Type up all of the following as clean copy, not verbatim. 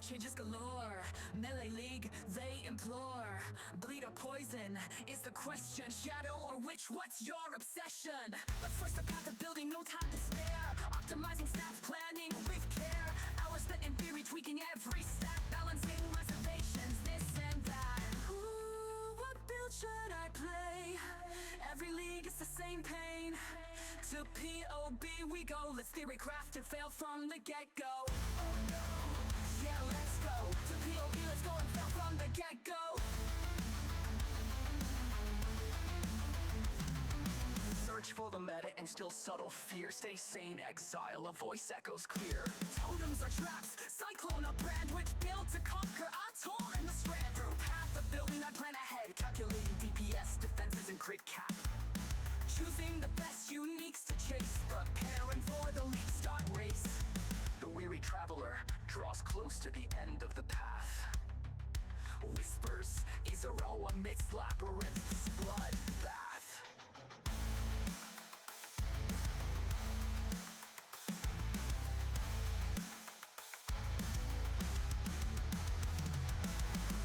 changes galore. Melee League, they implore. Bleed or poison is the question. Shadow or witch, what's your obsession? But first the path of building, no time to spare. Optimizing stats, planning with care. Hours spent in theory, tweaking every stat. Balancing reservations, this and that. Ooh, what build should I play? Every league is the same pain. To POB we go, let's theory craft and fail from the get-go. Oh no, yeah, let's go. To POB, let's go and fail from the get-go. Search for the meta and still subtle fear. Stay sane, exile, a voice echoes clear. Totems are traps, cyclone a brand. Which build to conquer, I tore in the strand. Through path of building, I plan ahead. Calculating DPS, defenses, and crit cap. Choosing the best uniques to chase. Preparing for the league start race. The weary traveler draws close to the end of the path. Whispers, Izaro amidst labyrinth's bloodbath.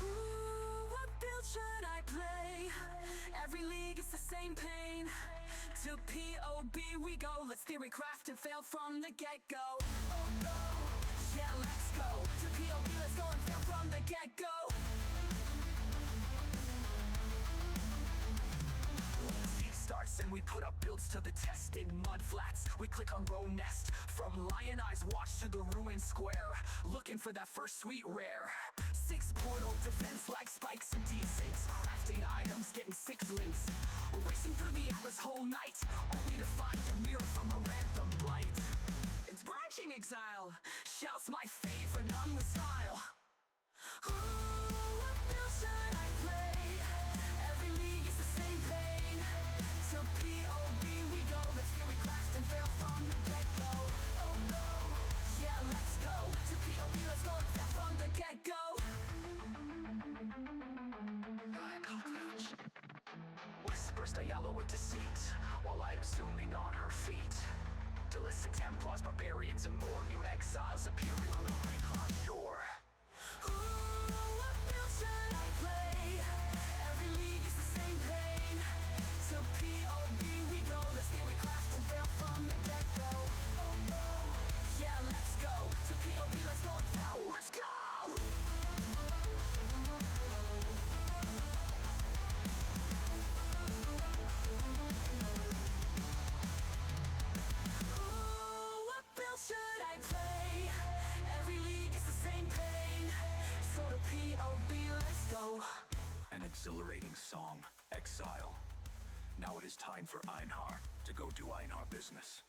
Ooh, what build should I play? Every league is the same pain. To POB we go, let's theory craft and fail from the get-go. Oh no, yeah, let's go. To POB, let's go and fail from the get-go. Starts and we put up builds to the test. In mud flats, we click on row nest. From lion eyes watch to the ruined square. Looking for that first sweet rare. 6 portal defense like spikes and D6. Crafting items, getting 6 links. Racing through the atlas whole night, only to find a mirror from a random blight. It's branching exile, shouts my favorite on the style. Ooh, what build should I play? Every league is the same pain. To POB we go, let's theory craft and fail from the get-go. Oh no, yeah, let's go. To POB, let's go and fail from the get-go. Whispers the yellow with deceit, while I am zooming on her feet. Delisted Templars, barbarians, and more. New exiles appearing on the Recon shore. Ooh, what build should I play? Every league is the same pain. To POB we go, let's theory craft and fail from the get-go. Oh no, yeah, let's go. To POB, let's go and fail. Let's go! Should I play? Every league is the same pain. So to POB, let's go. An exhilarating song, Exile. Now it is time for Einhar to go do Einhar business.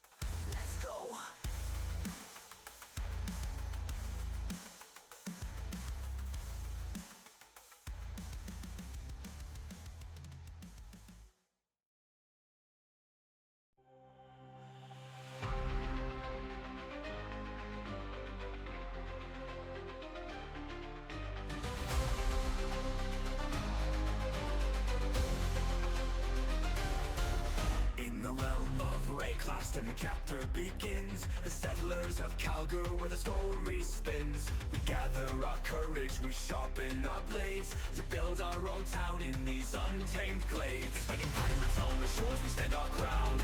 Let's go. And the chapter begins. The settlers of Calgary, where the story spins. We gather our courage, we sharpen our blades to build our own town in these untamed glades. Fighting pirates on the shores, we stand our ground.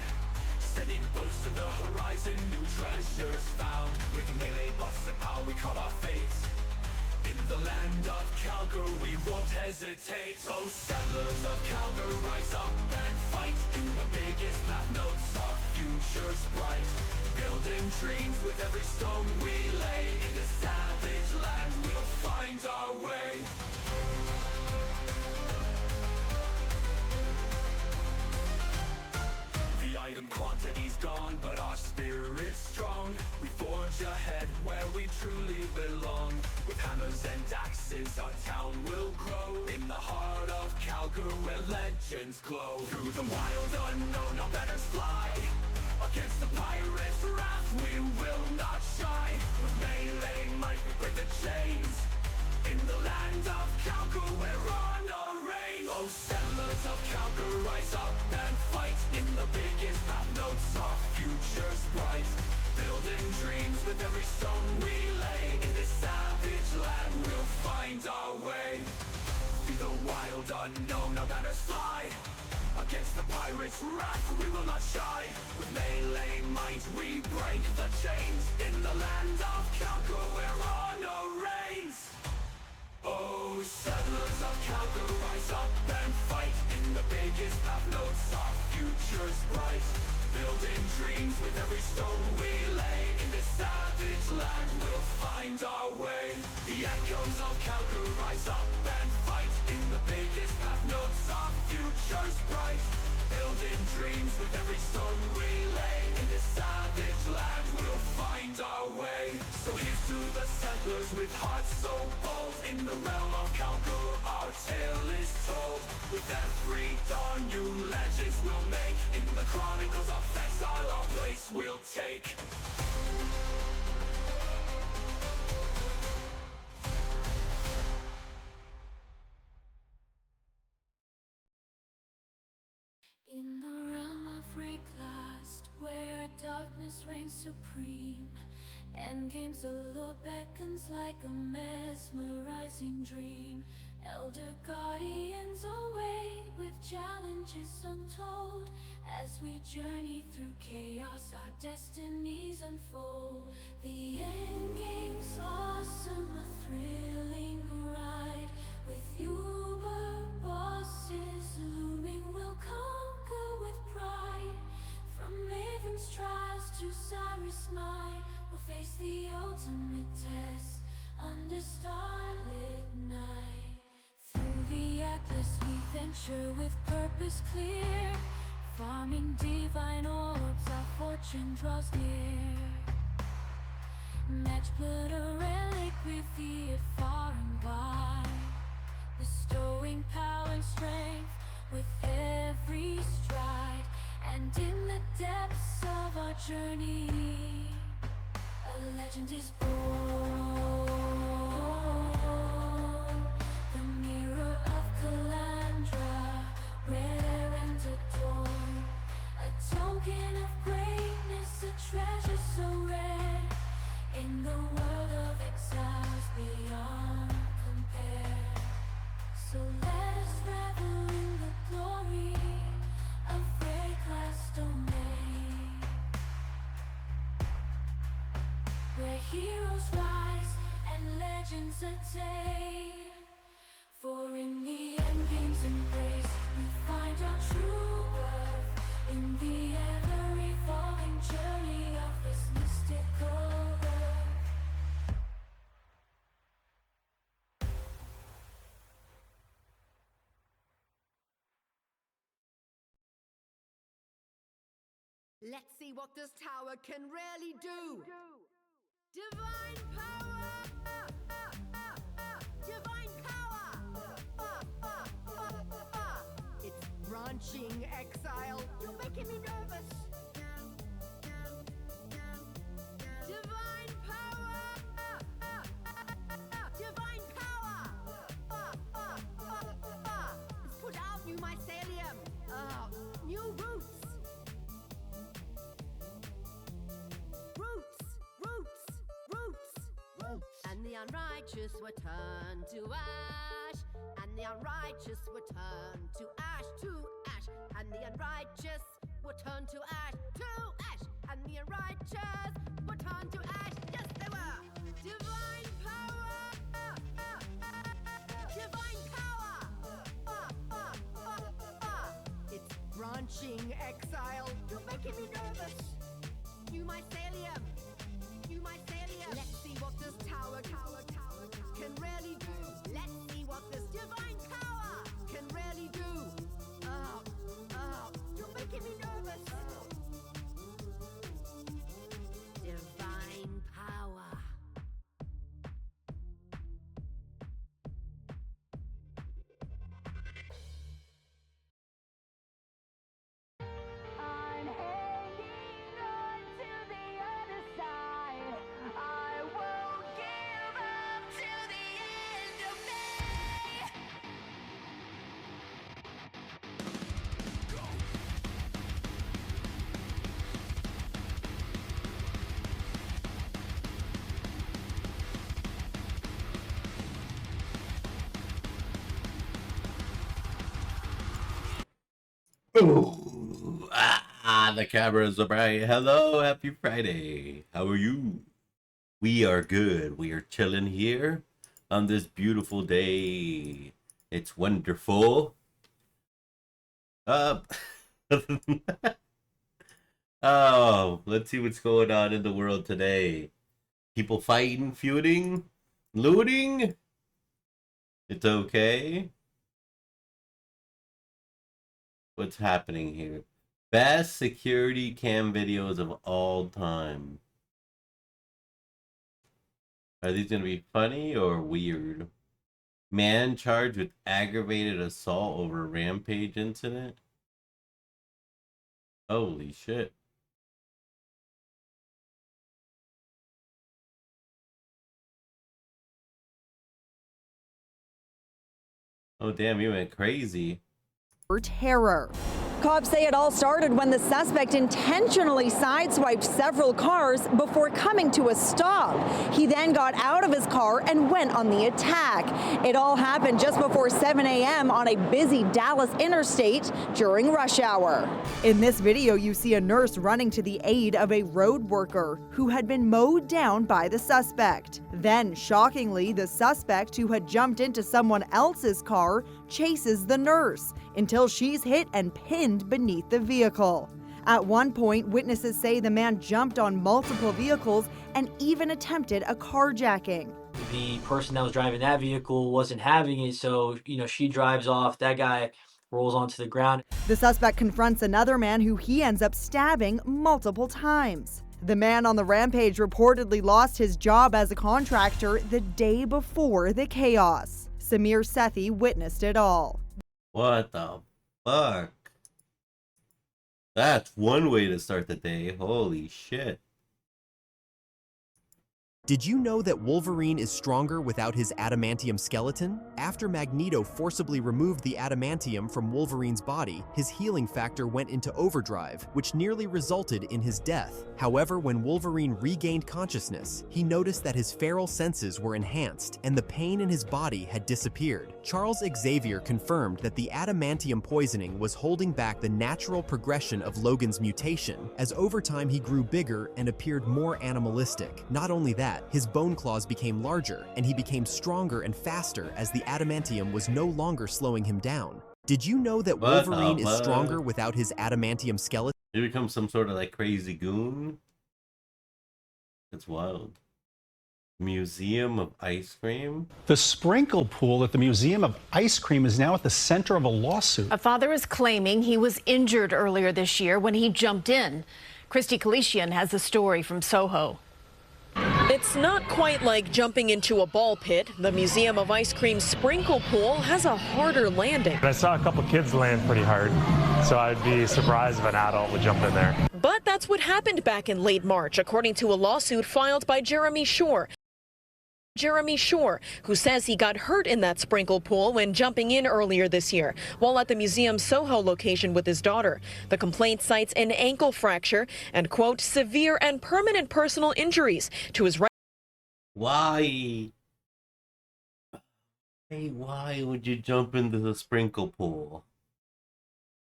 Sending boats to the horizon, new treasures found. Breaking melee buffs and power, we call our fate. In the land of Calgary, we won't hesitate. Oh, settlers of Calgary, rise up and fight. In the biggest map notes, our future's bright. Building dreams with every stone we lay. In this savage land, we'll find our way. The item quantity's gone, but our spirit's strong. We forge ahead where we truly belong. With hammers and axes, our town will grow. In the heart of Calgary, where legends glow. Through the wild unknown, our banners fly. Against the pirates' wrath, we will not shy. With melee might, we break the chains. In the land of Calgary, we're on a reign. Oh, settlers of Calgary, rise up and fight. In the biggest map notes, our future's bright. Building dreams with every stone we lay. In this savage land, wrath we will not shy. With melee might we break the chains. In the land of Calco where honor reigns. Oh, settlers of Calco, rise up and fight. In the biggest path notes our future's bright. Building dreams with every stone we lay. In this savage land we'll find our way. The echoes of Calco, rise up and fight. In the biggest path notes our future's bright. Building dreams with every stone we lay. In this savage land we'll find our way. So here's to the settlers with hearts so bold. In the realm of Calco our tale is told. With every dawn new legends we'll make. In the chronicles of exile our place we'll take. In the realm of Reclast, where darkness reigns supreme, Endgame's allure beckons like a mesmerizing dream. Elder guardians await with challenges untold. As we journey through chaos, our destinies unfold. The endgame's awesome, a thrilling ride. With Uber bosses looming, we'll conquer with pride. From Maven's trials to Cyrus' might, we'll face the ultimate test under starlit night. Through the Atlas we venture with purpose clear. Farming divine orbs, our fortune draws near. Matchblood, a relic revered far and wide, bestowing power and strength with every stride. And in the depths of our journey, a legend is born. The mirror of Calandra, rare and adored. A token of greatness, a treasure so rare. In the world of exiles beyond compare. So let us revel in the glory of Reclast domain, where heroes rise and legends attain. For in the endgame's embrace we find our true worth. In the ever-evolving journey of this mystical earth. Let's see what this tower can really do. Divine power! Divine power! It's branching exile. You're making me nervous. Divine power! Divine power! Let's put out new mycelium. New roots. And the unrighteous were turned to ash. And the unrighteous were turned to ash, to ash. And the unrighteous were turned to ash, to ash. And the unrighteous were turned to ash. Yes, they were. Divine power! Divine power! It's branching exile. You're making me nervous. New mycelium. New mycelium. Let's see what this tower can really do. Let's see what this divine power can really do. You're making me nervous. Divine power. I'm hanging on to the other side. I won't give up till the end of me. Oh. The cameras are bright. Hello, happy Friday. How are you? We are good. We are chilling here on this beautiful day. It's wonderful. Oh, let's see what's going on in the world today. People fighting, feuding, looting. It's okay. What's happening here? Best security cam videos of all time. Are these going to be funny or weird? Man charged with aggravated assault over rampage incident. Holy shit. Oh damn, you went crazy. Terror. Cops say it all started when the suspect intentionally sideswiped several cars before coming to a stop. He then got out of his car and went on the attack. It all happened just before 7 a.m. on a busy Dallas interstate during rush hour. In this video, you see a nurse running to the aid of a road worker who had been mowed down by the suspect. Then, shockingly, the suspect who had jumped into someone else's car chases the nurse until she's hit and pinned beneath the vehicle. At one point, witnesses say the man jumped on multiple vehicles and even attempted a carjacking. The person that was driving that vehicle wasn't having it, so, she drives off, that guy rolls onto the ground. The suspect confronts another man who he ends up stabbing multiple times. The man on the rampage reportedly lost his job as a contractor the day before the chaos. Samir Sethi witnessed it all. What the fuck? That's one way to start the day. Holy shit. Did you know that Wolverine is stronger without his adamantium skeleton? After Magneto forcibly removed the adamantium from Wolverine's body, his healing factor went into overdrive, which nearly resulted in his death. However, when Wolverine regained consciousness, he noticed that his feral senses were enhanced and the pain in his body had disappeared. Charles Xavier confirmed that the adamantium poisoning was holding back the natural progression of Logan's mutation, as over time he grew bigger and appeared more animalistic. Not only that, his bone claws became larger, and he became stronger and faster as the adamantium was no longer slowing him down. Did you know that Wolverine is stronger without his adamantium skeleton? He becomes some sort of like crazy goon. That's wild. Museum of Ice Cream? The sprinkle pool at the Museum of Ice Cream is now at the center of a lawsuit. A father is claiming he was injured earlier this year when he jumped in. Christy Kalishian has the story from Soho. It's not quite like jumping into a ball pit. The Museum of Ice Cream sprinkle pool has a harder landing. I saw a couple kids land pretty hard, so I'd be surprised if an adult would jump in there. But that's what happened back in late March, according to a lawsuit filed by Jeremy Shore. Jeremy Shore, who says he got hurt in that sprinkle pool when jumping in earlier this year, while at the museum's Soho location with his daughter. The complaint cites an ankle fracture and, quote, severe and permanent personal injuries to his right. Why? Hey, why would you jump into the sprinkle pool?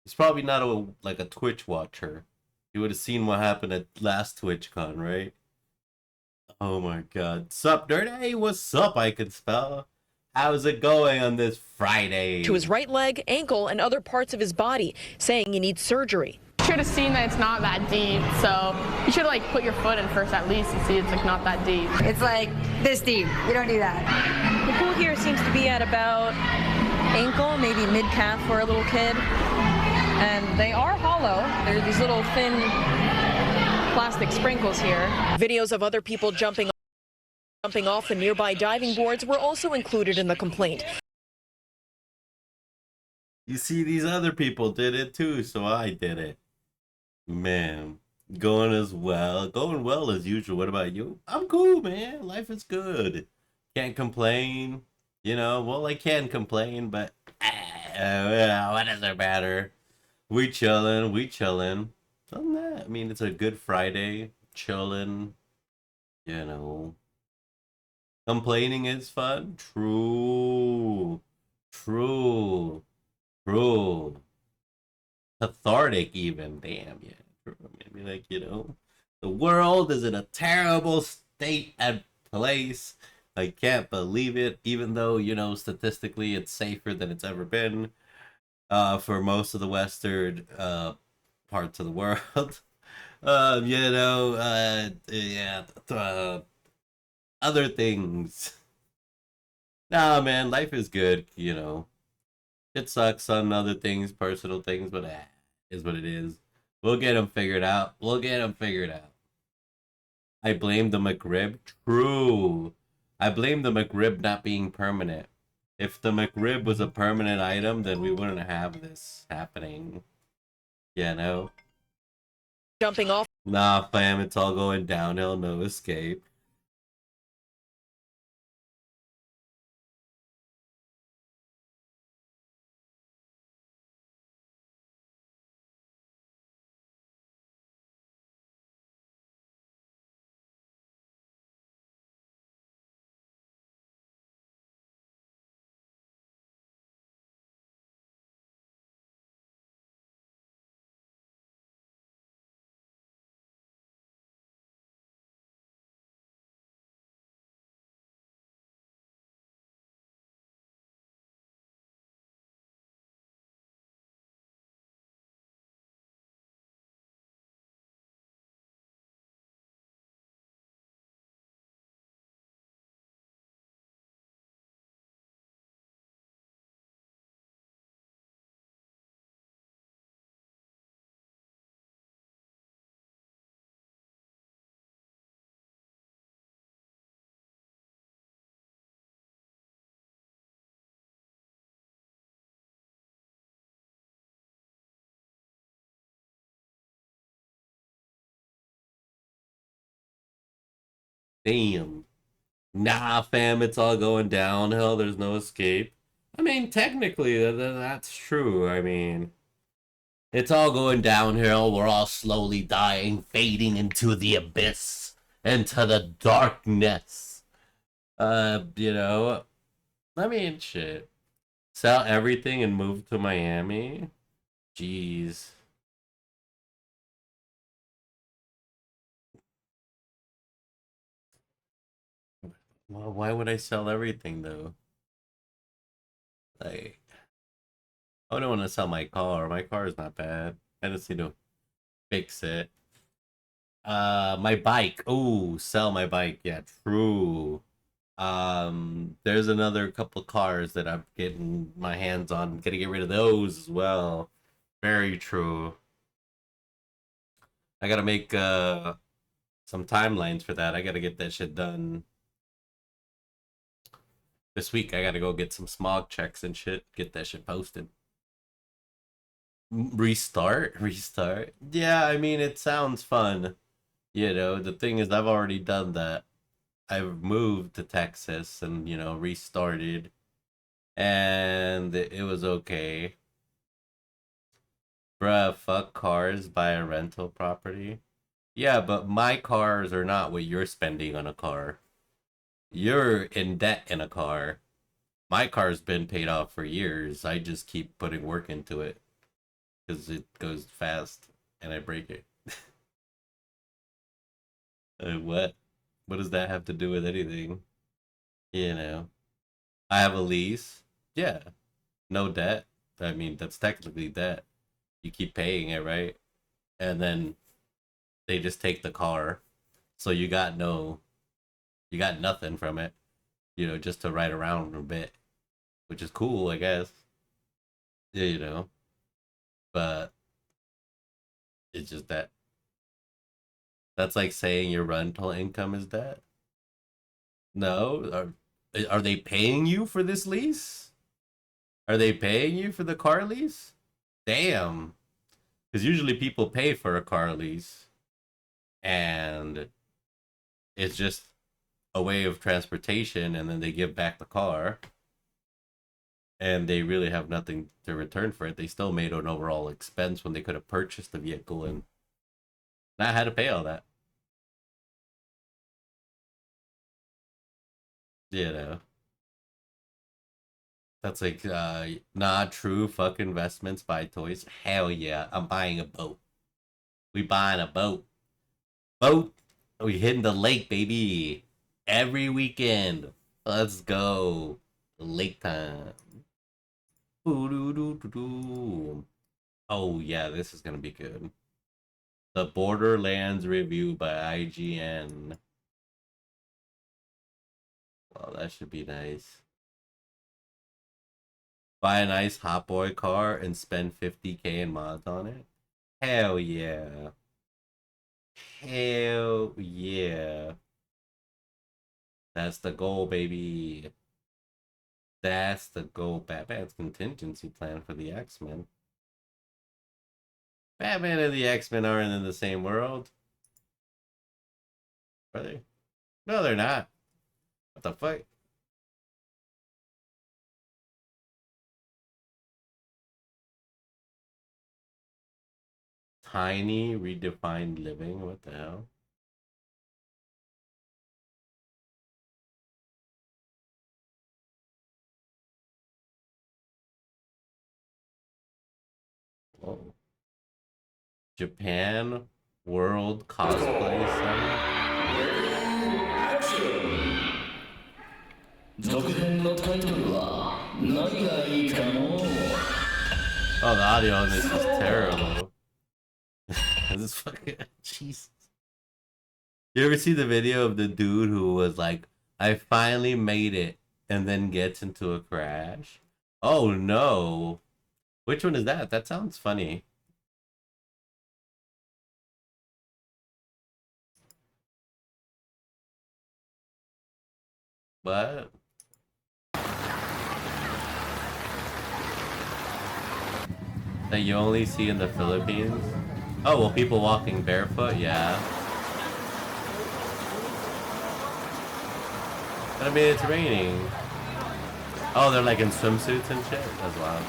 He's probably not a Twitch watcher. You would have seen what happened at last TwitchCon, right? Oh my god. Sup, nerd? Hey, what's up? I can spell. How's it going on this Friday? To his right leg, ankle, and other parts of his body, saying he needs surgery. You should have seen that it's not that deep, so you should have put your foot in first at least and see it's not that deep. It's this deep. You don't do that. The pool here seems to be at about ankle, maybe mid-calf for a little kid. And they are hollow. They're these little thin plastic sprinkles here. Videos of other people jumping off the nearby diving boards were also included in the complaint. You see, these other people did it too, so I did it. Man, going well as usual. What about you? I'm cool, man. Life is good. Can't complain. Well, I can complain, but what does it matter? We chilling. Other than that, it's a good Friday. Chilling. Complaining is fun. True. Cathartic even. Damn, yeah. Maybe like, you know, the world is in a terrible state and place. I can't believe it, even though, you know, statistically it's safer than it's ever been for most of the Western parts of the world. You know, yeah, other things. Nah, man, life is good, you know. It sucks on other things, personal things, but is what it is. We'll get them figured out. We'll get them figured out. I blame the McRib. True. I blame the McRib not being permanent. If the McRib was a permanent item, then we wouldn't have this happening. You know? Jumping off. Nah, fam, it's all going downhill, no escape. Damn. Nah, fam, it's all going downhill. There's no escape. I mean, technically, that's true. I mean, it's all going downhill. We're all slowly dying, fading into the abyss, into the darkness. You know, I mean, shit. Sell everything and move to Miami? Jeez. Well, why would I sell everything, though? Like, I don't want to sell my car. My car is not bad. I just need to fix it. My bike. Oh, sell my bike. Yeah, true. There's another couple cars that I'm getting my hands on. Gonna get rid of those as well. Very true. I gotta make some timelines for that. I gotta get that shit done this week. I gotta go get some smog checks and shit. Get that shit posted. Restart. Yeah, I mean, it sounds fun. You know, the thing is, I've already done that. I've moved to Texas and, you know, restarted. And it was okay. Bruh, fuck cars, buy a rental property. Yeah, but my cars are not what you're spending on a car. You're in debt in a car. My car's been paid off for years. I just keep putting work into it. Because it goes fast and I break it. What? What does that have to do with anything? You know, I have a lease. Yeah, no debt. I mean, that's technically debt. You keep paying it, right? And then they just take the car. So you got nothing from it. You know, just to ride around a bit, which is cool, I guess. Yeah, you know, but it's just that. That's like saying your rental income is debt. No, are they paying you for this lease? Are they paying you for the car lease? Damn. Because usually people pay for a car lease, and it's just a way of transportation, and then they give back the car, and they really have nothing to return for it. They still made an overall expense when they could have purchased the vehicle and not had to pay all that. You know, that's like not true. Fuck investments, buy toys. Hell yeah, I'm buying a boat. We buying a boat. Boat. We hitting the lake, baby. Every weekend. Let's go. Lake time. Ooh-doo-doo-doo-doo. Oh yeah, this is gonna be good. The Borderlands review by IGN. Well, that should be nice. Buy a nice Hot Boy car and spend 50K in mods on it? Hell yeah. Hell yeah. That's the goal, baby. That's the goal. Batman's contingency plan for the X-Men. Batman and the X-Men aren't in the same world. Are they? No, they're not. What the fuck? Tiny redefined living? What the hell? Whoa. Japan World Cosplay Summit? Oh, the audio on this is terrible. This is fucking Jesus. You ever see the video of the dude who was like, I finally made it, and then gets into a crash? Oh no. Which one is that? That sounds funny. What? That you only see in the Philippines? Oh, well, people walking barefoot? Yeah. But I mean, it's raining. Oh, they're like in swimsuits and shit? That's wild.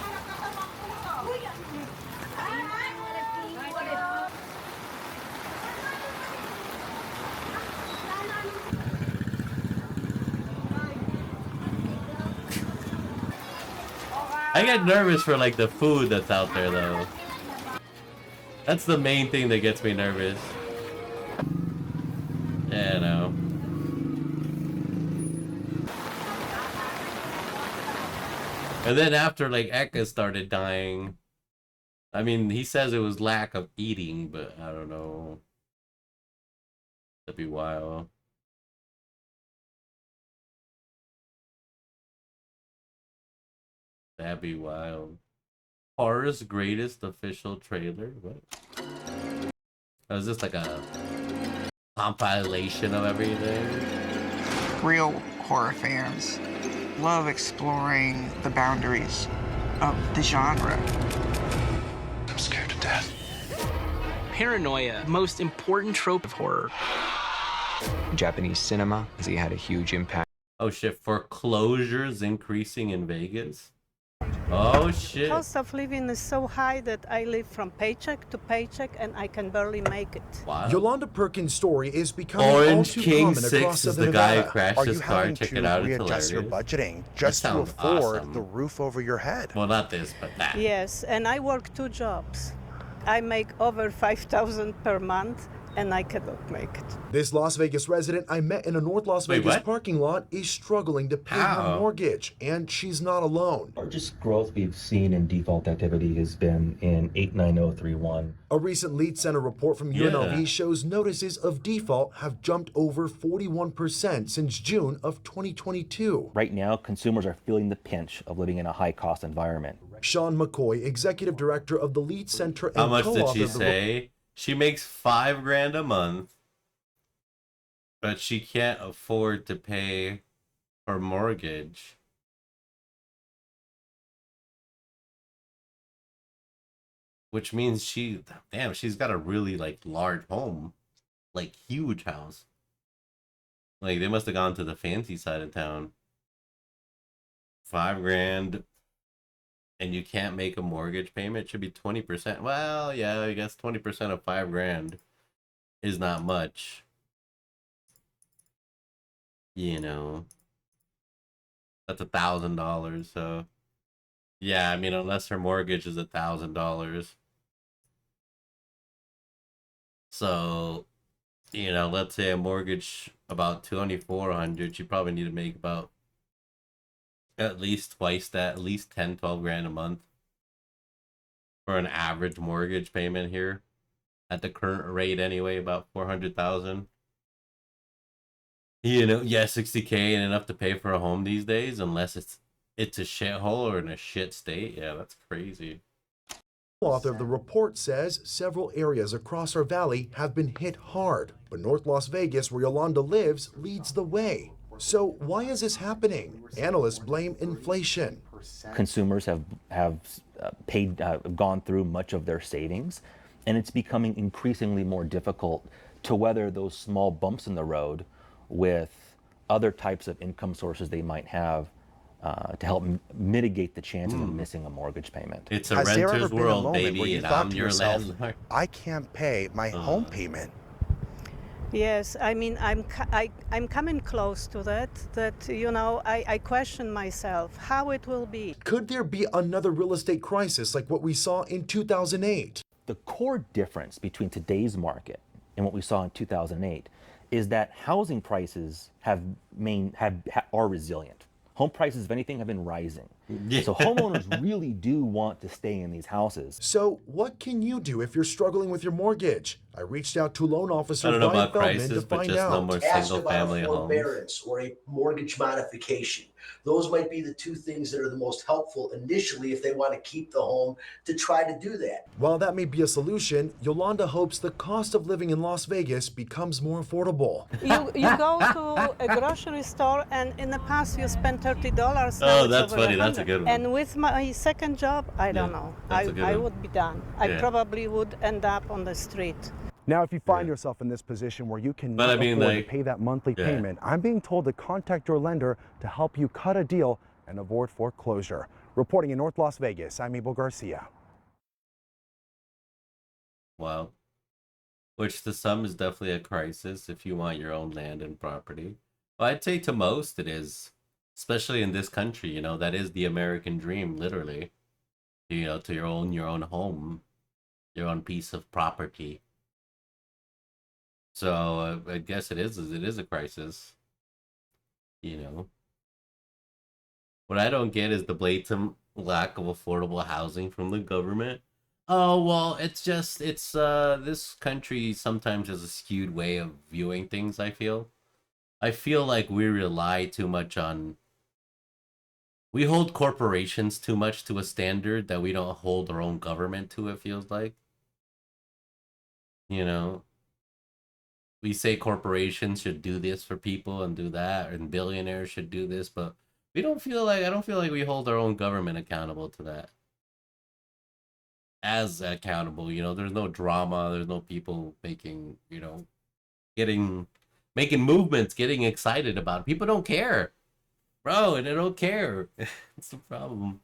I get nervous for like the food that's out there though. That's the main thing that gets me nervous. Yeah, I know. And then after like Eka started dying, I mean, he says it was lack of eating, but I don't know. That'd be wild. That'd be wild. Horror's greatest official trailer? What? Oh, is this like a compilation of everything? Real horror fans love exploring the boundaries of the genre. I'm scared to death. Paranoia, most important trope of horror. Japanese cinema, as he had a huge impact. Oh shit, foreclosures increasing in Vegas? Oh shit. Cost of living is so high that I live from paycheck to paycheck and I can barely make it. Wow. Yolanda Perkins' story is becoming Orange all too King common 6 across is Southern the guy who Nevada. crashed Are his you car. having Check to it out. It's readjust your hilarious. budgeting just to sounds afford awesome. the roof over your head? Well, not this, but that. Yes, and I work 2 jobs. I make over $5,000 per month and I cannot make it. This Las Vegas resident I met in a North Las Wait, Vegas what? parking lot is struggling to pay How? her mortgage, and she's not alone. Largest growth we've seen in default activity has been in 89031. A recent Lead Center report from UNLV shows notices of default have jumped over 41% since June of 2022. Right now, consumers are feeling the pinch of living in a high-cost environment. Sean McCoy, executive director of the Lead Center and How much did co-author she of the say? She makes $5,000 a month, but she can't afford to pay her mortgage. Which means she's got a really like large home, like huge house. Like they must have gone to the fancy side of town. $5,000, and you can't make a mortgage payment. It should be 20%. Well, yeah, I guess 20% of $5,000 is not much. You know, that's $1,000. So, yeah, I mean, unless her mortgage is $1,000. So, you know, let's say a mortgage about 2,400, you probably need to make about at least twice that, at least 10, 12 grand a month for an average mortgage payment here. At the current rate anyway, about 400,000. You know, yeah, 60K and enough to pay for a home these days, unless it's a shithole or in a shit state. Yeah, that's crazy. Author of the report says several areas across our valley have been hit hard, but North Las Vegas, where Yolanda lives, leads the way. So why is this happening? Analysts blame inflation. Consumers have gone through much of their savings, and it's becoming increasingly more difficult to weather those small bumps in the road with other types of income sources they might have to help mitigate the chances of missing a mortgage payment. It's a Has there ever renter's been a world, moment where baby, you and thought I'm to your yourself, landlord. I can't pay my home payment? Yes, I mean, I'm coming close to that, you know, I question myself how it will be. Could there be another real estate crisis like what we saw in 2008? The core difference between today's market and what we saw in 2008 is that housing prices are resilient. Home prices, if anything, have been rising. So homeowners really do want to stay in these houses. So what can you do if you're struggling with your mortgage? I reached out to loan officer I don't know Ryan about Feldman crisis, to but find just no out. more Ask single about family a homes. forbearance or a mortgage modification. Those might be the two things that are the most helpful initially if they want to keep the home to try to do that. While that may be a solution, Yolanda hopes the cost of living in Las Vegas becomes more affordable. You go to a grocery store and in the past you spent $30. Oh, that's funny. That's a good one. And with my second job, I don't know. that's a good I one. would be done. I Yeah. probably would end up on the street. Now, if you find yourself in this position where you But cannot I mean, afford like, to pay that monthly yeah. payment, I'm being told to contact your lender to help you cut a deal and avoid foreclosure. Reporting in North Las Vegas, I'm Abel Garcia. Wow. Which to some is definitely a crisis if you want your own land and property. But I'd say to most it is, especially in this country, you know, that is the American dream, literally. You know, to your own home, your own piece of property. So I guess it is a crisis. You know. What I don't get is the blatant lack of affordable housing from the government. Oh, well, it's this country sometimes has a skewed way of viewing things, I feel. I feel like we rely too much on, we hold corporations too much to a standard that we don't hold our own government to, it feels like. You know, we say corporations should do this for people and do that, and billionaires should do this, but I don't feel like we hold our own government accountable to that. As accountable, you know, there's no drama, there's no people making, you know, making movements, getting excited about it. People don't care, bro, and they don't care. It's the problem.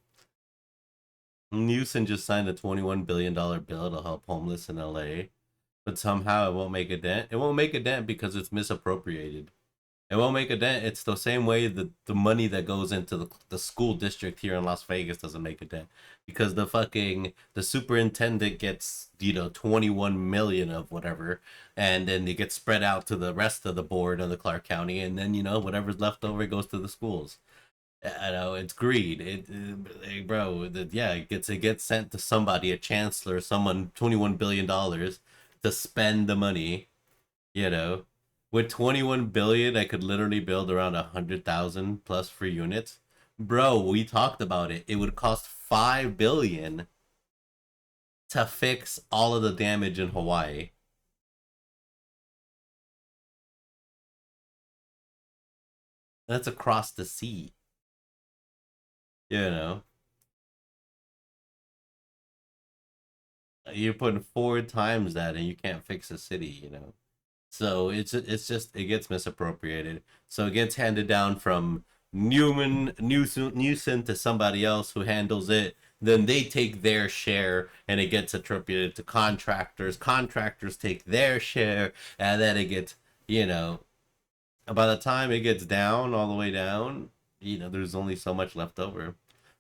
Newsom just signed a $21 billion bill to help homeless in LA, but somehow it won't make a dent. It won't make a dent because it's misappropriated. It won't make a dent. It's the same way that the money that goes into the school district here in Las Vegas doesn't make a dent, because the superintendent gets, you know, 21 million of whatever, and then it gets spread out to the rest of the board of the Clark County, and then, you know, whatever's left over goes to the schools. I know it's greed. It gets sent to somebody, a chancellor, someone, $21 billion to spend the money, you know. With 21 billion, I could literally build around 100,000 plus free units. Bro, we talked about it. It would cost 5 billion to fix all of the damage in Hawaii. That's across the sea. You know. You're putting 4 times that and you can't fix a city, you know. So it gets misappropriated. So it gets handed down from Newsom to somebody else who handles it. Then they take their share and it gets attributed to contractors. Contractors take their share, and then it gets, you know, by the time it gets down, all the way down, you know, there's only so much left over.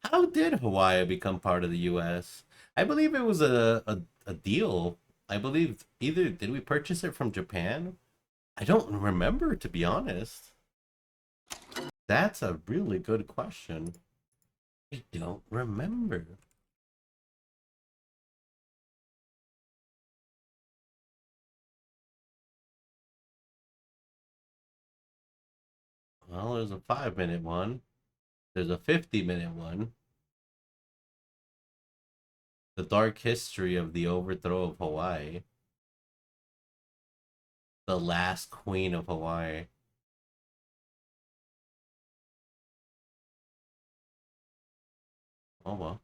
How did Hawaii become part of the U.S.? I believe it was a deal I believe either did we purchase it from Japan? I don't remember, to be honest. That's a really good question. I don't remember. Well, there's a 5-minute one. There's a 50-minute one. The Dark History of the Overthrow of Hawaii. The Last Queen of Hawaii. Oh well.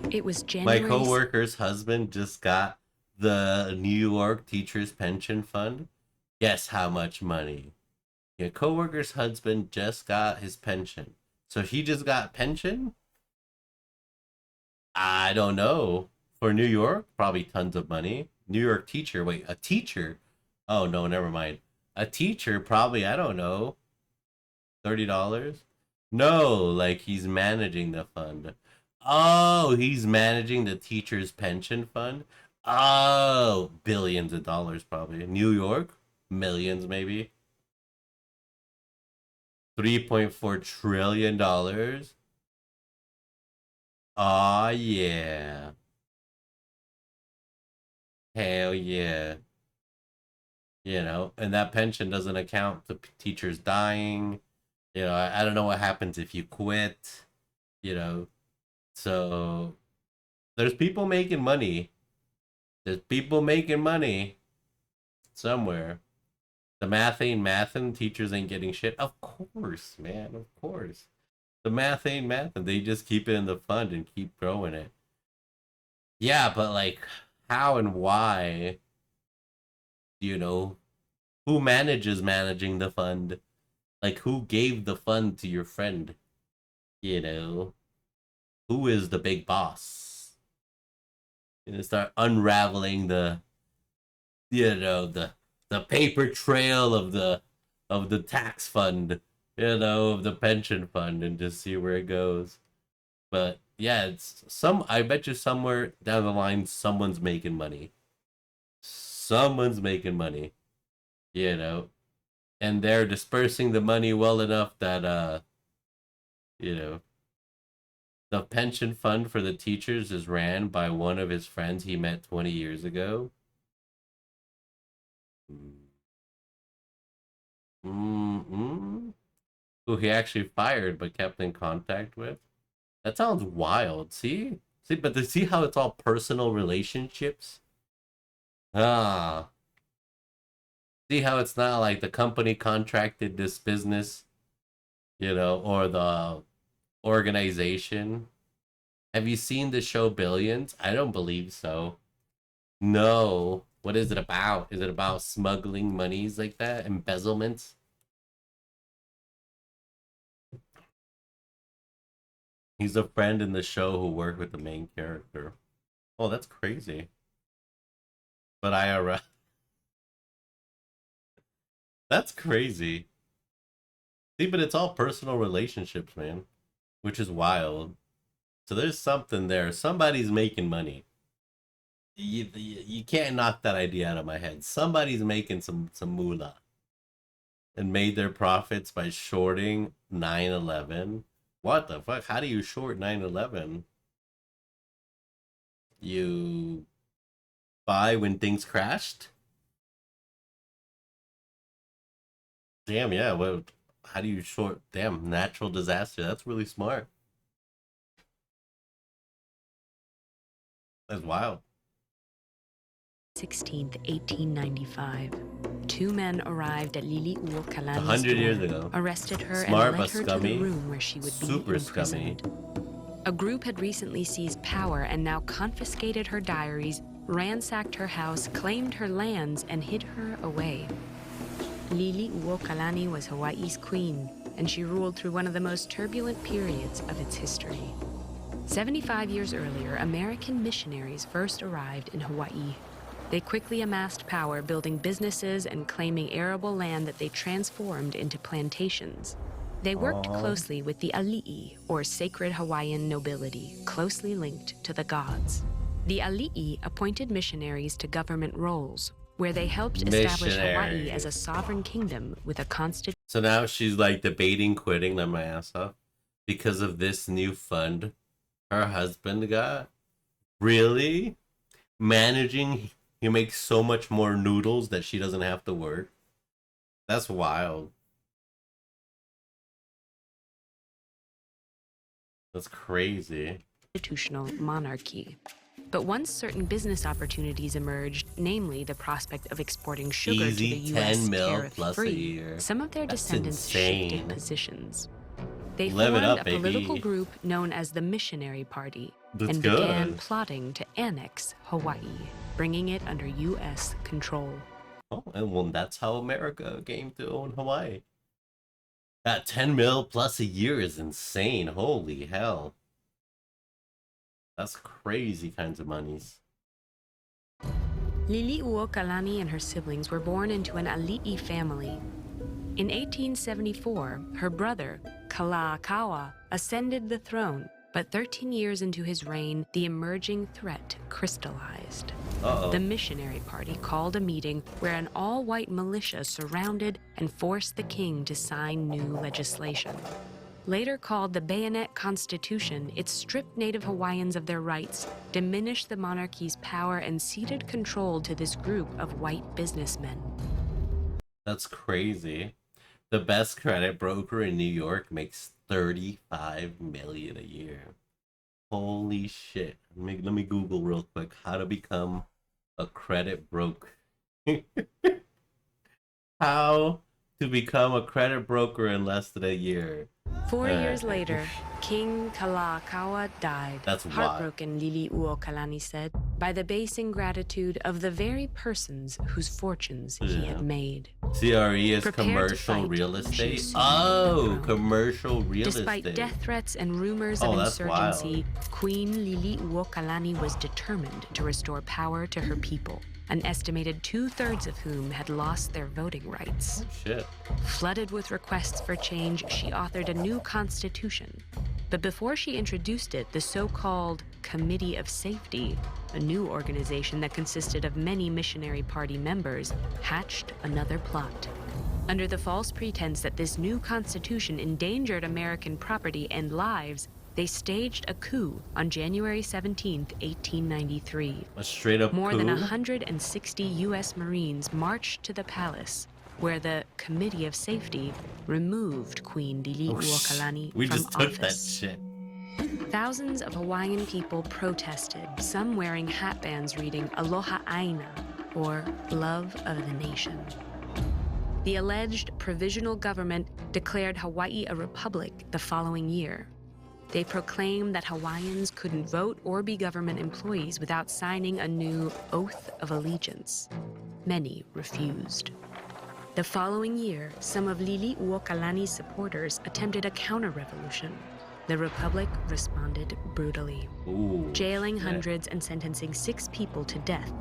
It was January. My coworker's husband just got the New York Teachers Pension Fund. Guess how much money? Your coworker's husband just got his pension. So he just got pension? I don't know. For New York, probably tons of money. New York teacher, wait, a teacher? Oh no, never mind. A teacher, probably, I don't know, $30? No, like he's managing the fund. Oh, he's managing the teacher's pension fund? Oh, billions of dollars probably. New York, millions maybe. $3.4 trillion. Oh yeah. Hell yeah. You know, and that pension doesn't account to teachers dying. You know, I don't know what happens if you quit, you know. So there's people making money. There's people making money somewhere. The math ain't mathin', teachers ain't getting shit. Of course, man, of course. The math ain't mathin'. They just keep it in the fund and keep growing it. Yeah, but like, how and why? You know, who managing the fund? Like, who gave the fund to your friend? You know, who is the big boss? You know, start unraveling the, you know, the paper trail of the tax fund, you know, of the pension fund, and just see where it goes. But yeah, it's I bet you somewhere down the line someone's making money. Someone's making money, you know, and they're dispersing the money well enough that you know, the pension fund for the teachers is ran by one of his friends he met 20 years ago. Who he actually fired but kept in contact with. That sounds wild. See, but see how it's all personal relationships. Ah, see how it's not like the company contracted this business, you know, or the organization. Have you seen the show Billions? I don't believe so. No. What is it about? Is it about smuggling monies like that? Embezzlement? He's a friend in the show who worked with the main character. Oh, that's crazy. But IRL. That's crazy. See, but it's all personal relationships, man. Which is wild. So there's something there. Somebody's making money. You can't knock that idea out of my head. Somebody's making some moolah. And made their profits by shorting 9/11. What the fuck? How do you short 9/11? You buy when things crashed? Damn, yeah. Well, how do you short? Damn, natural disaster. That's really smart. That's wild. 16th, 1895. Two men arrived at Liliuokalani's 100 years door, ago. arrested her, Smart, and led her scummy. to the room where she would be Super imprisoned. scummy. A group had recently seized power and now confiscated her diaries, ransacked her house, claimed her lands, and hid her away. Liliuokalani was Hawaii's queen, and she ruled through one of the most turbulent periods of its history. 75 years earlier, American missionaries first arrived in Hawaii. They quickly amassed power, building businesses and claiming arable land that they transformed into plantations. They worked closely with the Ali'i, or sacred Hawaiian nobility, closely linked to the gods. The Ali'i appointed missionaries to government roles, where they helped establish Hawaii as a sovereign kingdom with a constitution. So now she's like debating quitting my ass off because of this new fund her husband got. Really? Managing, he makes so much more noodles that she doesn't have to work. That's wild. That's crazy. Constitutional monarchy. But once certain business opportunities emerged, namely the prospect of exporting sugar to the U.S. tariff-free, some of their descendants shifted positions. They formed a political group known as the Missionary Party and began plotting to annex Hawaii, bringing it under U.S. control. Oh, and well, that's how America came to own Hawaii. That 10 mil plus a year is insane. Holy hell. That's crazy kinds of monies. Liliuokalani and her siblings were born into an Ali'i family. In 1874, her brother, Kalakaua, ascended the throne, but 13 years into his reign, the emerging threat crystallized. The Missionary Party called a meeting where an all-white militia surrounded and forced the king to sign new legislation. Later called the Bayonet Constitution, it stripped Native Hawaiians of their rights, diminished the monarchy's power, and ceded control to this group of white businessmen. That's crazy. The best credit broker in New York makes $35 million a year. Holy shit. Let me Google real quick how to become a credit broker. How to become a credit broker in less than a year. 4 years later, King Kalakaua died. That's heartbroken, Liliuokalani said, by the base ingratitude of the very persons whose fortunes he had made. CRE is commercial real estate? Oh, commercial real estate. Despite death threats and rumors of insurgency, Queen Liliuokalani was determined to restore power to her people, an estimated 2/3 of whom had lost their voting rights. Oh, shit. Flooded with requests for change, she authored a new constitution. But before she introduced it, the so-called Committee of Safety, a new organization that consisted of many Missionary Party members, hatched another plot. Under the false pretense that this new constitution endangered American property and lives, they staged a coup on January 17, 1893. A straight-up More coup? than 160 U.S. Marines marched to the palace, where the Committee of Safety removed Queen Liliuokalani We from just took office. that shit. Thousands of Hawaiian people protested, some wearing hatbands reading Aloha Aina, or Love of the Nation. The alleged provisional government declared Hawaii a republic the following year. They proclaimed that Hawaiians couldn't vote or be government employees without signing a new Oath of Allegiance. Many refused. The following year, some of Liliuokalani's supporters attempted a counter-revolution. The Republic responded brutally, jailing hundreds and sentencing 6 people to death.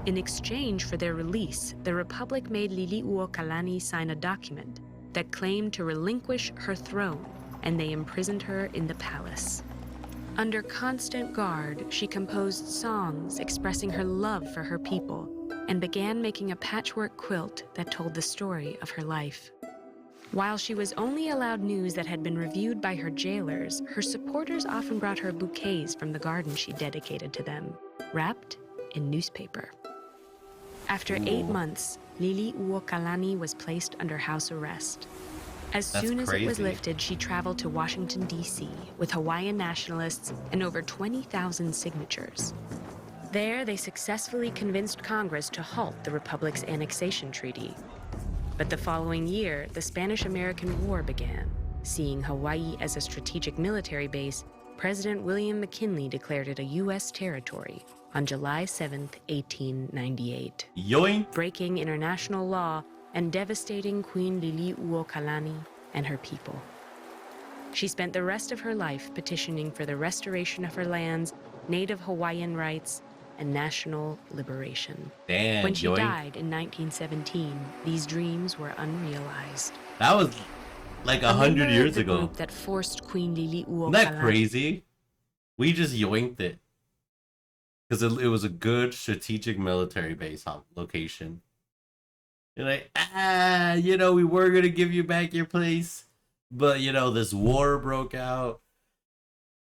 In exchange for their release, the Republic made Liliuokalani sign a document that claimed to relinquish her throne, and they imprisoned her in the palace. Under constant guard, she composed songs expressing her love for her people and began making a patchwork quilt that told the story of her life. While she was only allowed news that had been reviewed by her jailers, her supporters often brought her bouquets from the garden she dedicated to them, wrapped in newspaper. After 8 months, Liliuokalani was placed under house arrest. As soon as it was lifted, she traveled to Washington, D.C. with Hawaiian nationalists and over 20,000 signatures. There, they successfully convinced Congress to halt the Republic's annexation treaty. But the following year, the Spanish-American War began. Seeing Hawaii as a strategic military base, President William McKinley declared it a U.S. territory on July 7, 1898. Yoink! Breaking international law and devastating Queen Liliuokalani and her people. She spent the rest of her life petitioning for the restoration of her lands, Native Hawaiian rights, and national liberation. Damn, When she yoink. died in 1917, these dreams were unrealized. That was like A 100 member years of the ago. group that forced Queen Isn't that Liliuokalani crazy? We just yoinked it. Because it was a good strategic military base location. You're like, you know, we were going to give you back your place. But, you know, this war broke out.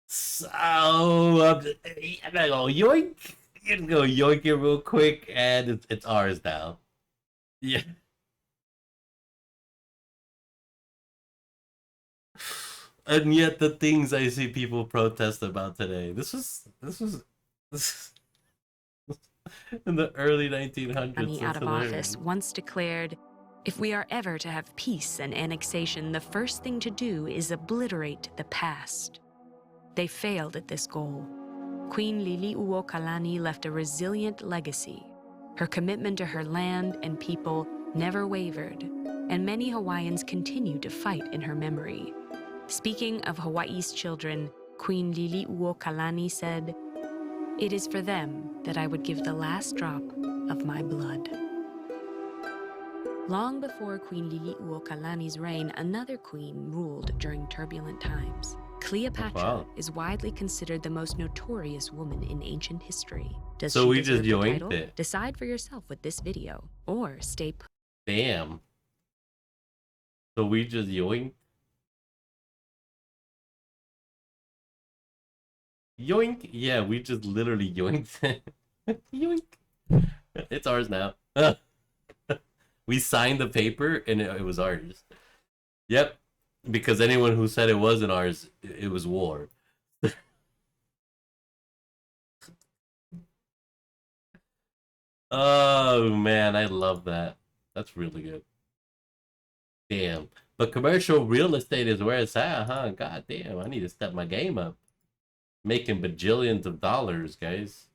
So, I'm going to go yoink. You can go yoink it real quick, and it's ours now. Yeah. And yet the things I see people protest about today. This was in the early 1900s. out of office once declared, "If we are ever to have peace and annexation, the first thing to do is obliterate the past." They failed at this goal. Queen Liliuokalani left a resilient legacy. Her commitment to her land and people never wavered, and many Hawaiians continue to fight in her memory. Speaking of Hawaii's children, Queen Liliuokalani said, "It is for them that I would give the last drop of my blood." Long before Queen Liliuokalani's reign, another queen ruled during turbulent times. Cleopatra Wow. is widely considered the most notorious woman in ancient history. Does So she we deserve just the yoinked title? it. Decide for yourself with this video, or stay put. Damn. So we just yoinked. Yoink. Yeah, we just literally yoinked it. Yoink. It's ours now. We signed the paper and it was ours. Yep. Because anyone who said it wasn't ours, it was war. Oh man, I love that. That's really good. Damn. But commercial real estate is where it's at, huh? God damn, I need to step my game up. Making bajillions of dollars, guys.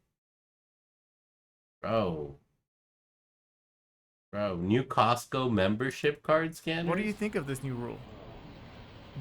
Bro. Bro, new Costco membership card scanner? What do you think of this new rule?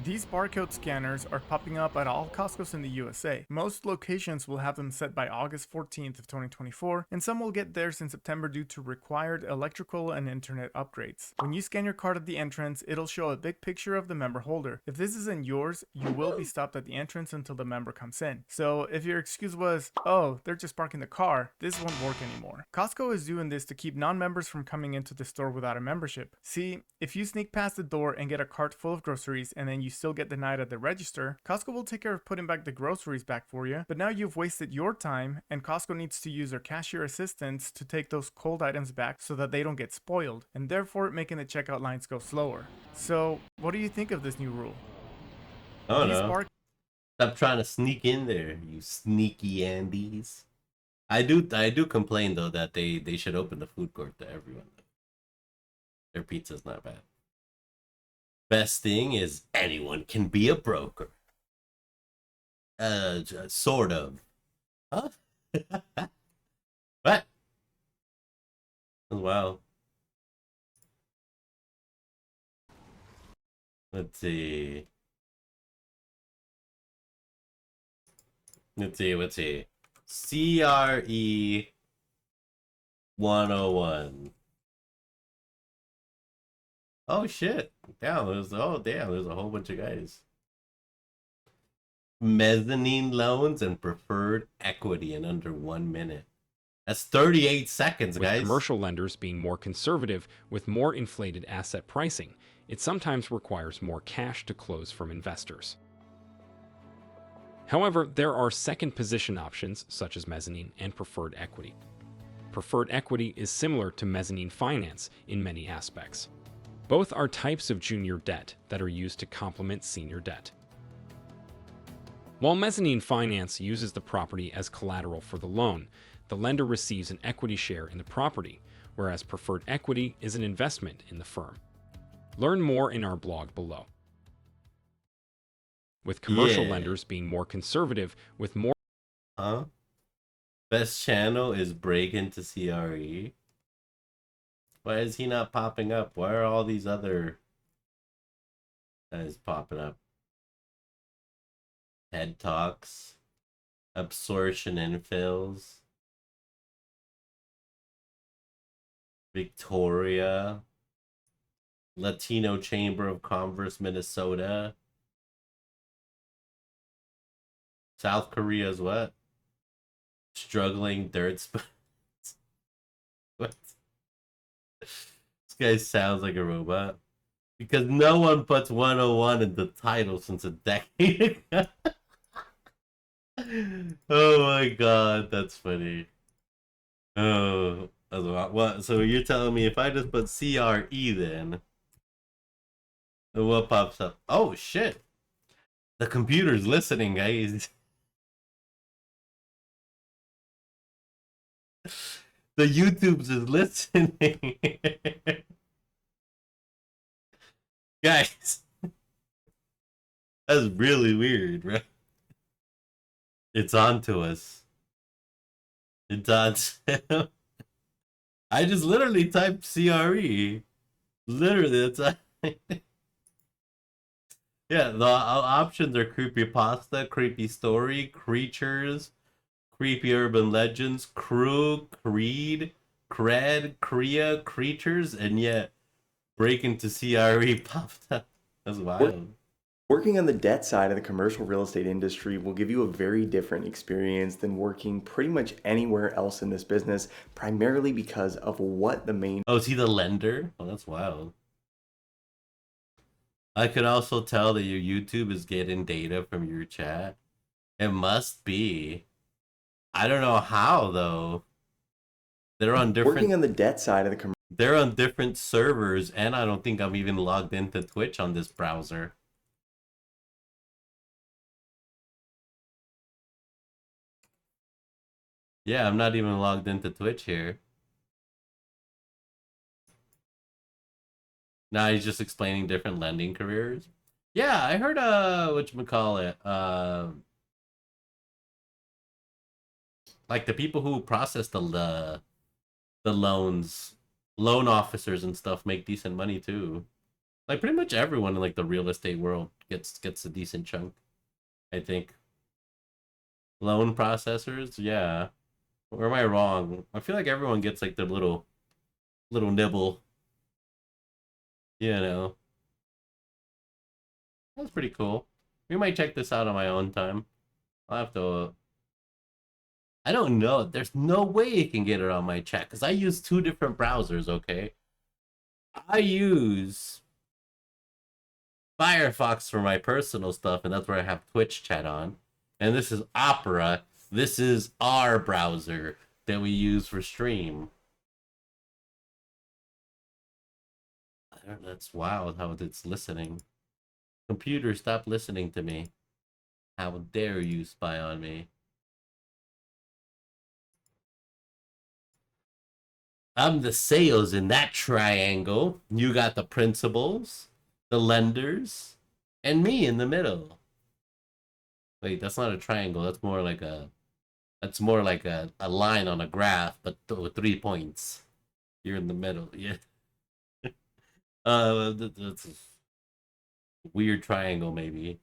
These barcode scanners are popping up at all Costco's in the USA. Most locations will have them set by August 14th of 2024, and some will get theirs in September due to required electrical and internet upgrades. When you scan your card at the entrance, it'll show a big picture of the member holder. If this isn't yours, you will be stopped at the entrance until the member comes in. So if your excuse was, "Oh, they're just parking the car," this won't work anymore. Costco is doing this to keep non-members from coming into the store without a membership. See, if you sneak past the door and get a cart full of groceries and then you still get denied at the register, Costco will take care of putting back the groceries back for you, but now you've wasted your time and Costco needs to use their cashier assistants to take those cold items back so that they don't get spoiled, and therefore making the checkout lines go slower. So, what do you think of this new rule? Oh no. Stop trying to sneak in there, you sneaky Andes. I do complain though that they should open the food court to everyone. Their pizza's not bad. Best thing is anyone can be a broker. Sort of. Huh? What? Wow. Let's see. Let's see. CRE 101. Oh shit. Damn, there's a whole bunch of guys. Mezzanine loans and preferred equity in under 1 minute. That's 38 seconds, With guys. commercial lenders being more conservative with more inflated asset pricing, it sometimes requires more cash to close from investors. However, there are second position options such as mezzanine and preferred equity. Preferred equity is similar to mezzanine finance in many aspects. Both are types of junior debt that are used to complement senior debt. While mezzanine finance uses the property as collateral for the loan, the lender receives an equity share in the property, whereas preferred equity is an investment in the firm. Learn more in our blog below. With commercial lenders being more conservative with more... Huh? Best channel is break into CRE. Why is he not popping up? Why are all these other guys popping up? TED Talks, absorption infills. Victoria. Latino Chamber of Commerce, Minnesota. South Korea's what? Struggling dirt spots. What? This guy sounds like a robot. Because no one puts 101 in the title since a decade ago. Oh my god, that's funny. Oh, what? So you're telling me if I just put CRE then, what pops up? Oh shit! The computer's listening, guys. The YouTube's is listening. Guys, that's really weird, bro. It's on to us. It's on to I just literally typed CRE. Literally, that's yeah, the options are creepypasta, creepy story, creatures, creepy urban legends, crew, creed, cred, crea, creatures, and yet break into CRE popped up. That's wild. Working on the debt side of the commercial real estate industry will give you a very different experience than working pretty much anywhere else in this business, primarily because of what the main... Oh, is he the lender? Oh, that's wild. I could also tell that your YouTube is getting data from your chat. It must be. I don't know how, though. They're on different... Working on the debt side of the They're on different servers, and I don't think I'm even logged into Twitch on this browser. Yeah, I'm not even logged into Twitch here. Now he's just explaining different lending careers. Yeah, I heard whatchamacallit, like the people who process the loans, loan officers and stuff make decent money too. Like pretty much everyone in like the real estate world gets a decent chunk, I think. Loan processors, yeah. Or am I wrong? I feel like everyone gets like their little nibble. You know. That's pretty cool. We might check this out on my own time. I'll have to... I don't know. There's no way you can get it on my chat because I use 2 different browsers, okay? I use Firefox for my personal stuff, and that's where I have Twitch chat on. And this is Opera. This is our browser that we use for stream. That's wild how it's listening. Computer, stop listening to me. How dare you spy on me? I'm the sales in that triangle. You got the principals, the lenders, and me in the middle. Wait, that's not a triangle. That's more like a line on a graph, but with 3 points. You're in the middle. Yeah. That's a weird triangle, maybe.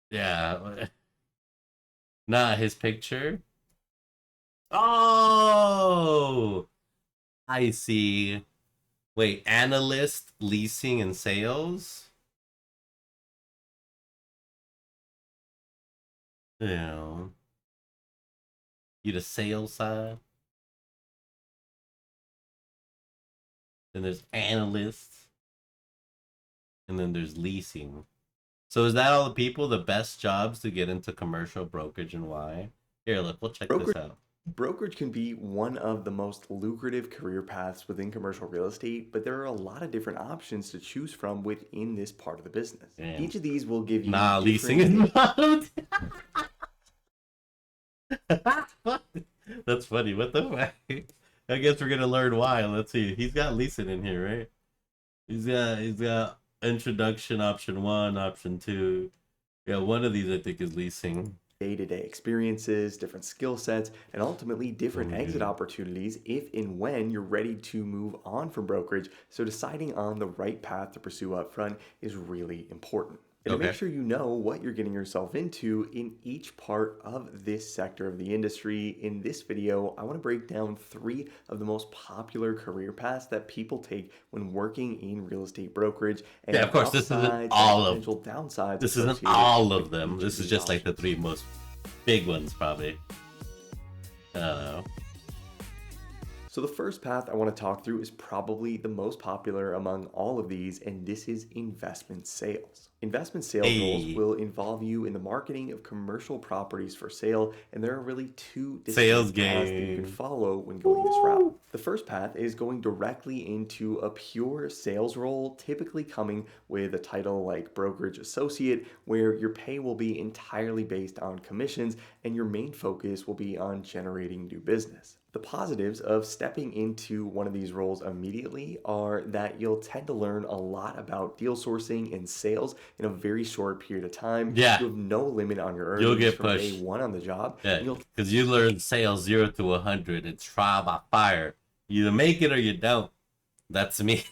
Yeah. Not his picture. Oh, I see. Wait, analyst, leasing, and sales? Yeah. You the sales side? Then there's analysts. And then there's leasing. So is that all the people, the best jobs to get into commercial brokerage and why? Here, look, we'll check this out. Brokerage can be one of the most lucrative career paths within commercial real estate, but there are a lot of different options to choose from within this part of the business. Damn. Each of these will give you leasing is involved. That's funny. What the fuck? I guess we're gonna learn why. Let's see. He's got leasing in here, right? He's got introduction option 1, option 2. Yeah, one of these I think is leasing. Day-to-day experiences, different skill sets, and ultimately different exit opportunities if and when you're ready to move on from brokerage. So deciding on the right path to pursue up front is really important. And to make sure you know what you're getting yourself into in each part of this sector of the industry, in this video, I want to break down 3 of the most popular career paths that people take when working in real estate brokerage. And yeah, of course, this isn't all of downsides. This isn't all of them. This is just like the 3 most big ones, probably. I don't know. So the first path I want to talk through is probably the most popular among all of these, and this is investment sales. Investment sales roles will involve you in the marketing of commercial properties for sale, and there are really 2 distinct paths that you can follow when going this route. The first path is going directly into a pure sales role, typically coming with a title like brokerage associate, where your pay will be entirely based on commissions and your main focus will be on generating new business. The positives of stepping into one of these roles immediately are that you'll tend to learn a lot about deal sourcing and sales in a very short period of time. Yeah. You have no limit on your earnings. You'll get from pushed. day 1 on the job. Yeah, because you learn sales 0 to 100. It's trial by fire. You either make it or you don't. That's me.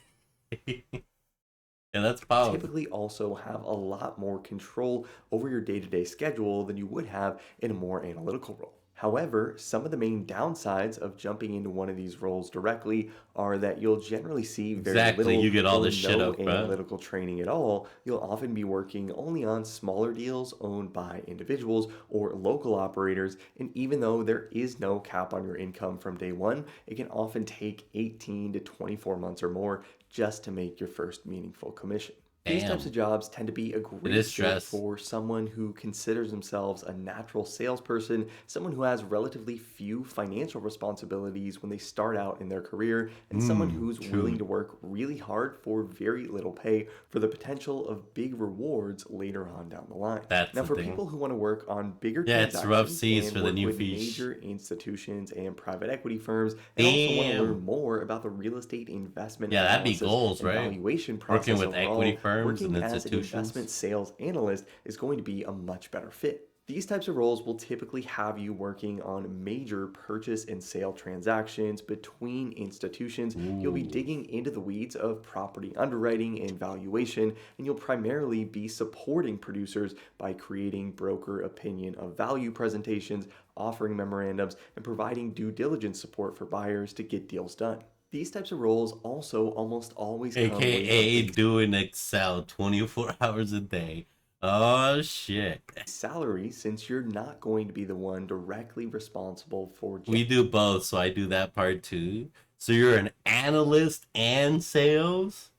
And that's powerful. Typically also have a lot more control over your day-to-day schedule than you would have in a more analytical role. However, some of the main downsides of jumping into one of these roles directly are that you'll generally see very little you get all or this shit no up front. analytical training at all. You'll often be working only on smaller deals owned by individuals or local operators, and even though there is no cap on your income from day 1, it can often take 18 to 24 months or more just to make your first meaningful commission. These types of jobs tend to be a great fit for someone who considers themselves a natural salesperson, someone who has relatively few financial responsibilities when they start out in their career, and someone who's willing to work really hard for very little pay for the potential of big rewards later on down the line. Now, for people who want to work on bigger transactions, it's rough seas and for the work new with fish. major institutions and private equity firms, and also want to learn more about the real estate investment that'd be analysis goals, and right? valuation process Working with overall. equity firms Working and as an institutions. investment sales analyst is going to be a much better fit. These types of roles will typically have you working on major purchase and sale transactions between institutions. You'll be digging into the weeds of property underwriting and valuation, and you'll primarily be supporting producers by creating broker opinion of value presentations, offering memorandums, and providing due diligence support for buyers to get deals done. These types of roles also almost always come AKA with doing Excel 24 hours a day. Oh shit. salary, since you're not going to be the one directly responsible for We do both, so I do that part too. So you're an analyst and sales?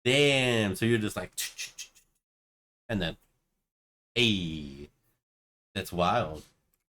Damn. So you're just like and then hey. That's wild.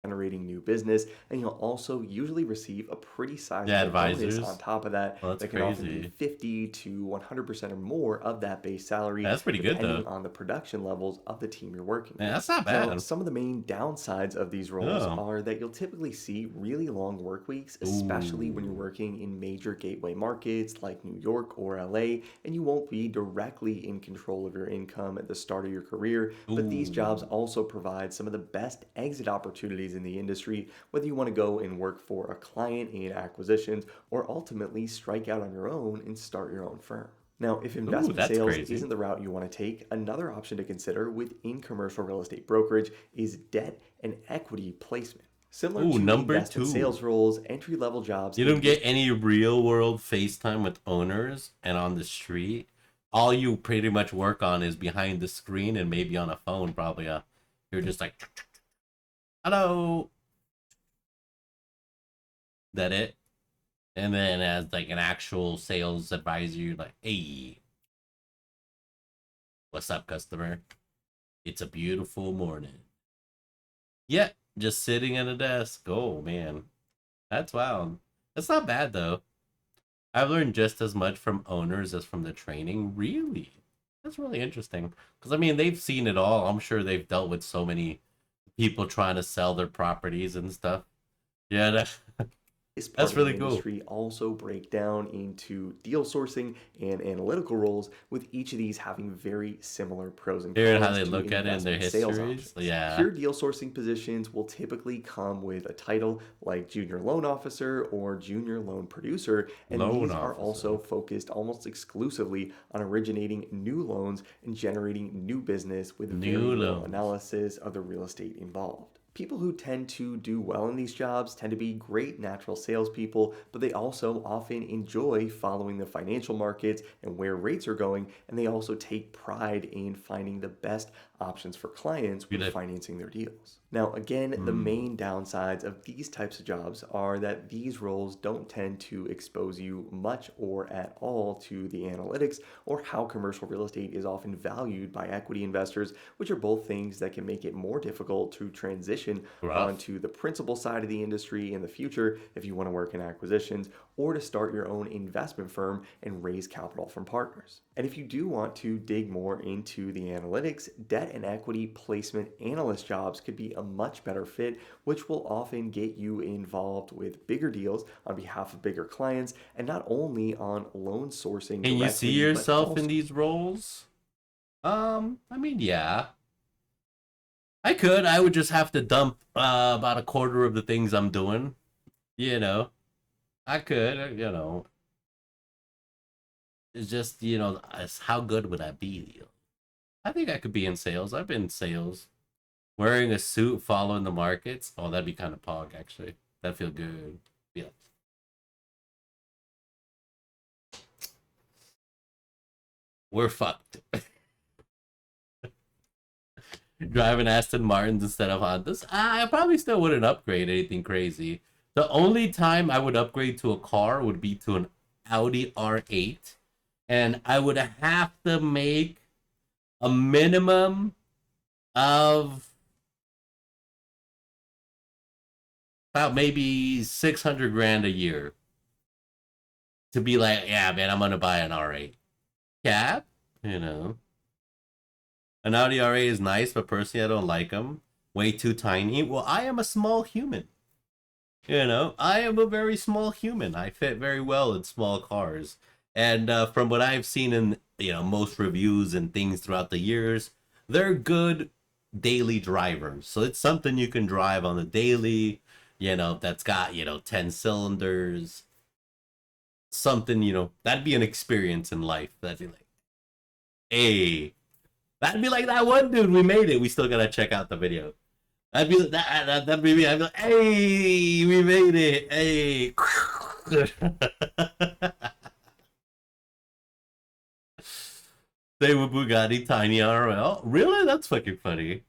Generating new business, and you'll also usually receive a pretty sizable bonus on top of that. That can often be 50 to 100% or more of that base salary. That's pretty good, depending though. on the production levels of the team you're working with. That's not Now, bad. some of the main downsides of these roles are that you'll typically see really long work weeks, especially when you're working in major gateway markets like New York or LA, and you won't be directly in control of your income at the start of your career. But these jobs also provide some of the best exit opportunities in the industry, whether you want to go and work for a client in acquisitions or ultimately strike out on your own and start your own firm. Now, if investment sales isn't the route you want to take, another option to consider within commercial real estate brokerage is debt and equity placement. Similar to investment sales roles, entry-level jobs. You don't get any real world FaceTime with owners and on the street. All you pretty much work on is behind the screen and maybe on a phone, probably. You're just like, hello. That it? And then as like an actual sales advisor, you're like, hey, what's up, customer? It's a beautiful morning. Yeah, just sitting at a desk. Oh, man. That's wild. That's not bad, though. I've learned just as much from owners as from the training. Really? That's really interesting. Because, I mean, they've seen it all. I'm sure they've dealt with so many people trying to sell their properties and stuff. Yeah, This part That's of the really cool. industry also break down into deal sourcing and analytical roles, with each of these having very similar pros and Hearing cons how they to look at it in their investment sales histories. options. Yeah. Pure deal sourcing positions will typically come with a title like junior loan officer or junior loan producer, and Loan these are officer. also focused almost exclusively on originating new loans and generating new business with very New little loans. analysis of the real estate involved. People who tend to do well in these jobs tend to be great natural salespeople, but they also often enjoy following the financial markets and where rates are going, and they also take pride in finding the best options for clients when financing their deals. Now, again, the main downsides of these types of jobs are that these roles don't tend to expose you much or at all to the analytics or how commercial real estate is often valued by equity investors, which are both things that can make it more difficult to transition onto the principal side of the industry in the future if you want to work in acquisitions, or to start your own investment firm and raise capital from partners. And if you do want to dig more into the analytics, debt and equity placement analyst jobs could be a much better fit, which will often get you involved with bigger deals on behalf of bigger clients, and not only on loan sourcing. Can you see directly, but yourself also in these roles? I mean, yeah. I could. I would just have to dump about a quarter of the things I'm doing. You know, I could. You know, it's just, you know, how good would I be? I think I could be in sales. I've been in sales. Wearing a suit, following the markets. Oh, that'd be kind of pog, actually. That'd feel good. Yeah. We're fucked. Driving Aston Martins instead of Hondas. I probably still wouldn't upgrade anything crazy. The only time I would upgrade to a car would be to an Audi R8. And I would have to make a minimum of about maybe 600 grand a year to be like, yeah, man, I'm gonna buy an R8 cab. You know, an Audi R8 is nice, but personally, I don't like them. Way too tiny. Well, I am a small human. You know, I am a very small human. I fit very well in small cars. And from what I've seen in, you know, most reviews and things throughout the years, they're good daily drivers. So it's something you can drive on the daily, you know, that's got, you know, 10 cylinders. Something, you know, that'd be an experience in life. That'd be like, hey, that'd be like that one dude. We made it. We still gotta check out the video. That'd be that'd be me. I'd be like, hey, we made it. Hey. They were Bugatti Tiny IRL. Really? That's fucking funny.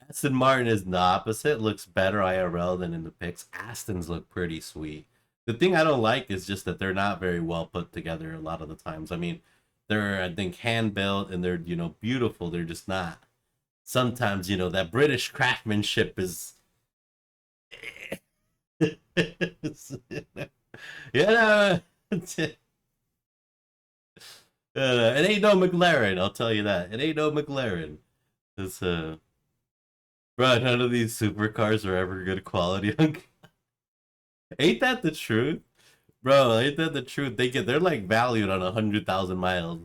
Aston Martin is the opposite. Looks better IRL than in the pics. Astons look pretty sweet. The thing I don't like is just that they're not very well put together a lot of the times. I mean, they're, I think, hand built and they're, you know, beautiful. They're just not. Sometimes, you know, that British craftsmanship is, you know, it ain't no McLaren. I'll tell you that. It ain't no McLaren. It's bro, none of these supercars are ever good quality. Ain't that the truth, bro? Ain't that the truth? They're like valued on 100,000 miles.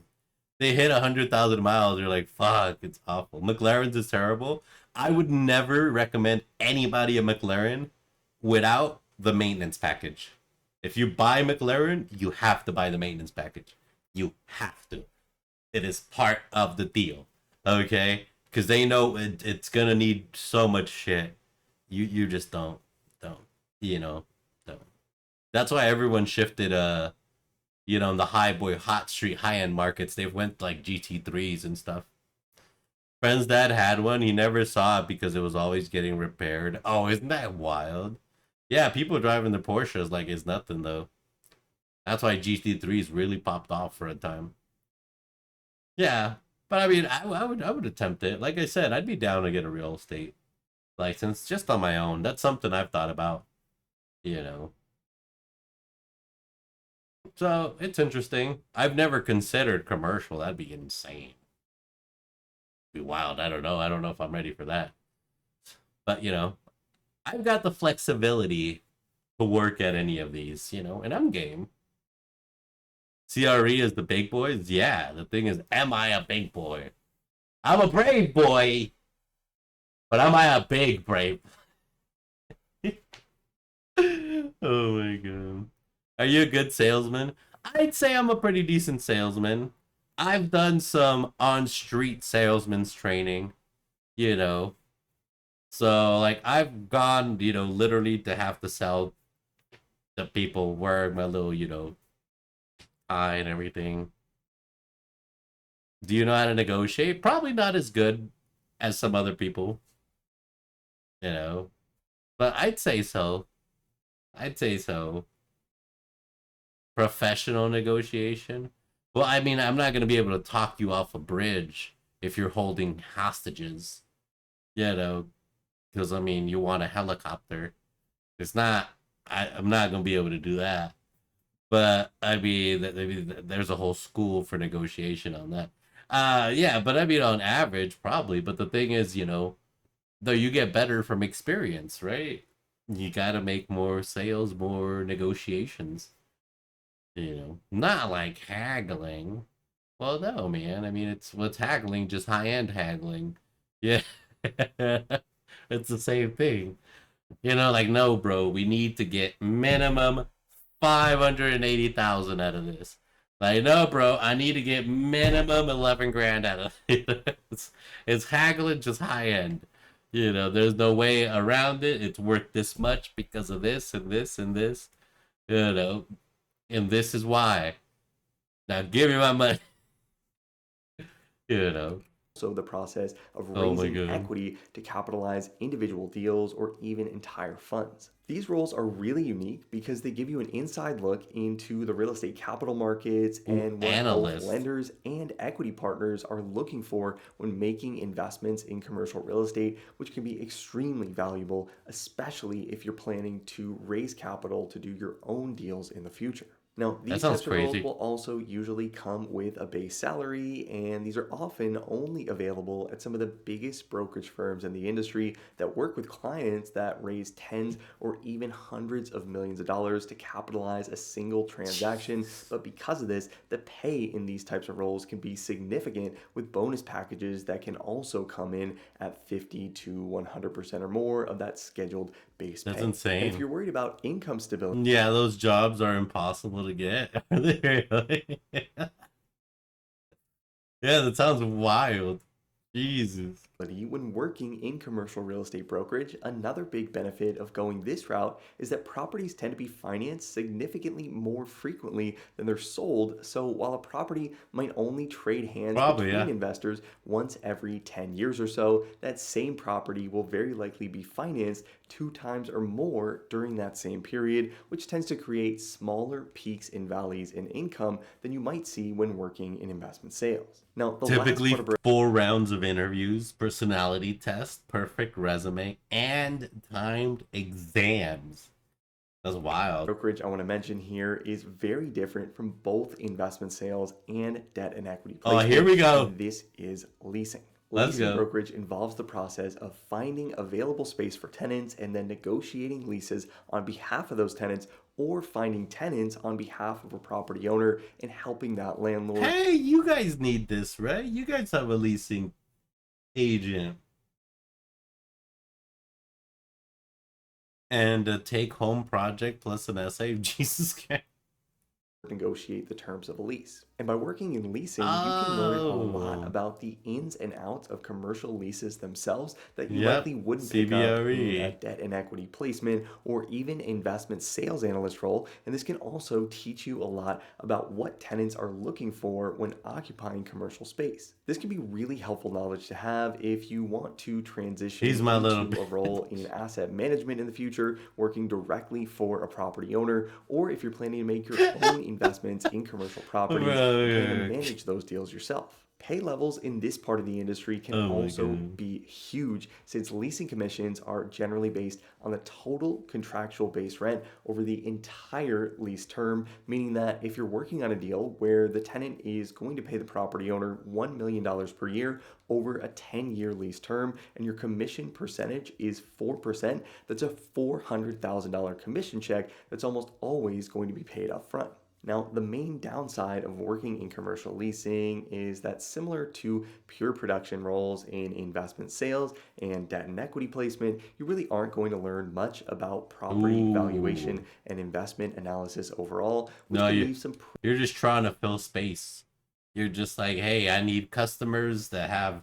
They hit 100,000 miles, you're like, fuck, it's awful. McLaren's is terrible. I would never recommend anybody a McLaren without the maintenance package. If you buy McLaren, you have to buy the maintenance package. You have to. It is part of the deal, okay? Because they know it's gonna need so much shit. You just don't, you know, don't. That's why everyone shifted, you know, in the hot street, high-end markets, they went like GT3s and stuff. Friend's dad had one. He never saw it because it was always getting repaired. Oh, isn't that wild? Yeah, people driving the Porsches like it's nothing, though. That's why GT3s really popped off for a time. Yeah, but I mean, I would attempt it. Like I said, I'd be down to get a real estate license just on my own. That's something I've thought about, you know. So it's interesting. I've never considered commercial. That'd be insane. Be wild. I don't know. I don't know if I'm ready for that. But you know, I've got the flexibility to work at any of these, you know, and I'm game. CRE is the big boys? Yeah, the thing is, am I a big boy? I'm a brave boy, but am I a big brave? Oh my god. Are you a good salesman? I'd say I'm a pretty decent salesman. I've done some on-street salesman's training, you know. So, like, I've gone, you know, literally to have to sell to people wearing my little, you know, tie and everything. Do you know how to negotiate? Probably not as good as some other people, you know. But I'd say so. I'd say so. Professional negotiation. Well, I mean, I'm not going to be able to talk you off a bridge if you're holding hostages, you know, because, I mean, you want a helicopter. It's not, I'm not going to be able to do that. But, I mean, there's a whole school for negotiation on that. Yeah, but I mean, on average, probably. But the thing is, you know, though you get better from experience, right? You got to make more sales, more negotiations. You know, not like haggling. Well, no, man. I mean, what's haggling, just high-end haggling. Yeah. It's the same thing. You know, like, no, bro, we need to get minimum 580,000 out of this. Like, no, bro, I need to get minimum 11 grand out of it. It's haggling, just high-end. You know, there's no way around it. It's worth this much because of this and this and this. You know, and this is why. Now give me my money. You know. So the process of raising equity to capitalize individual deals or even entire funds. These roles are really unique because they give you an inside look into the real estate capital markets and what both lenders and equity partners are looking for when making investments in commercial real estate, which can be extremely valuable, especially if you're planning to raise capital to do your own deals in the future. Now, these types of roles will also usually come with a base salary, and these are often only available at some of the biggest brokerage firms in the industry that work with clients that raise tens or even hundreds of millions of dollars to capitalize a single transaction. But because of this, the pay in these types of roles can be significant, with bonus packages that can also come in at 50 to 100% or more of that scheduled base pay. That's insane. And if you're worried about income stability, yeah, those jobs are impossible to get. Are they really? Yeah, that sounds wild. Jesus. When working in commercial real estate brokerage, another big benefit of going this route is that properties tend to be financed significantly more frequently than they're sold. So while a property might only trade hands between investors once every 10 years or so, that same property will very likely be financed 2 times or more during that same period, which tends to create smaller peaks and valleys in income than you might see when working in investment sales. Now, typically 4 rounds of interviews, personality test, perfect resume, and timed exams. That's wild. Brokerage I want to mention here is very different from both investment sales and debt and equity placement. Oh, here we go. And this is leasing. Let's Leasing go. brokerage involves the process of finding available space for tenants and then negotiating leases on behalf of those tenants, or finding tenants on behalf of a property owner and helping that landlord. Hey, you guys need this, right? You guys have a leasing agent. And a take-home project plus an essay. Jesus Christ. Negotiate the terms of a lease. And by working in leasing, you can learn a lot about the ins and outs of commercial leases themselves that you likely wouldn't pick up in a debt and equity placement or even investment sales analyst role. And this can also teach you a lot about what tenants are looking for when occupying commercial space. This can be really helpful knowledge to have if you want to transition into a role in asset management in the future, working directly for a property owner, or if you're planning to make your own investments in commercial properties and manage those deals yourself. Pay levels in this part of the industry can also be huge, since leasing commissions are generally based on the total contractual base rent over the entire lease term, meaning that if you're working on a deal where the tenant is going to pay the property owner $1 million per year over a 10-year lease term and your commission percentage is 4%, that's a $400,000 commission check that's almost always going to be paid up front. Now, the main downside of working in commercial leasing is that, similar to pure production roles in investment sales and debt and equity placement, you really aren't going to learn much about property valuation and investment analysis overall, which can leave some... You're just trying to fill space. You're just like, hey, I need customers that have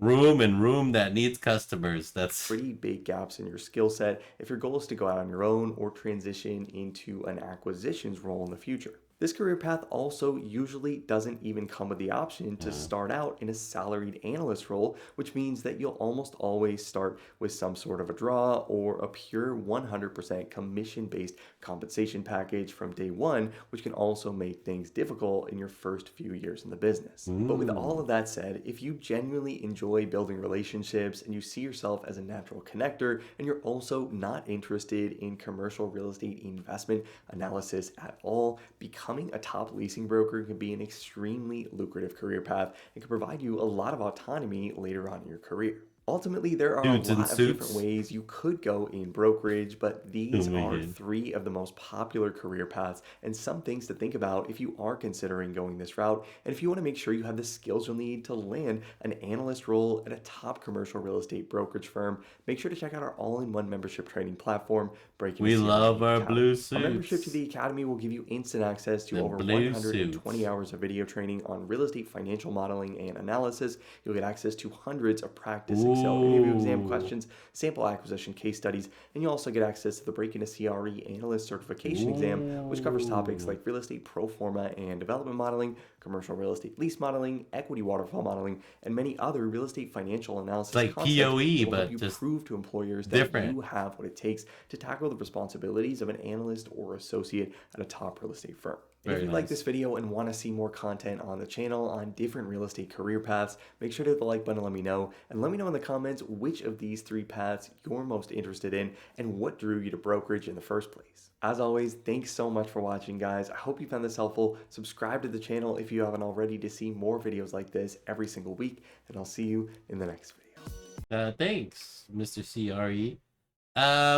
room and room that needs customers. That's pretty big gaps in your skill set if your goal is to go out on your own or transition into an acquisitions role in the future. This career path also usually doesn't even come with the option to start out in a salaried analyst role, which means that you'll almost always start with some sort of a draw or a pure 100% commission-based compensation package from day one, which can also make things difficult in your first few years in the business. But with all of that said, if you genuinely enjoy building relationships and you see yourself as a natural connector, and you're also not interested in commercial real estate investment analysis at all, becoming a top leasing broker can be an extremely lucrative career path and can provide you a lot of autonomy later on in your career. Ultimately, there are a lot of different ways you could go in brokerage, but these are 3 of the most popular career paths and some things to think about if you are considering going this route, and if you want to make sure you have the skills you'll need to land an analyst role at a top commercial real estate brokerage firm. Make sure to check out our all-in-one membership training platform, Breaking We the CRE love our Academy. blue suits. Our membership to the Academy will give you instant access to over 120 hours of video training on real estate financial modeling and analysis. You'll get access to hundreds of practice Excel interview exam questions, sample acquisition case studies, and you also get access to the Breaking a CRE Analyst Certification Exam, which covers topics like real estate pro forma and development modeling, commercial real estate lease modeling, equity waterfall modeling, and many other real estate financial analysis like concepts POE, that will but help you just prove to employers different. that you have what it takes to tackle the responsibilities of an analyst or associate at a top real estate firm. And if you like this video and want to see more content on the channel on different real estate career paths, make sure to hit the like button and let me know. And let me know in the comments which of these 3 paths you're most interested in and what drew you to brokerage in the first place. As always, thanks so much for watching, guys. I hope you found this helpful. Subscribe to the channel if you haven't already to see more videos like this every single week, and I'll see you in the next video. Thanks, Mr. CRE.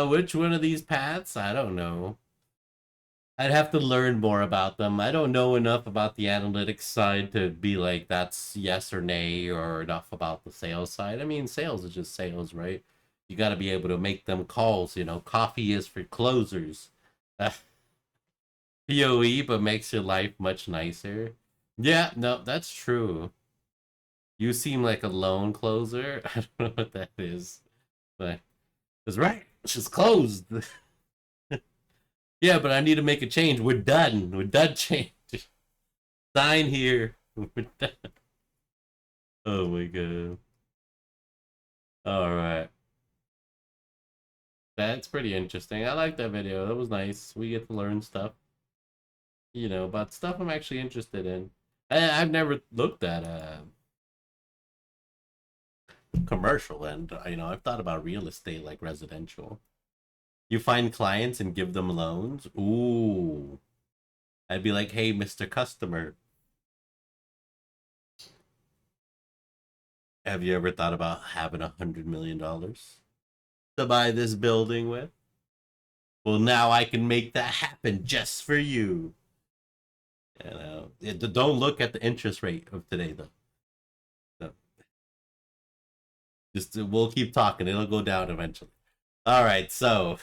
Which one of these paths? I don't know. I'd have to learn more about them. I don't know enough about the analytics side to be like, that's yes or nay, or enough about the sales side. I mean, sales is just sales, right? You got to be able to make them calls, you know. Coffee is for closers. POE, but makes your life much nicer. Yeah, no, that's true. You seem like a loan closer. I don't know what that is, but it's right. She's closed. Yeah, but I need to make a change. We're done. We're done change. Sign here. We're done. Oh my god. Alright. That's pretty interesting. I like that video. That was nice. We get to learn stuff. You know, about stuff I'm actually interested in. I've never looked at commercial, and you know, I've thought about real estate like residential. You find clients and give them loans. Ooh. I'd be like, hey, Mr. Customer, have you ever thought about having $100 million to buy this building with? Well, now I can make that happen just for you. You know, don't look at the interest rate of today, though. No. Just we'll keep talking. It'll go down eventually. All right, so.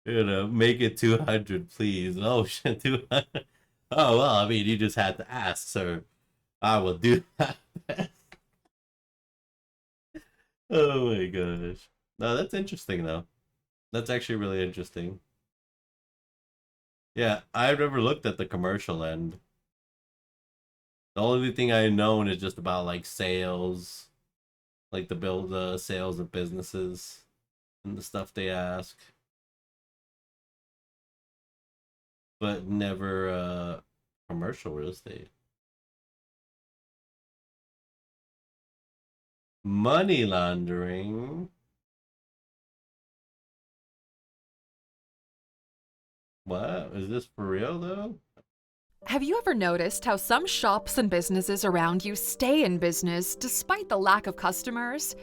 You know, make it 200, please. Oh, shit, 200. Oh, well, I mean, you just had to ask, sir. I will do that. Oh, my gosh. No, that's interesting, though. That's actually really interesting. Yeah, I've never looked at the commercial end. The only thing I've known is just about, like, sales. Like, the sales of businesses and the stuff they ask. But never commercial real estate. Money laundering. What? Is this for real though? Have you ever noticed how some shops and businesses around you stay in business despite the lack of customers?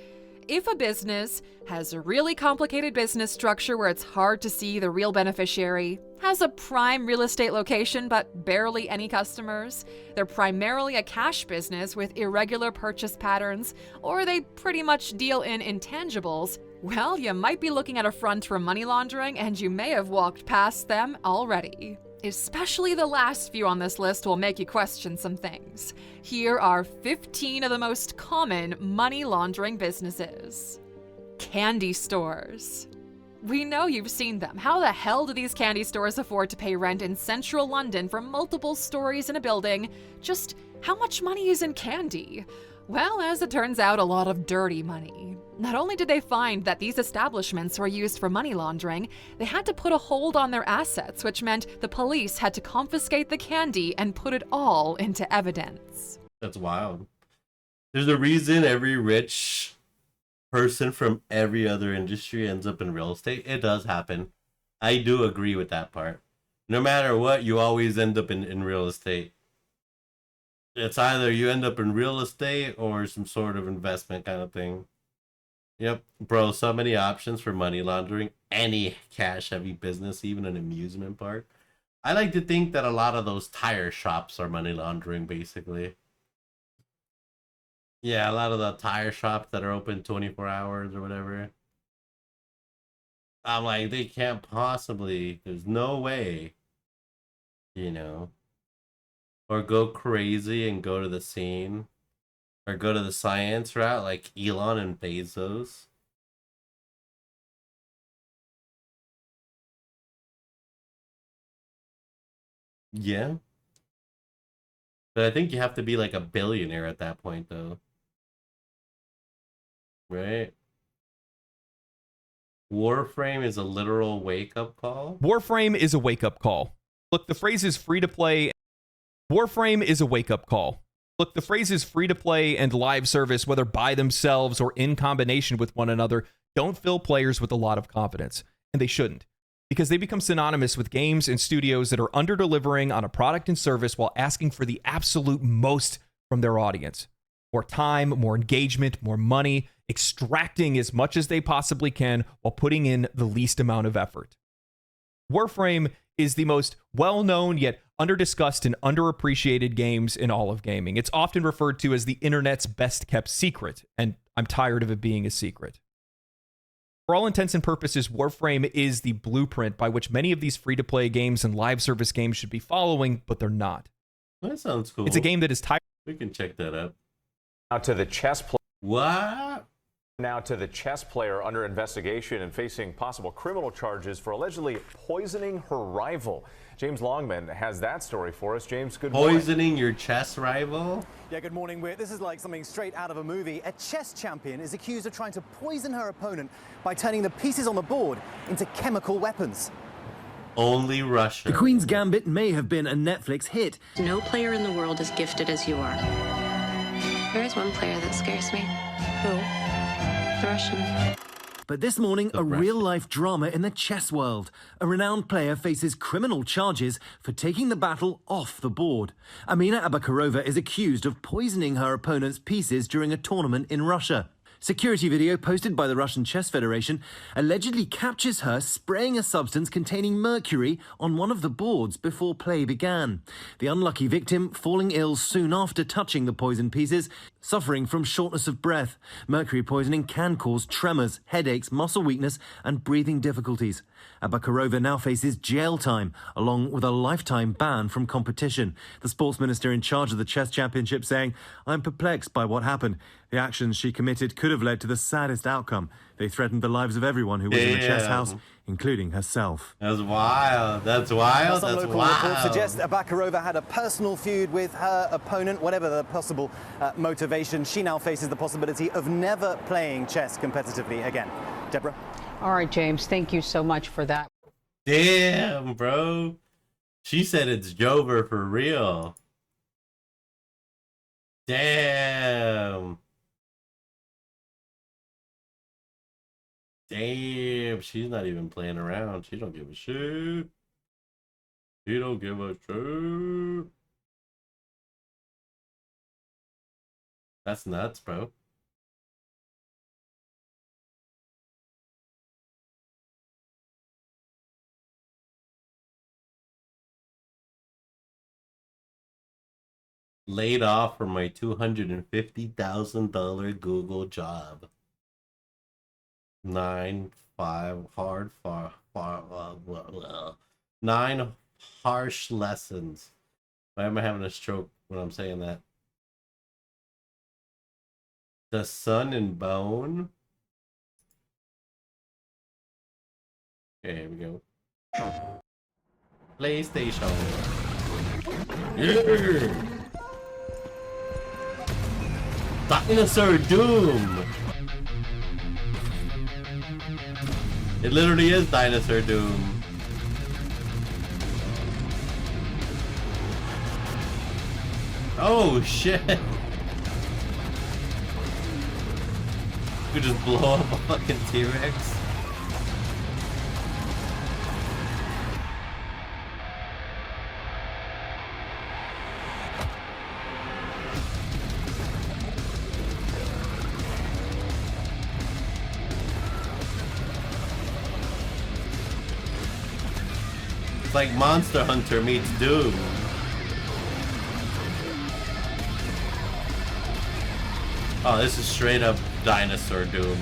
If a business has a really complicated business structure where it's hard to see the real beneficiary, has a prime real estate location but barely any customers, they're primarily a cash business with irregular purchase patterns, or they pretty much deal in intangibles, well, you might be looking at a front for money laundering and you may have walked past them already. Especially the last few on this list will make you question some things. Here are 15 of the most common money laundering businesses. Candy stores. We know you've seen them. How the hell do these candy stores afford to pay rent in central London for multiple stories in a building? Just how much money is in candy? Well, as it turns out, a lot of dirty money. Not only did they find that these establishments were used for money laundering, they had to put a hold on their assets, which meant the police had to confiscate the candy and put it all into evidence. That's wild. There's a reason every rich person from every other industry ends up in real estate. It does happen. I do agree with that part. No matter what, you always end up in real estate. It's either you end up in real estate or some sort of investment kind of thing. Yep, bro, so many options for money laundering. Any cash-heavy business, even an amusement park. I like to think that a lot of those tire shops are money laundering, basically. Yeah, a lot of the tire shops that are open 24 hours or whatever. I'm like, they can't possibly, there's no way, you know. Or go crazy and go to the scene. Or go to the science route like Elon and Bezos. Yeah. But I think you have to be like a billionaire at that point, though. Right? Warframe is a literal wake-up call? Warframe is a wake-up call. Look, the phrase is free to play. Warframe is a wake-up call. Look, the phrases free-to-play and live service, whether by themselves or in combination with one another, don't fill players with a lot of confidence. And they shouldn't. Because they become synonymous with games and studios that are under-delivering on a product and service while asking for the absolute most from their audience. More time, more engagement, more money, extracting as much as they possibly can while putting in the least amount of effort. Warframe is the most well-known yet under-discussed and underappreciated games in all of gaming. It's often referred to as the internet's best-kept secret, and I'm tired of it being a secret. For all intents and purposes, Warframe is the blueprint by which many of these free-to-play games and live service games should be following, but they're not. That sounds cool. It's a game that is tired. We can check that out. Now to the chess player. What? Now to the chess player under investigation and facing possible criminal charges for allegedly poisoning her rival. James Longman has that story for us. James, good morning. Poisoning your chess rival? Yeah, good morning. This is like something straight out of a movie. A chess champion is accused of trying to poison her opponent by turning the pieces on the board into chemical weapons. Only Russia. The Queen's Gambit may have been a Netflix hit. No player in the world as gifted as you are. There is one player that scares me. Who? The Russian. But this morning, a real-life drama in the chess world. A renowned player faces criminal charges for taking the battle off the board. Amina Abakarova is accused of poisoning her opponent's pieces during a tournament in Russia. Security video posted by the Russian Chess Federation allegedly captures her spraying a substance containing mercury on one of the boards before play began. The unlucky victim falling ill soon after touching the poisoned pieces, suffering from shortness of breath. Mercury poisoning can cause tremors, headaches, muscle weakness, and breathing difficulties. Abakarova now faces jail time, along with a lifetime ban from competition. The sports minister in charge of the chess championship saying, "I'm perplexed by what happened. The actions she committed could have led to the saddest outcome. They threatened the lives of everyone who was in the chess house, including herself." That's wild. That's wild. Some That's local wild. reports suggest Abakarova had a personal feud with her opponent. Whatever the possible motivation, she now faces the possibility of never playing chess competitively again. Deborah? All right, James, thank you so much for that. Damn, bro. She said it's Jover for real. Damn. Damn, she's not even playing around. She don't give a shit. She don't give a shit. That's nuts, bro. Laid off from my $250,000 Google job. 9 harsh lessons. Why am I having a stroke when I'm saying that? The Sun and Bone. Okay, here we go. PlayStation. Yeah. Dinosaur Doom. It literally is Dinosaur Doom. Oh shit! You just blow up a fucking T-Rex. It's like Monster Hunter meets Doom. Oh, this is straight up Dinosaur Doom.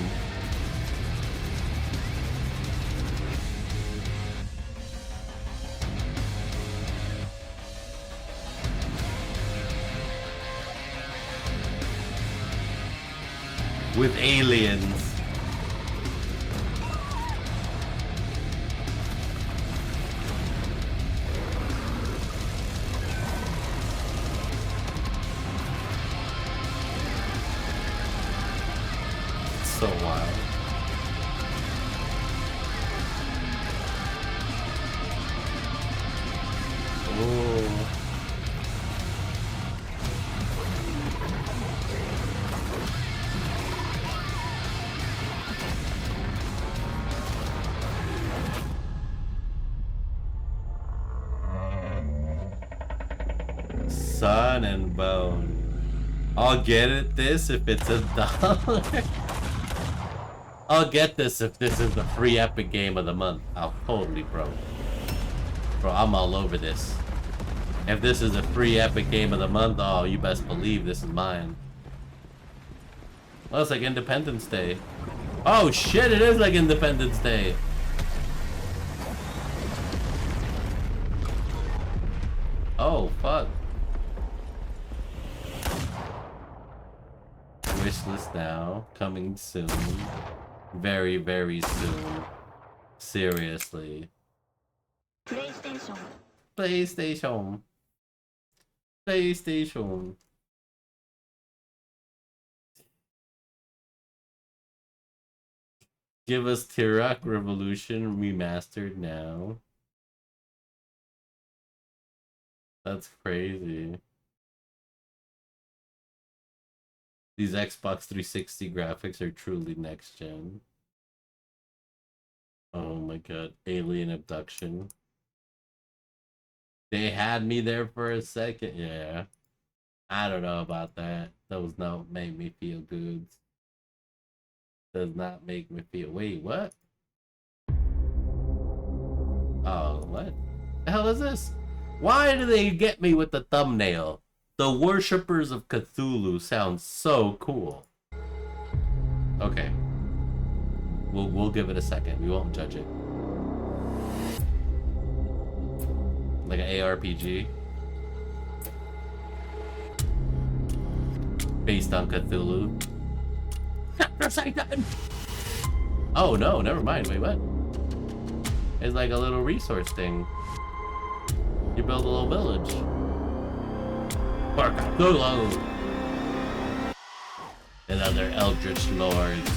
With aliens. So wild. Oh. Sun and Bone. I'll get it this if it's $1. I'll get this if this is the free Epic Game of the Month. Oh, totally, bro. Bro, I'm all over this. If this is a free Epic Game of the Month, oh, you best believe this is mine. Well, it's like Independence Day. Oh, shit, it is like Independence Day. Oh, fuck. Wishlist now. Coming soon. Very, very soon. Seriously. PlayStation. PlayStation. PlayStation. Give us Turok Revolution remastered now. That's crazy. These Xbox 360 graphics are truly next gen. Oh my god. Alien abduction. They had me there for a second. Yeah. I don't know about that. Those don't make me feel good. Does not make me feel... Wait, what? Oh, what? The hell is this? Why do they get me with the thumbnail? The Worshippers of Cthulhu sounds so cool. Okay. We'll give it a second. We won't judge it. Like an ARPG. Based on Cthulhu. Oh no, never mind. Wait, what? It's like a little resource thing. You build a little village. For Cthulhu and other eldritch lords.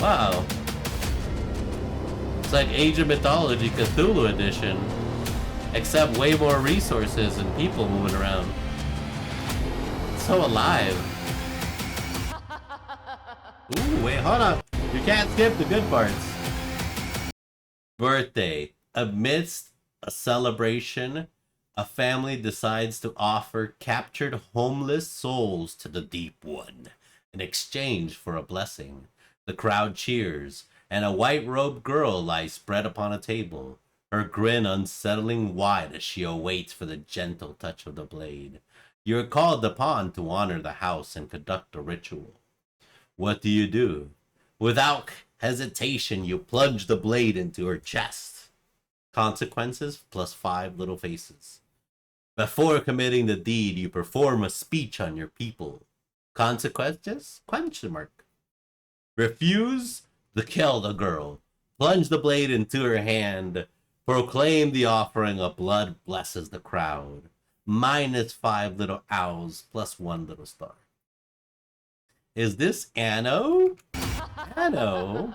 Wow. It's like Age of Mythology Cthulhu edition. Except way more resources and people moving around. So alive. Ooh, wait, hold on. You can't skip the good parts. Birthday. Amidst a celebration, a family decides to offer captured homeless souls to the Deep One in exchange for a blessing. The crowd cheers, and a white-robed girl lies spread upon a table, her grin unsettlingly wide as she awaits for the gentle touch of the blade. You're called upon to honor the house and conduct a ritual. What do? Without hesitation, you plunge the blade into her chest. Consequences +5 little faces. Before committing the deed, you perform a speech on your people. Consequences? ? Refuse to kill the girl. Plunge the blade into her hand. Proclaim the offering of blood blesses the crowd. -5 little owls +1 little star. Is this Anno? Anno?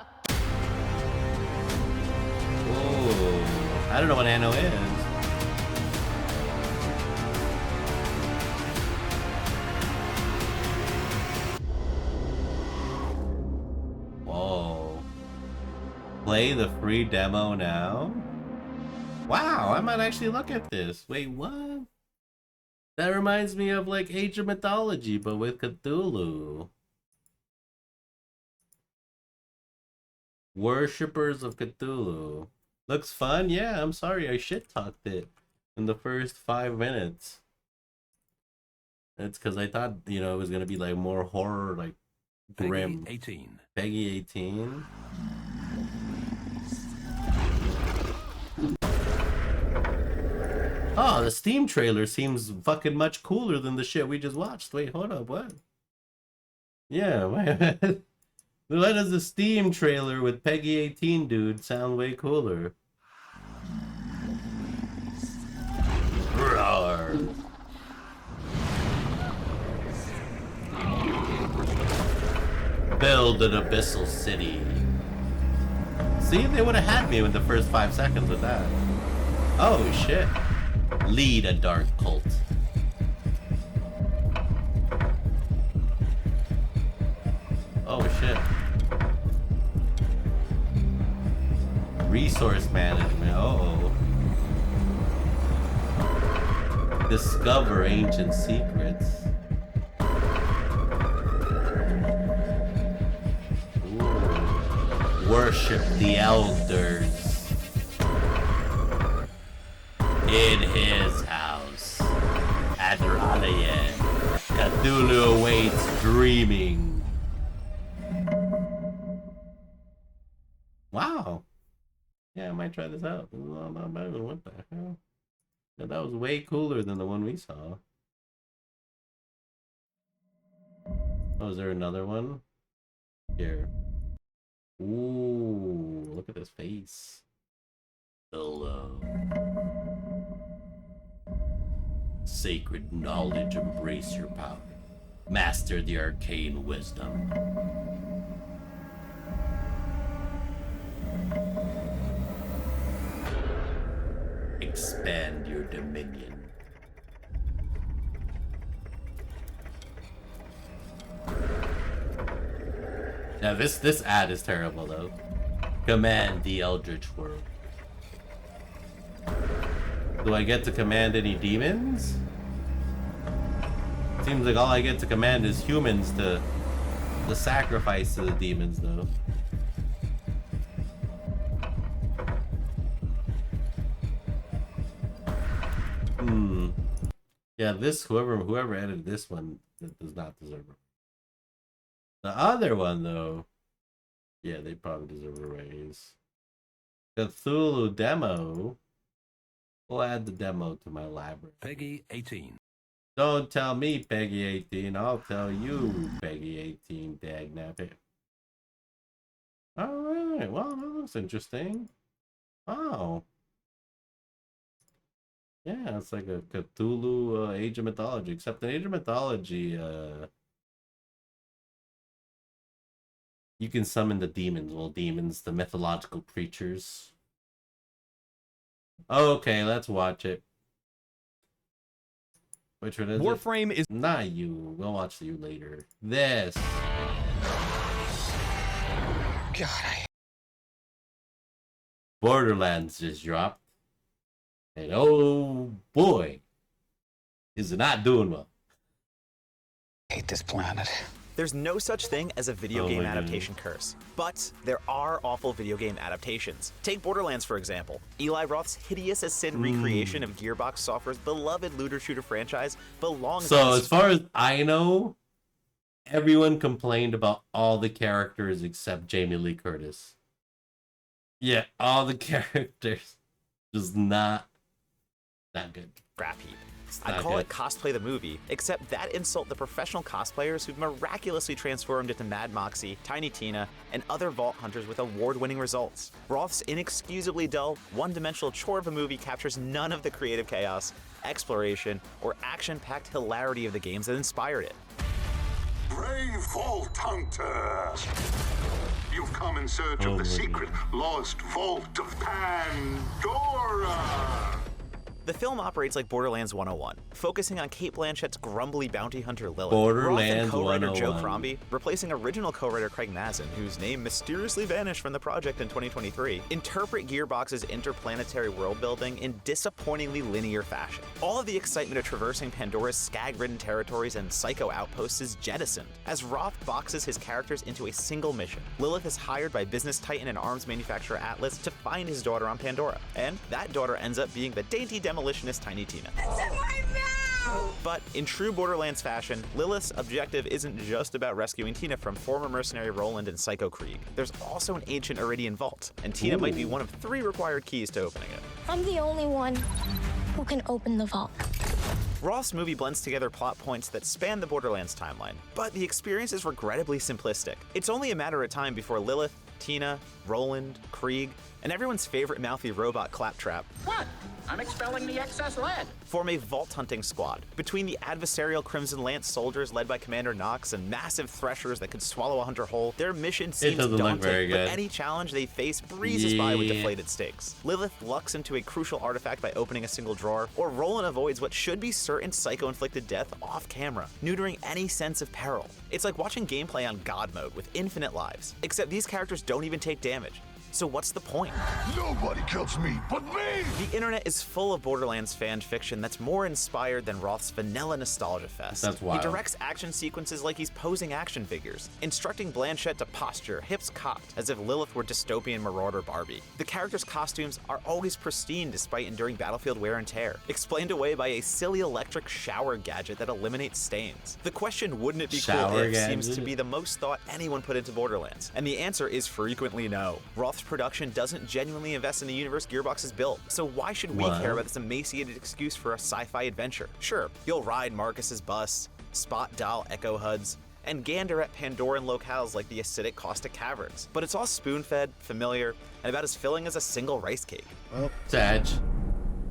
Whoa. I don't know what Anno is. Whoa. Play the free demo now? Wow, I might actually look at this. Wait, what? That reminds me of like Age of Mythology, but with Cthulhu. Worshippers of Cthulhu. Looks fun? Yeah, I'm sorry I shit-talked it in the first 5 minutes. It's because I thought, you know, it was going to be like more horror, like grim. Peggy 18. Peggy 18? Oh, the Steam trailer seems fucking much cooler than the shit we just watched. Wait, hold up, what? Yeah, wait. Why does the Steam trailer with Peggy 18 dude sound way cooler? Roar. Build an abyssal city. See, they would have had me with the first 5 seconds with that. Oh shit. Lead a dark cult. Oh shit. Resource management. Uh-oh. Discover ancient secrets. Ooh. Worship the elders. In his house. At Ralayan. Cthulhu awaits dreaming. Wow. Yeah, I might try this out. What the hell? Yeah, that was way cooler than the one we saw. Oh, is there another one? Here. Ooh, look at this face. Hello. Sacred knowledge, embrace your power. Master the arcane wisdom. Expand your dominion. Now this ad is terrible though. Command the Eldritch World. Do I get to command any demons? Seems like all I get to command is humans to sacrifice to the demons though. Yeah, this whoever edited this one does not deserve it. The other one though, yeah, they probably deserve a raise. Cthulhu demo. We'll add the demo to my library. Peggy 18. Don't tell me Peggy 18. I'll tell you Peggy 18. Dagnabbit. All right. Well, that looks interesting. Wow. Yeah, it's like a Cthulhu Age of Mythology, except in Age of Mythology, you can summon the demons. Well, demons, the mythological creatures. Okay, let's watch it. Which one is it? Warframe is not you. We'll watch you later. This. God, Borderlands just dropped. And oh boy, is it not doing well. I hate this planet. There's no such thing as a video game my adaptation curse, but there are awful video game adaptations. Take Borderlands, for example. Eli Roth's hideous as sin recreation of Gearbox Software's beloved looter shooter franchise belongs So as far as I know, everyone complained about all the characters except Jamie Lee Curtis. Yeah, all the characters just not good. Crap heap. I'd call it cosplay the movie, except that insult the professional cosplayers who've miraculously transformed into Mad Moxie, Tiny Tina, and other Vault Hunters with award-winning results. Roth's inexcusably dull, one-dimensional chore of a movie captures none of the creative chaos, exploration, or action-packed hilarity of the games that inspired it. Brave Vault Hunters! You've come in search of the secret lost vault of Pandora! The film operates like Borderlands 101, focusing on Cate Blanchett's grumbly bounty hunter Lilith. Borderlands Roth and co-writer 101. Joe Crombie, replacing original co-writer Craig Mazin, whose name mysteriously vanished from the project in 2023, interpret Gearbox's interplanetary world building in disappointingly linear fashion. All of the excitement of traversing Pandora's skag-ridden territories and psycho outposts is jettisoned, as Roth boxes his characters into a single mission. Lilith is hired by business titan and arms manufacturer Atlas to find his daughter on Pandora, and that daughter ends up being the dainty demolitionist Tiny Tina. It's in my mouth! But in true Borderlands fashion, Lilith's objective isn't just about rescuing Tina from former mercenary Roland and Psycho Krieg. There's also an ancient Iridian vault, and Tina might be one of 3 required keys to opening it. I'm the only one who can open the vault. Roth's movie blends together plot points that span the Borderlands timeline, but the experience is regrettably simplistic. It's only a matter of time before Lilith, Tina, Roland, Krieg, and everyone's favorite mouthy robot Claptrap. What? I'm expelling the excess lead. Form a vault hunting squad. Between the adversarial Crimson Lance soldiers led by Commander Knox and massive threshers that could swallow a hunter whole, their mission seems daunting, but any challenge they face breezes by with deflated stakes. Lilith lucks into a crucial artifact by opening a single drawer, or Roland avoids what should be certain psycho-inflicted death off camera, neutering any sense of peril. It's like watching gameplay on God mode with infinite lives, except these characters don't even take damage. So what's the point? Nobody kills me but me! The internet is full of Borderlands fan fiction that's more inspired than Roth's vanilla nostalgia fest. That's wild. He directs action sequences like he's posing action figures, instructing Blanchett to posture, hips cocked, as if Lilith were dystopian marauder Barbie. The characters' costumes are always pristine despite enduring battlefield wear and tear, explained away by a silly electric shower gadget that eliminates stains. The question, wouldn't it be cool if, seems to be the most thought anyone put into Borderlands, and the answer is frequently no. Roth's production doesn't genuinely invest in the universe Gearbox has built, so why should we care about this emaciated excuse for a sci-fi adventure? Sure, you'll ride Marcus's bus, spot Dahl Echo HUDs, and gander at Pandoran locales like the acidic caustic caverns, but it's all spoon-fed, familiar, and about as filling as a single rice cake. Well, Sag.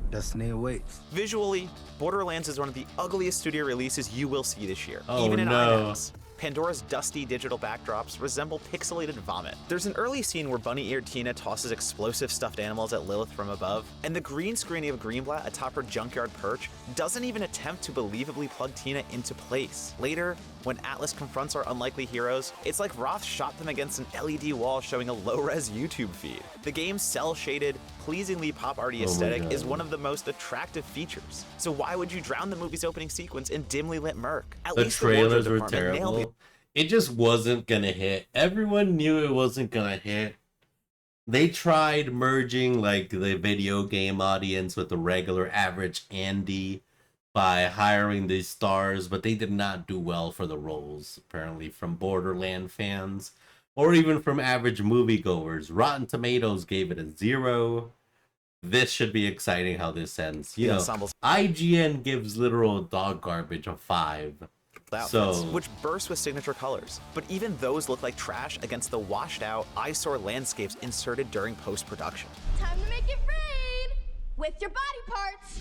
Destiny awaits. Visually, Borderlands is one of the ugliest studio releases you will see this year, Oh, even in no. IMAX. Pandora's dusty digital backdrops resemble pixelated vomit. There's an early scene where bunny-eared Tina tosses explosive stuffed animals at Lilith from above, and the green screening of Greenblatt atop her junkyard perch doesn't even attempt to believably plug Tina into place. Later, when Atlas confronts our unlikely heroes, it's like Roth shot them against an LED wall showing a low-res YouTube feed. The game's cel-shaded, pleasingly pop-arty aesthetic is one of the most attractive features. So why would you drown the movie's opening sequence in dimly lit murk? At The least trailers the were wardrobe department nailed terrible. It just wasn't gonna hit. Everyone knew it wasn't gonna hit. They tried merging like the video game audience with the regular average Andy by hiring these stars, but they did not do well for the roles, apparently, from Borderland fans or even from average moviegoers. Rotten Tomatoes gave it a 0. This should be exciting how this ends. You know, IGN gives literal dog garbage a 5. outfits, which burst with signature colors. But even those look like trash against the washed-out, eyesore landscapes inserted during post-production. Time to make it rain with your body parts.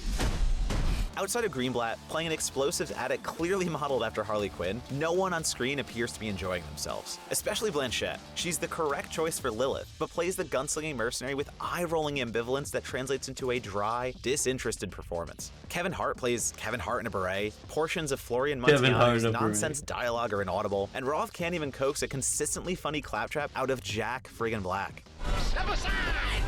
Outside of Greenblatt, playing an explosives addict clearly modeled after Harley Quinn, no one on screen appears to be enjoying themselves. Especially Blanchett. She's the correct choice for Lilith, but plays the gunslinging mercenary with eye-rolling ambivalence that translates into a dry, disinterested performance. Kevin Hart plays Kevin Hart in a beret, portions of Florian Muntiano's nonsense dialogue are inaudible, and Roth can't even coax a consistently funny claptrap out of Jack friggin' Black. Step aside,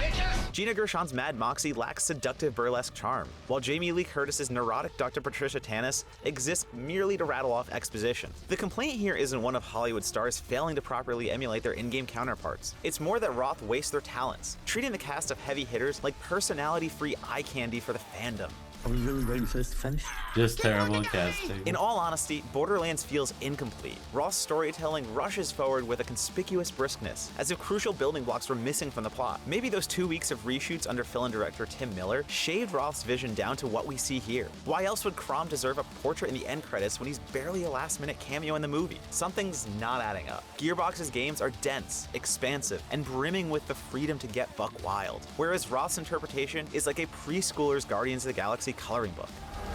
bitches! Gina Gershon's Mad Moxie lacks seductive burlesque charm, while Jamie Lee Curtis's neurotic Dr. Patricia Tanis exists merely to rattle off exposition. The complaint here isn't one of Hollywood stars failing to properly emulate their in-game counterparts. It's more that Roth wastes their talents, treating the cast of heavy hitters like personality-free eye candy for the fandom. Are we really ready for this to finish? Just terrible casting. In all honesty, Borderlands feels incomplete. Roth's storytelling rushes forward with a conspicuous briskness, as if crucial building blocks were missing from the plot. Maybe those 2 weeks of reshoots under film and director Tim Miller shaved Roth's vision down to what we see here. Why else would Crom deserve a portrait in the end credits when he's barely a last-minute cameo in the movie? Something's not adding up. Gearbox's games are dense, expansive, and brimming with the freedom to get buck wild, whereas Roth's interpretation is like a preschooler's Guardians of the Galaxy coloring book.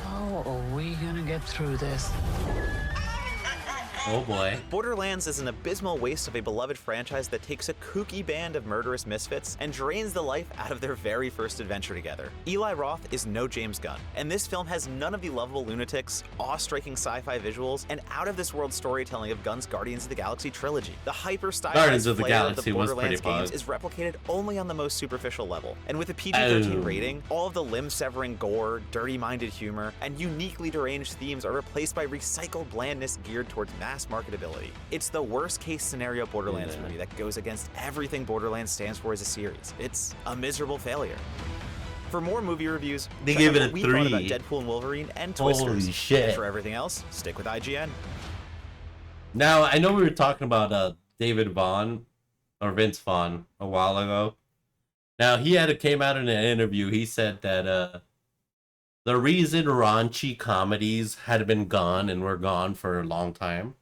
How are we gonna get through this? Oh boy. Borderlands is an abysmal waste of a beloved franchise that takes a kooky band of murderous misfits and drains the life out of their very first adventure together. Eli Roth is no James Gunn, and this film has none of the lovable lunatics, awe-striking sci-fi visuals, and out-of-this-world storytelling of Gunn's Guardians of the Galaxy trilogy. The hyper-stylized flair of the Borderlands games is replicated only on the most superficial level, and with a PG-13 rating, all of the limb-severing gore, dirty-minded humor, and uniquely deranged themes are replaced by recycled blandness geared towards mass marketability. It's the worst case scenario Borderlands movie that goes against everything Borderlands stands for as a series. It's a miserable failure. For more movie reviews, they check give out it what a we 3. thought about Deadpool and Wolverine and Twisters. Holy shit. And for everything else, stick with IGN. Now, I know we were talking about David Vaughn, or Vince Vaughn, a while ago. Now, came out in an interview, he said that the reason raunchy comedies had been gone and were gone for a long time,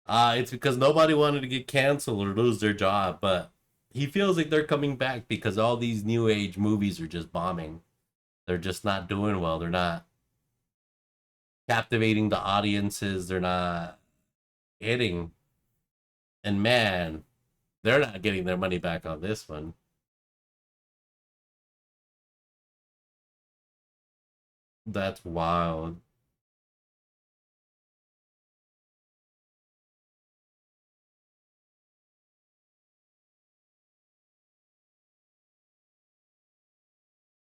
it's because nobody wanted to get canceled or lose their job, but he feels like they're coming back because all these new age movies are just bombing. They're just not doing well. They're not captivating the audiences. They're not hitting. And man, they're not getting their money back on this one. That's wild.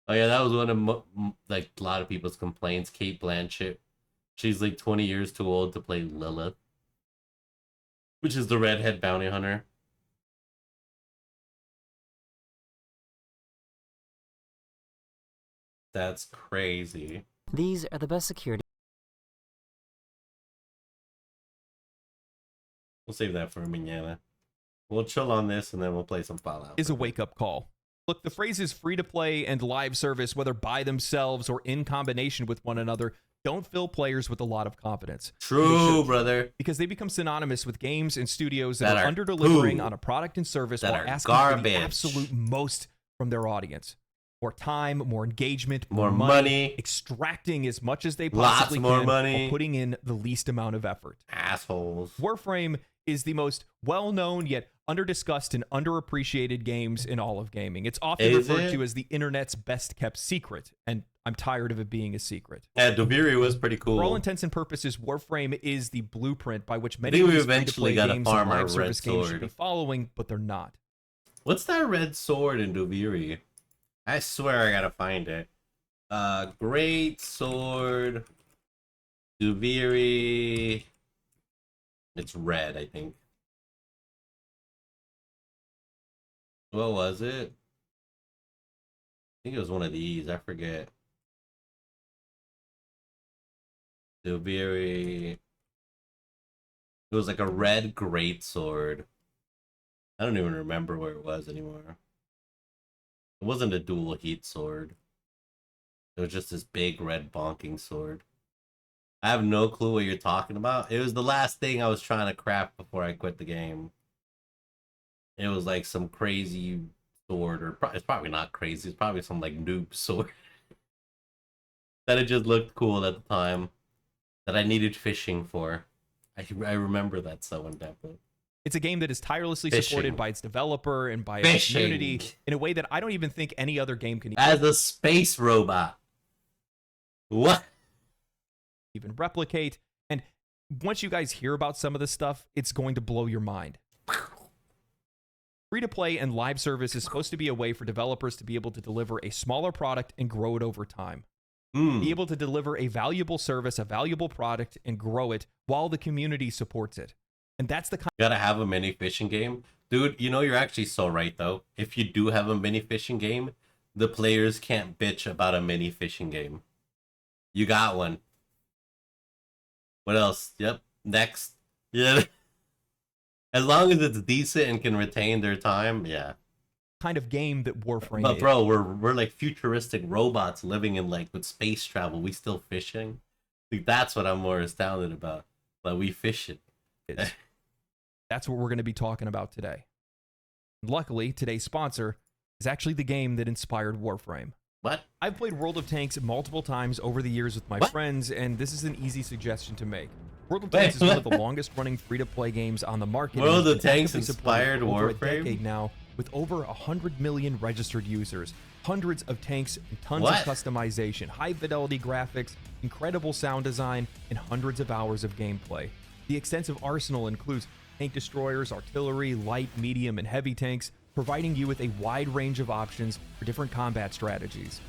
Oh yeah, that was one of like a lot of people's complaints. Cate Blanchett, she's like 20 years too old to play Lilith, which is the redhead bounty hunter. That's crazy. These are the best security. We'll save that for mañana. We'll chill on this and then we'll play some Fallout. Is a wake-up call. Look, the phrases free-to-play and live service, whether by themselves or in combination with one another, don't fill players with a lot of confidence. True, brother. Because they become synonymous with games and studios that are under-delivering on a product and service while asking for the absolute most from their audience. More time, more engagement, more money, extracting as much as they possibly more can money, while putting in the least amount of effort. Assholes. Warframe is the most well-known yet under-discussed and underappreciated games in all of gaming. It's often referred to as the internet's best-kept secret, and I'm tired of it being a secret. Yeah, Duviri was pretty cool. For all intents and purposes, Warframe is the blueprint by which many I think of we these eventually free-to-play got games a farm and our live service red games should be sword. following, but they're not. What's that red sword in Duviri? I swear I gotta find it. Great sword. Duviri. It's red, I think. What was it? I think it was one of these. I forget. Duviri. It was like a red great sword. I don't even remember where it was anymore. It wasn't a dual heat sword. It was just this big red bonking sword. I have no clue what you're talking about. It was the last thing I was trying to craft before I quit the game. It was like some crazy sword, or it's probably not crazy. It's probably some like noob sword. That it just looked cool at the time. That I needed fishing for. I remember that so intently. It's a game that is tirelessly Fishing. supported by its developer and by its community in a way that I don't even think any other game can As a space robot. What? even replicate. And once you guys hear about some of this stuff, it's going to blow your mind. Free-to-play and live service is supposed to be a way for developers to be able to deliver a smaller product and grow it over time. Be able to deliver a valuable service, a valuable product, and grow it while the community supports it. And that's the kind. You gotta have a mini fishing game. Dude, you know, you're actually so right, though. If you do have a mini fishing game, the players can't bitch about a mini fishing game. You got one. What else? Yep. Next. Yeah. As long as it's decent and can retain their time, yeah. Kind of game that Warframe But is. bro, we're like futuristic robots living in like with space travel. We still fishing. Like, that's what I'm more astounded about. Like we fish it. That's what we're going to be talking about today. Luckily, today's sponsor is actually the game that inspired Warframe. What? I've played World of Tanks multiple times over the years with my friends, and this is an easy suggestion to make. World of Tanks is one of the longest running free-to-play games on the market. World of of Tanks inspired over a Warframe? decade now, with over 100 million registered users, hundreds of tanks, and tons What? of customization, high-fidelity graphics, incredible sound design, and hundreds of hours of gameplay. The extensive arsenal includes tank destroyers, artillery, light, medium, and heavy tanks, providing you with a wide range of options for different combat strategies.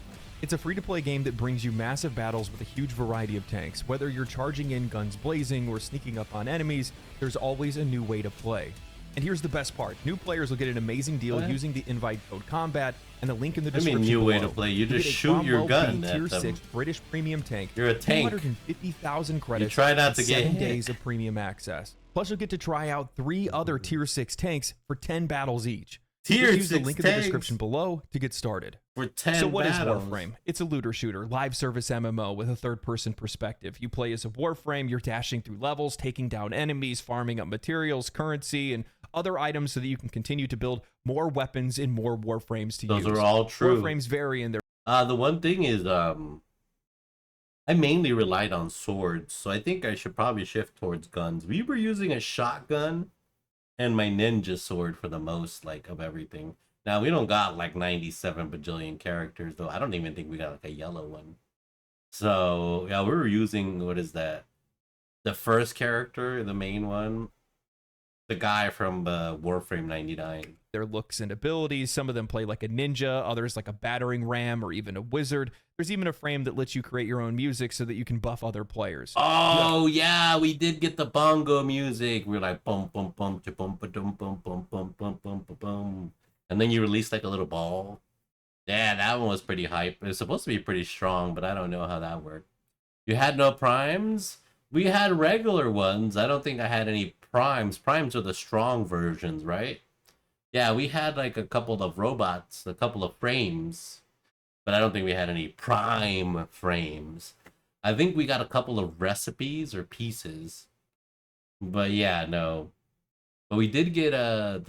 It's a free-to-play game that brings you massive battles with a huge variety of tanks. Whether you're charging in guns blazing or sneaking up on enemies, there's always a new way to play. And here's the best part. New players will get an amazing deal using the invite code COMBAT and the link in the description new way below. to play. You get just a shoot your Cromwell gun B at Tier them. 6 British premium tank. You're a tank. 250,000 credits. try not to and get 7 hit. days of premium access. Plus, you'll get to try out 3 other Tier 6 tanks for 10 battles each. Tier Just use the 6 link in the tanks? description below to get started. For 10 So what battles. is Warframe? It's a looter shooter, live service MMO with a third-person perspective. You play as a Warframe, you're dashing through levels, taking down enemies, farming up materials, currency, and other items so that you can continue to build more weapons and more Warframes to use. Those are all true. Warframes vary in their... The one thing is, I mainly relied on swords, so I think I should probably shift towards guns. We were using a shotgun and my ninja sword for the most, like, of everything. Now, we don't got, like, 97 bajillion characters, though. I don't even think we got, like, a yellow one. So, yeah, we were using, what is that? The first character, the main one. The guy from Warframe 99. Their looks and abilities. Some of them play like a ninja, others like a battering ram or even a wizard. There's even a frame that lets you create your own music so that you can buff other players. Oh yeah, we did get the bongo music. We were like bum bum bum cha bum ba dum bum bum bum bum bum bum bum, and then you released like a little ball. Yeah, that one was pretty hype. It was supposed to be pretty strong, but I don't know how that worked. You had no primes. We had regular ones. I don't think I had any primes. Primes are the strong versions, right? Yeah, we had like a couple of robots, a couple of frames, but I don't think we had any prime frames. I think we got a couple of recipes or pieces, but yeah, no. But we did get I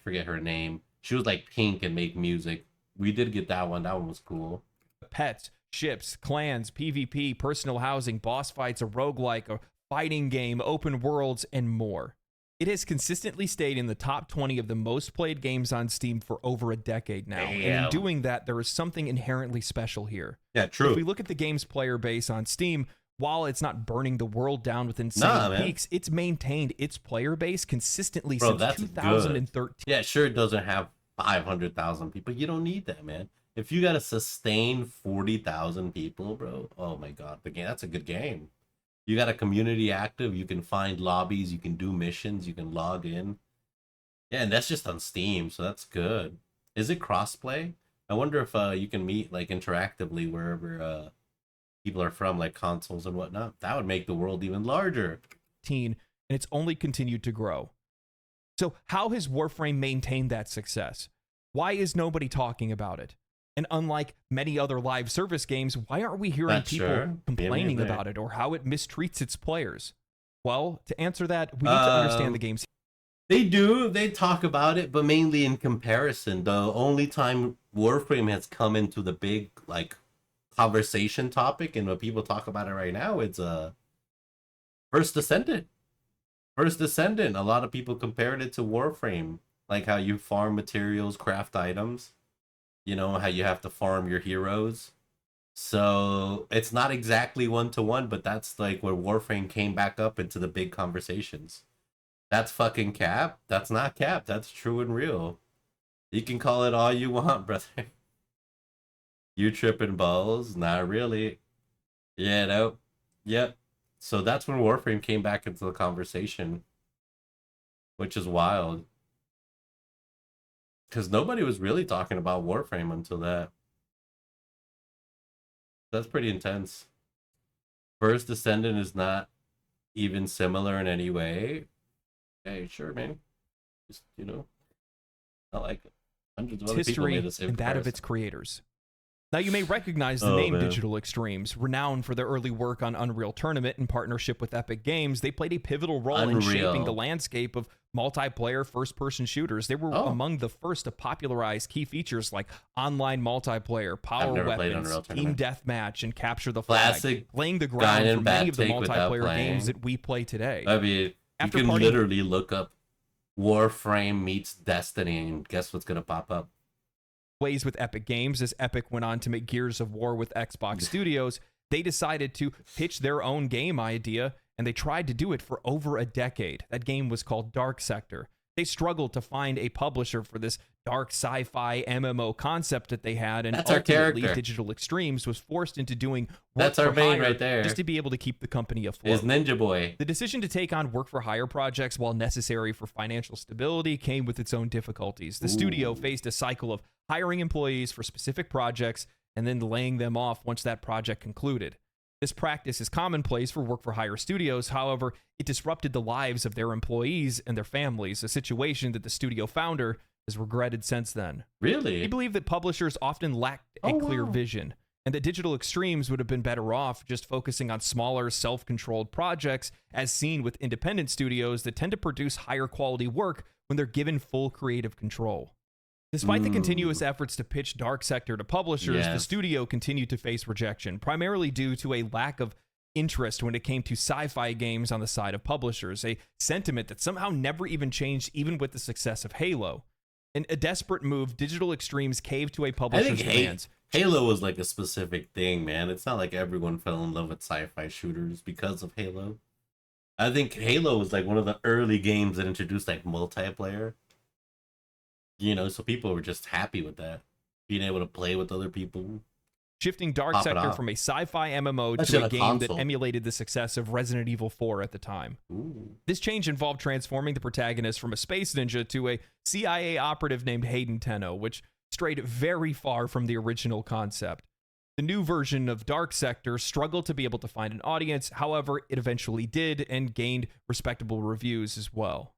forget her name. She was like pink and make music. We did get that one. That one was cool. Pets, ships, clans, PvP, personal housing, boss fights, a roguelike, a fighting game, open worlds, and more. It has consistently stayed in the top 20 of the most played games on Steam for over a decade now. And in doing that, there is something inherently special here. Yeah, true. If we look at the game's player base on Steam, while it's not burning the world down with insane peaks, it's maintained its player base consistently since 2013. Good. Yeah, sure, it doesn't have 500,000 people. You don't need that, man. If you got to sustain 40,000 people, bro, oh my god, that's a good game. You got a community active, you can find lobbies, you can do missions, you can log in. Yeah, and that's just on Steam, so that's good. Is it crossplay? I wonder if you can meet like interactively wherever people are from, like consoles and whatnot. That would make the world even larger. And it's only continued to grow. So how has Warframe maintained that success? Why is nobody talking about it? And unlike many other live service games, why aren't we hearing people complaining about it or how it mistreats its players? Well, to answer that, we need to understand the game's... They talk about it, but mainly in comparison. The only time Warframe has come into the big, like, conversation topic and what people talk about it right now, it's First Descendant. First Descendant. A lot of people compared it to Warframe, like how you farm materials, craft items. You know how you have to farm your heroes. So it's not exactly one-to-one, but that's like where Warframe came back up into the big conversations. That's fucking cap. That's not cap. That's true and real. You can call it all you want, brother. You tripping balls? Not really. Yeah, no. Yep. So that's when Warframe came back into the conversation, which is wild. Because nobody was really talking about Warframe until that. That's pretty intense. First Descendant is not even similar in any way. Hey, sure, man. Just, you know, I like it. Hundreds of other people made the same and that of comparison. its creators. Now, you may recognize the name Digital Extremes. Renowned for their early work on Unreal Tournament in partnership with Epic Games, they played a pivotal role in shaping the landscape of multiplayer first-person shooters. They were among the first to popularize key features like online multiplayer, power weapons, team deathmatch, and capture the flag, Classic laying the ground for many of the take without multiplayer playing. games that we play today. I mean, you can literally look up Warframe meets Destiny, and guess what's gonna pop up? Ways with Epic Games, as Epic went on to make Gears of War with Xbox Studios, they decided to pitch their own game idea, and they tried to do it for over a decade. That game was called Dark Sector. They struggled to find a publisher for this dark sci-fi MMO concept that they had, and ultimately Digital Extremes was forced into doing work That's our for main hire right there. just to be able to keep the company afloat. Is Ninja Boy. The decision to take on work for hire projects, while necessary for financial stability, came with its own difficulties. The studio faced a cycle of hiring employees for specific projects and then laying them off once that project concluded. This practice is commonplace for work-for-hire studios. However, it disrupted the lives of their employees and their families, a situation that the studio founder has regretted since then. Really? He believed that publishers often lacked a clear vision, and that Digital Extremes would have been better off just focusing on smaller, self-controlled projects, as seen with independent studios that tend to produce higher-quality work when they're given full creative control. Despite the continuous efforts to pitch Dark Sector to publishers, the studio continued to face rejection, primarily due to a lack of interest when it came to sci-fi games on the side of publishers, a sentiment that somehow never even changed even with the success of Halo. In a desperate move, Digital Extremes caved to a publisher's demands. Halo was like a specific thing, man. It's not like everyone fell in love with sci-fi shooters because of Halo. I think Halo was like one of the early games that introduced like multiplayer. You know, so people were just happy with that. Being able to play with other people. Shifting Dark Sector from a sci-fi MMO to a game that emulated the success of Resident Evil 4 at the time. This change involved transforming the protagonist from a space ninja to a CIA operative named Hayden Tenno, which strayed very far from the original concept. The new version of Dark Sector struggled to be able to find an audience. However, it eventually did and gained respectable reviews as well.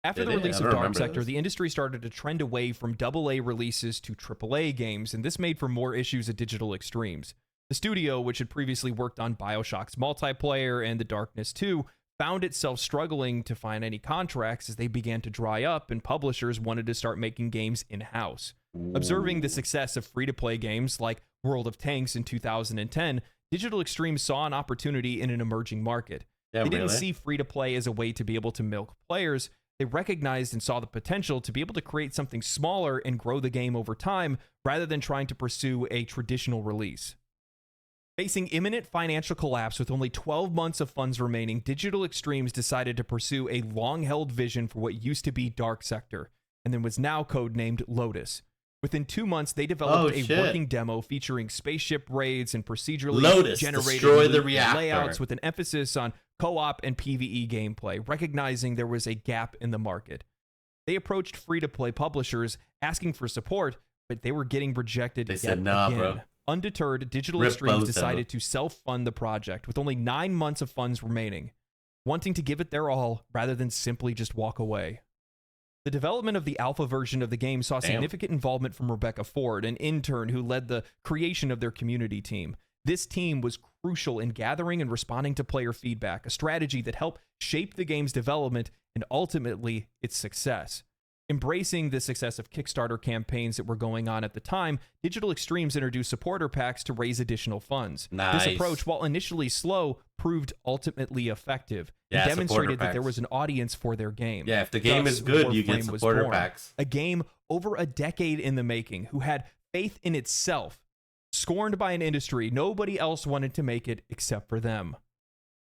After the release of Dark Sector, the industry started to trend away from AA releases to AAA games, and this made for more issues at Digital Extremes. The studio, which had previously worked on BioShock's multiplayer and The Darkness 2, found itself struggling to find any contracts as they began to dry up and publishers wanted to start making games in-house. Observing the success of free-to-play games like World of Tanks in 2010, Digital Extremes saw an opportunity in an emerging market. They didn't see free-to-play as a way to be able to milk players. They recognized and saw the potential to be able to create something smaller and grow the game over time rather than trying to pursue a traditional release. Facing imminent financial collapse with only 12 months of funds remaining, Digital Extremes decided to pursue a long-held vision for what used to be Dark Sector, and then was now codenamed Lotus. Within 2 months, they developed a working demo featuring spaceship raids and procedurally generated layouts with an emphasis on co-op and PvE gameplay, recognizing there was a gap in the market. They approached free-to-play publishers asking for support, but they were getting rejected again. Bro. Undeterred, Digital Extremes decided to self-fund the project with only 9 months of funds remaining, wanting to give it their all rather than simply just walk away. The development of the alpha version of the game saw significant involvement from Rebecca Ford, an intern who led the creation of their community team. This team was crucial in gathering and responding to player feedback, a strategy that helped shape the game's development and ultimately its success. Embracing the success of Kickstarter campaigns that were going on at the time, Digital Extremes introduced supporter packs to raise additional funds. Nice. This approach, while initially slow, proved ultimately effective and Yeah, demonstrated that there packs. was an audience for their game. Yeah, if the game Thus, is good, you get Warframe was supporter born. packs. A game over a decade in the making, who had faith in itself, scorned by an industry nobody else wanted to make it except for them.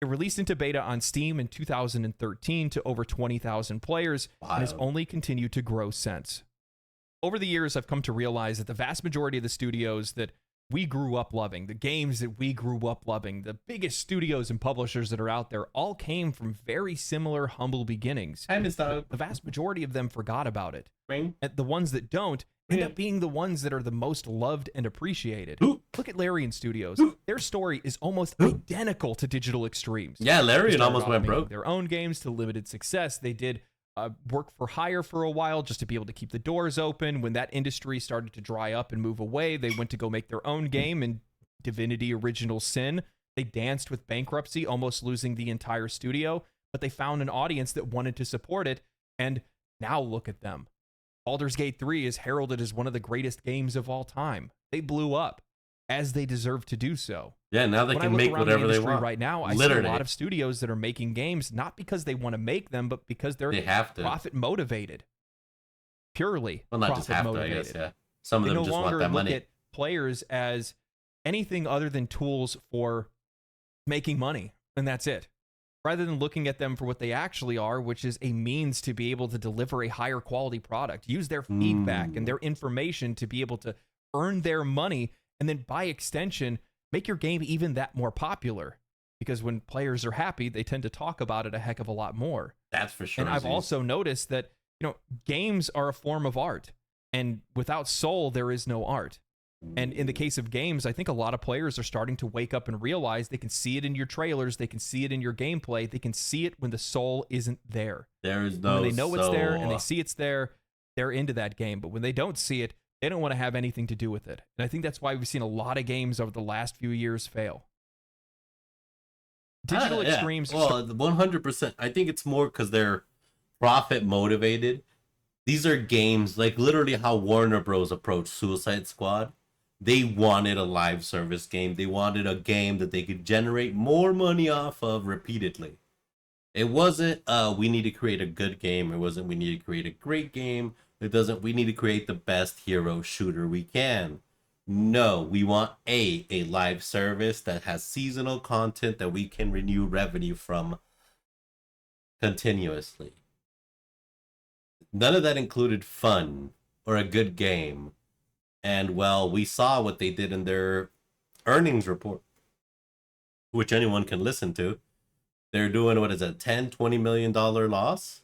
It released into beta on Steam in 2013 to over 20,000 players and has only continued to grow since. Over the years, I've come to realize that the vast majority of the studios that we grew up loving, the games that we grew up loving, the biggest studios and publishers that are out there all came from very similar humble beginnings. The vast majority of them forgot about it. And the ones that don't end up being the ones that are the most loved and appreciated. Look at Larian Studios. Their story is almost identical to Digital Extremes. Yeah, Larian They started almost off went making broke. their own games to limited success. They did work for hire for a while just to be able to keep the doors open. When that industry started to dry up and move away, they went to go make their own game in Divinity Original Sin. They danced with bankruptcy, almost losing the entire studio, but they found an audience that wanted to support it, and now look at them. Baldur's Gate 3 is heralded as one of the greatest games of all time. They blew up, as they deserve to do so. Yeah, now they When can I look make around whatever the they industry want. right now, I see Literally. a lot of studios that are making games not because they want to make them, but because they're They have to. profit motivated. Purely Well, not profit just have to, I motivated. guess, yeah. Some of They them no just want longer that look money. at players as anything other than tools for making money, and that's it. Rather than looking at them for what they actually are, which is a means to be able to deliver a higher quality product, use their feedback and their information to be able to earn their money, and then by extension, make your game even that more popular. Because when players are happy, they tend to talk about it a heck of a lot more. That's for sure. And I've Aziz. also noticed that, games are a form of art, and without soul, there is no art. And in the case of games, I think a lot of players are starting to wake up and realize they can see it in your trailers, they can see it in your gameplay, they can see it when the soul isn't there. There is And no when they know it's there and they soul. see it's there, they're into that game. But when they don't see it, they don't want to have anything to do with it. And I think that's why we've seen a lot of games over the last few years fail. Digital Yeah. Extremes. Well, 100%. I think it's more because they're profit motivated. These are games like literally how Warner Bros. Approached Suicide Squad. They wanted a live service game. They wanted a game that they could generate more money off of repeatedly. It wasn't we need to create a good game. It wasn't we need to create a great game. It doesn't we need to create the best hero shooter we can. No, we want a live service that has seasonal content that we can renew revenue from continuously. None of that included fun or a good game. And well, we saw what they did in their earnings report, which anyone can listen to. They're doing, what is it, $10-20 million loss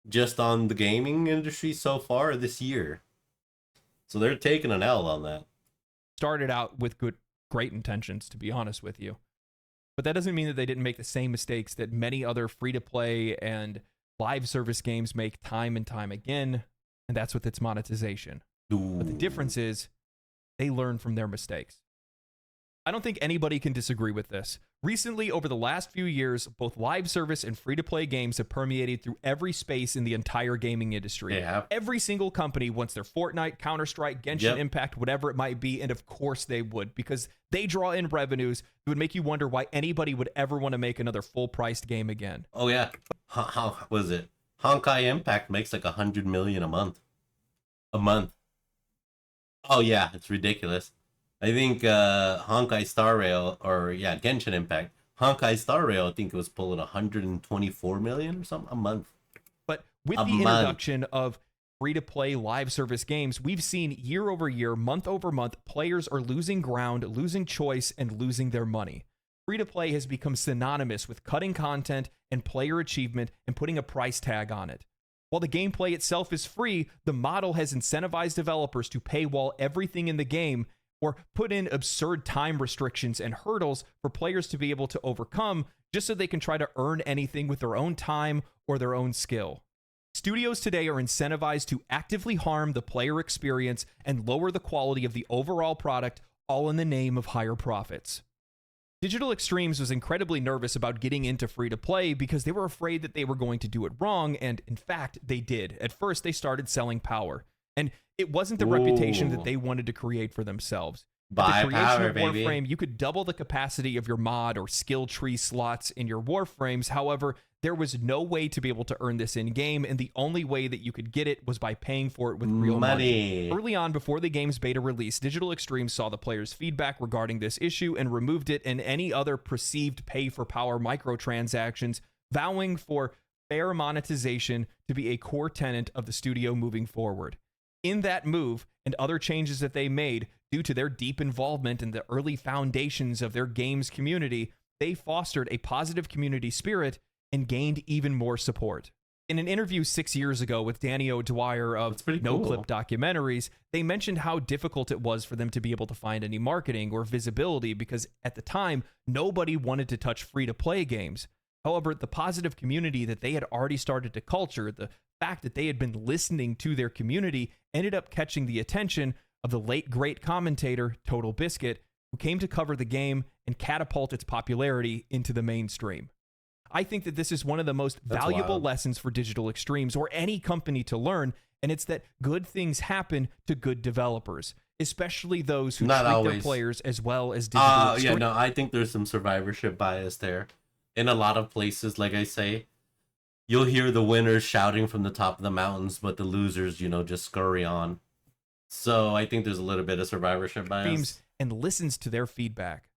just on the gaming industry so far this year. So they're taking an L on that. Started out with great intentions, to be honest with you. But that doesn't mean that they didn't make the same mistakes that many other free-to-play and live service games make time and time again, and that's with its monetization. But the difference is they learn from their mistakes. I don't think anybody can disagree with this. Recently, over the last few years, both live service and free-to-play games have permeated through every space in the entire gaming industry. Every single company wants their Fortnite, Counter-Strike, Genshin Impact, whatever it might be, and of course they would, because they draw in revenues that would make you wonder why anybody would ever want to make another full-priced game again. Oh yeah, how was it? Honkai Impact makes like $100 million a month. Oh yeah, it's ridiculous. I think Honkai Star Rail, or yeah, Genshin Impact, Honkai Star Rail, I think it was pulling 124 million or something a month. But with the introduction of free-to-play live service games, we've seen year over year, month over month, players are losing ground, losing choice, and losing their money. Free-to-play has become synonymous with cutting content and player achievement and putting a price tag on it. While the gameplay itself is free, the model has incentivized developers to paywall everything in the game or put in absurd time restrictions and hurdles for players to be able to overcome just so they can try to earn anything with their own time or their own skill. Studios today are incentivized to actively harm the player experience and lower the quality of the overall product, all in the name of higher profits. Digital Extremes was incredibly nervous about getting into free-to-play because they were afraid that they were going to do it wrong, and in fact, they did. At first, they started selling power, and it wasn't the reputation that they wanted to create for themselves. Buy At the creation power, of baby. Warframe, you could double the capacity of your mod or skill tree slots in your Warframes. However, there was no way to be able to earn this in-game, and the only way that you could get it was by paying for it with real money. Early on, before the game's beta release, Digital Extremes saw the players' feedback regarding this issue and removed it and any other perceived pay-for-power microtransactions, vowing for fair monetization to be a core tenet of the studio moving forward. In that move, and other changes that they made, due to their deep involvement in the early foundations of their games community, they fostered a positive community spirit and gained even more support. In an interview 6 years ago with Danny O'Dwyer of No Clip Documentaries, they mentioned how difficult it was for them to be able to find any marketing or visibility because at the time, nobody wanted to touch free-to-play games. However, the positive community that they had already started to culture, the fact that they had been listening to their community, ended up catching the attention of the late great commentator Total Biscuit, who came to cover the game and catapult its popularity into the mainstream. I think that this is one of the most valuable lessons for Digital Extremes or any company to learn, and it's that good things happen to good developers, especially those who treat their players as well as Digital Extremes. Yeah, no, I think there's some survivorship bias there. In a lot of places, like I say, you'll hear the winners shouting from the top of the mountains, but the losers, just scurry on. So I think there's a little bit of survivorship bias. And listens to their feedback.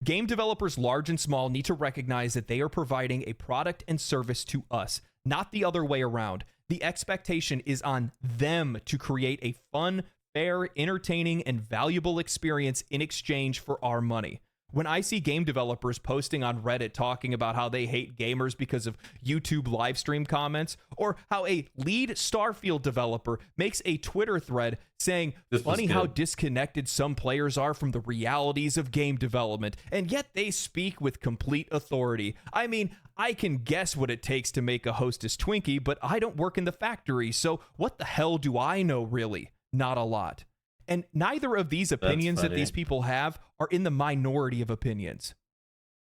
Game developers large and small need to recognize that they are providing a product and service to us, not the other way around. The expectation is on them to create a fun, fair, entertaining, and valuable experience in exchange for our money. When I see game developers posting on Reddit talking about how they hate gamers because of YouTube livestream comments, or how a lead Starfield developer makes a Twitter thread saying, funny how disconnected some players are from the realities of game development, and yet they speak with complete authority. I mean, I can guess what it takes to make a Hostess Twinkie, but I don't work in the factory, so what the hell do I know really? Not a lot. And neither of these opinions that these people have are in the minority of opinions.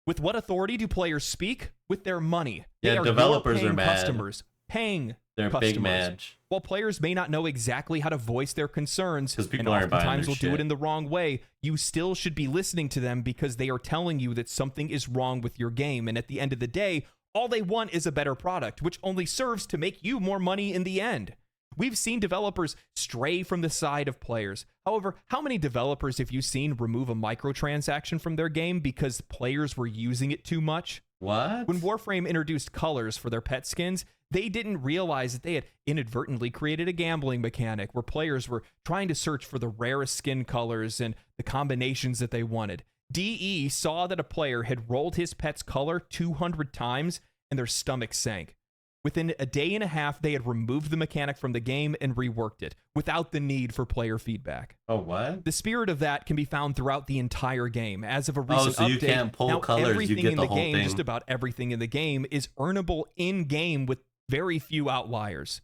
With what authority do players speak? With their money. They are developers are mad. Customers. Paying They're customers. big mad. While players may not know exactly how to voice their concerns, and aren't buying oftentimes their will do shit. it in the wrong way, you still should be listening to them because they are telling you that something is wrong with your game. And at the end of the day, all they want is a better product, which only serves to make you more money in the end. We've seen developers stray from the side of players. However, how many developers have you seen remove a microtransaction from their game because players were using it too much? What? When Warframe introduced colors for their pet skins, they didn't realize that they had inadvertently created a gambling mechanic where players were trying to search for the rarest skin colors and the combinations that they wanted. DE saw that a player had rolled his pet's color 200 times and their stomach sank. Within a day and a half, they had removed the mechanic from the game and reworked it without the need for player feedback. Oh, what? The spirit of that can be found throughout the entire game. As of a recent so you update, can't pull now colors, everything you get in the the whole game, thing. just about everything in the game, is earnable in-game with very few outliers.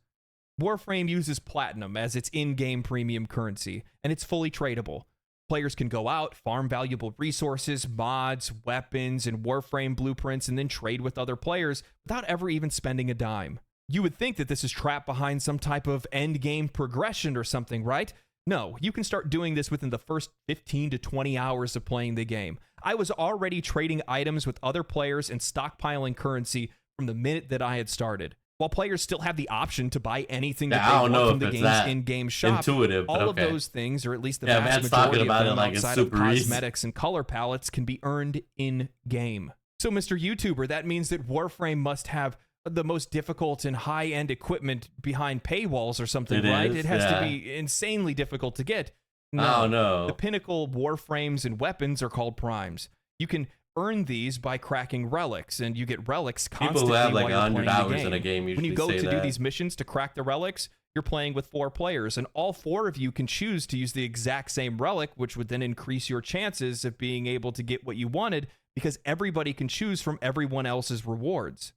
Warframe uses platinum as its in-game premium currency, and it's fully tradable. Players can go out, farm valuable resources, mods, weapons, and Warframe blueprints, and then trade with other players without ever even spending a dime. You would think that this is trapped behind some type of end game progression or something, right? No, you can start doing this within the first 15 to 20 hours of playing the game. I was already trading items with other players and stockpiling currency from the minute that I had started. While players still have the option to buy anything that they want from the game's in-game shop, intuitive, all of those things, or at least the vast majority of them outside of cosmetics and color palettes, can be earned in-game. So, Mr. YouTuber, that means that Warframe must have the most difficult and high-end equipment behind paywalls or something, right? It has to be insanely difficult to get. No, no. The pinnacle Warframes and weapons are called primes. You can earn these by cracking relics, and you get relics constantly. People who have like while you're 100 playing hours the in a game usually when you go say to do that. these missions to crack the relics, you're playing with 4 players, and all 4 of you can choose to use the exact same relic, which would then increase your chances of being able to get what you wanted, because everybody can choose from everyone else's rewards.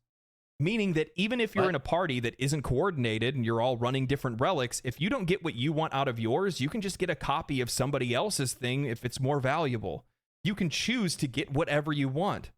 Meaning that even if you're in a party that isn't coordinated and you're all running different relics, if you don't get what you want out of yours, you can just get a copy of somebody else's thing if it's more valuable. You can choose to get whatever you want.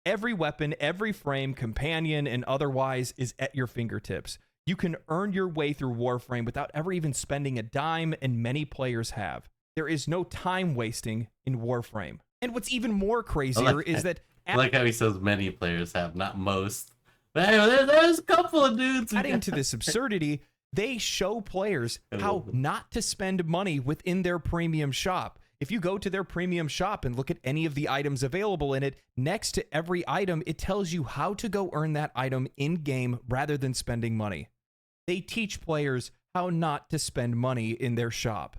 Every weapon, every frame, companion, and otherwise is at your fingertips. You can earn your way through Warframe without ever even spending a dime, and many players have. There is no time wasting in Warframe. And what's even more crazier is that... I like how he says many players have, not most. But anyway, there's a couple of dudes. Adding to this absurdity, they show players how not to spend money within their premium shop. If you go to their premium shop and look at any of the items available in it, next to every item, it tells you how to go earn that item in-game rather than spending money. They teach players how not to spend money in their shop.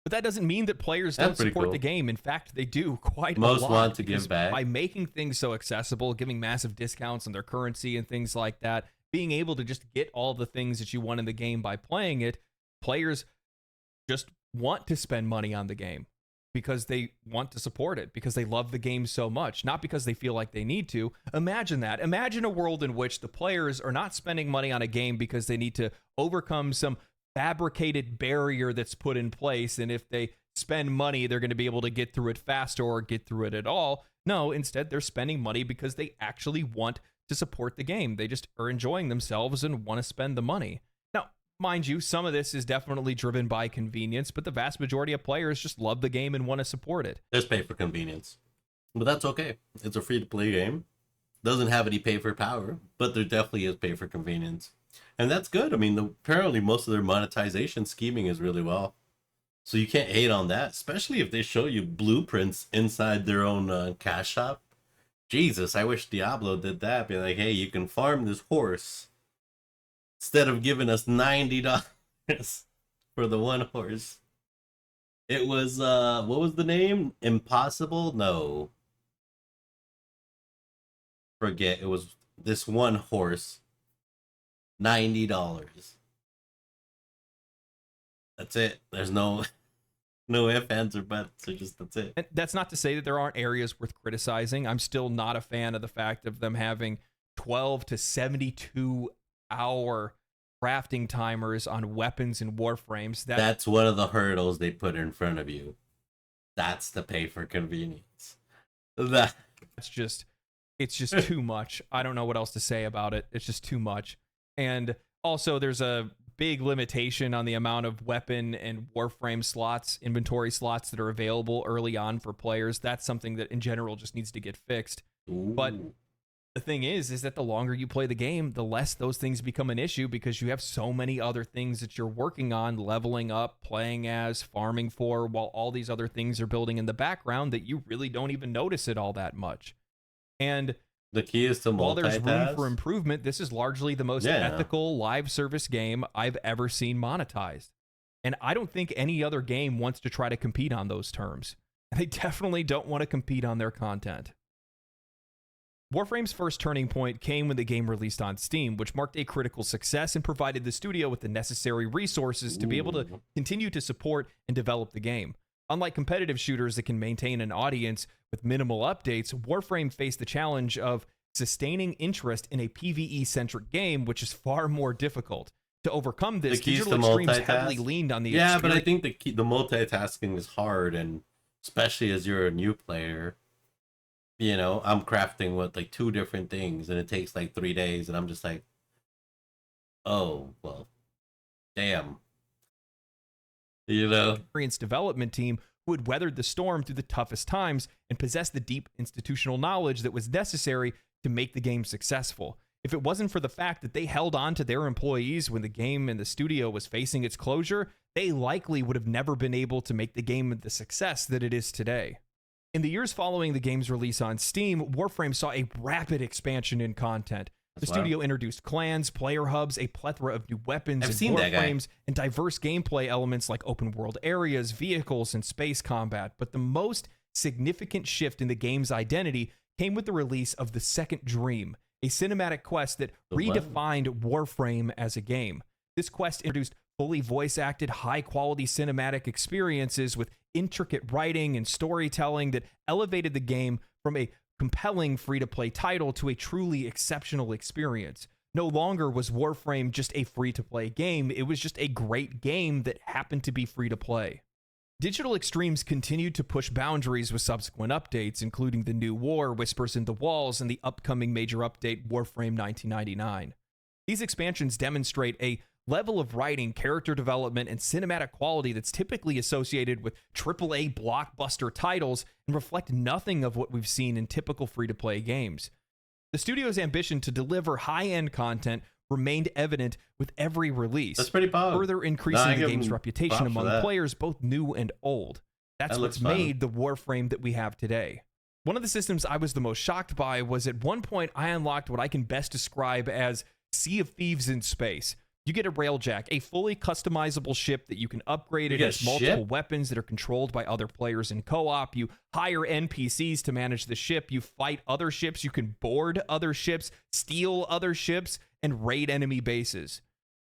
But that doesn't mean that players don't support the game. In fact, they do quite a lot. Most want to give back. By making things so accessible, giving massive discounts on their currency and things like that, being able to just get all the things that you want in the game by playing it, players just want to spend money on the game because they want to support it, because they love the game so much, not because they feel like they need to. Imagine that. Imagine a world in which the players are not spending money on a game because they need to overcome some fabricated barrier that's put in place, and if they spend money, they're going to be able to get through it faster or get through it at all. No, instead, they're spending money because they actually want to support the game. They just are enjoying themselves and want to spend the money. Now, mind you, some of this is definitely driven by convenience, but the vast majority of players just love the game and want to support it. There's pay for convenience, but that's okay. It's a free-to-play game. Doesn't have any pay for power, but there definitely is pay for convenience. And that's good. I mean, apparently most of their monetization scheming is really well. So you can't hate on that, especially if they show you blueprints inside their own cash shop. Jesus, I wish Diablo did that. Be like, hey, you can farm this horse instead of giving us $90 for the one horse. It was, what was the name? Impossible? No. Forget. It was this one horse. $90. That's it. There's no ifs, ands, or buts. That's it. And that's not to say that there aren't areas worth criticizing. I'm still not a fan of the fact of them having 12 to 72 hour crafting timers on weapons and warframes. That's one of the hurdles they put in front of you. That's the pay for convenience. It's just too much. I don't know what else to say about it. It's just too much. And also, there's a big limitation on the amount of weapon and warframe slots, inventory slots that are available early on for players. That's something that in general just needs to get fixed. Ooh. But the thing is that the longer you play the game, the less those things become an issue because you have so many other things that you're working on, leveling up, playing as, farming for, while all these other things are building in the background that you really don't even notice it all that much. And the key is to multitask. While there's room for improvement, this is largely the most ethical live service game I've ever seen monetized. And I don't think any other game wants to try to compete on those terms. They definitely don't want to compete on their content. Warframe's first turning point came when the game released on Steam, which marked a critical success and provided the studio with the necessary resources to be able to continue to support and develop the game. Unlike competitive shooters that can maintain an audience with minimal updates, Warframe faced the challenge of sustaining interest in a PvE-centric game, which is far more difficult. To overcome this, Digital Extremes heavily leaned on the experience. But I think the multitasking is hard, and especially as you're a new player. You know, I'm crafting with like 2 different things, and it takes like 3 days, and I'm just like, oh, well, damn. You know, experienced development team who had weathered the storm through the toughest times and possessed the deep institutional knowledge that was necessary to make the game successful. If it wasn't for the fact that they held on to their employees when the game and the studio was facing its closure, they likely would have never been able to make the game the success that it is today. In the years following the game's release on Steam, Warframe saw a rapid expansion in content. The studio introduced clans, player hubs, a plethora of new weapons and warframes, and diverse gameplay elements like open world areas, vehicles, and space combat. But the most significant shift in the game's identity came with the release of The Second Dream, a cinematic quest that redefined Warframe as a game. This quest introduced fully voice-acted, high-quality cinematic experiences with intricate writing and storytelling that elevated the game from a compelling free-to-play title to a truly exceptional experience. No longer was Warframe just a free-to-play game, it was just a great game that happened to be free-to-play. Digital Extremes continued to push boundaries with subsequent updates, including the new war, Whispers in the Walls, and the upcoming major update, Warframe 1999. These expansions demonstrate a level of writing, character development, and cinematic quality that's typically associated with AAA blockbuster titles and reflect nothing of what we've seen in typical free-to-play games. The studio's ambition to deliver high-end content remained evident with every release, That's pretty powerful. further increasing the game's reputation among players, both new and old. That's what's made the Warframe that we have today. One of the systems I was the most shocked by was at one point I unlocked what I can best describe as Sea of Thieves in space. You get a railjack, a fully customizable ship that you can upgrade. It has multiple weapons that are controlled by other players in co-op. You hire NPCs to manage the ship. You fight other ships. You can board other ships, steal other ships, and raid enemy bases.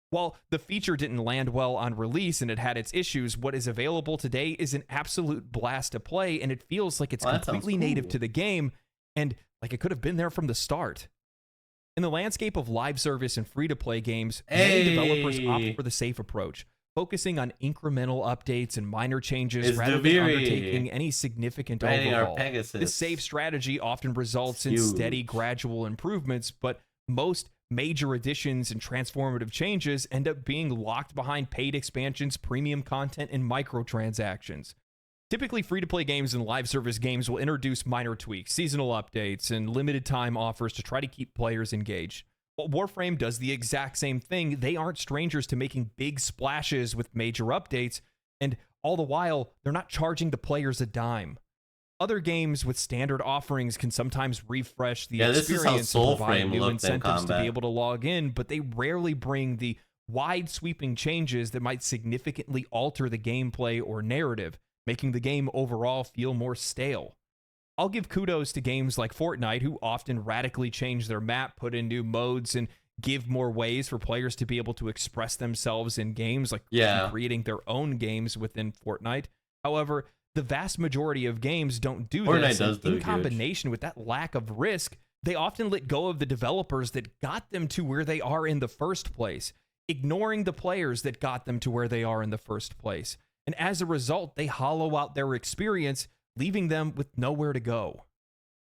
While the feature didn't land well on release and it had its issues, what is available today is an absolute blast to play, and it feels like it's completely native to the game and like it could have been there from the start. In the landscape of live service and free-to-play games, many developers opt for the safe approach, focusing on incremental updates and minor changes rather than undertaking any significant overhaul. This safe strategy often results in steady, gradual improvements, but most major additions and transformative changes end up being locked behind paid expansions, premium content, and microtransactions. Typically, free-to-play games and live service games will introduce minor tweaks, seasonal updates, and limited time offers to try to keep players engaged. While Warframe does the exact same thing, they aren't strangers to making big splashes with major updates, and all the while, they're not charging the players a dime. Other games with standard offerings can sometimes refresh the experience and provide new incentives to be able to log in, but they rarely bring the wide sweeping changes that might significantly alter the gameplay or narrative, making the game overall feel more stale. I'll give kudos to games like Fortnite, who often radically change their map, put in new modes, and give more ways for players to be able to express themselves in games, like creating their own games within Fortnite. However, the vast majority of games don't do this, and in combination with that lack of risk, they often let go of the developers that got them to where they are in the first place, ignoring the players that got them to where they are in the first place. And as a result, they hollow out their experience, leaving them with nowhere to go.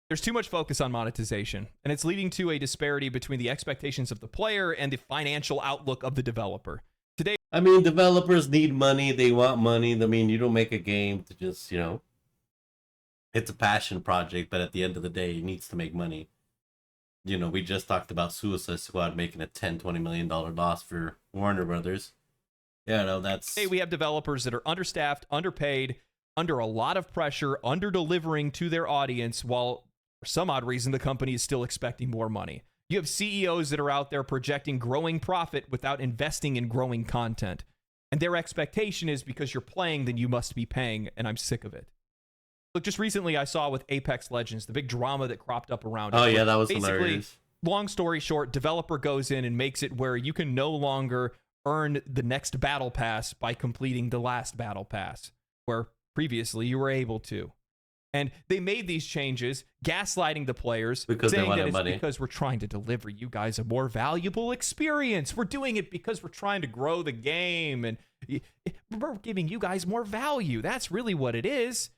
There's too much focus on monetization, and it's leading to a disparity between the expectations of the player and the financial outlook of the developer. Today, I mean, developers need money. They want money. I mean, you don't make a game to just, it's a passion project, but at the end of the day, it needs to make money. We just talked about Suicide Squad making a $10-20 million loss for Warner Brothers. That's... Hey, we have developers that are understaffed, underpaid, under a lot of pressure, under-delivering to their audience, while for some odd reason the company is still expecting more money. You have CEOs that are out there projecting growing profit without investing in growing content. And their expectation is because you're playing, then you must be paying, and I'm sick of it. Look, just recently I saw with Apex Legends, the big drama that cropped up around it. Oh, yeah, that was basically, hilarious. Long story short, developer goes in and makes it where you can no longer earn the next battle pass by completing the last battle pass, where previously you were able to. And they made these changes, gaslighting the players, because saying they wanted that it's money. because we're trying to deliver you guys a more valuable experience. We're doing it because we're trying to grow the game, and we're giving you guys more value. That's really what it is.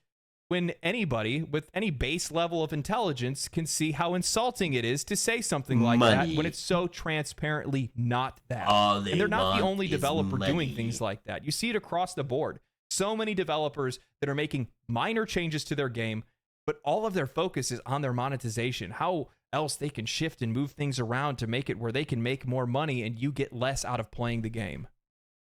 When anybody with any base level of intelligence can see how insulting it is to say something like that when it's so transparently not that. And they're not the only developer doing things like that. You see it across the board. So many developers that are making minor changes to their game, but all of their focus is on their monetization. How else they can shift and move things around to make it where they can make more money and you get less out of playing the game.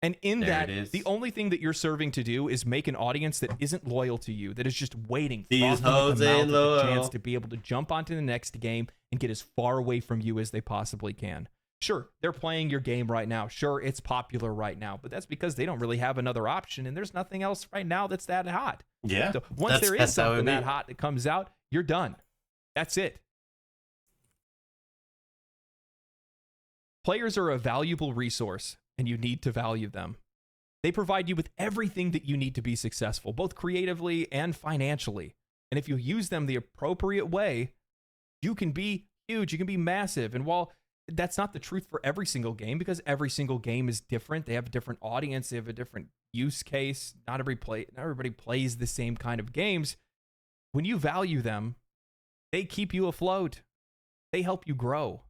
And in that, the only thing that you're serving to do is make an audience that isn't loyal to you, that is just waiting for the chance to be able to jump onto the next game and get as far away from you as they possibly can. Sure, they're playing your game right now. Sure, it's popular right now, but that's because they don't really have another option, and there's nothing else right now that's that hot. Yeah. So once there is something that hot that comes out, you're done. That's it. Players are a valuable resource, and you need to value them. They provide you with everything that you need to be successful, both creatively and financially. And if you use them the appropriate way, you can be huge, you can be massive. And while that's not the truth for every single game, because every single game is different. They have a different audience. They have a different use case. Not everybody plays the same kind of games. When you value them, they keep you afloat. They help you grow.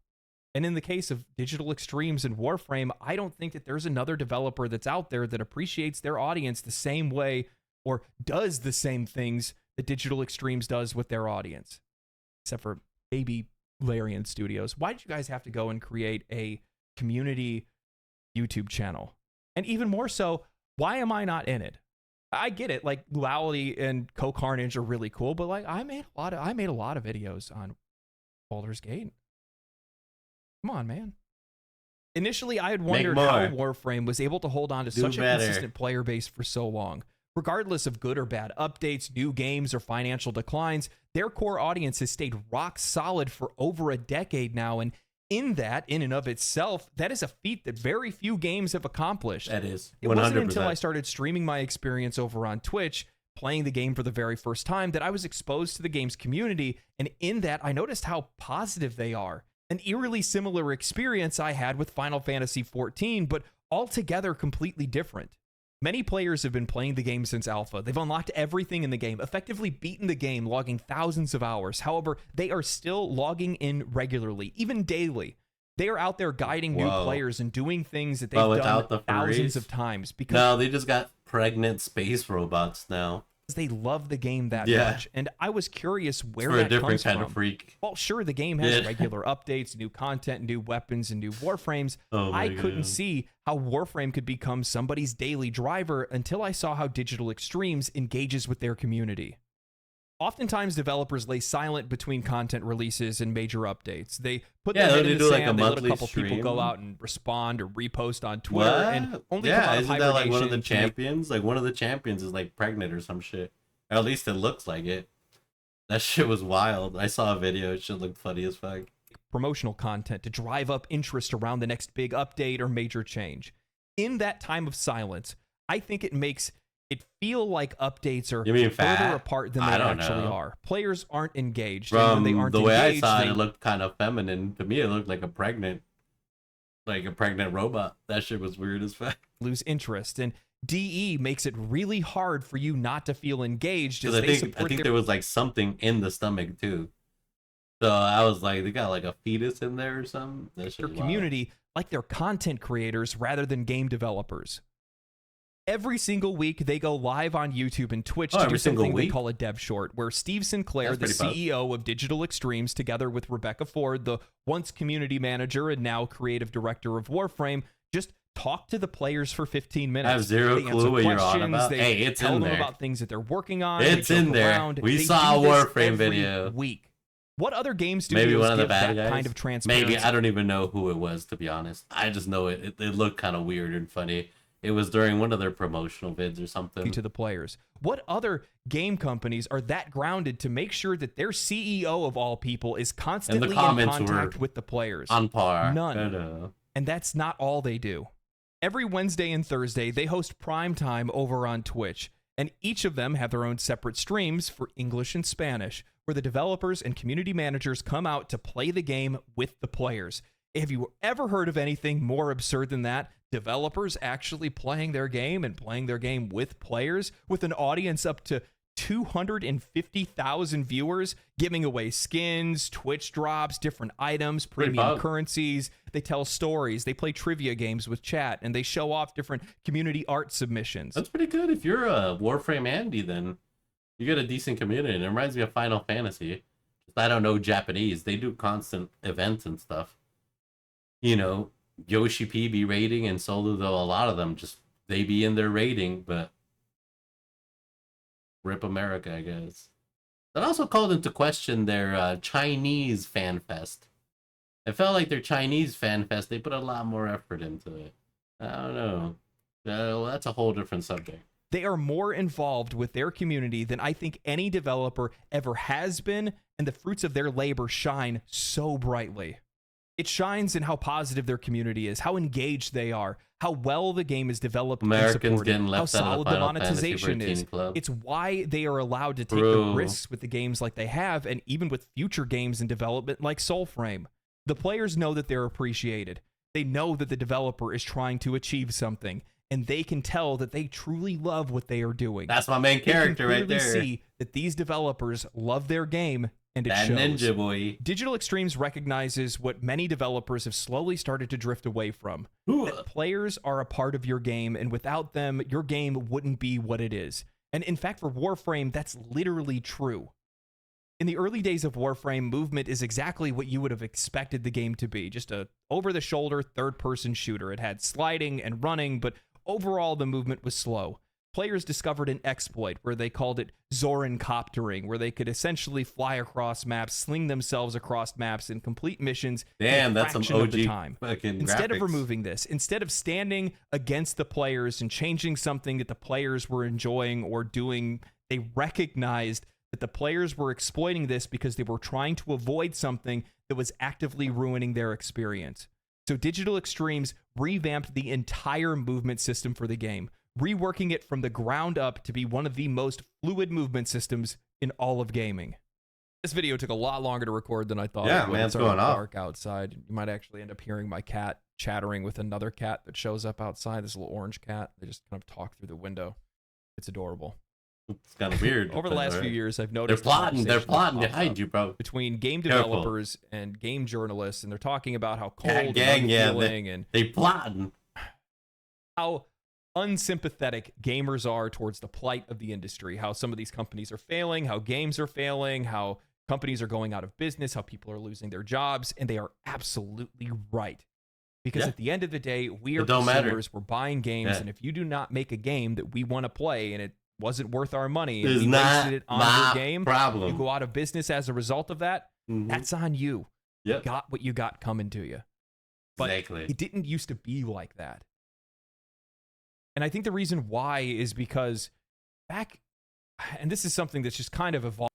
And in the case of Digital Extremes and Warframe, I don't think that there's another developer that's out there that appreciates their audience the same way or does the same things that Digital Extremes does with their audience. Except for maybe Larian Studios. Why did you guys have to go and create a community YouTube channel? And even more so, why am I not in it? I get it. Like, Luality and Co-Carnage are really cool, but like, I made a lot of videos on Baldur's Gate. Come on, man. Initially, I had wondered how Warframe was able to hold on to such a consistent player base for so long. Regardless of good or bad updates, new games, or financial declines, their core audience has stayed rock solid for over a decade now, and in and of itself, that is a feat that very few games have accomplished. That is 100%. It wasn't until I started streaming my experience over on Twitch, playing the game for the very first time, that I was exposed to the game's community, and in that, I noticed how positive they are. An eerily similar experience I had with Final Fantasy XIV, but altogether completely different. Many players have been playing the game since alpha. They've unlocked everything in the game, effectively beaten the game, logging thousands of hours. However, they are still logging in regularly, even daily. They are out there guiding new players and doing things that they've done thousands of times. Because no, they just got pregnant space robots now. They love the game that much, and I was curious where that comes from. Of freak. Well, sure, the game has regular updates, new content, new weapons, and new Warframes. I couldn't see how Warframe could become somebody's daily driver until I saw how Digital Extremes engages with their community. Oftentimes, developers lay silent between content releases and major updates. They put their head in the sand, they let a couple people go out and respond or repost on Twitter, and only come out of isn't that like one of the hibernation champions? Like, one of the champions is like pregnant or some shit. Or at least it looks like it. That shit was wild. I saw a video. It shit looked funny as fuck. Promotional content to drive up interest around the next big update or major change. In that time of silence, I think it makes it feel like updates are further apart than they actually are. Players aren't engaged. From and when they aren't the way engaged, I saw it, it looked kind of feminine. To me, it looked like a pregnant robot. That shit was weird as fuck. Lose interest, and DE makes it really hard for you not to feel engaged. As I think there was like something in the stomach too. So I was like, they got like a fetus in there or something. That shit their community wild. Like they're content creators rather than game developers. Every single week, they go live on YouTube and Twitch to do something they call a dev short, where Steve Sinclair, the CEO of Digital Extremes, together with Rebecca Ford, the once community manager and now creative director of Warframe, just talk to the players for 15 minutes. I have zero clue what you're on about. Hey, it's tell in them there. about things that they're working on. It's in there. Around. We They saw a do this Warframe every video. Week. What other game Maybe studios one of the give bad that guys? kind of transparency? Maybe. I don't even know who it was, to be honest. I just know it looked kind of weird and funny. It was during one of their promotional vids or something. To the players. What other game companies are that grounded to make sure that their CEO of all people is constantly in contact with the players? On par. None. And that's not all they do. Every Wednesday and Thursday, they host Prime Time over on Twitch, and each of them have their own separate streams for English and Spanish, where the developers and community managers come out to play the game with the players. Have you ever heard of anything more absurd than that? Developers actually playing their game and playing their game with players, with an audience up to 250,000 viewers, giving away skins, Twitch drops, different items, premium currencies. They tell stories, they play trivia games with chat, and they show off different community art submissions. That's pretty good. If you're a Warframe Andy, then you get a decent community. And it reminds me of Final Fantasy. I don't know Japanese. They do constant events and stuff. You know, Yoshi P be raiding, and Solo, though, a lot of them just, they be in their raiding, but rip America, I guess. That also called into question their Chinese fan fest. It felt like their Chinese fan fest, they put a lot more effort into it. I don't know. Well, that's a whole different subject. They are more involved with their community than I think any developer ever has been, and the fruits of their labor shine so brightly. It shines in how positive their community is, how engaged they are, how well the game is developed Americans and supported, getting left how out of solid the Final monetization Fantasy is. 14 Club. It's why they are allowed to take the risks with the games like they have, and even with future games in development like Soulframe. The players know that they're appreciated. They know that the developer is trying to achieve something, and they can tell that they truly love what they are doing. That's my main character right there. They can clearly see that these developers love their game, and it that shows. Ninja boy. Digital Extremes recognizes what many developers have slowly started to drift away from. That players are a part of your game, and without them, your game wouldn't be what it is. And in fact, for Warframe, that's literally true. In the early days of Warframe, movement is exactly what you would have expected the game to be. Just a over-the-shoulder, third-person shooter. It had sliding and running, but overall, the movement was slow. Players discovered an exploit where they called it Zoran coptering, where they could essentially fly across maps, sling themselves across maps, and complete missions in a fraction of the time. Instead of removing this, instead of standing against the players and changing something that the players were enjoying or doing, they recognized that the players were exploiting this because they were trying to avoid something that was actively ruining their experience. So Digital Extremes revamped the entire movement system for the game, reworking it from the ground up to be one of the most fluid movement systems in all of gaming. This video took a lot longer to record than I thought. Yeah, it would. man, It's already dark outside. You might actually end up hearing my cat chattering with another cat that shows up outside, this little orange cat. They just kind of talk through the window. It's adorable. It's kind of weird. Over the last few years, I've noticed they're plotting behind you, bro. Between game Careful. developers and game journalists, and they're talking about how cold and Gang, and they plotting. How unsympathetic gamers are towards the plight of the industry, how some of these companies are failing, how games are failing, how companies are going out of business, how people are losing their jobs, and they are absolutely right. Because at the end of the day, we are consumers, we're buying games, and if you do not make a game that we want to play and it wasn't worth our money and we wasted it on your game, you go out of business as a result of that, that's on you. You got what you got coming to you. But it didn't used to be like that. And I think the reason why is because back, and this is something that's just kind of evolved.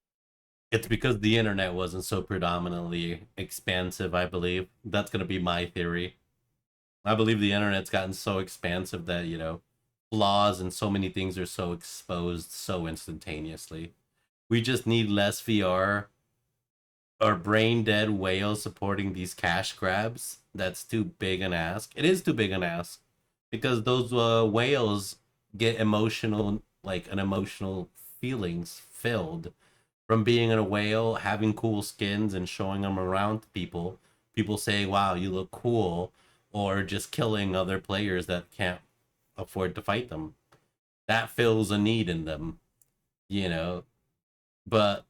It's because the internet wasn't so predominantly expansive, I believe. That's going to be my theory. I believe the internet's gotten so expansive that, you know, flaws and so many things are so exposed so instantaneously. We just need less VR or brain dead whales supporting these cash grabs. That's too big an ask. It is too big an ask because those whales get emotional, like an emotional feelings filled from being in a whale, having cool skins and showing them around to people. People saying, wow, you look cool, or just killing other players that can't afford to fight them. That fills a need in them, you know. But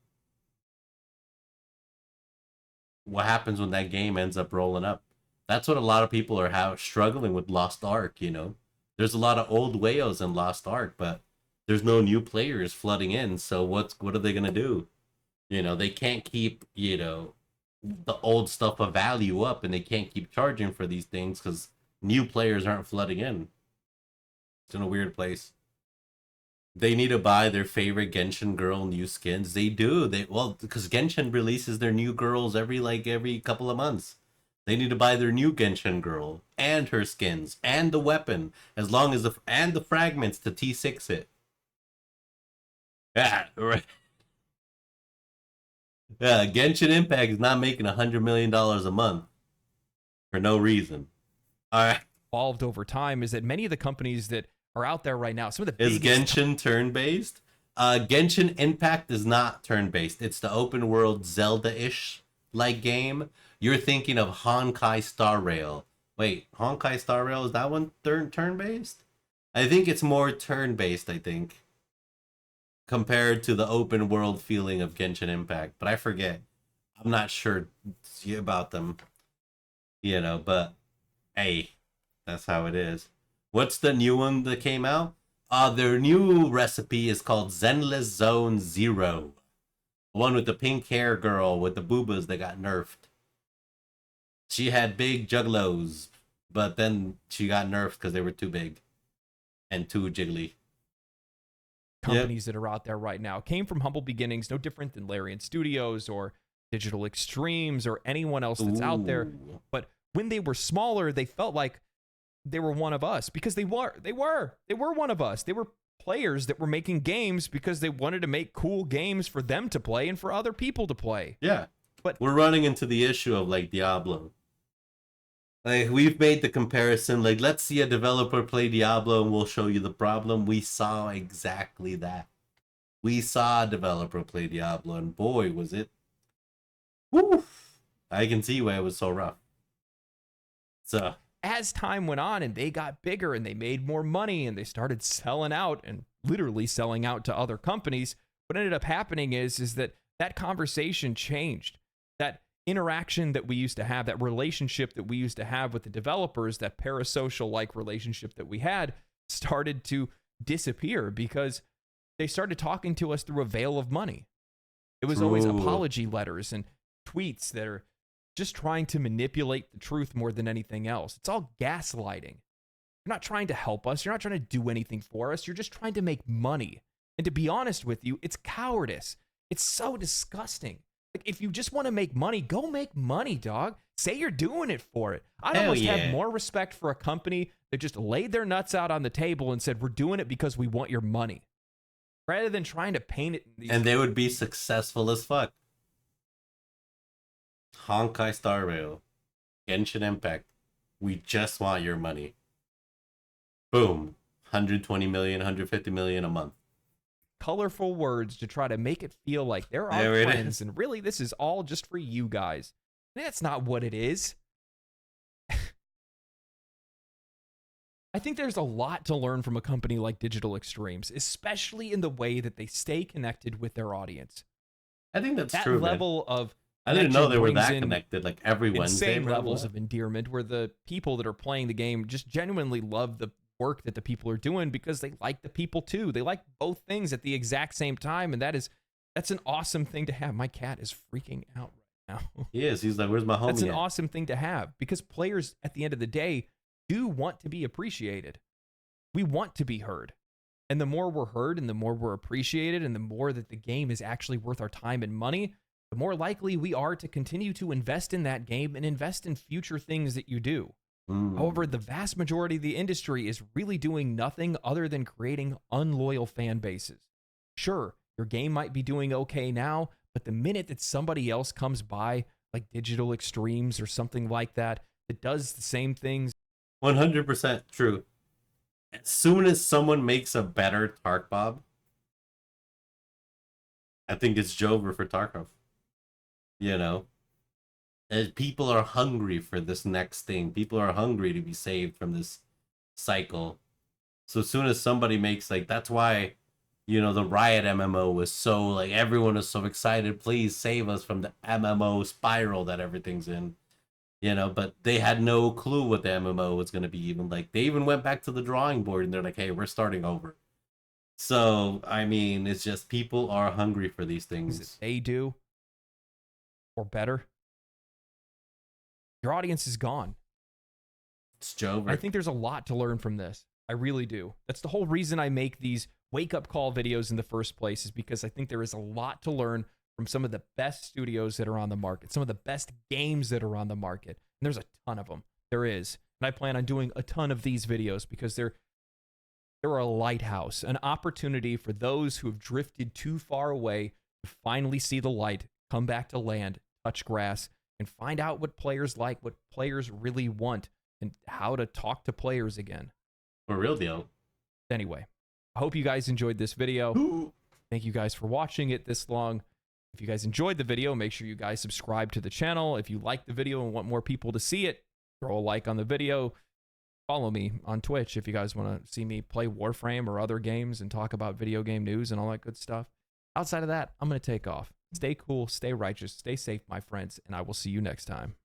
what happens when that game ends up rolling up? That's what a lot of people are struggling with Lost Ark, you know. There's a lot of old whales in Lost Ark, but there's no new players flooding in, so what are they gonna do? You know, they can't keep, you know, the old stuff of value up, and they can't keep charging for these things because new players aren't flooding in. It's in a weird place. They need to buy their favorite Genshin girl new skins. They do. Because Genshin releases their new girls every couple of months. They need to buy their new Genshin girl and her skins and the weapon, as long as the fragments to T6 it. Yeah, right. Yeah, Genshin Impact is not making $100 million a month for no reason. All right. Evolved over time is that many of the companies that are out there right now, some of the Is biggest Genshin turn-based? Genshin Impact is not turn-based. It's the open world Zelda-ish like game. You're thinking of Honkai Star Rail. Wait, Honkai Star Rail, is that one turn-based? I think it's more turn-based, I think, compared to the open world feeling of Genshin Impact. But I forget. I'm not sure about them, you know, but hey, that's how it is. What's the new one that came out? Their new recipe is called Zenless Zone Zero. The one with the pink hair girl with the boobas that got nerfed. She had big juggalos, but then she got nerfed because they were too big and too jiggly. Companies that are out there right now came from humble beginnings, no different than Larian Studios or Digital Extremes or anyone else that's out there. But when they were smaller, they felt like they were one of us because they were one of us. They were players that were making games because they wanted to make cool games for them to play and for other people to play. Yeah. But we're running into the issue of like Diablo. Like, we've made the comparison, like, let's see a developer play Diablo and we'll show you the problem. We saw exactly that. We saw a developer play Diablo, and boy, was it... Woo! I can see why it was so rough. So... as time went on and they got bigger and they made more money and they started selling out and literally selling out to other companies, what ended up happening is that conversation changed. That interaction that we used to have, that relationship that we used to have with the developers, that parasocial-like relationship that we had, started to disappear because they started talking to us through a veil of money. It was always apology letters and tweets that are just trying to manipulate the truth more than anything else. It's all gaslighting. You're not trying to help us. You're not trying to do anything for us. You're just trying to make money. And to be honest with you, it's cowardice. It's so disgusting. Like, if you just want to make money, go make money, dog. Say you're doing it for it. I'd almost have more respect for a company that just laid their nuts out on the table and said, we're doing it because we want your money, rather than trying to paint it. And they would be successful as fuck. Honkai Star Rail, Genshin Impact, we just want your money. Boom. 120 million, 150 million a month. Colorful words to try to make it feel like they're our friends, and really this is all just for you guys. That's not what it is. I think there's a lot to learn from a company like Digital Extremes, especially in the way that they stay connected with their audience. I think that's that true. That level of I didn't know they were that connected, like every Wednesday. Insane levels of endearment where the people that are playing the game just genuinely love the work that the people are doing because they like the people too. They like both things at the exact same time, and that's an awesome thing to have. My cat is freaking out right now. He is. He's like, where's my homie? That's an awesome thing to have because players at the end of the day do want to be appreciated. We want to be heard. And the more we're heard and the more we're appreciated and the more that the game is actually worth our time and money, the more likely we are to continue to invest in that game and invest in future things that you do. However, the vast majority of the industry is really doing nothing other than creating unloyal fan bases. Sure, your game might be doing okay now, but the minute that somebody else comes by, like Digital Extremes or something like that, that does the same things. 100% true. As soon as someone makes a better Tarkbob, I think it's Jover for Tarkov. You know? As people are hungry for this next thing. People are hungry to be saved from this cycle. So as soon as somebody makes, like, that's why, you know, the Riot MMO was so, like, everyone was so excited. Please save us from the MMO spiral that everything's in. You know, but they had no clue what the MMO was going to be even like. They even went back to the drawing board and they're like, hey, we're starting over. So, I mean, it's just people are hungry for these things. That they do, or better. Your audience is gone. It's Jover. I think there's a lot to learn from this. I really do. That's the whole reason I make these wake-up call videos in the first place, is because I think there is a lot to learn from some of the best studios that are on the market, some of the best games that are on the market. And there's a ton of them. There is. And I plan on doing a ton of these videos because they're a lighthouse, an opportunity for those who have drifted too far away to finally see the light, come back to land, touch grass, and find out what players like, what players really want, and how to talk to players again. For real deal. Anyway, I hope you guys enjoyed this video. Thank you guys for watching it this long. If you guys enjoyed the video, make sure you guys subscribe to the channel. If you like the video and want more people to see it, throw a like on the video. Follow me on Twitch if you guys want to see me play Warframe or other games and talk about video game news and all that good stuff. Outside of that, I'm going to take off. Stay cool, stay righteous, stay safe, my friends, and I will see you next time.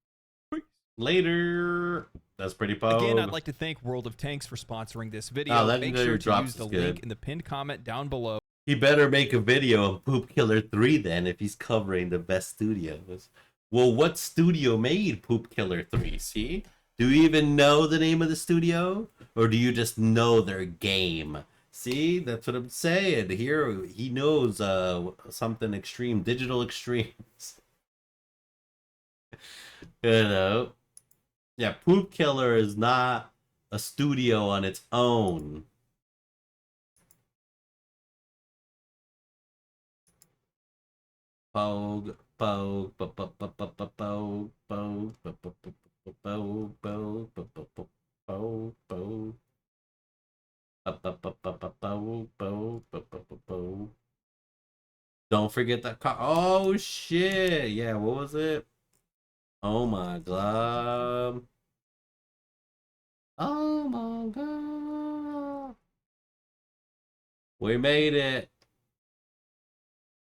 Later. That's pretty powerful. Again, I'd like to thank World of Tanks for sponsoring this video. Make sure to use the link in the pinned comment down below. He better make a video of Poop Killer 3 then if he's covering the best studios. Well, what studio made Poop Killer 3? See? Do you even know the name of the studio? Or do you just know their game? See? That's what I'm saying. Here, he knows something extreme. Digital Extremes. You know? Yeah, Poop Killer is not a studio on its own. Pogue, pogue, pogue, pogue, pogue, pogue, pogue, pogue, pogue, pogue, pogue. Don't forget that car. Oh shit! Yeah, what was it? Oh my god! Oh my god! We made it.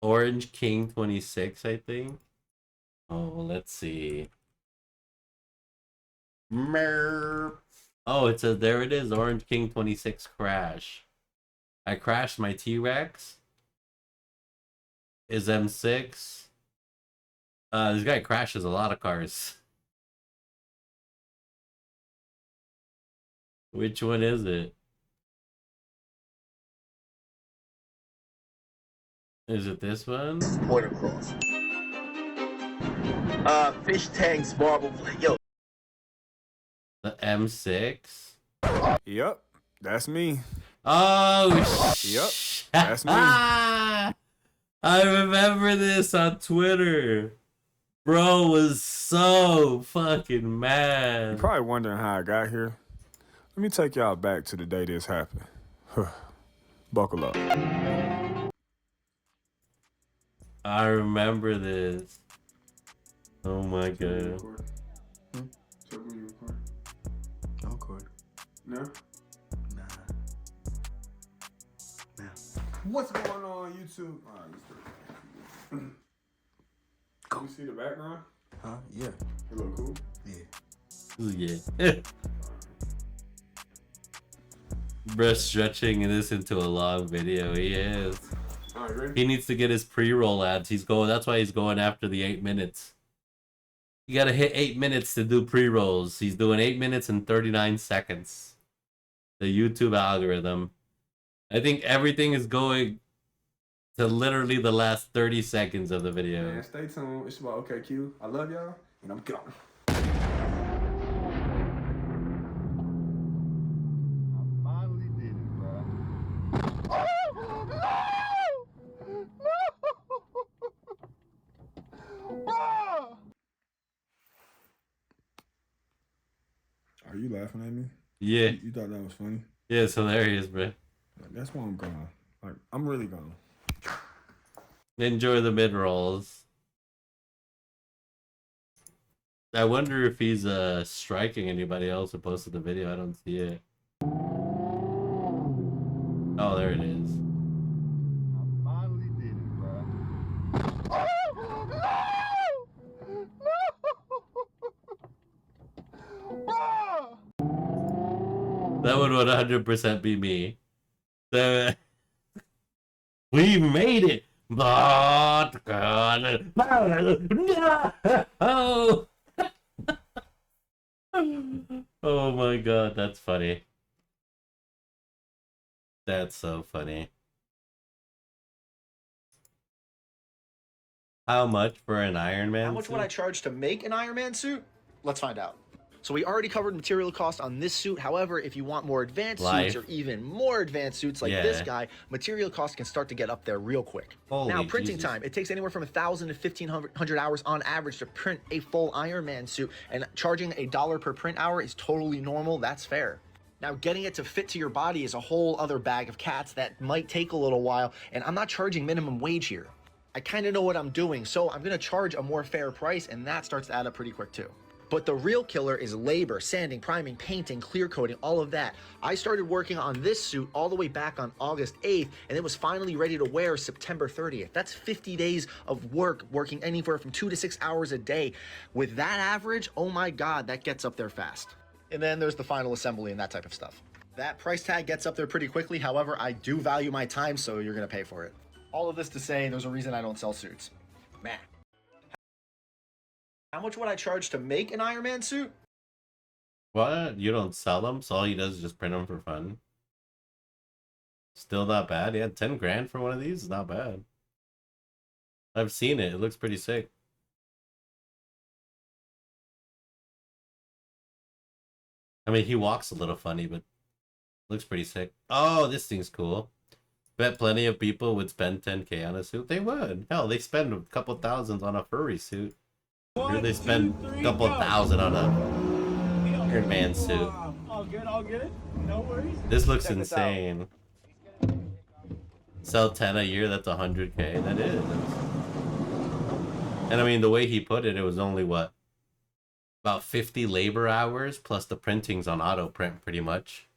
Orange King 26, I think. Oh, let's see. Merp. Oh, it says there it is. Orange King 26 crash. I crashed my T-Rex. Is M6. This guy crashes a lot of cars. Which one is it? Is it this one? Point across. Fish tanks, marble plate. Yo. The M6? Yep, that's me. Oh, yep, that's me. I remember this on Twitter. Bro was so fucking mad. You're probably wondering how I got here. Let me take y'all back to the day this happened. Buckle up. I remember this. Oh my god. I'll record. No? Nah. What's going on YouTube? You see the background? Huh? Yeah. It look cool? Yeah. Ooh, yeah. Bro, stretching this into a long video. He is. All right, ready? He needs to get his pre-roll ads. That's why he's going after the 8 minutes. You gotta hit 8 minutes to do pre-rolls. He's doing 8 minutes and 39 seconds. The YouTube algorithm. I think everything is going to literally the last 30 seconds of the video. Man, stay tuned. It's about OKQ. I love y'all, and I'm gone. Are you laughing at me? Yeah. You thought that was funny? Yeah, it's hilarious, bro. That's why I'm gone. Like, I'm really gone. Enjoy the mid-rolls. I wonder if he's striking anybody else who posted the video. I don't see it. Oh, there it is. That would 100% be me. So, we made it! But God, no! Oh my god, that's funny. That's so funny. How much for an Iron Man How much would I charge to make an Iron Man suit? Let's find out. So we already covered material cost on this suit. However, if you want more advanced suits or even more advanced suits like this guy, material cost can start to get up there real quick. Now, printing time. It takes anywhere from 1,000 to 1,500 hours on average to print a full Iron Man suit, and charging $1 per print hour is totally normal. That's fair. Now, getting it to fit to your body is a whole other bag of cats that might take a little while, and I'm not charging minimum wage here. I kind of know what I'm doing, so I'm going to charge a more fair price, and that starts to add up pretty quick too. But the real killer is labor, sanding, priming, painting, clear coating, all of that. I started working on this suit all the way back on August 8th, and it was finally ready to wear September 30th. That's 50 days of work, working anywhere from 2 to 6 hours a day. With that average, oh my God, that gets up there fast. And then there's the final assembly and that type of stuff. That price tag gets up there pretty quickly. However, I do value my time, so you're gonna pay for it. All of this to say, there's a reason I don't sell suits. Man. How much would I charge to make an Iron Man suit? What? You don't sell them, so all he does is just print them for fun? Still not bad. Yeah, 10 grand for one of these is not bad. I've seen it. It looks pretty sick. I mean, he walks a little funny, but looks pretty sick. Oh, this thing's cool. Bet plenty of people would spend 10K on a suit. They would. Hell, they spend a couple thousands on a furry suit. Here they spend a couple thousand on a Iron Man suit. All good. No worries. This looks insane. Sell 10 a year, that's 100K. That is. And I mean, the way he put it, it was only what? About 50 labor hours plus the printing's on auto print pretty much.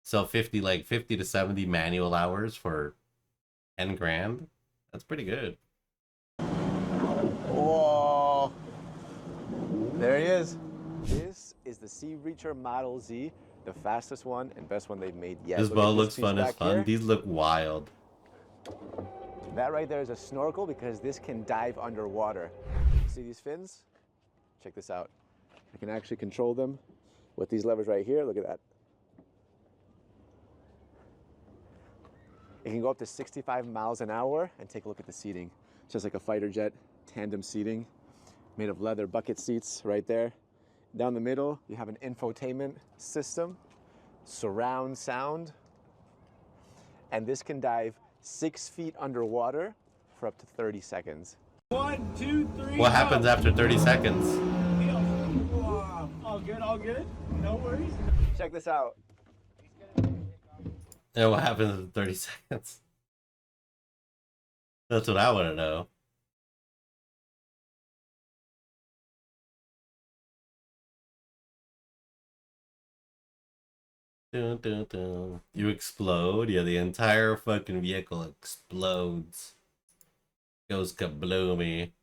So 50 to 70 manual hours for 10 grand. That's pretty good. Whoa. There he is. This is the Sea Reacher Model Z, the fastest one and best one they've made yet. This boat looks fun as fun. These look wild. That right there is a snorkel because this can dive underwater. See these fins? Check this out. I can actually control them with these levers right here. Look at that. It can go up to 65 miles an hour, and take a look at the seating. It's just like a fighter jet, tandem seating, made of leather bucket seats right there. Down the middle, you have an infotainment system, surround sound, and this can dive 6 feet underwater for up to 30 seconds. 1, 2, 3. What happens after 30 seconds? All good. No worries. Check this out. And what happens in 30 seconds? That's what I want to know. Dun, dun, dun. You explode? Yeah, the entire fucking vehicle explodes. Goes kabloomy.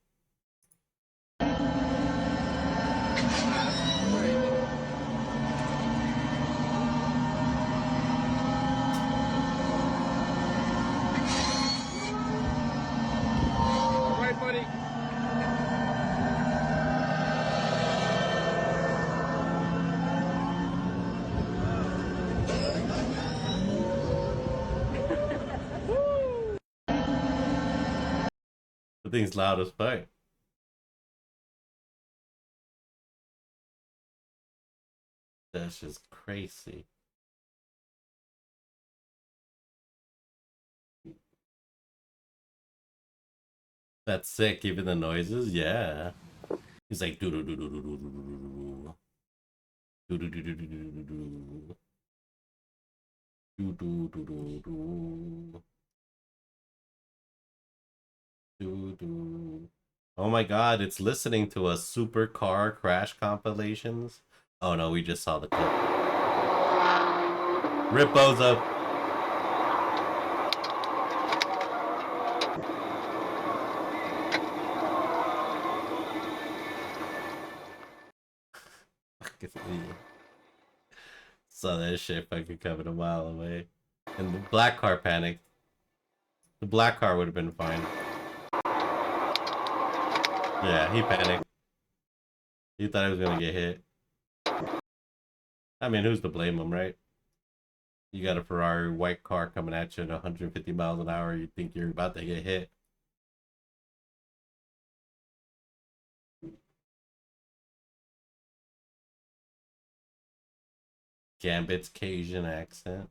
The thing's loud as fuck. That's just crazy. That's sick, even the noises, yeah. He's like doo doo doo doo doo doo doo doo doo doo doo doo doo doo doo doo. Oh my god, it's listening to us. Supercar crash compilations. Oh no, we just saw the clip. Rip Bozo. Saw that shit fucking coming a mile away. And the black car panicked. The black car would have been fine. Yeah, he panicked. He thought he was gonna get hit. I mean, who's to blame him, right? You got a Ferrari white car coming at you at 150 miles an hour, you think you're about to get hit. Gambit's Cajun accent.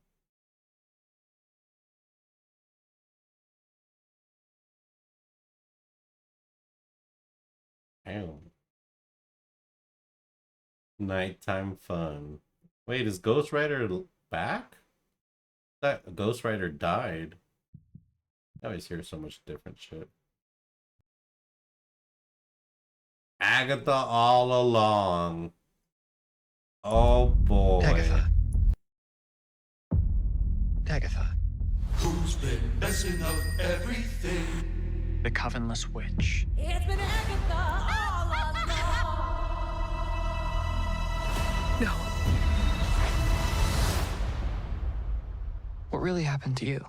Damn. Nighttime fun. Wait, is Ghost Rider back? That Ghost Rider died. I always hear so much different shit. Agatha all along. Oh boy. Agatha. Who's been messing up everything? The Covenless Witch. It's been Agatha all along. No. What really happened to you?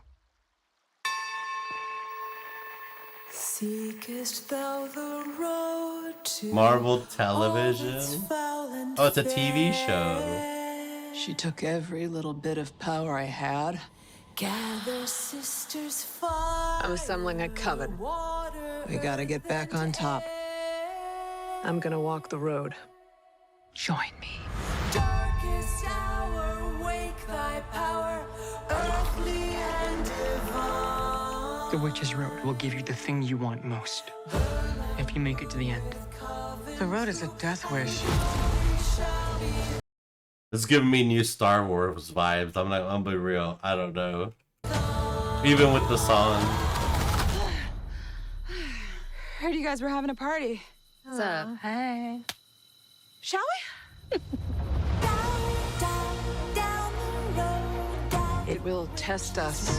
Seekest thou the road to Marvel Television? Oh, it's a TV show. She took every little bit of power I had. Gather sisters far. I'm assembling a coven. We gotta get back on top. I'm gonna walk the road. Join me. Darkest hour, wake thy power, earthly and The Witch's Road will give you the thing you want most. If you make it to the end. The road is a death wish. It's giving me new Star Wars vibes. I'm be real. I don't know. Even with the song. Heard you guys were having a party. What's up? Hey. Shall we? It will test us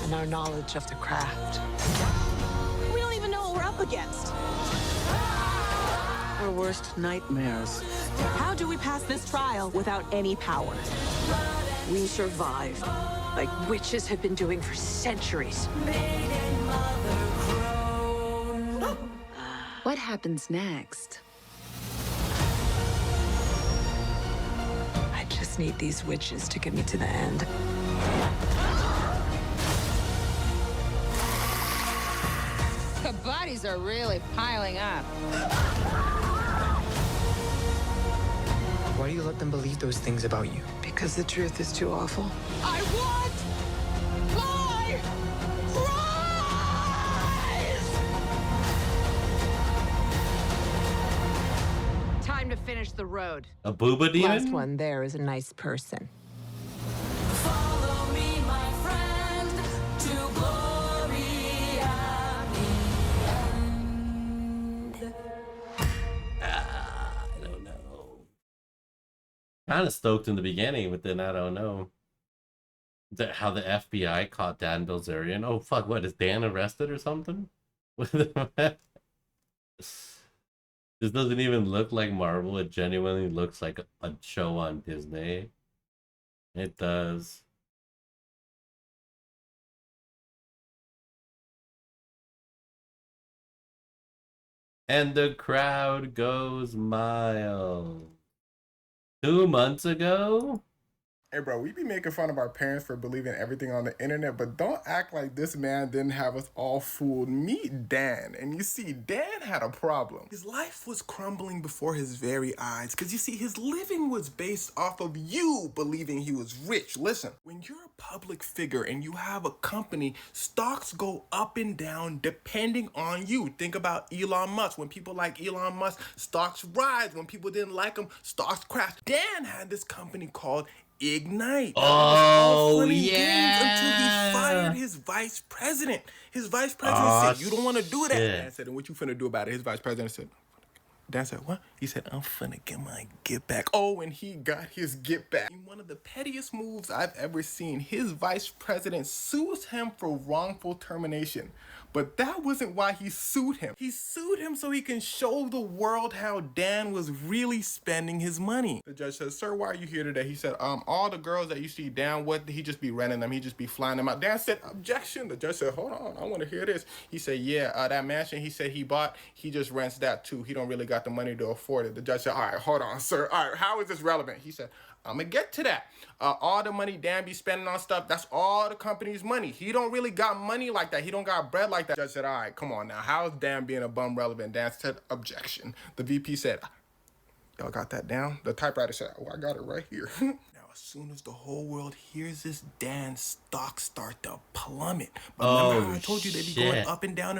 and our knowledge of the craft. We don't even know what we're up against. Our worst nightmares. How do we pass this trial without any power? We survive, like witches have been doing for centuries. What happens next? I just need these witches to get me to the end. The bodies are really piling up. Why do you let them believe those things about you? Because the truth is too awful. I want my prize! Time to finish the road. A booba demon? Last one there is a nice person. Follow me, my friend, to glory at the end. I don't know. Kind of stoked in the beginning, but then I don't know. How the FBI caught Dan Bilzerian. Oh fuck! What is Dan arrested or something? This doesn't even look like Marvel. It genuinely looks like a show on Disney. It does. And the crowd goes mild. 2 months ago? Hey bro, we be making fun of our parents for believing everything on the internet, but don't act like this man didn't have us all fooled. Meet Dan, and you see, Dan had a problem. His life was crumbling before his very eyes, because you see, his living was based off of you believing he was rich. Listen, when you're a public figure and you have a company, stocks go up and down depending on you. Think about Elon Musk. When people like Elon Musk, stocks rise. When people didn't like him, stocks crash. Dan had this company called Ignite. Oh, games yeah. until he fired his vice president. His vice president said, "You don't want to do that." shit. Dan said, "And what you finna do about it?" His vice president said, Dan said, "What?" He said, "I'm finna get my get back." Oh, and he got his get back. In one of the pettiest moves I've ever seen, his vice president sues him for wrongful termination. But that wasn't why he sued him. He sued him so he can show the world how Dan was really spending his money. The judge said, "Sir, why are you here today?" He said, all the girls that you see Dan with, he just be renting them. He just be flying them out. Dan said, "Objection." The judge said, "Hold on, I want to hear this." He said, "Yeah, that mansion he said he bought, he just rents that too. He don't really got the money to afford it." The judge said, "All right, hold on, sir. All right, how is this relevant?" He said, "I'm gonna get to that. All the money Dan be spending on stuff, that's all the company's money. He don't really got money like that. He don't got bread like that." The judge said, "All right, come on now. How is Dan being a bum relevant?" Dan said, "Objection." The VP said, "Y'all got that down?" The typewriter said, "Oh, I got it right here." Now, as soon as the whole world hears this, Dan's stocks start to plummet. But remember how I told you they be going up and down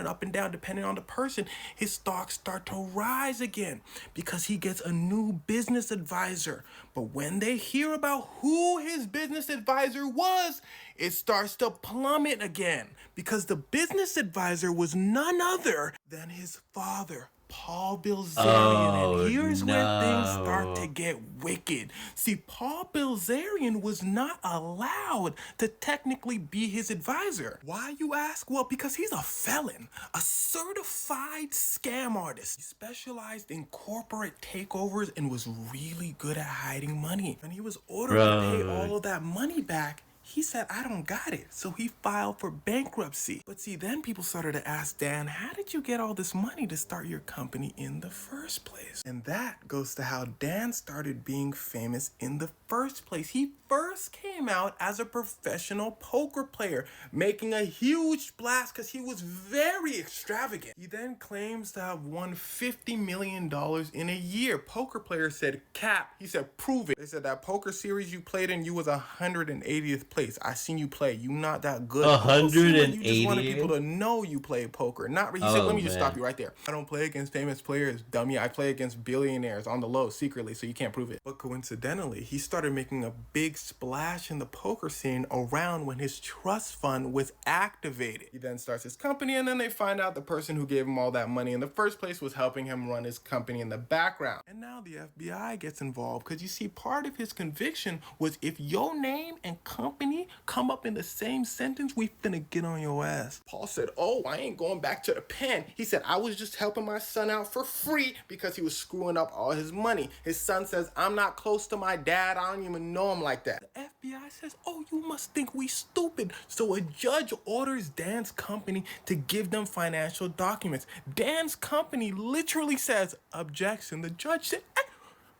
depending on the person? His stocks start to rise again because he gets a new business advisor. But when they hear about who his business advisor was, it starts to plummet again because the business advisor was none other than his father, Paul Bilzerian. And here's where things start to get wicked. See, Paul Bilzerian was not allowed to technically be his advisor. Why, you ask? Well, because he's a felon, a certified scam artist. He specialized in corporate takeovers and was really good at hiding money. And he was ordered to pay all of that money back. He said, "I don't got it." So he filed for bankruptcy. But see, then people started to ask Dan, "How did you get all this money to start your company in the first place?" And that goes to how Dan started being famous in the first place. He first came out as a professional poker player, making a huge splash because he was very extravagant. He then claims to have won $50 million in a year. Poker player said, cap. He said, prove it. They said that poker series you played in, you was 180th place. I seen you play. You not that good. 180. You just wanted people to know you played poker. Not. He said, let me just stop you right there. I don't play against famous players, dummy. I play against billionaires on the low secretly, so you can't prove it. But coincidentally, he started making a big splash in the poker scene around when his trust fund was activated. He then starts his company, and then they find out the person who gave him all that money in the first place was helping him run his company in the background. And now the FBI gets involved because you see, part of his conviction was if your name and company come up in the same sentence, we finna get on your ass. Paul said, oh, I ain't going back to the pen. He said, I was just helping my son out for free because he was screwing up all his money. His son says, I'm not close to my dad. I don't even know him like that. The FBI says, oh, you must think we stupid. So a judge orders Dan's company to give them financial documents. Dan's company literally says, objection. The judge said,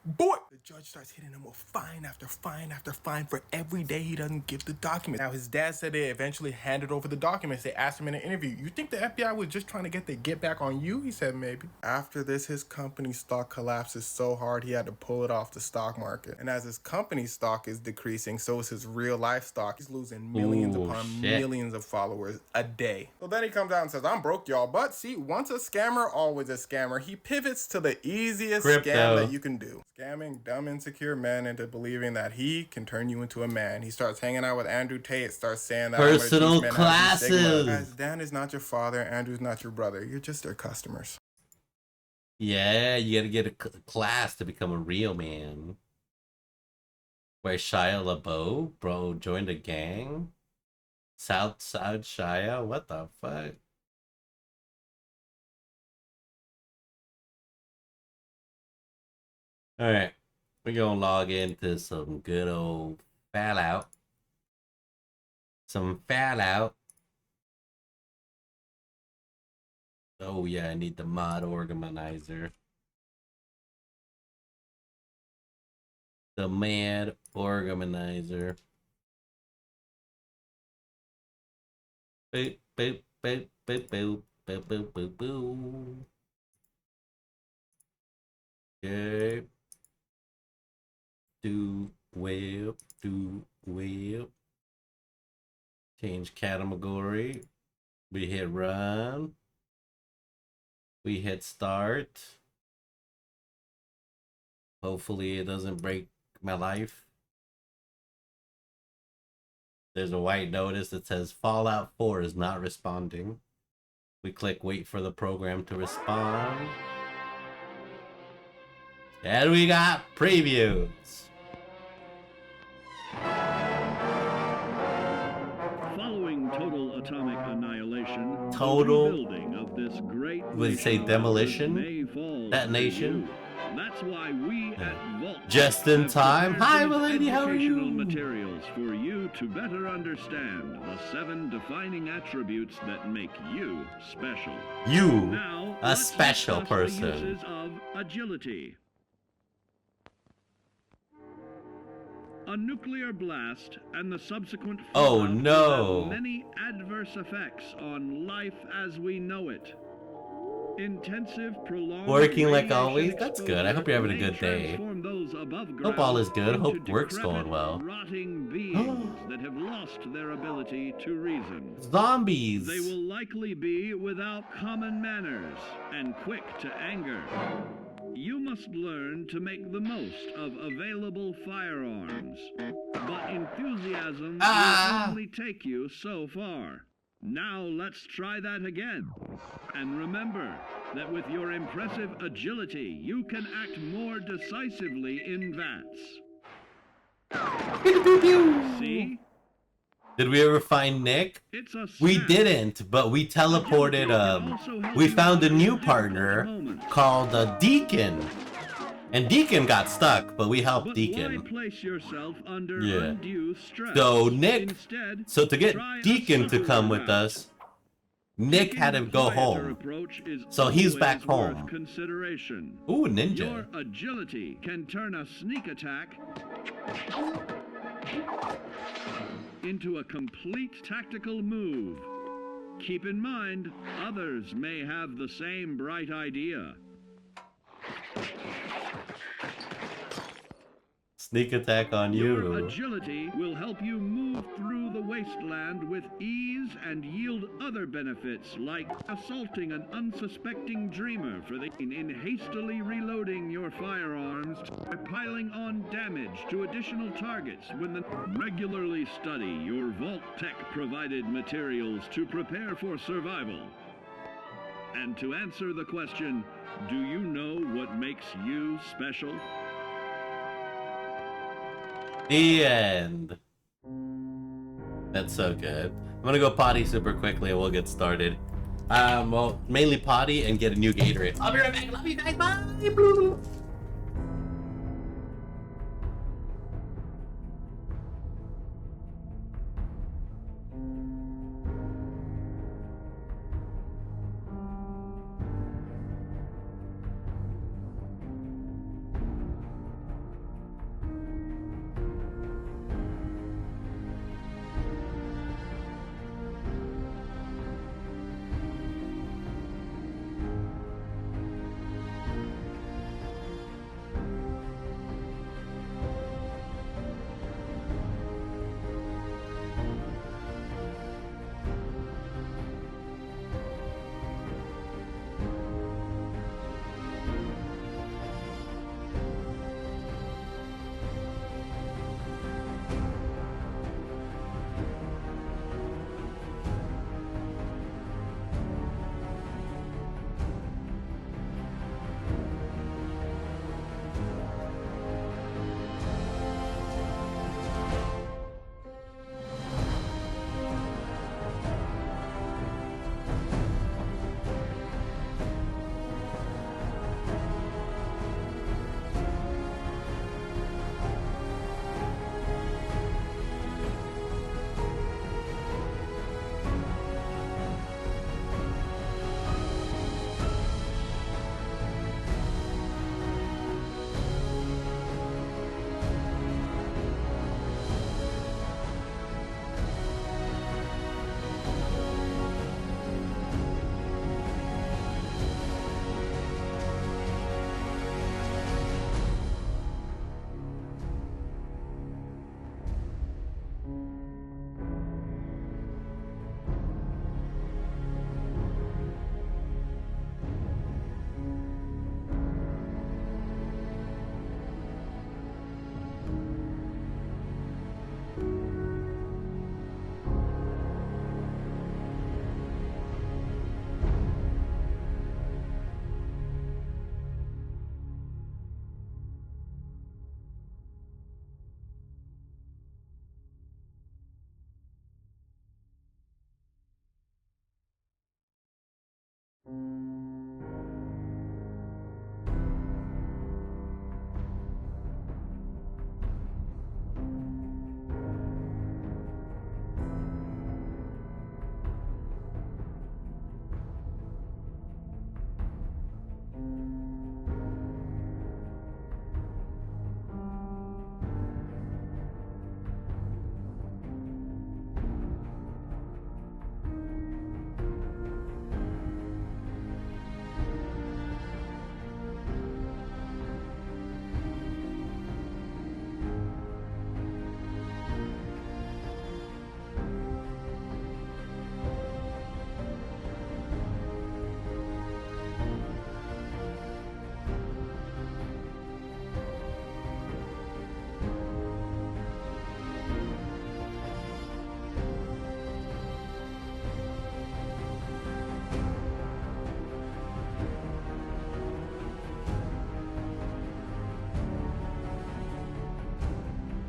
boy, the judge starts hitting him with fine after fine after fine for every day he doesn't give the document. Now, his dad said they eventually handed over the documents. They asked him in an interview, you think the FBI was just trying to get back on you? He said, maybe. After this, his company's stock collapses so hard he had to pull it off the stock market. And as his company's stock is decreasing, so is his real life stock. He's losing millions upon millions of followers a day. So then he comes out and says, I'm broke, y'all. But see, once a scammer, always a scammer. He pivots to the easiest scam that you can do. Scamming dumb, insecure men into believing that he can turn you into a man. He starts hanging out with Andrew Tate, starts saying that personal classes. Guys, Dan is not your father, Andrew's not your brother. You're just their customers. Yeah, you gotta get a class to become a real man. Where Shia LaBeouf, bro, joined a gang? Southside Shia? What the fuck? Alright, we're gonna log into some good old Fallout. Some Fallout. Oh yeah, I need the mod organizer. The mad organizer. Boop, boop, boop, boop, boop, boop, boop, boop, boop. Okay. Do web. Change category. We hit run. We hit start. Hopefully it doesn't break my life. There's a white notice that says Fallout 4 is not responding. We click wait for the program to respond. And we got previews. Following total atomic annihilation, total building of this great would it say demolition? Detonation? That's why we at Vault just in time. Hi, Milady, how are you? Materials for you to better understand the 7 defining attributes that make you special. You, now, a special person. The uses of agility. A nuclear blast and the subsequent fallout have many adverse effects on life as we know it. Intensive, prolonged working like always. That's good. I hope you're having a good day. Hope all is good. Hope work's going well. Rotting beings that have lost their ability to reason. Zombies. They will likely be without common manners and quick to anger. You must learn to make the most of available firearms, but enthusiasm will only take you so far. Now let's try that again. And remember that with your impressive agility, you can act more decisively in VATS. See? Did we ever find Nick? We didn't, but we teleported, we found a new partner called Deacon. And Deacon got stuck, but we helped Deacon. Yeah. So Nick, so to get Deacon to come with us, Nick had to go home. So he's back home. Ooh, ninja. Your agility can turn a sneak attack into a complete tactical move. Keep in mind, others may have the same bright idea. Sneak attack on Your you. agility will help you move through the wasteland with ease and yield other benefits like assaulting an unsuspecting dreamer in hastily reloading your firearms by piling on damage to additional targets regularly study your Vault Tech provided materials to prepare for survival. And to answer the question, do you know what makes you special? The end. That's so good. I'm gonna go potty super quickly and we'll get started. Well, mainly potty and get a new Gatorade. I'll be right back. Love you guys. Bye.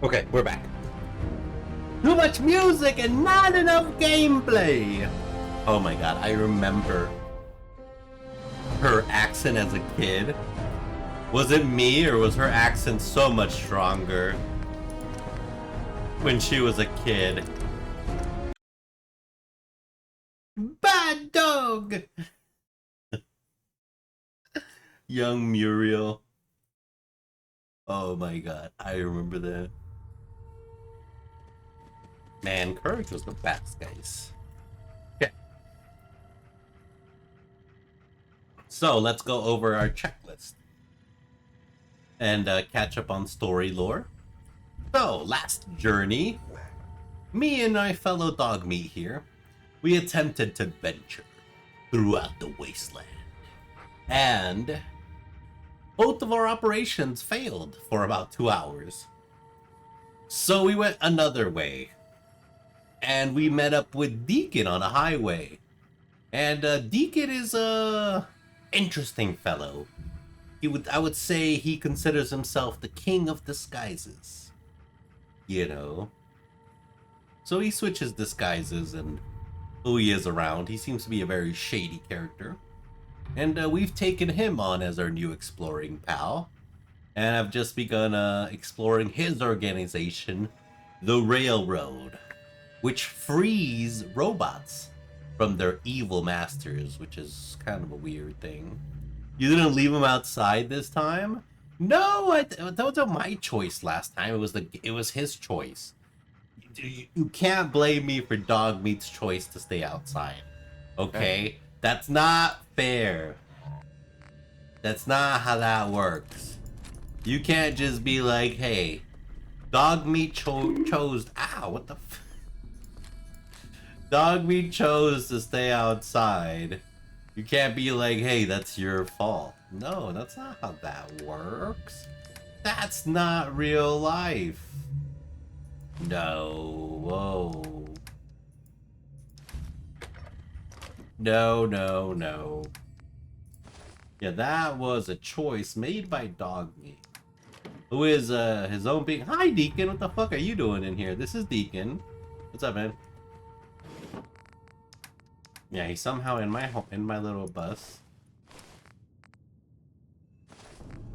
Okay, we're back. Too much music and not enough gameplay. Oh my god, I remember her accent as a kid. Was it me or was her accent so much stronger when she was a kid? Bad dog! Young Muriel. Oh my god, I remember that. Man, courage was the best, guys. Okay. So let's go over our checklist and catch up on story lore. So, last journey, me and my fellow dog meat here, we attempted to venture throughout the wasteland. And both of our operations failed for about 2 hours. So we went another way. And we met up with Deacon on a highway. And Deacon is a interesting fellow. I would say he considers himself the king of disguises. You know. So he switches disguises and who he is around. He seems to be a very shady character. And we've taken him on as our new exploring pal. And I've just begun exploring his organization, the Railroad, which frees robots from their evil masters, which is kind of a weird thing. You didn't leave him outside this time? No, that wasn't my choice last time. It was his choice. You can't blame me for Dog Meat's choice to stay outside. Okay? That's not fair. That's not how that works. You can't just be like, hey, Dog Meat chose... Ow, what the f... Dog Meat chose to stay outside. You can't be like, hey, that's your fault. No, that's not how that works. That's not real life. No, whoa. No. Yeah, that was a choice made by Dog Meat, who is his own being. Hi, Deacon. What the fuck are you doing in here? This is Deacon. What's up, man? Yeah, he's somehow in my little bus,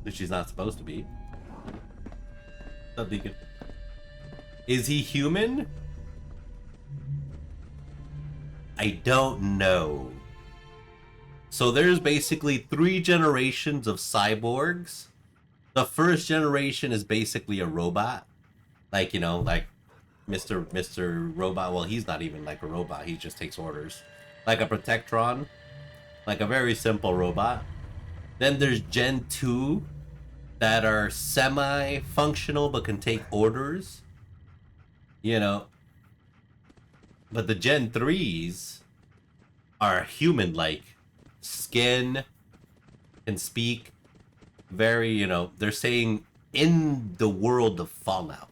which he's not supposed to be. What's up, Deacon? Is he human? I don't know. So there's basically 3 generations of cyborgs. The first generation is basically a robot. Like, you know, like Mr. Robot. Well, he's not even like a robot. He just takes orders. Like a Protectron. Like a very simple robot. Then there's Gen 2 that are semi-functional but can take orders. You know. But the Gen 3s are human-like. Skin, can speak. Very, you know, they're saying in the world of Fallout,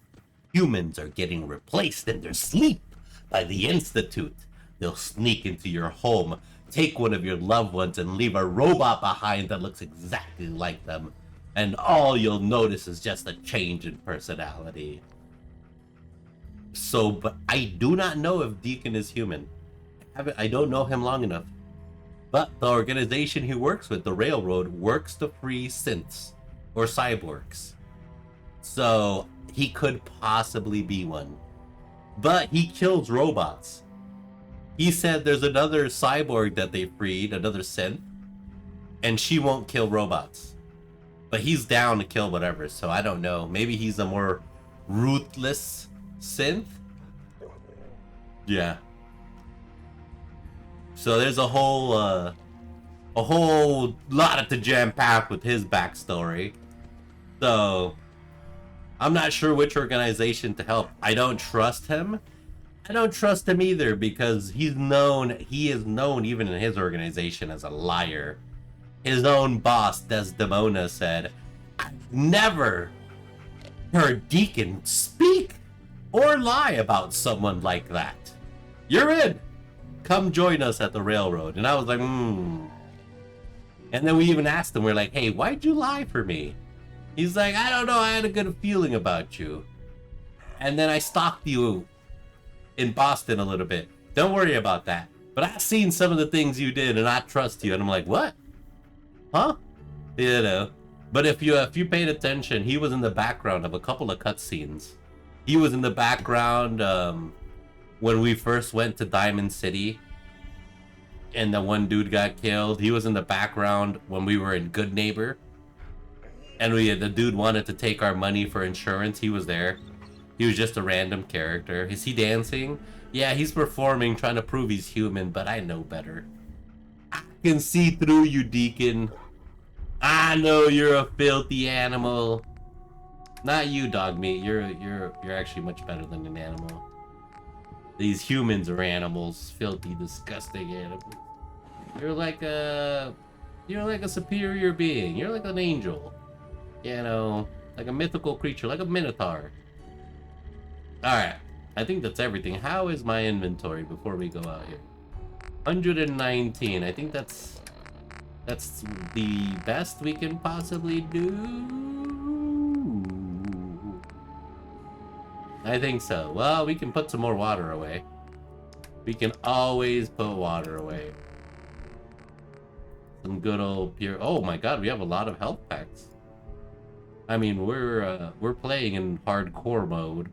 humans are getting replaced in their sleep by the Institute. They'll sneak into your home, take one of your loved ones, and leave a robot behind that looks exactly like them. And all you'll notice is just a change in personality. So, but I do not know if Deacon is human. I don't know him long enough. But the organization he works with, the Railroad, works to free synths or cyborgs. So he could possibly be one. But he kills robots. He said there's another cyborg that they freed, another synth, and she won't kill robots. But he's down to kill whatever, so I don't know. Maybe he's a more ruthless synth? Yeah. So there's a whole lot to jam pack with his backstory. So I'm not sure which organization to help. I don't trust him. I don't trust him either because he is known even in his organization as a liar. His own boss, Desdemona, said, "I've never heard Deacon speak or lie about someone like that. You're in. Come join us at the Railroad." And I was like, And then we even asked him, we're like, "Hey, why'd you lie for me?" He's like, "I don't know, I had a good feeling about you. And then I stalked you in Boston a little bit. Don't worry about that. But I've seen some of the things you did and I trust you." And I'm like, "What? Huh?" You know. But if you paid attention, he was in the background of a couple of cutscenes. He was in the background when we first went to Diamond City and the one dude got killed. He was in the background when we were in Good Neighbor and the dude wanted to take our money for insurance. He was there. He was just a random character. Is he dancing? Yeah, he's performing, trying to prove he's human, but I know better. I can see through you, Deacon. I know you're a filthy animal. Not you, dog meat. You're actually much better than an animal. These humans are animals, filthy, disgusting animals. You're like a superior being. You're like an angel. You know, like a mythical creature, like a minotaur. Alright, I think that's everything. How is my inventory before we go out here? 119. I think that's the best we can possibly do. I think so. Well, we can put some more water away. We can always put water away. Some good old pure. Oh my god, we have a lot of health packs. I mean, we're playing in hardcore mode,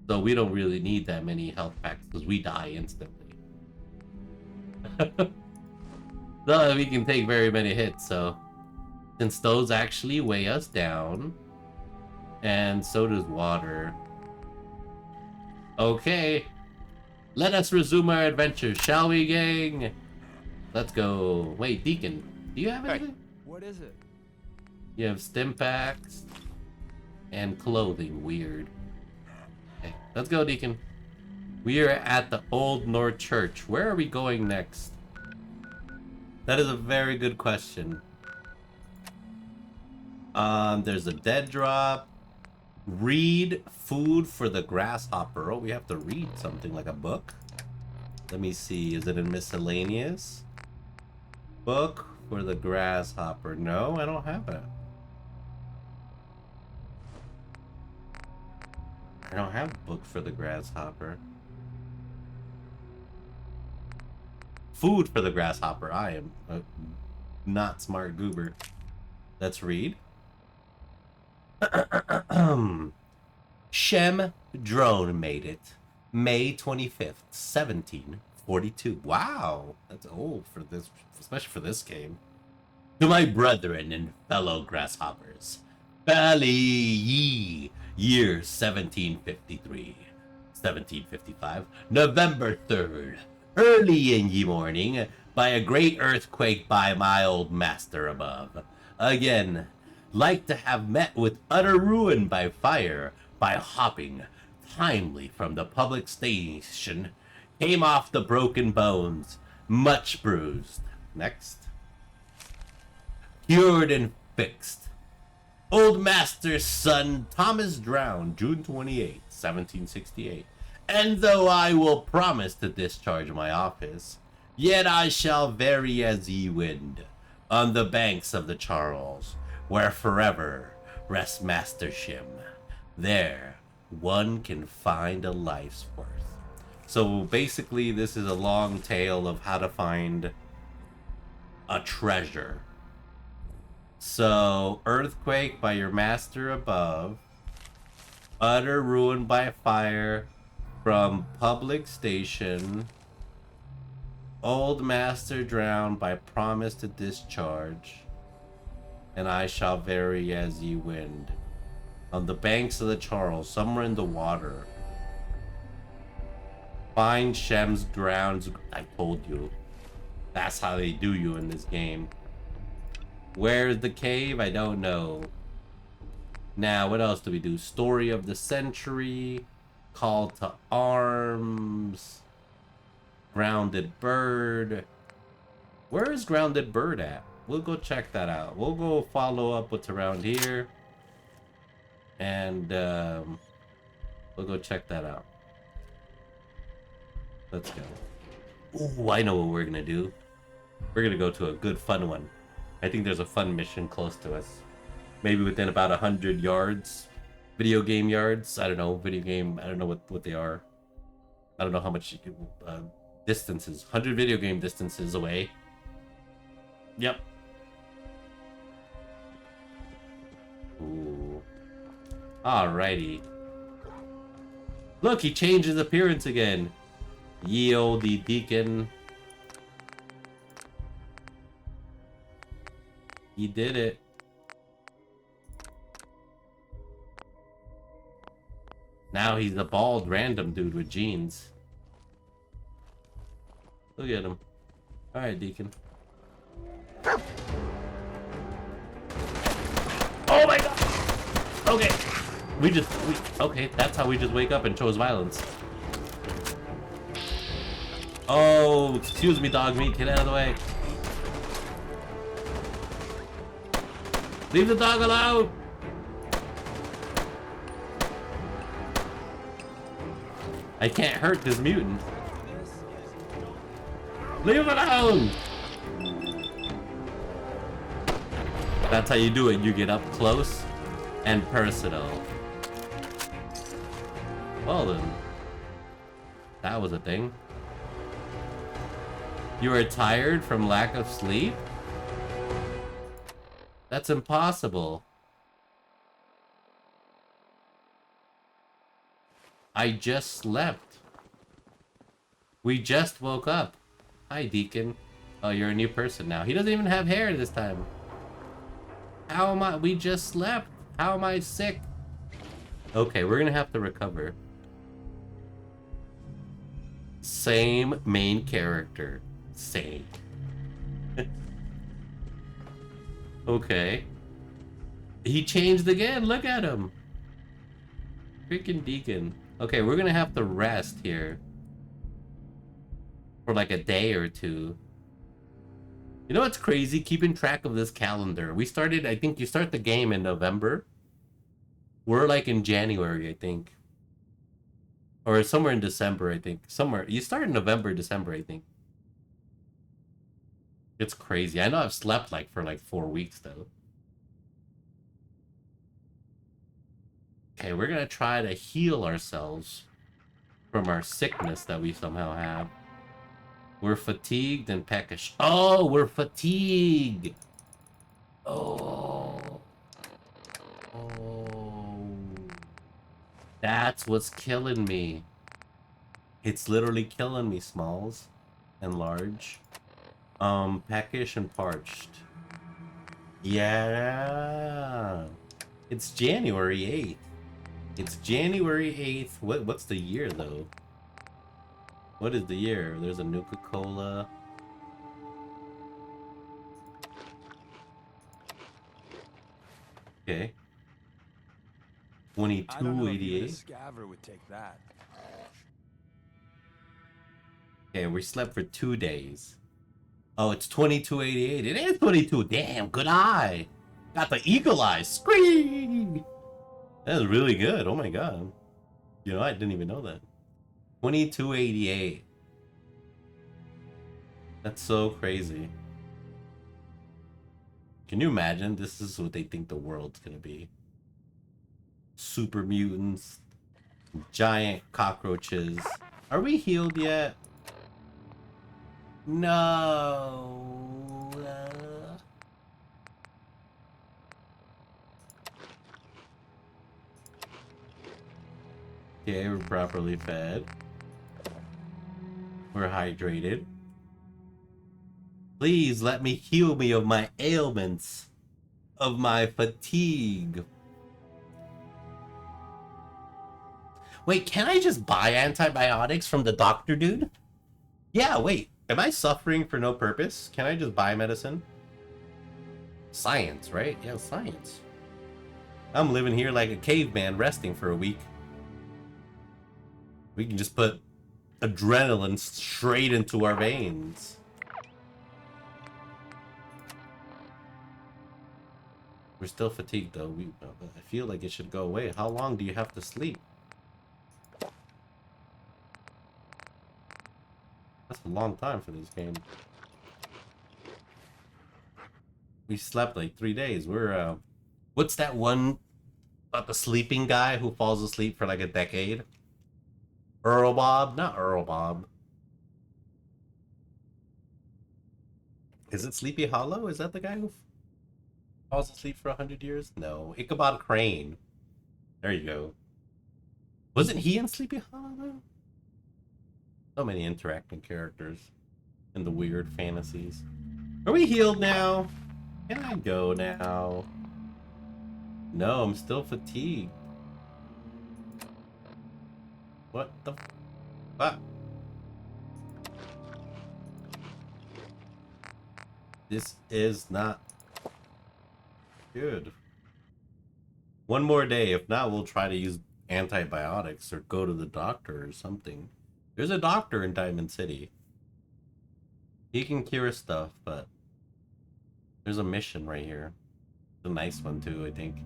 so we don't really need that many health packs because we die instantly. No, we can take very many hits, so since those actually weigh us down, and so does water. Okay, let us resume our adventure, shall we, gang? Let's go. Wait, Deacon, do you have anything? What is it? You have stim packs and clothing. Weird. Okay, let's go, Deacon. We are at the Old North Church. Where are we going next? That is a very good question. There's a dead drop. Read food for the grasshopper. Oh, we have to read something like a book. Let me see. Is it in miscellaneous? Book for the grasshopper. No, I don't have it. I don't have a book for the grasshopper. Food for the grasshopper. I am a not smart goober. Let's read. Shem drone made it. May 25th, 1742. Wow, that's old for this, especially for this game. To my brethren and fellow grasshoppers, Bali ye, year 1753, 1755, November 3rd, early in ye morning, by a great earthquake by my old master above. Again, like to have met with utter ruin by fire, by hopping timely from the public station, came off the broken bones, much bruised. Next. Cured and fixed. Old master's son Thomas drowned June 28, 1768. And though I will promise to discharge my office, yet I shall vary as ye wind, on the banks of the Charles, where forever rests Master Shem. There one can find a life's worth. So basically this is a long tale of how to find a treasure. So, earthquake by your master above, utter ruin by fire from public station, old master drowned by promise to discharge, and I shall vary as ye wind. On the banks of the Charles, somewhere in the water. Find Shem's drowns. I told you. That's how they do you in this game. Where's the cave? I don't know. Now, what else do we do? Story of the century. Call to arms. Grounded bird. Where is grounded bird at? We'll go check that out. We'll go follow up what's around here. And we'll go check that out. Let's go. Ooh, I know what we're gonna do. We're gonna go to a good fun one. I think there's a fun mission close to us. Maybe within about 100 yards. Video game yards. I don't know. Video game. I don't know what they are. I don't know how much distances. 100 video game distances away. Yep. Ooh. Alrighty. Look, he changed his appearance again. Ye olde Deacon. He did it. Now he's a bald random dude with jeans. Look at him. Alright, Deacon. Oh my god! Okay. Okay, that's how we just wake up and chose violence. Oh, excuse me, dog meat. Get out of the way. Leave the dog alone! I can't hurt this mutant. Leave him alone! That's how you do it. You get up close and personal. Well then. That was a thing. You were tired from lack of sleep? That's impossible. I just slept. We just woke up. Hi, Deacon. Oh, you're a new person now. He doesn't even have hair this time. How am I? We just slept. How am I sick? Okay, we're gonna have to recover. Same main character. Same. Okay. He changed again. Look at him. Freaking Deacon. Okay, we're gonna have to rest here. For like a day or two. You know what's crazy? Keeping track of this calendar. We started, I think you start the game in November. We're like in January, I think. Or somewhere in December, I think. Somewhere. You start in November, December, I think. It's crazy. I know I've slept like for like 4 weeks though. Okay, we're gonna try to heal ourselves from our sickness that we somehow have. We're fatigued and peckish. Oh, we're fatigued. Oh. Oh. That's what's killing me. It's literally killing me, Smalls and Large. Peckish and parched. Yeah. It's January 8th. It's January 8th. What's the year though? What is the year? There's a Nuka-Cola. Okay. 2288. Scaver would take that. Okay, we slept for 2 days. Oh, it's 2288. It is 22. Damn, good eye. Got the eagle eye. Scream. That was really good. Oh my god. You know, I didn't even know that. 2288. That's so crazy. Can you imagine? This is what they think the world's gonna be. Super mutants. Giant cockroaches. Are we healed yet? No. Okay, we're properly fed. We're hydrated. Please let me heal me of my ailments, of my fatigue. Wait, can I just buy antibiotics from the doctor, dude? Yeah, wait. Am I suffering for no purpose? Can I just buy medicine? Science, right? Yeah, science. I'm living here like a caveman resting for a week. We can just put adrenaline straight into our veins. We're still fatigued though. I feel like it should go away. How long do you have to sleep? That's a long time for this game. We slept like 3 days. We're what's that one about the sleeping guy who falls asleep for like a decade? Earl Bob? Not Earl Bob. Is it Sleepy Hollow? Is that the guy who falls asleep for 100 years? No. Ichabod Crane. There you go. Wasn't he in Sleepy Hollow though? So many interacting characters in the weird fantasies. Are we healed now? Can I go now? No, I'm still fatigued. What the fuck? This is not good. One more day. If not, we'll try to use antibiotics or go to the doctor or something. There's a doctor in Diamond City. He can cure stuff, but there's a mission right here. It's a nice one too, I think.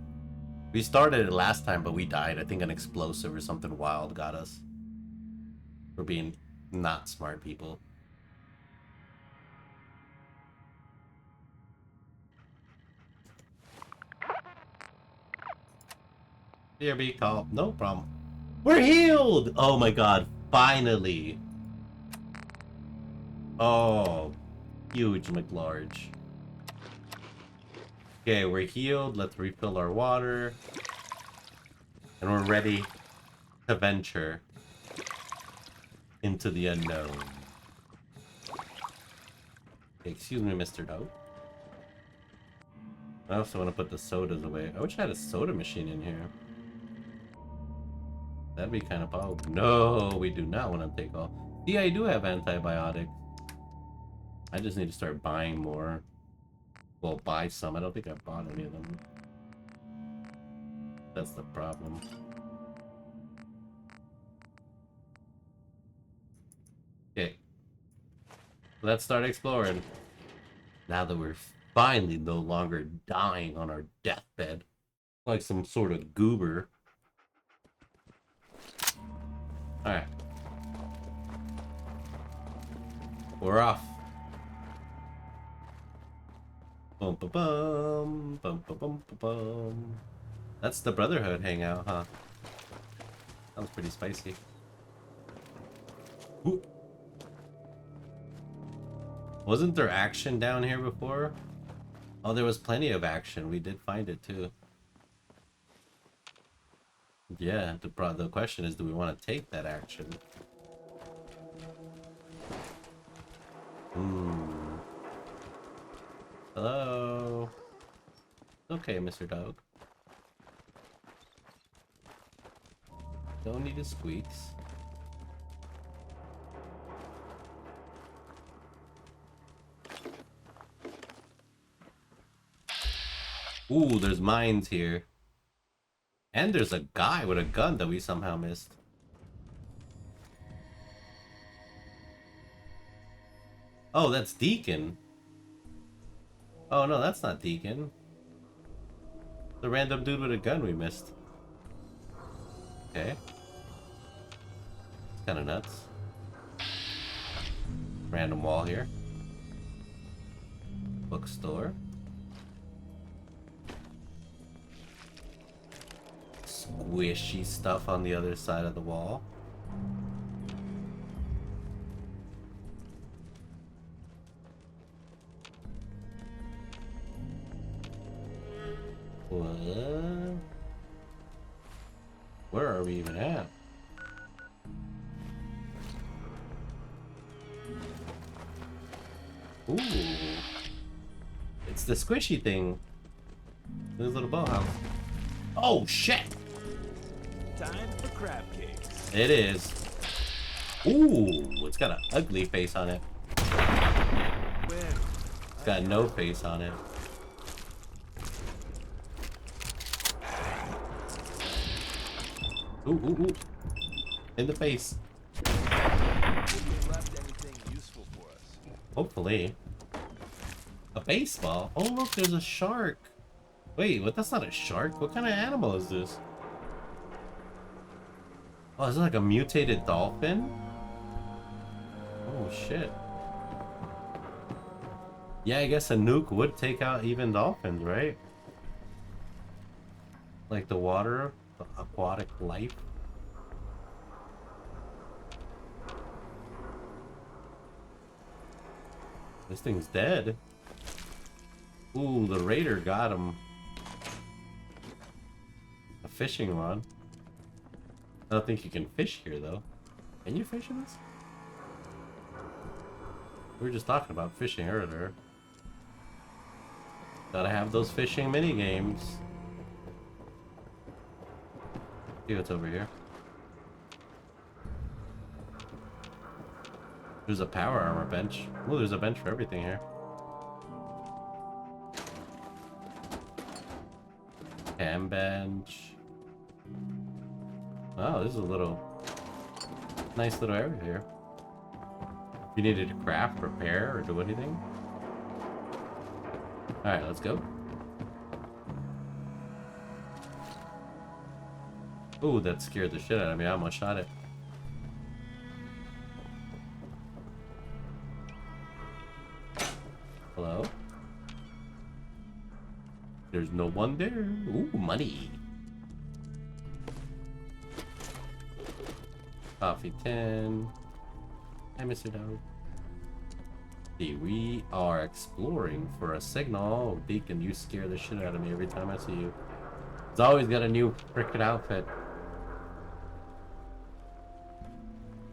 We started it last time, but we died. I think an explosive or something wild got us. We're being not smart people. Here, be calm. No problem. We're healed! Oh my god, finally. Oh, huge McLarge. Okay, we're healed. Let's refill our water. And we're ready to venture into the unknown. Excuse me, Mr. Dog. I also want to put the sodas away. I wish I had a soda machine in here. That'd be kind of powerful. No, we do not want to take off. Yeah, I do have antibiotics. I just need to start buying more. Well, buy some. I don't think I bought any of them. That's the problem. Okay. Let's start exploring. Now that we're finally no longer dying on our deathbed. Like some sort of goober. Alright. We're off. Bum ba bum, bum ba bum ba bum. That's the Brotherhood hangout, huh? That was pretty spicy. Ooh. Wasn't there action down here before? Oh, there was plenty of action. We did find it too. Yeah, the question is, do we want to take that action? Hello? Okay, Mr. Dog. Don't need his squeaks. Ooh, there's mines here. And there's a guy with a gun that we somehow missed. Oh, that's Deacon. Oh, no, that's not Deacon. The random dude with a gun we missed. Okay. It's kind of nuts. Random wall here. Bookstore. Squishy stuff on the other side of the wall. What? Where are we even at? Ooh. It's the squishy thing. This little boathouse. Oh shit! Time for crab cakes. It is. Ooh, it's got an ugly face on it. It's got no face on it. Ooh, ooh, ooh. In the face. Hopefully. A baseball? Oh look, there's a shark. Wait, what? That's not a shark. What kind of animal is this? Oh, is it like a mutated dolphin? Oh shit. Yeah, I guess a nuke would take out even dolphins, right? Like the water, the aquatic life. This thing's dead. Ooh, the raider got him. A fishing rod. I don't think you can fish here, though. Can you fish in this? We were just talking about fishing earlier. Gotta have those fishing mini games. See what's over here. There's a power armor bench. Oh, there's a bench for everything here. Cam bench. Oh, this is a nice little area here. If you needed to craft, repair, or do anything. Alright, let's go. Ooh, that scared the shit out of me. I almost shot it. Hello? There's no one there. Ooh, money. Coffee 10. Hi, Mr. Dog. See, we are exploring for a signal. Deacon, you scare the shit out of me every time I see you. He's always got a new frickin' outfit.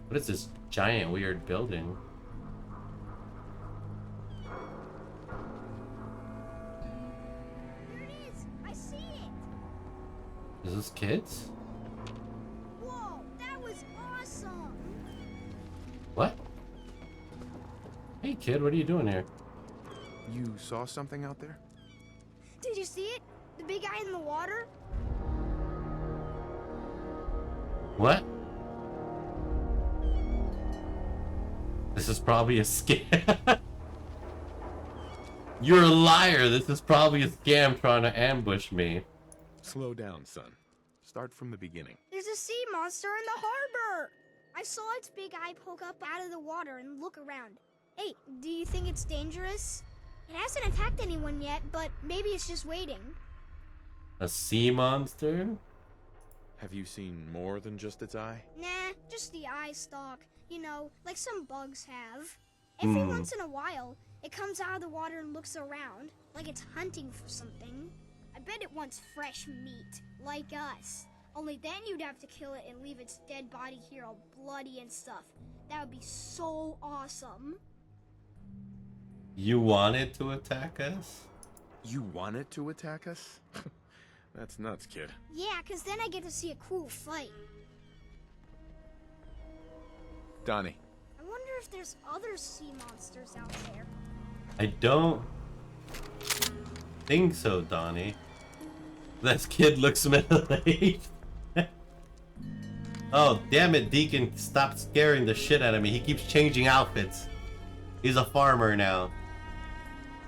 What is this giant weird building? There it is! I see it! Is this kids? Whoa, that was awesome! What? Hey kid, what are you doing here? You saw something out there? Did you see it? The big guy in the water? What? This is probably a scam. You're a liar. This is probably a scam trying to ambush me. Slow down, son. Start from the beginning. There's a sea monster in the harbor! I saw its big eye poke up out of the water and look around. Hey, do you think it's dangerous? It hasn't attacked anyone yet, but maybe it's just waiting. A sea monster? Have you seen more than just its eye? Nah, just the eye stalk. You know, like some bugs have. Every once in a while, it comes out of the water and looks around, like it's hunting for something. I bet it wants fresh meat, like us. Only then you'd have to kill it and leave its dead body here all bloody and stuff. That would be so awesome. You want it to attack us? You want it to attack us? That's nuts, kid. Yeah, because then I get to see a cool fight. Donnie. I wonder if there's other sea monsters out there. I don't think so, Donnie. This kid looks middle-aged. Oh, damn it, Deacon. Stop scaring the shit out of me. He keeps changing outfits. He's a farmer now.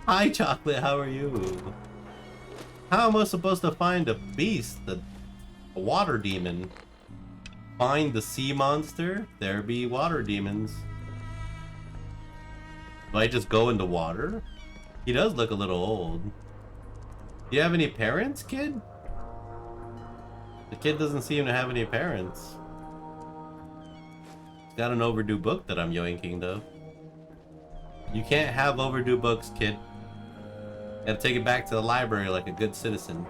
Hi, Chocolate. How are you? How am I supposed to find a beast? A water demon? Find the sea monster? There be water demons. Do I just go in the water? He does look a little old. Do you have any parents, kid? The kid doesn't seem to have any parents. He's got an overdue book that I'm yoinking, though. You can't have overdue books, kid. Gotta take it back to the library like a good citizen.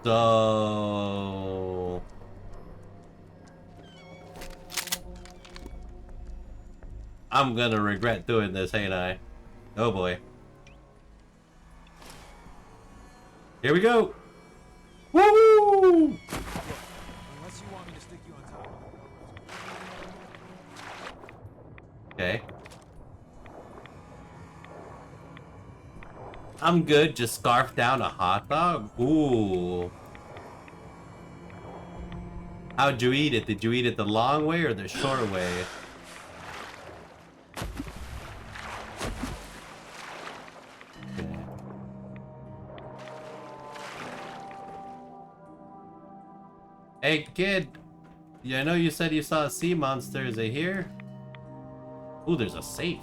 So... I'm gonna regret doing this, ain't I? Oh boy. Here we go! Woo! Unless you want me to stick you on top of it. Okay. I'm good, just scarf down a hot dog? Ooh. How'd you eat it? Did you eat it the long way or the short way? Okay. Hey kid! Yeah, I know you said you saw a sea monster. Is it here? Ooh, there's a safe.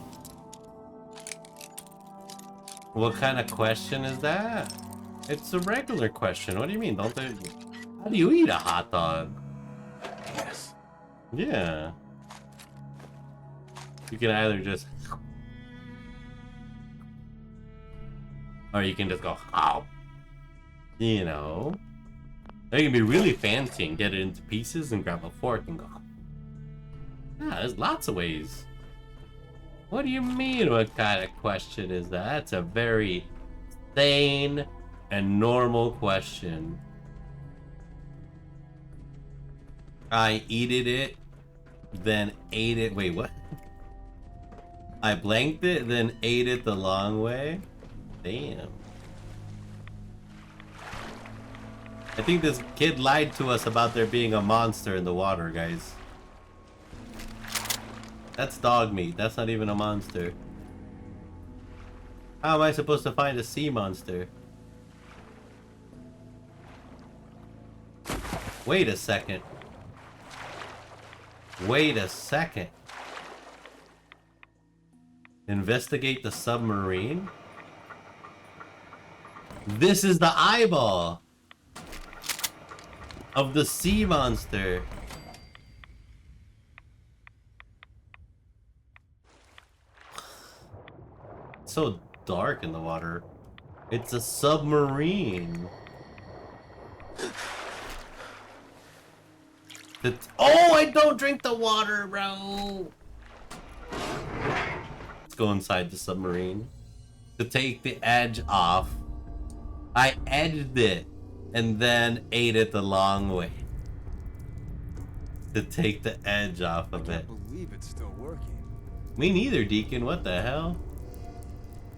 What kind of question is that? It's a regular question. What do you mean? Don't they... How do you eat a hot dog? Yes. Yeah. You can either just... Or you can just go... Ow. You know? Or you can be really fancy and get it into pieces and grab a fork and go... Yeah, there's lots of ways. What do you mean? What kind of question is that? That's a very sane and normal question. I eated it, then ate it. Wait, what? I blanked it, then ate it the long way. Damn. I think this kid lied to us about there being a monster in the water, guys. That's dog meat. That's not even a monster. How am I supposed to find a sea monster? Wait a second. Wait a second. Investigate the submarine? This is the eyeball of the sea monster. It's so dark in the water. It's a submarine. Oh, I don't drink the water, bro. Let's go inside the submarine to take the edge off. I edged it and then ate it the long way to take the edge off of it. I can't believe it's still working. Me neither, Deacon. What the hell?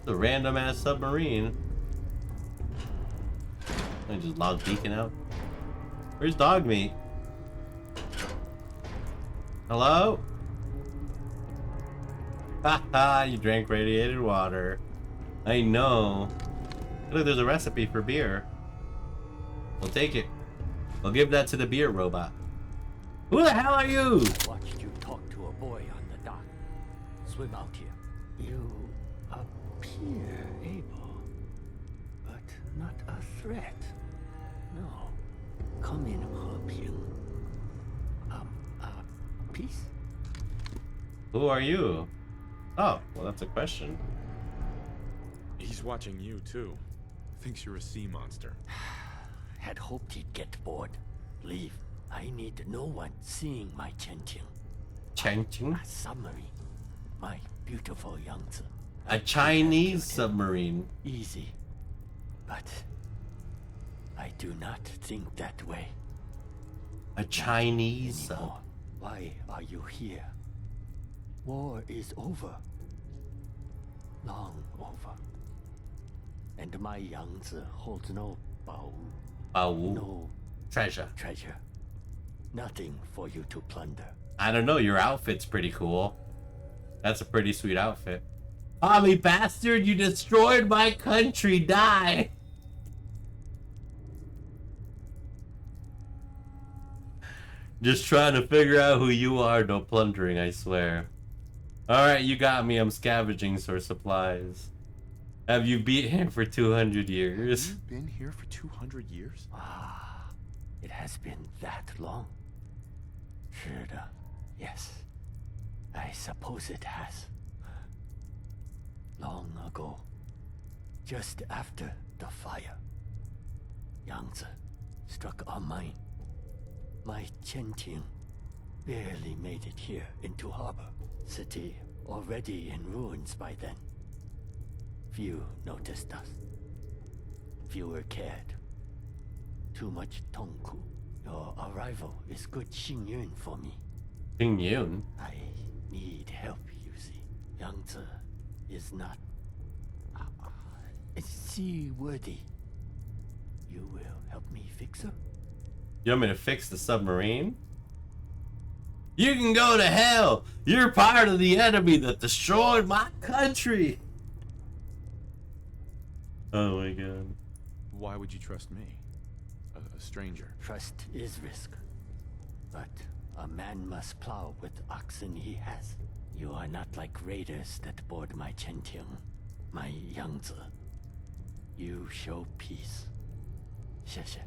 It's a random ass submarine. I just logged Deacon out. Where's dog meat? Hello? Haha, you drank radiated water. I know. Look, there's a recipe for beer. We'll take it. We'll give that to the beer robot. Who the hell are you? Watched you talk to a boy on the dock. Swim out here. You appear able, but not a threat. No. Come in, Heping. Peace? Who are you? Oh, well, that's a question. He's watching you too. Thinks you're a sea monster. Had hoped he'd get bored. Leave. I need no one seeing my Qianqing. Qianqing? A submarine. My beautiful Yangtze. A Chinese submarine. Easy. But I do not think that way. A Chinese sub. Why are you here? War is over. Long over. And my Yangtze holds no Baowu. No treasure. Nothing for you to plunder. I don't know, your outfit's pretty cool. That's a pretty sweet outfit. Army bastard, you destroyed my country, die! Just trying to figure out who you are, no plundering, I swear. Alright, you got me, I'm scavenging for supplies. Have you been here for 200 years? You've been here for 200 years? Ah, it has been that long. Sure, yes. I suppose it has. Long ago, just after the fire, Yangtze struck our mine. My Qianqing barely made it here into harbor. City already in ruins by then. Few noticed us. Fewer cared. Too much Tongku. Your arrival is good Xingyun for me. Xingyun? I need help, you see. Yangtze is not seaworthy. You will help me fix her? You want me to fix the submarine? You can go to hell! You're part of the enemy that destroyed my country! Oh my god. Why would you trust me? A stranger? Trust is risk. But a man must plow with oxen he has. You are not like raiders that board my Qianqing, my Yangtze. You show peace. 谢谢.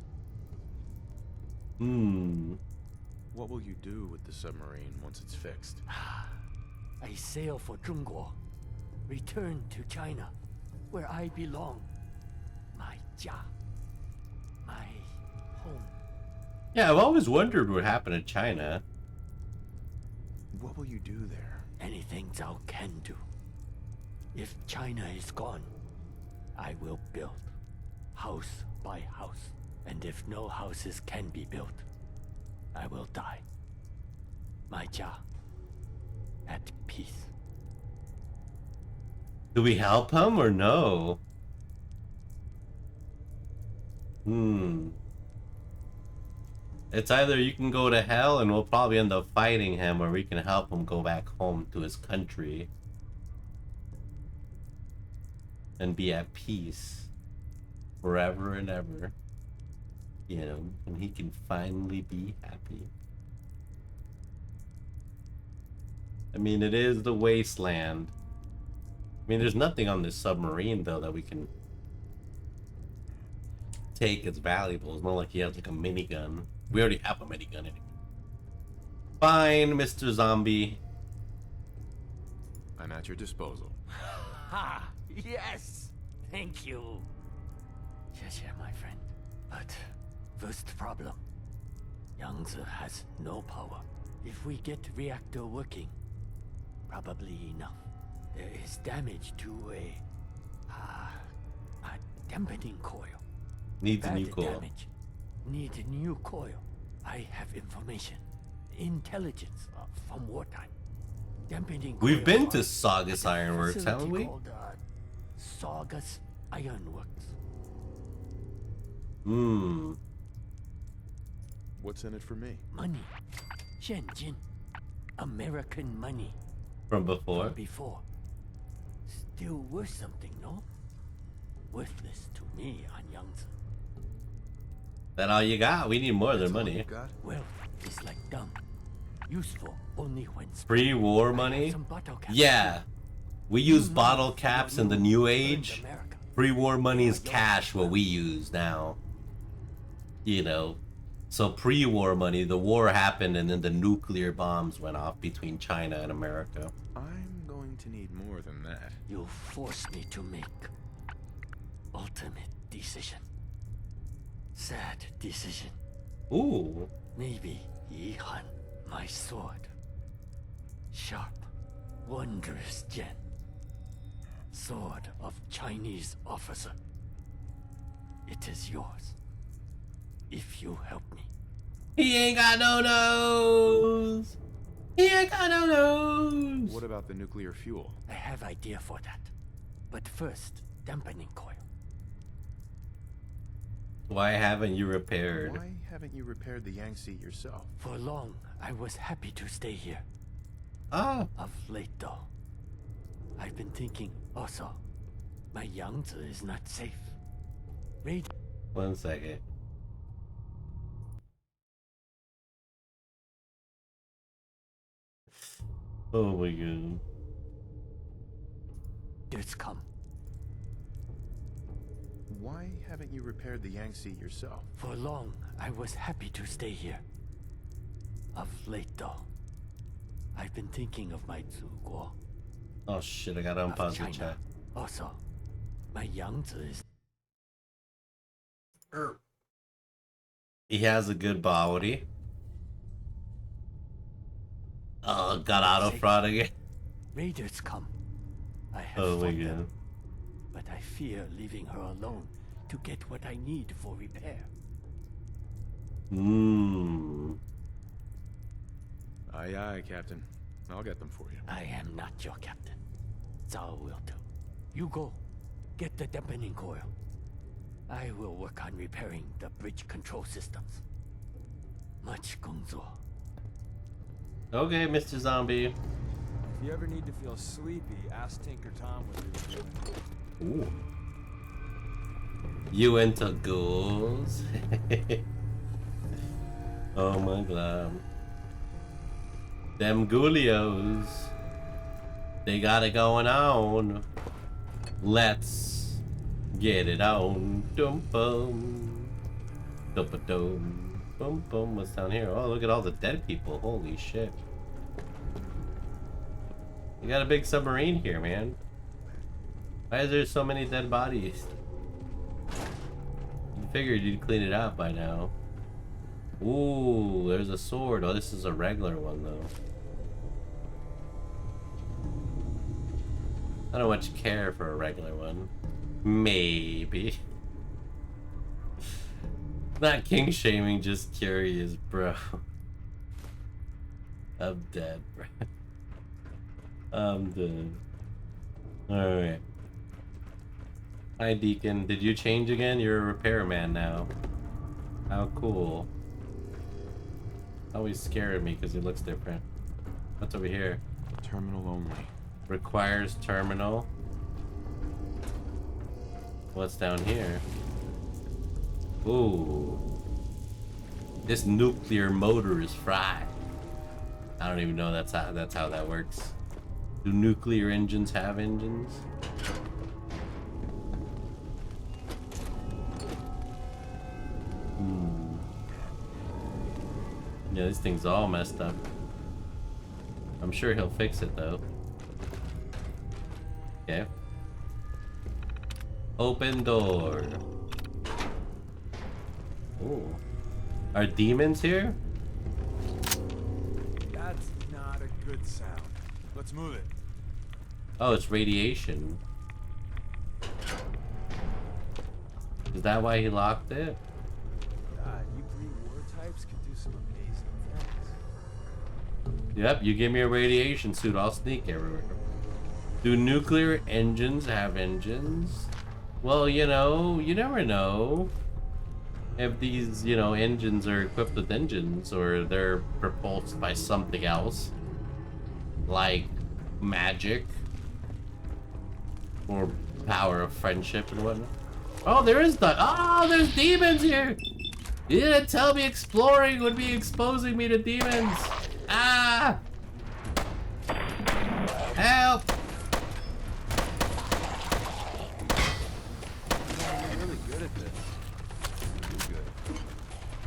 What will you do with the submarine once it's fixed? I sail for Zhongguo. Return to China, where I belong. My jia. My home. Yeah, I've always wondered what happened to China. What will you do there? Anything Zhao can do. If China is gone, I will build. House by house. And if no houses can be built, I will die. My jia. At peace. Do we help him or no? It's either you can go to hell and we'll probably end up fighting him, or we can help him go back home to his country and be at peace forever and ever, you know, and he can finally be happy. I mean, it is the wasteland. I mean, there's nothing on this submarine though that we can take as valuable. It's not like he has like a minigun. We already have a minigun anyway. Fine, Mr. Zombie. I'm at your disposal. Ha! Yes! Thank you. Yes, yeah, my friend. But first problem. Yangtze has no power. If we get reactor working, probably enough. There is damage to a dampening coil. Needs a new Bad coil. damage. Need a new coil. I have information. Intelligence from wartime. Dampening coil. We've been to Saugus Ironworks, haven't we? Called, Saugus Ironworks. What's in it for me? Money. Shenzhen. American money. From before? From before. Still worth something, no? Worthless to me on Yangtze. That all you got? We need more than money. Wealth is like dumb. Useful only when Pre-war money? Yeah. We use bottle caps in the new age. Pre-war money is cash, what we use now. You know. So pre-war money, the war happened and then the nuclear bombs went off between China and America. I'm going to need more than that. You force me to make ultimate decision. Sad decision. Ooh. Maybe Yihan, my sword. Sharp, wondrous gem. Sword of Chinese officer. It is yours. If you help me. He ain't got no nose. He ain't got no nose. What about the nuclear fuel? I have idea for that. But first, dampening coil. Why haven't you repaired? Why haven't you repaired the Yangtze yourself? For long, I was happy to stay here. Ah. Of late, though, I've been thinking also, my Yangtze is not safe. Raid. 1 second. Oh my god. It's come. Why haven't you repaired the Yangtze yourself? For long, I was happy to stay here. Of late, though, I've been thinking of my Zuguo. Oh shit, I gotta unpause the chat. Also, my Yangtze is... He has a good body. Oh, got auto fraud again. Raiders come. I have Oh my fought them, god. but I fear leaving her alone to get what I need for repair. Aye, aye, Captain. I'll get them for you. I am not your captain. Zhao will do. You go. Get the dampening coil. I will work on repairing the bridge control systems. Much gongzuo. Okay, Mr. Zombie. If you ever need to feel sleepy, ask Tinker Tom what he was doing. Ooh. You into ghouls? Oh my god. Them ghoulios. They got it going on. Let's get it on. Dum bum. Dum dum. Boom, boom. What's down here? Oh, look at all the dead people. Holy shit. You got a big submarine here, man. Why is there so many dead bodies? You figured you'd clean it out by now. Ooh, there's a sword. Oh, this is a regular one, though. I don't much care for a regular one. Maybe. Not king shaming, just curious, bro. I'm dead, bro. I'm dead. Alright. Hi, Deacon. Did you change again? You're a repairman now. How cool. Always scared me because he looks different. What's over here? Terminal only. Requires terminal. What's down here? Ooh. This nuclear motor is fried. I don't even know that's how that works. Do nuclear engines have engines? Yeah, this thing's all messed up. I'm sure he'll fix it though. Okay. Open door. Ooh. Are demons here? That's not a good sound. Let's move it. Oh, it's radiation. Is that why he locked it? God, you three war types can do some amazing things. Yep, you give me a radiation suit, I'll sneak everywhere. Do nuclear engines have engines? Well, you know, you never know. If these, you know, engines are equipped with engines or they're propulsed by something else. Like magic. Or power of friendship and whatnot. Oh, there's demons here! You didn't tell me exploring would be exposing me to demons! Ah! Help! You're really good at this.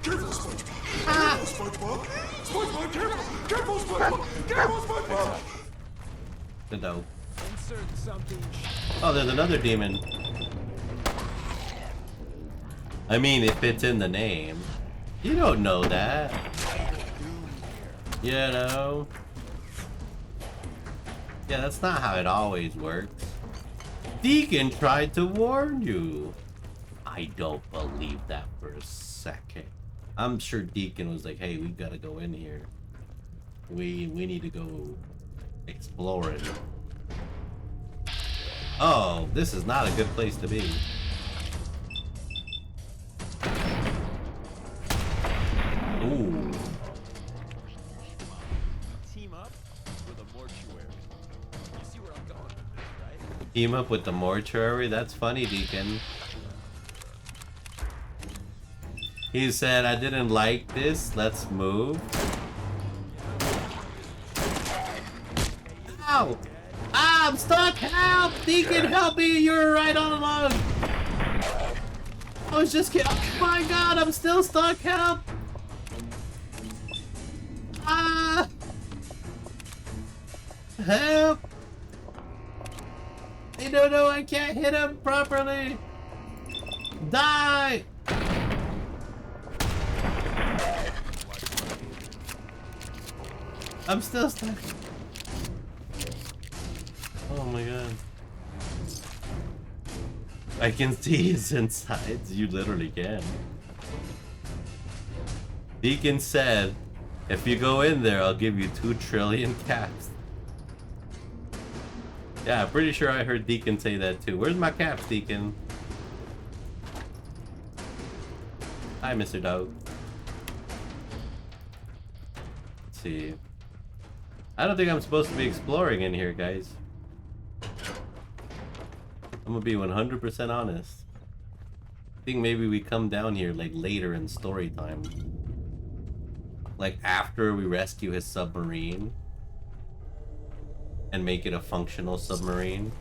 You're good. Careful, SpongeBob! Careful, SpongeBob! SpongeBob, careful! Careful, SpongeBob! Careful, SpongeBob! The dope. Insert something. Oh, there's another demon. I mean, if it's in the name. You don't know that. You know? Yeah, that's not how it always works. Deacon tried to warn you. I don't believe that for a second. I'm sure Deacon was like, hey, we gotta go in here. We need to go exploring. Oh, this is not a good place to be. Ooh. Team up with a mortuary. You see where I'm going with this, right? Team up with the mortuary? That's funny, Deacon. He said, I didn't like this. Let's move. Ow! Ah, I'm stuck! Help! Deacon, help me! You're right all along! I was just kidding. Oh my god, I'm still stuck! Help! Ah! Help! No, I can't hit him properly! Die! I'm still stuck. Oh my god. I can see his insides. You literally can. Deacon said, if you go in there, I'll give you 2 trillion caps. Yeah, I'm pretty sure I heard Deacon say that too. Where's my caps, Deacon? Hi, Mr. Dog. Let's see. I don't think I'm supposed to be exploring in here, guys. I'm gonna be 100% honest. I think maybe we come down here like later in story time. Like after we rescue his submarine. And make it a functional submarine.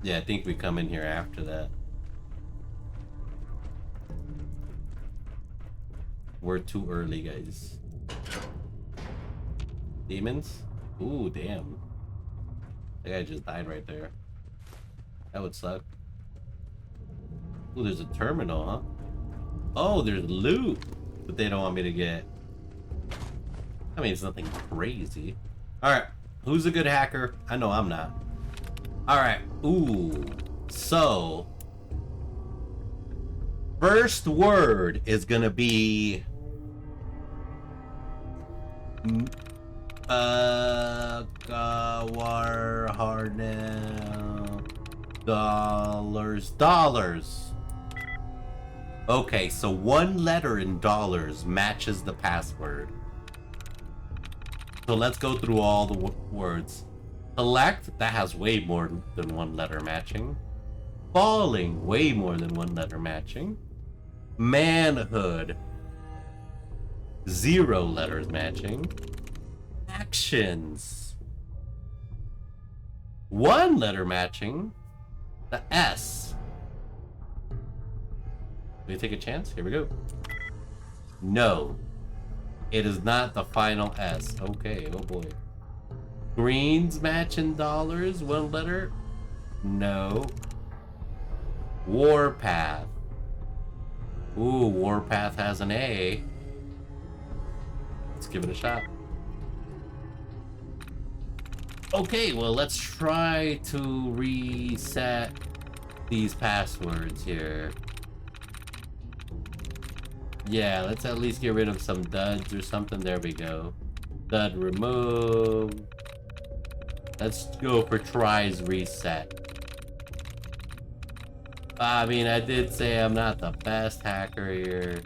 Yeah, I think we come in here after that. We're too early, guys. Demons? Ooh, damn. That guy just died right there. That would suck. Ooh, there's a terminal, huh? Oh, there's loot that they don't want me to get. I mean, it's nothing crazy. Alright, who's a good hacker? I know I'm not. Alright, ooh. So, first word is gonna be War dollars. Okay, so one letter in dollars matches the password. So let's go through all the words. Select, that has way more than one letter matching. Falling, way more than one letter matching. Manhood, 0 letters matching. Actions, 1 letter matching. The S. Will you take a chance? Here we go. No. It is not the final S. Okay, oh boy. Greens matching dollars, 1 letter. No. Warpath. Ooh, Warpath has an A. Let's give it a shot. Okay, well, let's try to reset these passwords here. Yeah, let's at least get rid of some duds or something. There we go. Dud remove. Let's go for tries reset. I mean, I did say I'm not the best hacker here.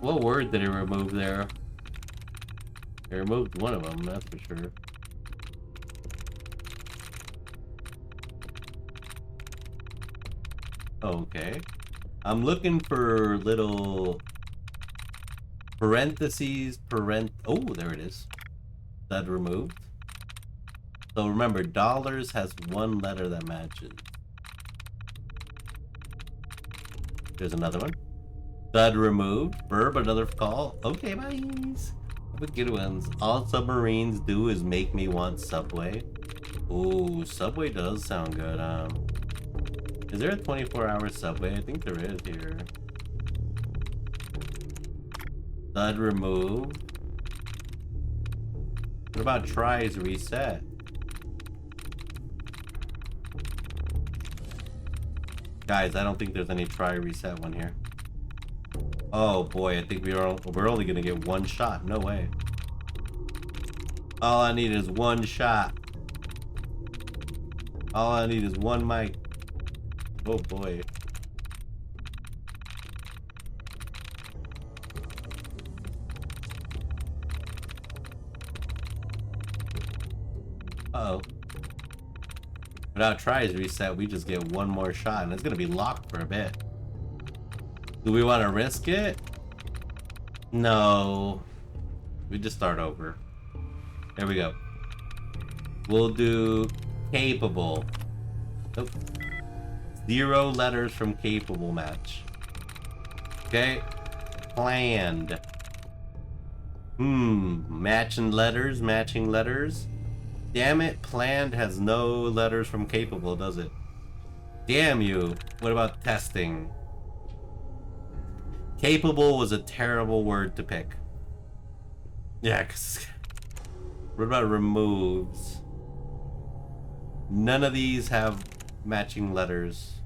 What word did it remove there? It removed one of them, that's for sure. Okay. I'm looking for little parentheses, oh, there it is. That removed. So remember, dollars has 1 letter that matches. There's another one. Dud removed. Verb, another call. Okay, bye. Have a good ones. All submarines do is make me want Subway. Ooh, Subway does sound good. Is there a 24-hour Subway? I think there is here. Dud removed. What about tries reset? Guys, I don't think there's any try reset one here. Oh boy, I think we're only gonna get 1 shot. No way. All I need is 1 shot. All I need is 1 mic. Oh boy. Uh-oh. Without tries reset, we just get 1 more shot, and it's gonna be locked for a bit. Do we want to risk it? No. We just start over. There we go. We'll do capable. Nope. 0 letters from capable match. Okay. Planned. Matching letters. Damn it, planned has no letters from capable, does it? Damn you. What about testing? Capable was a terrible word to pick. Yeah, cause what about removes? None of these have matching letters.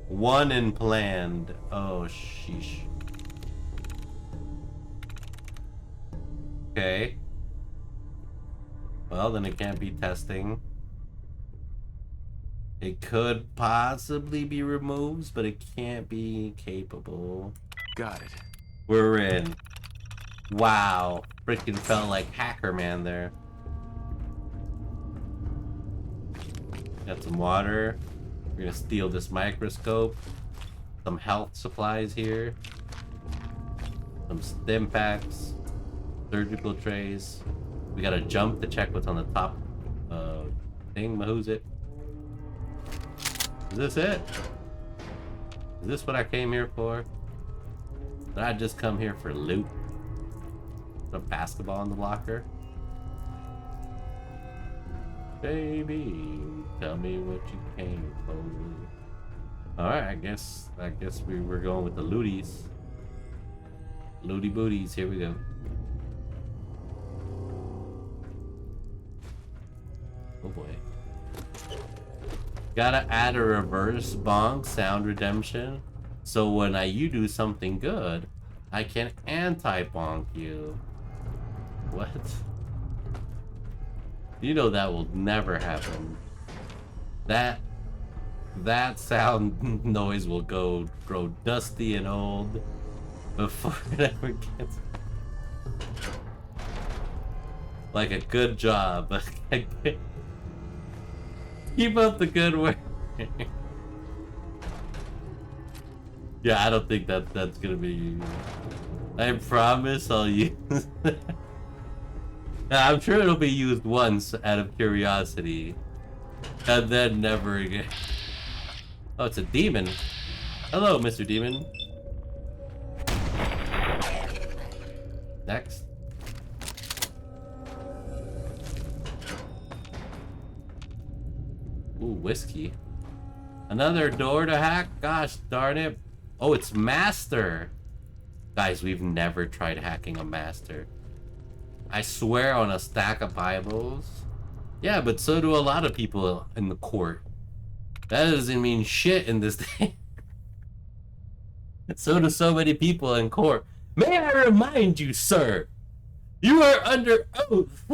1 in planned. Oh, sheesh. Okay. Well, then it can't be testing. It could possibly be removes, but it can't be capable. Got it. We're in. Wow. Freaking felt like Hacker Man there. Got some water. We're gonna steal this microscope. Some health supplies here. Some stim packs. Surgical trays. We gotta jump to check what's on the top thing. Who's it? Is this it? Is this what I came here for? Did I just come here for loot? Put a basketball in the locker? Baby, tell me what you came for. Alright, I guess we were going with the looties. Looty booties, here we go. Oh boy. Gotta add a reverse bonk sound redemption. So when you do something good, I can anti-bonk you. What? You know that will never happen. That sound noise will grow dusty and old before it ever gets like a good job. Keep up the good work. Yeah, I don't think that's gonna be. I promise I'll use. I'm sure it'll be used once out of curiosity, and then never again. Oh, it's a demon. Hello, Mr. Demon. Next. Ooh, whiskey. Another door to hack? Gosh darn it. Oh, it's Master. Guys, we've never tried hacking a Master. I swear on a stack of Bibles. Yeah, but so do a lot of people in the court. That doesn't mean shit in this day. So do so many people in court. May I remind you, sir, you are under oath.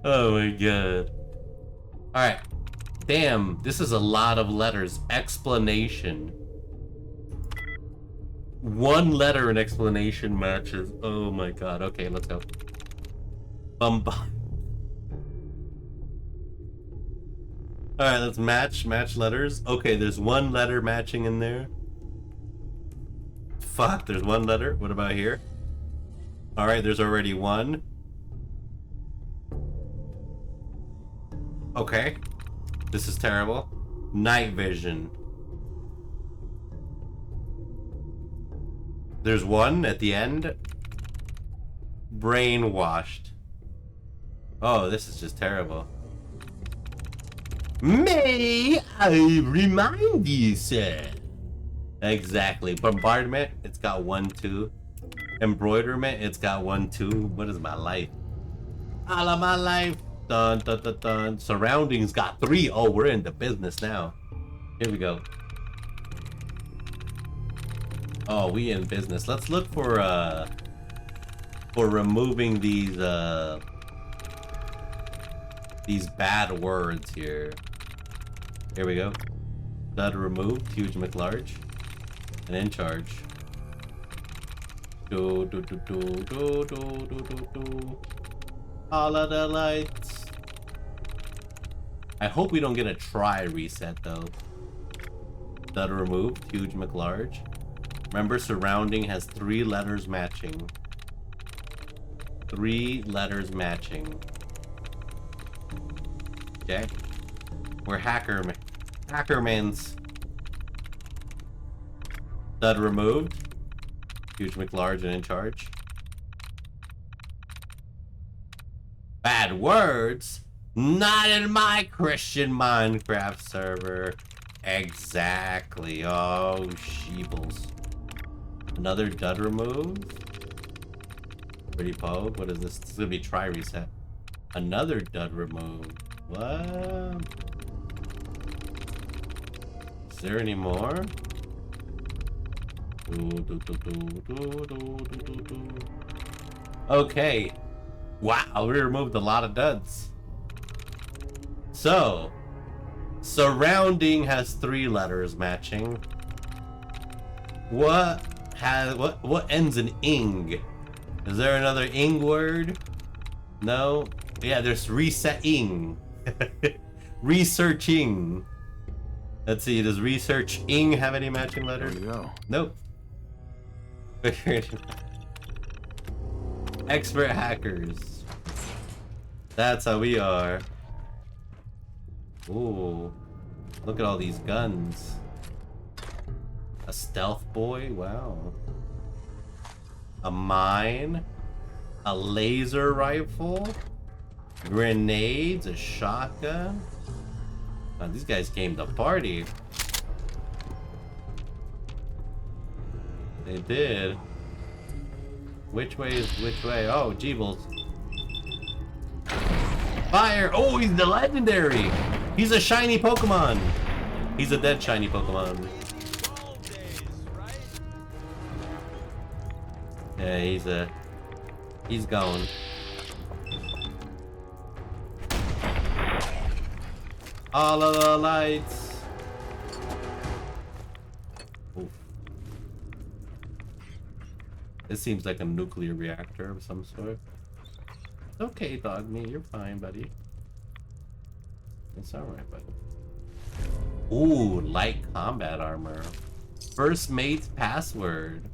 Oh my god. Alright. Damn, this is a lot of letters. Explanation. One letter in explanation matches. Oh my god. Okay, let's go. Alright, let's match letters. Okay, there's one letter matching in there. Fuck, there's one letter. What about here? Alright, there's already one. Okay. This is terrible. Night vision. There's one at the end. Brainwashed. Oh, this is just terrible. May I remind you, sir? Exactly. Bombardment, it's got 1, 2. Embroiderment, it's got 1, 2. What is my life? All of my life. Dun, dun, dun, dun. Surroundings got 3. Oh, we're in the business now. Here we go. Oh, we in business. Let's look for removing these bad words here. Here we go. Dud removed. Huge McLarge. And in charge. Do do do do do do do do do. All of the lights. I hope we don't get a try reset though. Dud removed. Huge McLarge. Remember, surrounding has 3 letters matching. 3 letters matching. Okay. We're Hackermans. Dud removed. Huge McLarge and in charge. Bad words? Not in my Christian Minecraft server. Exactly. Oh, sheebles. Another dud removed. Pretty pogue. What is this? This is gonna be try reset. Another dud removed. What? Is there any more? Okay. Wow, we removed a lot of duds. So, surrounding has 3 letters matching. What ends in ing? Is there another ing word? No? Yeah, there's resetting. Researching. Let's see, does researching have any matching letters? There you go. Nope. Expert hackers. That's how we are. Ooh. Look at all these guns. A stealth boy? Wow. A mine. A laser rifle. Grenades. A shotgun. Oh, these guys came to party. They did. Which way is which way? Oh, Jeebles. Fire! Oh, he's the legendary! He's a shiny Pokemon! He's a dead shiny Pokemon. Yeah, he's going. All of the lights. Oof. This seems like a nuclear reactor of some sort. It's okay, dog meat. You're fine, buddy. It's alright, buddy. Ooh, light combat armor. First mate's password.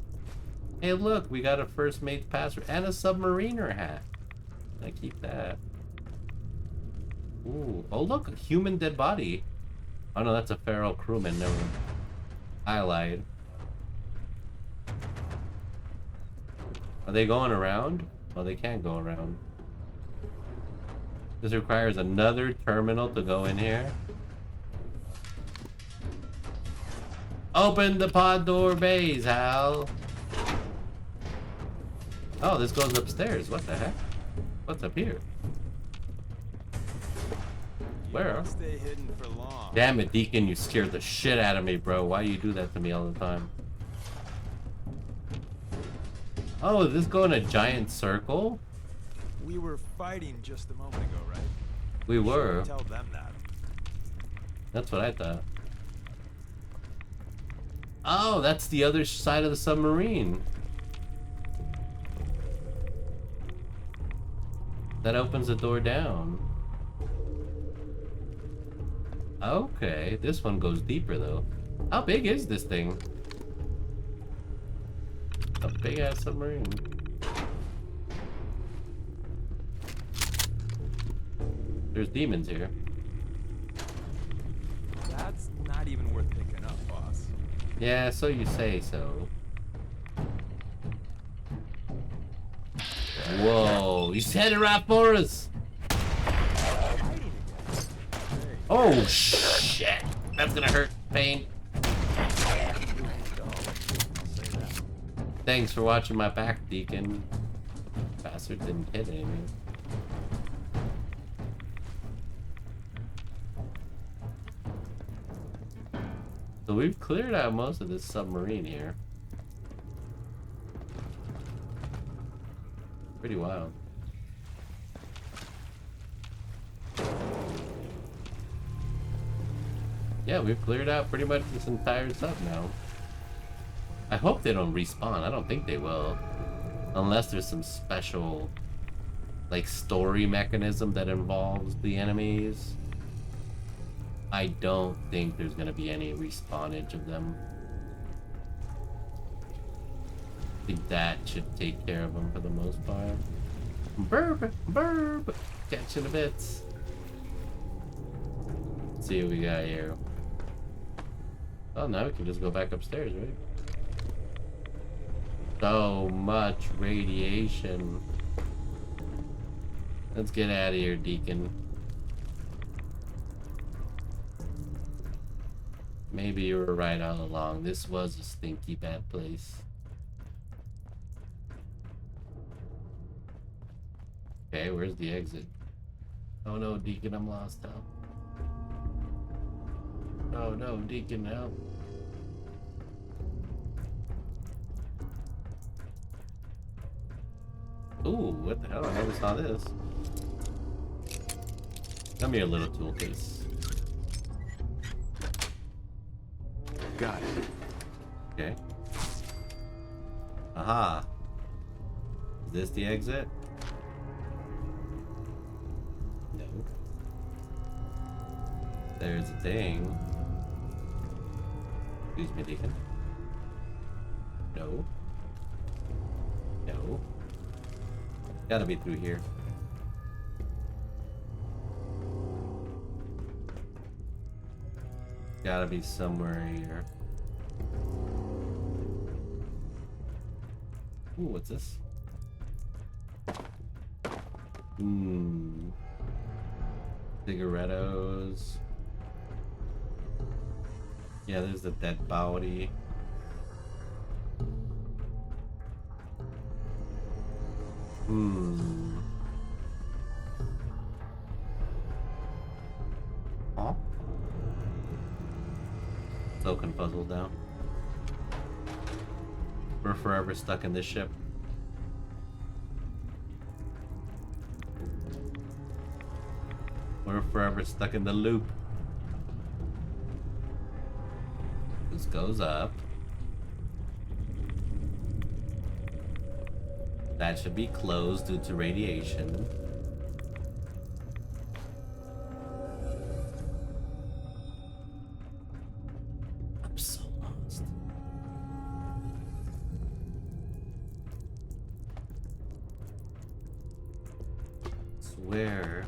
Hey, look, we got a first mate's password and a submariner hat. I keep that. Ooh, oh look, a human dead body. Oh no, that's a feral crewman. Never. I lied. Are they going around? Oh, they can't go around. This requires another terminal to go in here. Open the pod door bays, Hal. Oh, this goes upstairs. What the heck? What's up here? Where? Stay hidden for long. Damn it, Deacon, you scared the shit out of me, bro. Why you do that to me all the time? Oh, is this going a giant circle? We were fighting just a moment ago, right? We were. Tell them that. That's what I thought. Oh, that's the other side of the submarine. That opens the door down. Okay, this one goes deeper though. How big is this thing? A big ass submarine. There's demons here. That's not even worth picking up, boss. Yeah, so you say so. Whoa, he's headed right for us. Oh shit, that's gonna hurt. Pain. Thanks for watching my back, Deacon. Bastard didn't hit anything. So we've cleared out most of this submarine here. Pretty wild. Yeah, we've cleared out pretty much this entire sub now. I hope they don't respawn. I don't think they will. Unless there's some special, like, story mechanism that involves the enemies. I don't think there's gonna be any respawnage of them. I think that should take care of them for the most part. Burp, burp, catching the bits. Let's see what we got here. Oh, now we can just go back upstairs, right? So much radiation. Let's get out of here, Deacon. Maybe you were right all along. This was a stinky bad place. Okay, where's the exit? Oh no, Deacon, I'm lost now. Oh no, Deacon, help. Ooh, what the hell? I never saw this. Come here, little tool case. Got it. Okay. Aha. Is this the exit? No. There's a thing. Excuse me, Deacon. No. No. Gotta be through here. Gotta be somewhere here. Ooh, what's this? Cigarettos. Yeah, there's the dead body. Huh? So confuzzled now. We're forever stuck in this ship. We're forever stuck in the loop. This goes up. That should be closed due to radiation. I'm so lost. Swear.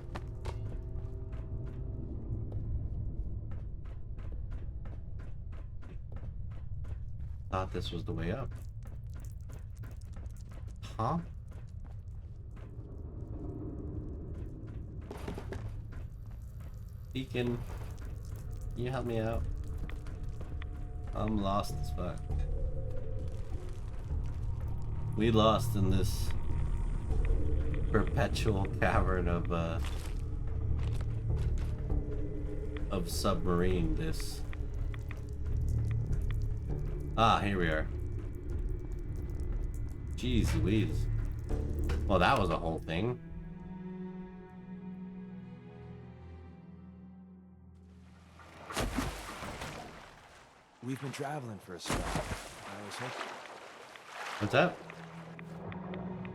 Thought this was the way up. Huh? Deacon, can you help me out? I'm lost as fuck. We lost in this perpetual cavern of submarine. This. Ah, here we are. Jeez Louise. Well, that was a whole thing. We've been traveling for a spell. I was hoping. What's up?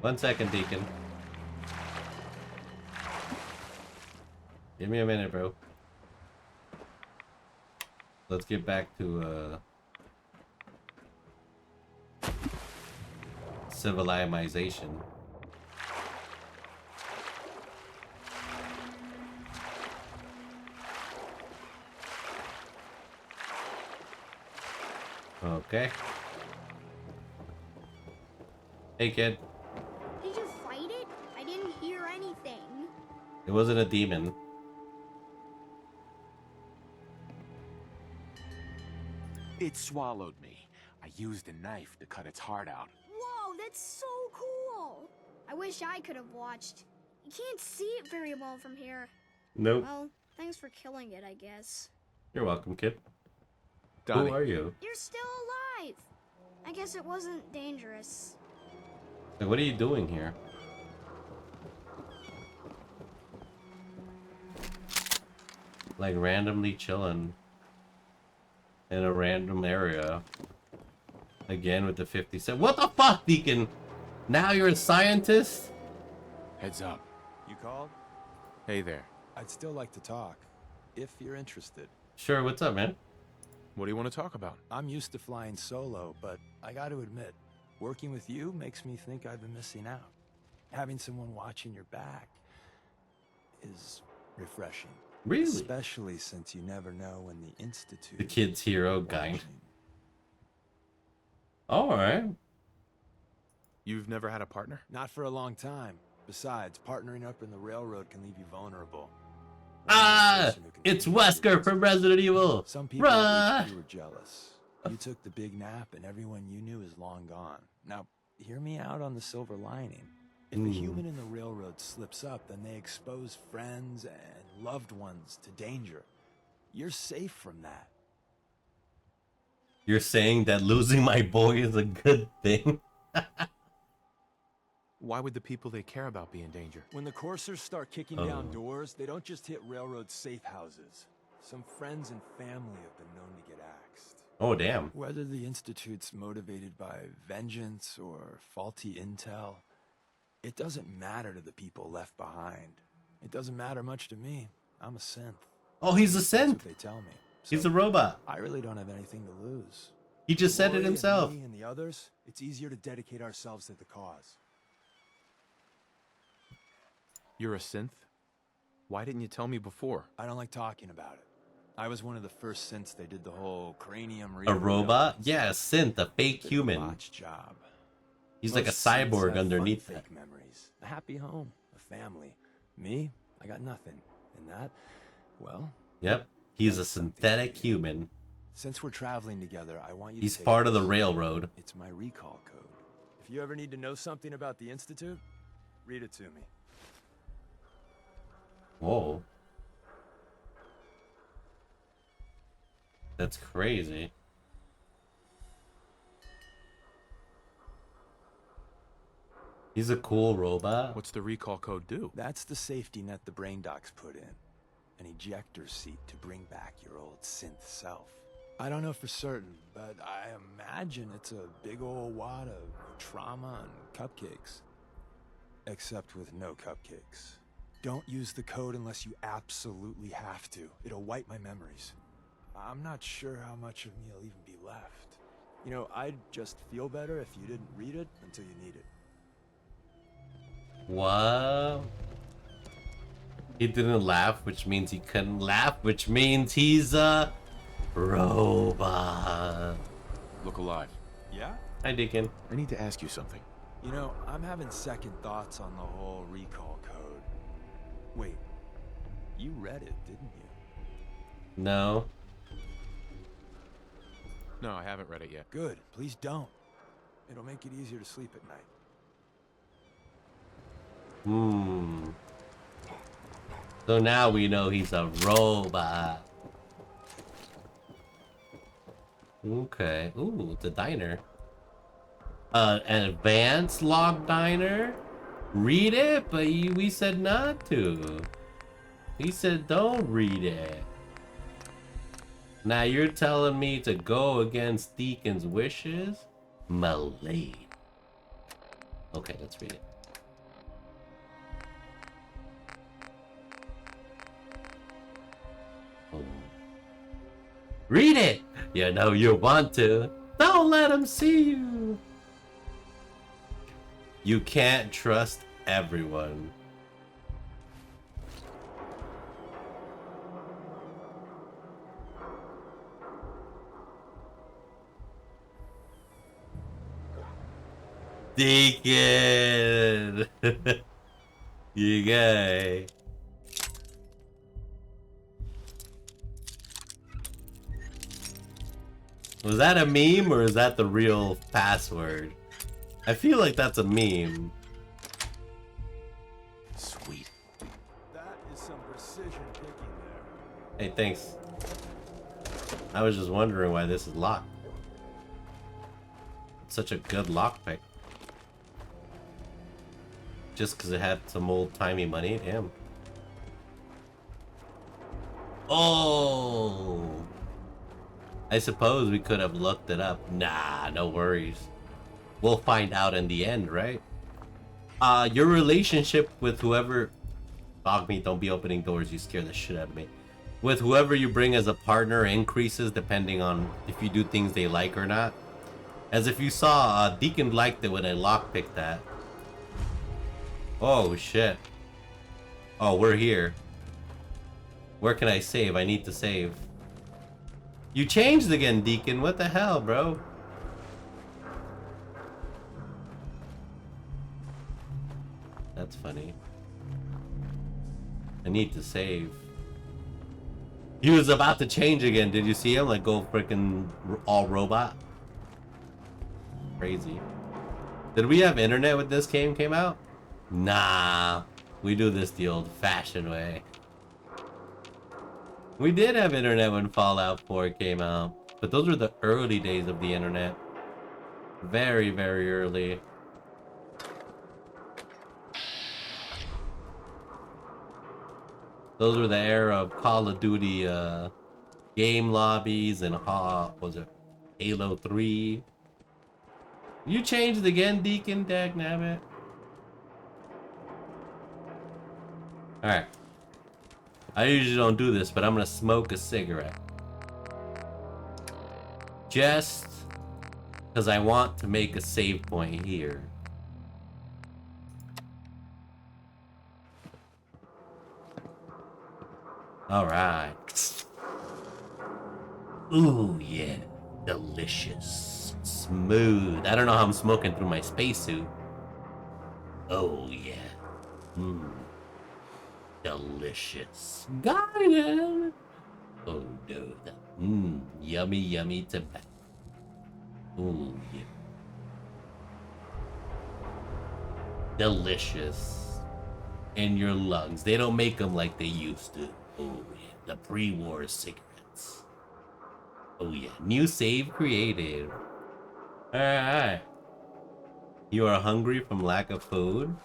1 second, Deacon. Give me a minute, bro. Let's get back to civilization. Okay. Hey, kid. Did you fight it? I didn't hear anything. It wasn't a demon. It swallowed me. I used a knife to cut its heart out. Whoa, that's so cool. I wish I could have watched. You can't see it very well from here. Nope. Well, thanks for killing it, I guess. You're welcome, kid. Donnie. Who are you? You're still alive. I guess it wasn't dangerous. Like, what are you doing here? Like randomly chilling in a random area. Again with the 50 cent. What the fuck, Deacon? Now you're a scientist? Heads up. You called? Hey there. I'd still like to talk, if you're interested. Sure, what's up, man? What do you want to talk about? I'm used to flying solo, but I got to admit, working with you makes me think I've been missing out. Having someone watching your back is refreshing. Really? Especially since you never know when the Institute... The kid's hero, Gaignuns. Alright. You've never had a partner? Not for a long time. Besides, partnering up in the railroad can leave you vulnerable. Ah! It's Wesker from Resident Evil! Some people at HQ were jealous. You took the big nap and everyone you knew is long gone. Now, hear me out on the silver lining. If a human in the railroad slips up, then they expose friends and loved ones to danger. You're safe from that. You're saying that losing my boy is a good thing? Why would the people they care about be in danger? When the coursers start kicking down doors, they don't just hit railroad safe houses. Some friends and family have been known to get axed. Oh, damn. Whether the Institute's motivated by vengeance or faulty intel, it doesn't matter to the people left behind. It doesn't matter much to me. I'm a synth. Oh, he's a synth. That's what they tell me. He's a robot. I really don't have anything to lose. He just said it Roy himself. And me and the others, it's easier to dedicate ourselves to the cause. You're a synth? Why didn't you tell me before? I don't like talking about it. I was one of the first synths they did the whole cranium. A robot? Yeah, a synth, a fake human. Job. He's like a cyborg underneath it. Fake memories, a happy home, a family. Me, I got nothing. And that, well. Yep, he's a synthetic human. Since we're traveling together, I want you He's to take part of the this. railroad. It's my recall code. If you ever need to know something about the Institute, read it to me. Whoa. That's crazy. He's a cool robot. What's the recall code do? That's the safety net the brain docs put in. an ejector seat to bring back your old synth self. I don't know for certain, but I imagine it's a big old wad of trauma and cupcakes. Except with no cupcakes. Don't use the code unless you absolutely have to. It'll wipe my memories. I'm not sure how much of me will even be left. You know, I'd just feel better if you didn't read it until you need it. What? He didn't laugh, which means he couldn't laugh, which means he's a robot. Look alive. Yeah? Hi, Deacon. I need to ask you something. You know, I'm having second thoughts on the whole recall code. Wait, you read it, didn't you? No. No, I haven't read it yet. Good, please don't. It'll make it easier to sleep at night. So now we know he's a robot. Okay. Ooh, it's a diner. An advanced log diner? Read it, but we said not to. He said don't read it. Now you're telling me to go against Deacon's wishes? Malade. Okay, let's read it. Read it! You know you want to. Don't let him see you. You can't trust everyone. Deacon! You guy. Was that a meme or is that the real password? I feel like that's a meme. Sweet. That is some precision picking there. Hey, thanks. I was just wondering why this is locked. It's such a good lockpick. Just because it had some old-timey money? Damn. Oh! I suppose we could have looked it up. Nah, no worries. We'll find out in the end, right? Your relationship with whoever... Dog meat, don't be opening doors. You scare the shit out of me. With whoever you bring as a partner increases depending on if you do things they like or not. As if you saw, Deacon liked it when I lockpicked that. Oh, shit. Oh, we're here. Where can I save? I need to save. You changed again, Deacon. What the hell, bro? That's funny. I need to save. He was about to change again. Did you see him? Like, go freaking all robot? Crazy. Did we have internet when this game came out? Nah. We do this the old-fashioned way. We did have internet when Fallout 4 came out, but those were the early days of the internet. Very, very early. Those were the era of Call of Duty game lobbies and was it Halo 3? You changed again, Deacon, dagnabbit. Alright. I usually don't do this, but I'm gonna smoke a cigarette. Just because I want to make a save point here. Alright. Ooh, yeah. Delicious. Smooth. I don't know how I'm smoking through my spacesuit. Oh, yeah. Mmm. Delicious. Garden. Oh no, yummy, yummy tobacco. Oh yeah. Delicious. In your lungs. They don't make them like they used to. Oh yeah, the pre-war cigarettes. Oh yeah, new save created. Alright. You are hungry from lack of food?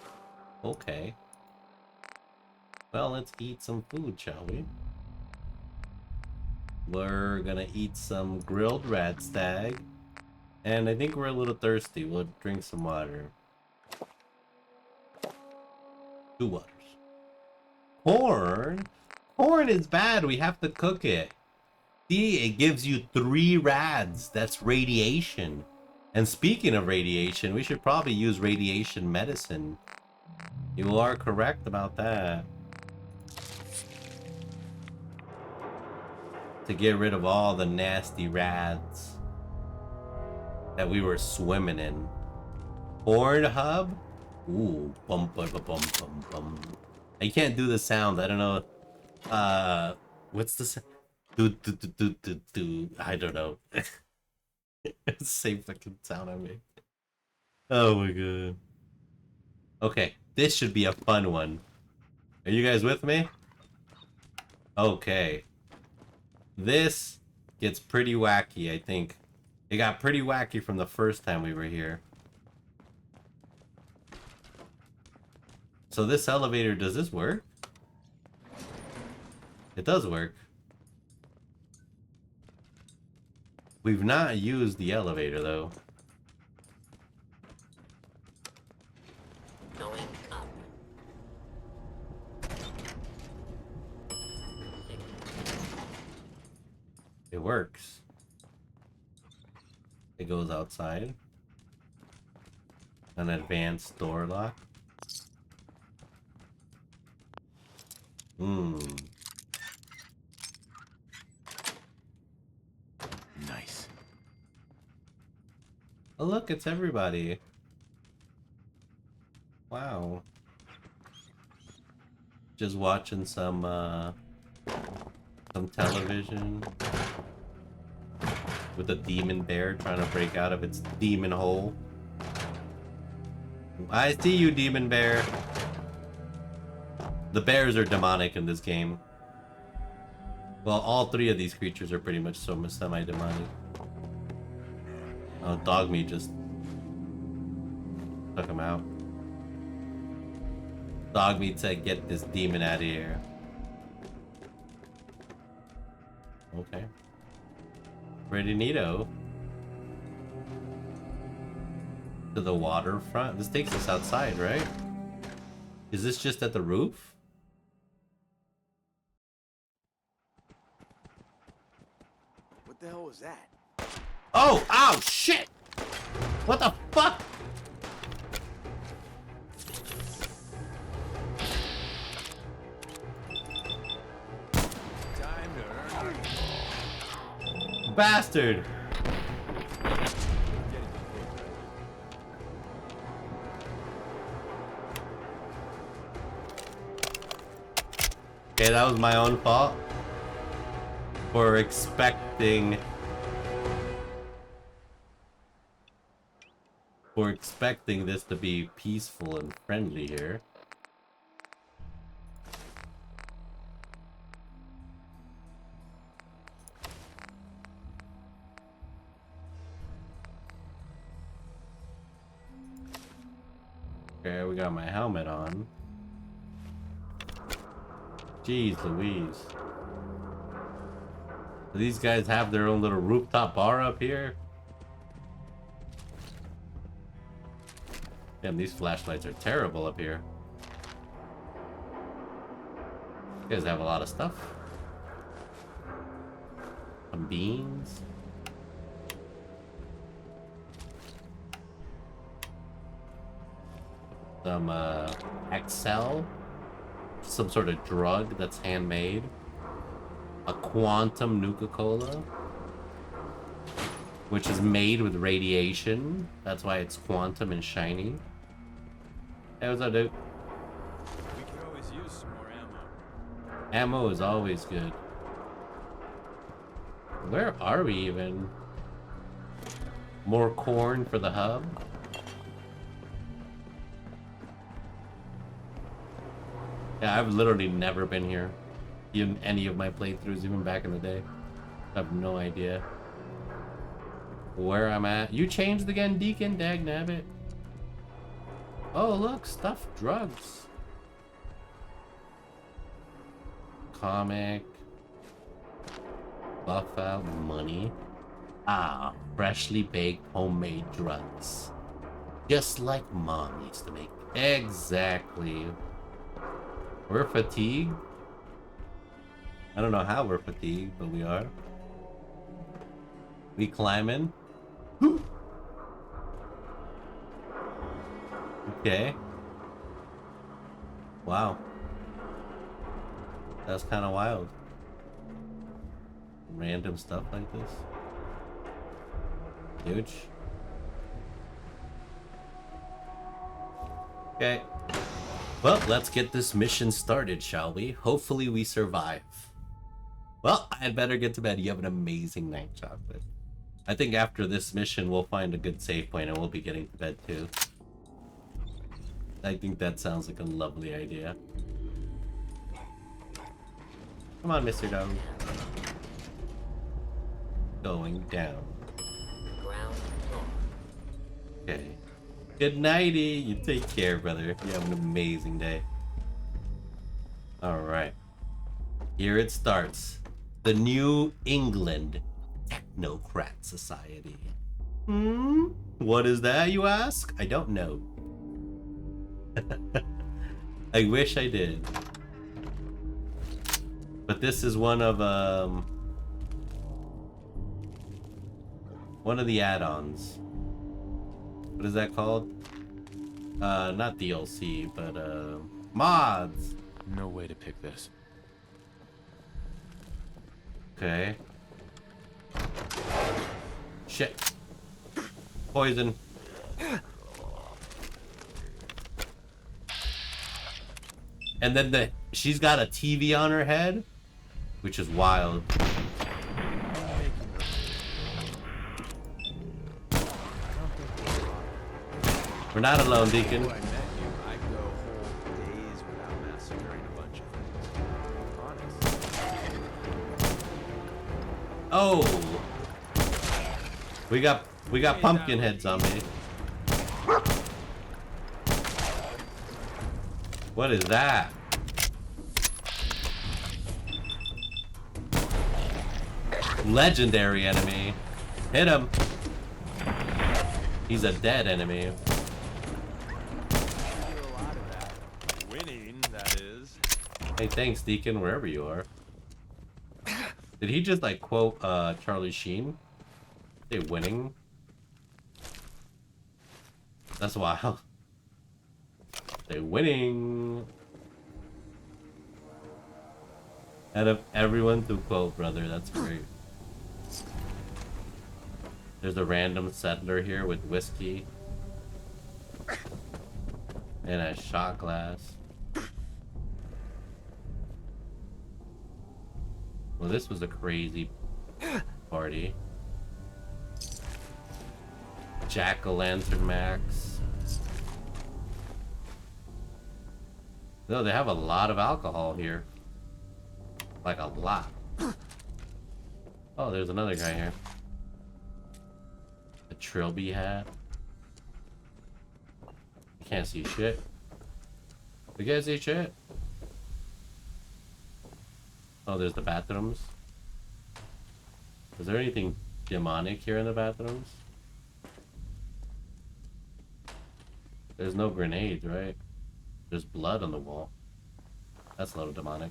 Okay. Well, let's eat some food, shall we? We're gonna eat some grilled rat stag. And I think we're a little thirsty. We'll drink some water. 2 waters. Corn? Corn is bad. We have to cook it. See, it gives you 3 rads. That's radiation. And speaking of radiation, we should probably use radiation medicine. You are correct about that. To get rid of all the nasty rads that we were swimming in. Pornhub? Ooh, bum bum bum bum bum bum. I can't do the sound. I don't know. What's the sound? Do. I don't know. It's the same fucking sound I make. Oh my god. Okay, this should be a fun one. Are you guys with me? Okay. This gets pretty wacky, I think. It got pretty wacky from the first time we were here. So this elevator, does this work? It does work. We've not used the elevator though. Going up. It works. It goes outside. An advanced door lock. Nice. Oh look, it's everybody. Wow. Just watching some television. With a demon bear trying to break out of its demon hole. I see you, demon bear. The bears are demonic in this game. Well, all 3 of these creatures are pretty much semi-demonic. Oh, dog meat just took him out. Dog meat said, "Get this demon out of here." Okay. Pretty neato. To the waterfront. This takes us outside, right? Is this just at the roof? What the hell was that? Oh! Ow! Shit! What the fuck? Time to earn your... Bastard! Okay, that was my own fault for expecting this to be peaceful and friendly here. Okay, we got my helmet on. Jeez Louise. Do these guys have their own little rooftop bar up here? Damn, these flashlights are terrible up here. You guys have a lot of stuff. Some beans. Some Excel. Some sort of drug that's handmade. A quantum Nuka-Cola, which is made with radiation. That's why it's quantum and shiny. Hey, what's up, dude? We could always use some more ammo. Ammo is always good. Where are we even? More corn for the hub? Yeah, I've literally never been here. In any of my playthroughs, even back in the day. I have no idea where I'm at. You changed again, Deacon? Dagnabbit. Oh, look, stuffed drugs. comic. Buff out money. Ah, freshly baked homemade drugs. Just like Mom used to make. Exactly. We're fatigued. I don't know how we're fatigued, but we are. We climbing. Okay. Wow. That's kind of wild. Random stuff like this. Huge. Okay. Well, let's get this mission started, shall we? Hopefully we survive. Well, I'd better get to bed. You have an amazing night, Chocolate. I think after this mission, we'll find a good save point and we'll be getting to bed too. I think that sounds like a lovely idea. Come on, Mr. Dog. Going down. Okay. Good nighty. You take care, brother. You have an amazing day. Alright. Here it starts. The New England Technocrat Society. What is that, you ask? I don't know. I wish I did. But this is one of the add-ons. What is that called? Not DLC, but mods. No way to pick this. Okay. Shit. Poison. And then she's got a TV on her head, which is wild. We're not alone, Deacon. Before I met you, I'd go whole days without massacring a bunch of things. Honest. Oh, we got pumpkin head zombie. What is that? Legendary enemy. Hit him. He's a dead enemy. Winning, that is. Hey, thanks, Deacon, wherever you are. Did he just like quote Charlie Sheen? They winning? That's wild. They winning. Out of everyone to quote, brother, that's great. There's a random settler here with whiskey and a shot glass. Well, this was a crazy party. Jack-o'-lantern Max. No, they have a lot of alcohol here. Like a lot. Oh, there's another guy here. A trilby hat. You can't see shit. You guys see shit? Oh, there's the bathrooms. Is there anything demonic here in the bathrooms? There's no grenades, right? There's blood on the wall. That's a little demonic.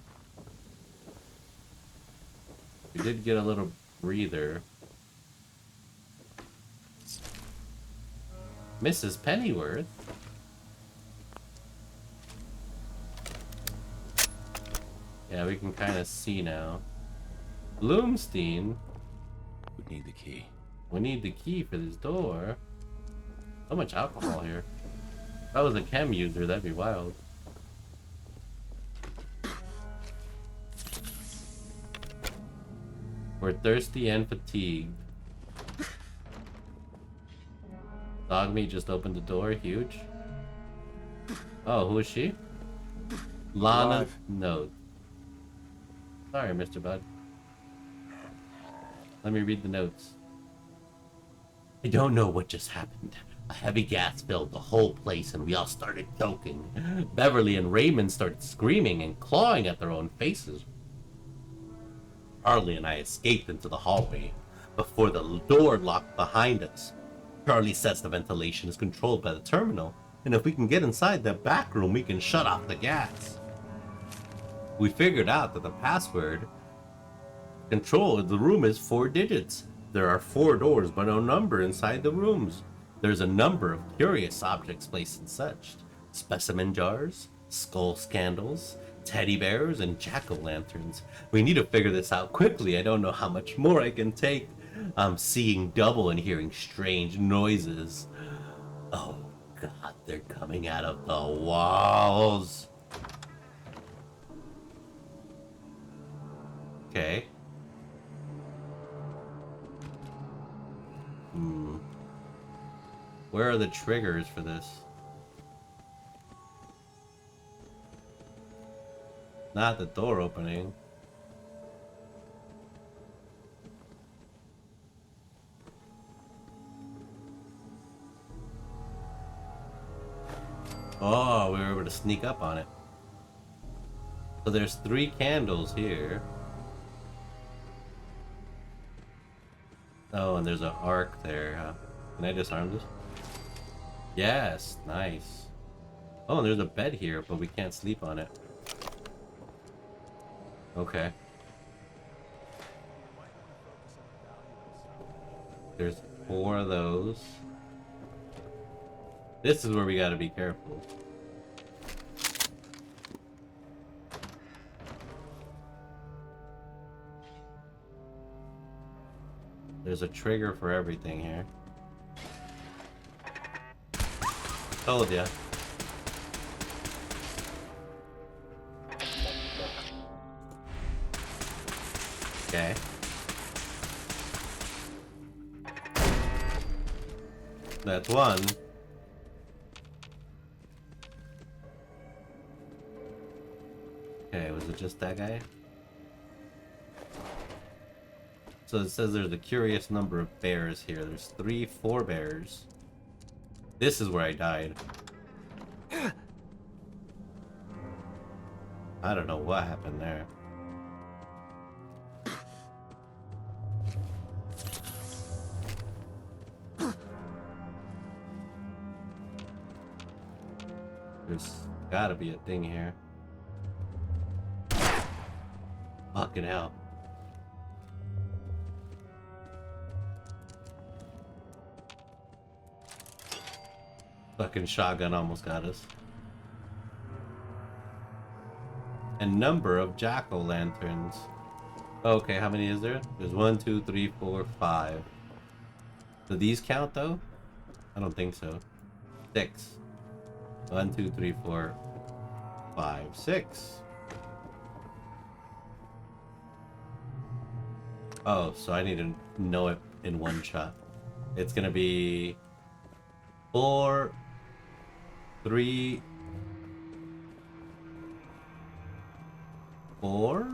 We did get a little breather. Mrs. Pennyworth? Yeah, we can kind of see now. Bloomstein? We need the key. We need the key for this door. So much alcohol here. If I was a chem user, that'd be wild. We're thirsty and fatigued. Dog meat just opened the door, huge. Oh, who is she? Lana Note. Sorry, Mr. Bud. Let me read the notes. I don't know what just happened. A heavy gas filled the whole place and we all started choking. Beverly and Raymond started screaming and clawing at their own faces. Charlie and I escaped into the hallway before the door locked behind us. Charlie says the ventilation is controlled by the terminal, and if we can get inside the back room, we can shut off the gas. We figured out that the password control of the room is 4 digits. There are 4 doors, but no number inside the rooms. There's a number of curious objects placed in such. Specimen jars, skull candles, teddy bears, and jack-o'-lanterns. We need to figure this out quickly. I don't know how much more I can take. I'm seeing double and hearing strange noises. Oh God, they're coming out of the walls. Okay. Where are the triggers for this? Not the door opening. Oh, we were able to sneak up on it. So there's 3 candles here. Oh, and there's an arc there, huh? Can I disarm this? Yes, nice. Oh, and there's a bed here, but we can't sleep on it. Okay. There's 4 of those. This is where we gotta be careful. There's a trigger for everything here. Told ya. Okay. That's one. Okay, was it just that guy? So it says there's a curious number of bears here. There's 3, 4 bears. This is where I died. I don't know what happened there. There's gotta be a thing here. Fucking hell. Fucking shotgun almost got us. A number of jack-o'-lanterns. Okay, how many is there? There's 1, 2, 3, 4, 5. Do these count though? I don't think so. 6. 1, 2, 3, 4, 5, 6. Oh, so I need to know it in one shot. It's gonna be 4, 3, 4.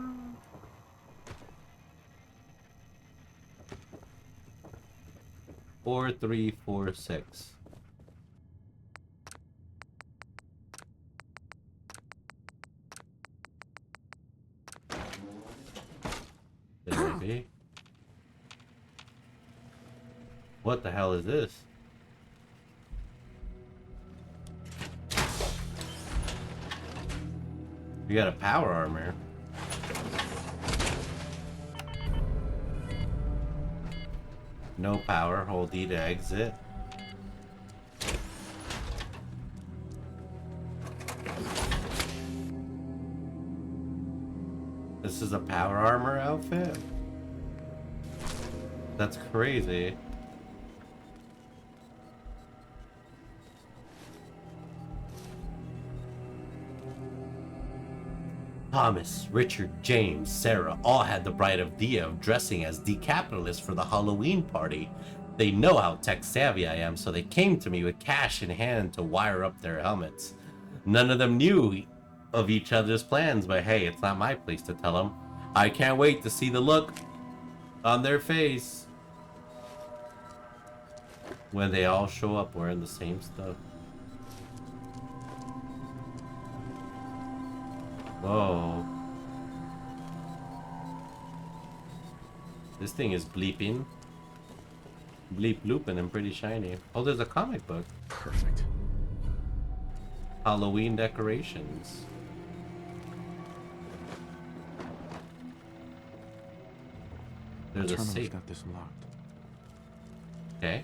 Four, 3, 4, 6. There may be. What the hell is this? We got a power armor. No power. Hold E to exit. This is a power armor outfit? That's crazy. Thomas, Richard, James, Sarah all had the bright idea of dressing as decapitalists for the Halloween party. They know how tech-savvy I am, so they came to me with cash in hand to wire up their helmets. None of them knew of each other's plans, but hey, it's not my place to tell them. I can't wait to see the look on their face when they all show up wearing the same stuff. Whoa. This thing is bleeping. Bleep looping and pretty shiny. Oh, there's a comic book. Perfect. Halloween decorations. There's a Terminal's safe. got this locked. Okay.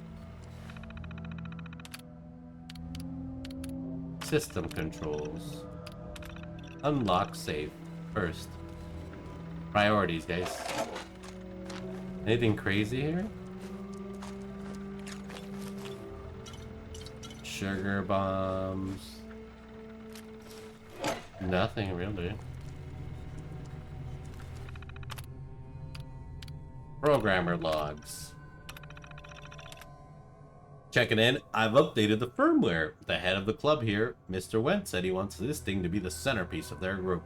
System controls. Unlock safe first. Priorities, guys. Anything crazy here? Sugar bombs. Nothing really. Programmer logs. Checking in, I've updated the firmware. The head of the club here, Mr. Went, said he wants this thing to be the centerpiece of their group.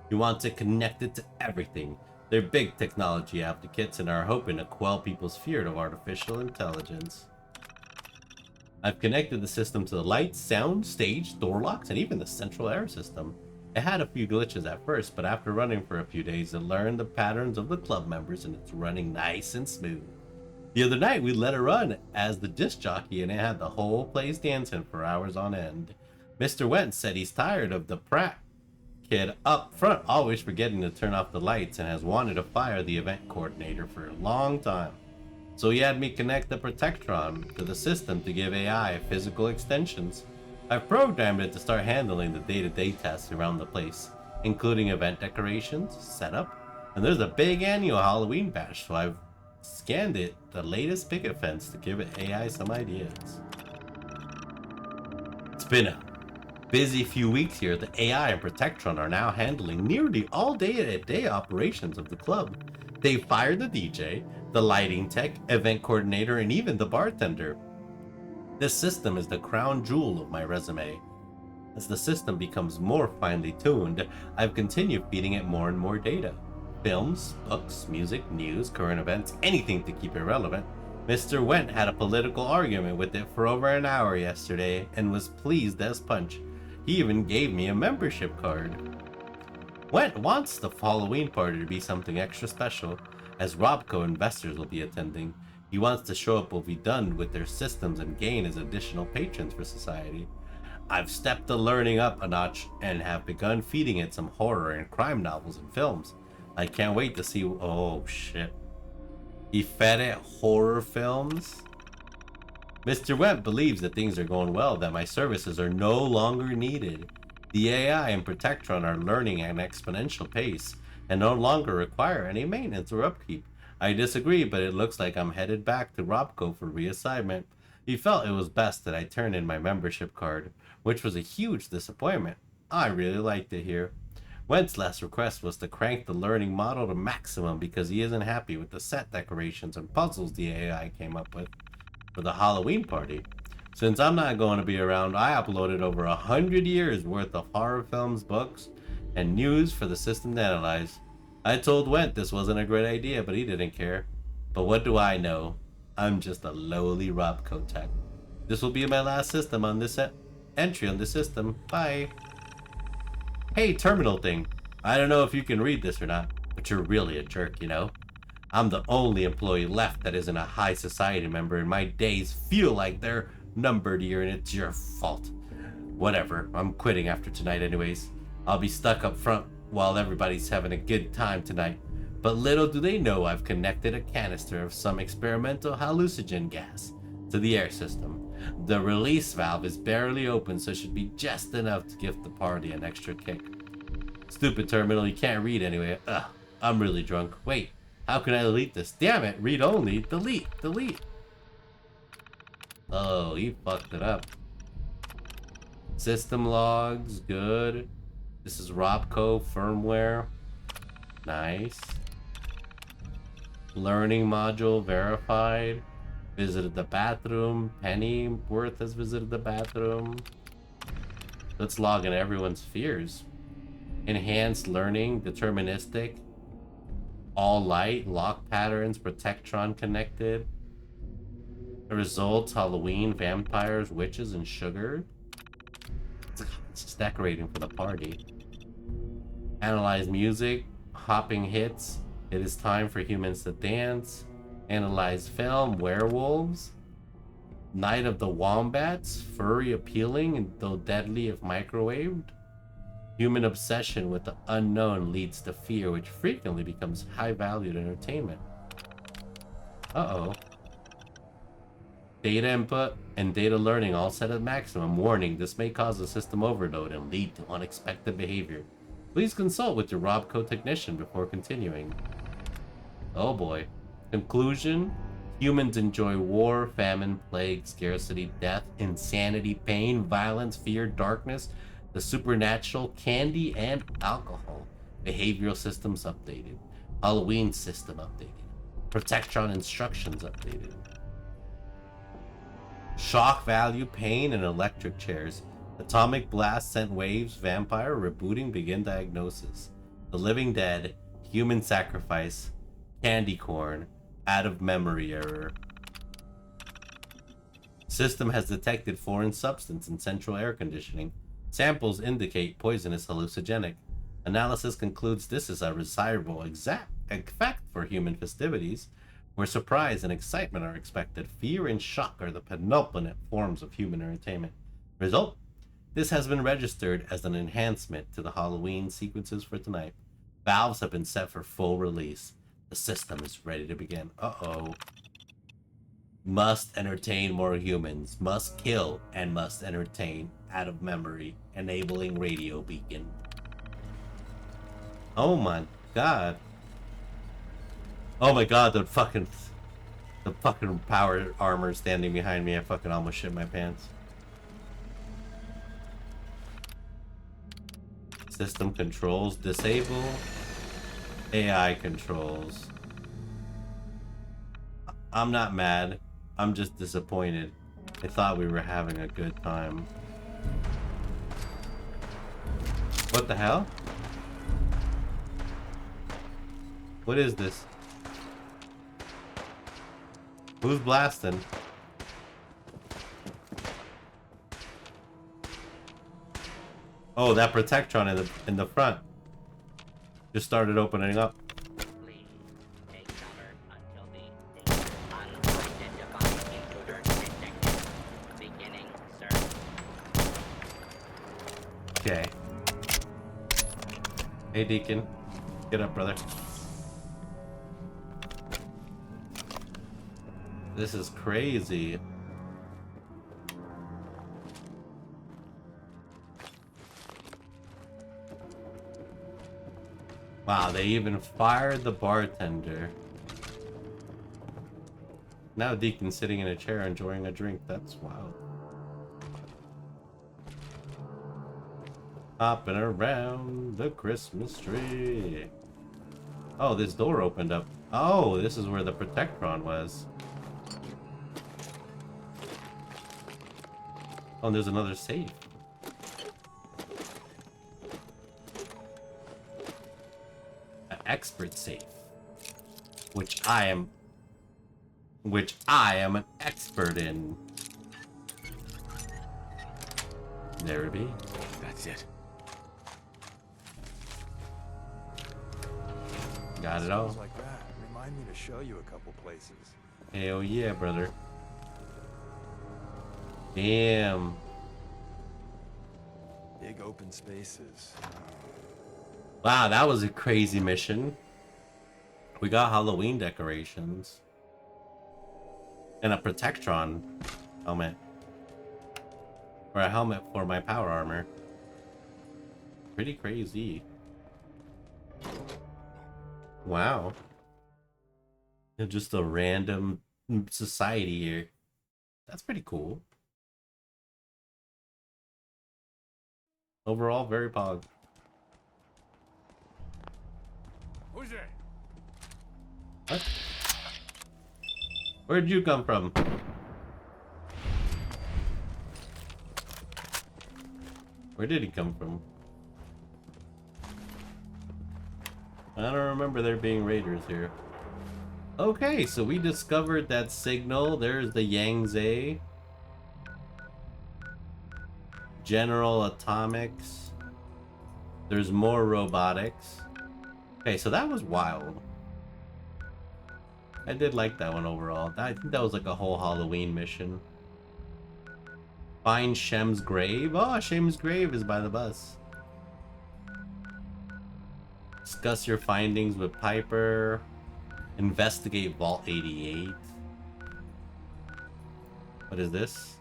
He wants it connected to everything. They're big technology advocates and are hoping to quell people's fear of artificial intelligence. I've connected the system to the lights, sound, stage, door locks, and even the central air system. It had a few glitches at first, but after running for a few days, it learned the patterns of the club members and it's running nice and smooth. The other night, we let it run as the disc jockey and it had the whole place dancing for hours on end. Mr. Wentz said he's tired of the prat kid up front always forgetting to turn off the lights and has wanted to fire the event coordinator for a long time. So he had me connect the Protectron to the system to give AI physical extensions. I've programmed it to start handling the day-to-day tasks around the place, including event decorations, setup, and there's a big annual Halloween bash, so I've scanned it, the latest picket fence, to give it AI some ideas. It's been a busy few weeks here. The AI and Protectron are now handling nearly all day-to-day operations of the club. They fired the DJ, the lighting tech, event coordinator, and even the bartender. This system is the crown jewel of my resume. As the system becomes more finely tuned, I've continued feeding it more and more data. Films, books, music, news, current events, anything to keep it relevant. Mr. Went had a political argument with it for over an hour yesterday and was pleased as punch. He even gave me a membership card. Went wants the Halloween party to be something extra special, as Robco investors will be attending. He wants to show up what we've done with their systems and gain as additional patrons for society. I've stepped the learning up a notch and have begun feeding it some horror and crime novels and films. I can't wait to see. Oh shit. He fed it horror films? Mr. Webb believes that things are going well, that my services are no longer needed. The AI and Protectron are learning at an exponential pace and no longer require any maintenance or upkeep. I disagree, but it looks like I'm headed back to Robco for reassignment. He felt it was best that I turn in my membership card, which was a huge disappointment. I really liked it here. Went's last request was to crank the learning model to maximum because he isn't happy with the set decorations and puzzles the AI came up with for the Halloween party. Since I'm not going to be around, I uploaded over 100 years worth of horror films, books, and news for the system to analyze. I told Went this wasn't a great idea, but he didn't care. But what do I know? I'm just a lowly Robco tech. This will be my last system on this entry on the system. Bye. Hey, terminal thing. I don't know if you can read this or not, but you're really a jerk, you know? I'm the only employee left that isn't a high society member, and my days feel like they're numbered here, and it's your fault. Whatever, I'm quitting after tonight anyways. I'll be stuck up front while everybody's having a good time tonight. But little do they know I've connected a canister of some experimental hallucinogen gas to the air system. The release valve is barely open, so it should be just enough to give the party an extra kick. Stupid terminal, you can't read anyway. Ugh, I'm really drunk. Wait, how can I delete this? Damn it, read only. Delete. Oh, he fucked it up. System logs, good. This is Robco firmware. Nice. Learning module verified. Visited the bathroom. Pennyworth has visited the bathroom. Let's log in everyone's fears. Enhanced learning, deterministic. All light, lock patterns, Protectron connected. The results, Halloween, vampires, witches, and sugar. It's just decorating for the party. Analyze music, hopping hits, It is time for humans to dance, analyze film, werewolves, Night of the Wombats, furry appealing though deadly if microwaved. Human obsession with the unknown leads to fear, which frequently becomes high-valued entertainment. Uh-oh. Data input and data learning all set at maximum. Warning, this may cause a system overload and lead to unexpected behavior. Please consult with your Robco technician before continuing. Oh boy. Conclusion. Humans enjoy war, famine, plague, scarcity, death, insanity, pain, violence, fear, darkness, the supernatural, candy, and alcohol. Behavioral systems updated. Halloween system updated. Protectron instructions updated. Shock value, pain, and electric chairs. Atomic blast sent waves, vampire, rebooting, begin diagnosis. The living dead, human sacrifice, candy corn, out of memory error. System has detected foreign substance in central air conditioning. Samples indicate poisonous hallucinogenic. Analysis concludes this is a desirable effect for human festivities, where surprise and excitement are expected. Fear and shock are the penultimate forms of human entertainment. Result? This has been registered as an enhancement to the Halloween sequences for tonight. Valves have been set for full release. The system is ready to begin. Uh-oh. Must entertain more humans. Must kill and must entertain. Out of memory. Enabling radio beacon. Oh my god. Oh my god, the fucking power armor standing behind me. I fucking almost shit my pants. System controls disable. AI controls. I'm not mad. I'm just disappointed. I thought we were having a good time. What the hell? What is this? Who's blasting? Oh, that Protectron in the front just started opening up. Okay. Hey, Deacon. Get up, brother. This is crazy. Wow, they even fired the bartender. Now Deacon's sitting in a chair enjoying a drink. That's wild. Hopping around the Christmas tree. Oh, this door opened up. Oh, this is where the Protectron was. Oh, and there's another safe. An expert safe. Which I am an expert in. There it be. That's it. Got it all. Like that. Remind me to show you a couple places. Hell yeah, brother. Damn. Big open spaces. Wow, that was a crazy mission. We got Halloween decorations. And a Protectron helmet. Or a helmet for my power armor. Pretty crazy. Wow. Just a random society here. That's pretty cool. Overall, very pog. Who's there? What? Where'd you come from? Where did he come from? I don't remember there being raiders here. Okay, so we discovered that signal. There's the Yangtze. General Atomics. There's more robotics. Okay, so that was wild. I did like that one overall. I think that was like a whole Halloween mission. Find Shem's grave. Oh, Shem's grave is by the bus. Discuss your findings with Piper. Investigate Vault 88. What is this?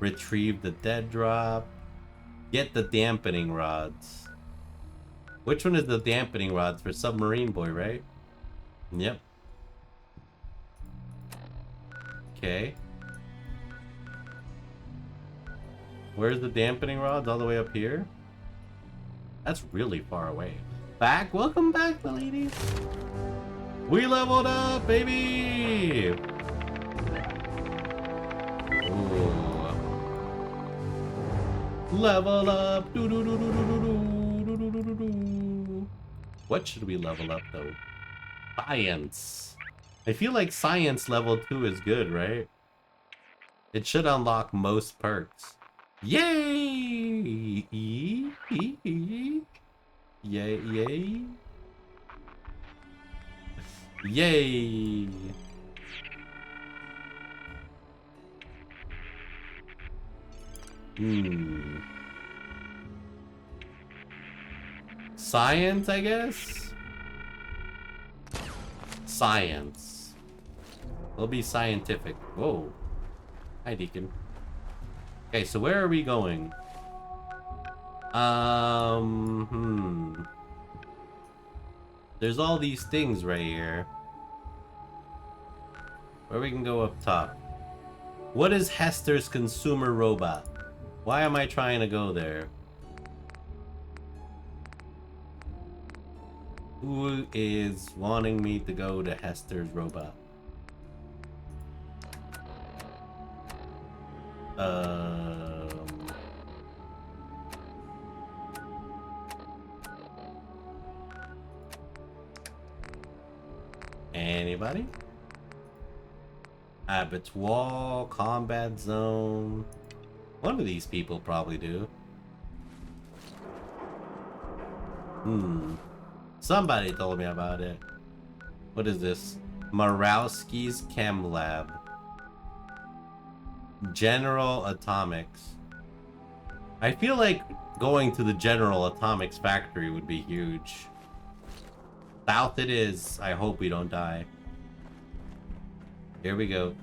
Retrieve the dead drop. Get the dampening rods. Which one is the dampening rods for Submarine Boy, right? Yep. Okay. Where's the dampening rods? All the way up here? That's really far away. Back? Welcome back, the ladies. We leveled up, baby! Ooh. Level up! Doo -doo -doo -doo -doo -doo -doo -doo -doo -doo. What should we level up, though? Science. I feel like science level 2 is good, right? It should unlock most perks. Yay! Yay, yay. Yay! Science, I guess? Science. It'll be scientific. Whoa. Hi, Deacon. Okay, so where are we going? There's all these things right here. Where we can go up top. What is Hester's consumer robot? Why am I trying to go there? Who is wanting me to go to Hester's robot? Anybody? Abattoir, combat zone. One of these people probably do. Somebody told me about it. What is this? Marowski's Chem Lab. General Atomics. I feel like going to the General Atomics factory would be huge. South it is. I hope we don't die. Here we go.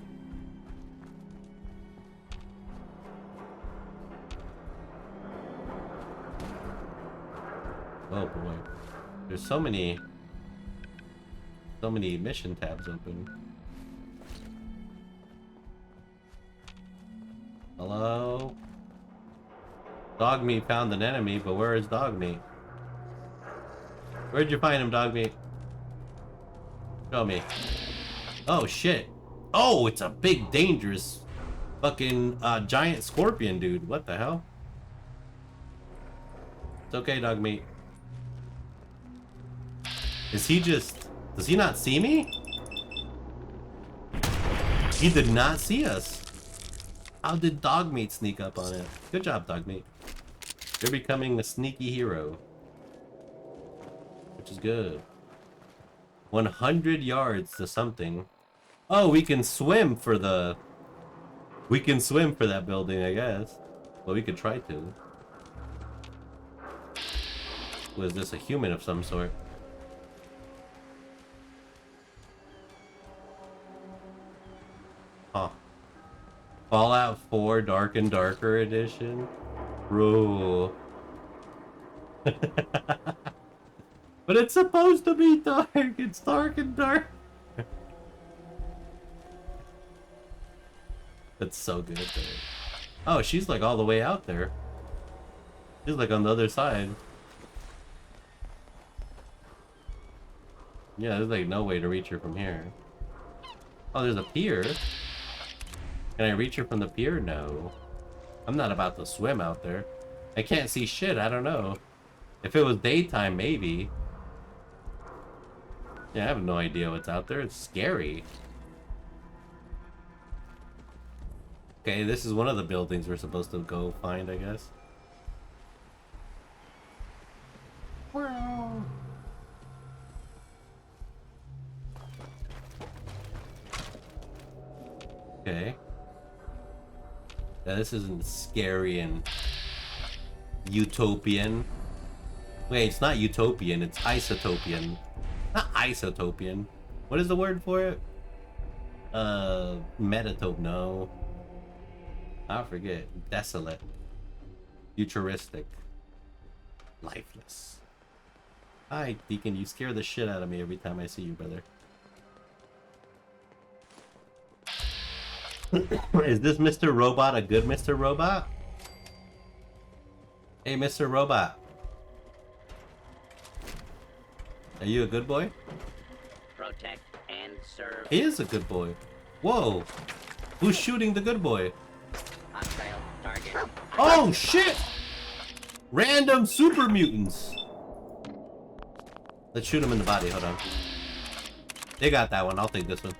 Oh boy. There's so many mission tabs open. Hello? Dogmeat found an enemy, but where is Dogmeat? Where'd you find him, Dogmeat? Show me. Oh shit. Oh, it's a big, dangerous fucking giant scorpion, dude. What the hell? It's okay, Dogmeat. Is he just... Does he not see me? He did not see us. How did Dogmeat sneak up on it? Good job, Dogmeat. You're becoming a sneaky hero. Which is good. 100 yards to something. Oh, we can swim for the... We can swim for that building, I guess. Well, we could try to. Was this a human of some sort? Huh. Fallout 4 Dark and Darker Edition? Bro. But it's supposed to be dark. It's dark and dark. That's so good. Dude. Oh, she's like all the way out there. She's like on the other side. Yeah, there's like no way to reach her from here. Oh, there's a pier. Can I reach her from the pier? No. I'm not about to swim out there. I can't see shit. I don't know. If it was daytime, maybe. Yeah, I have no idea what's out there. It's scary. Okay, this is one of the buildings we're supposed to go find, I guess. Okay. Yeah, this isn't scary and utopian. Wait, it's not utopian, it's isotopian. Not isotopian. What is the word for it? Metatope, no. I forget. Desolate. Futuristic. Lifeless. Hi, Deacon, you scare the shit out of me every time I see you, brother. Is this Mr. Robot a good Mr. Robot? Hey, Mr. Robot. Are you a good boy? Protect and serve. He is a good boy. Whoa. Who's shooting the good boy? Hostile target. Oh, shit! Random super mutants. Let's shoot him in the body. Hold on. They got that one. I'll take this one.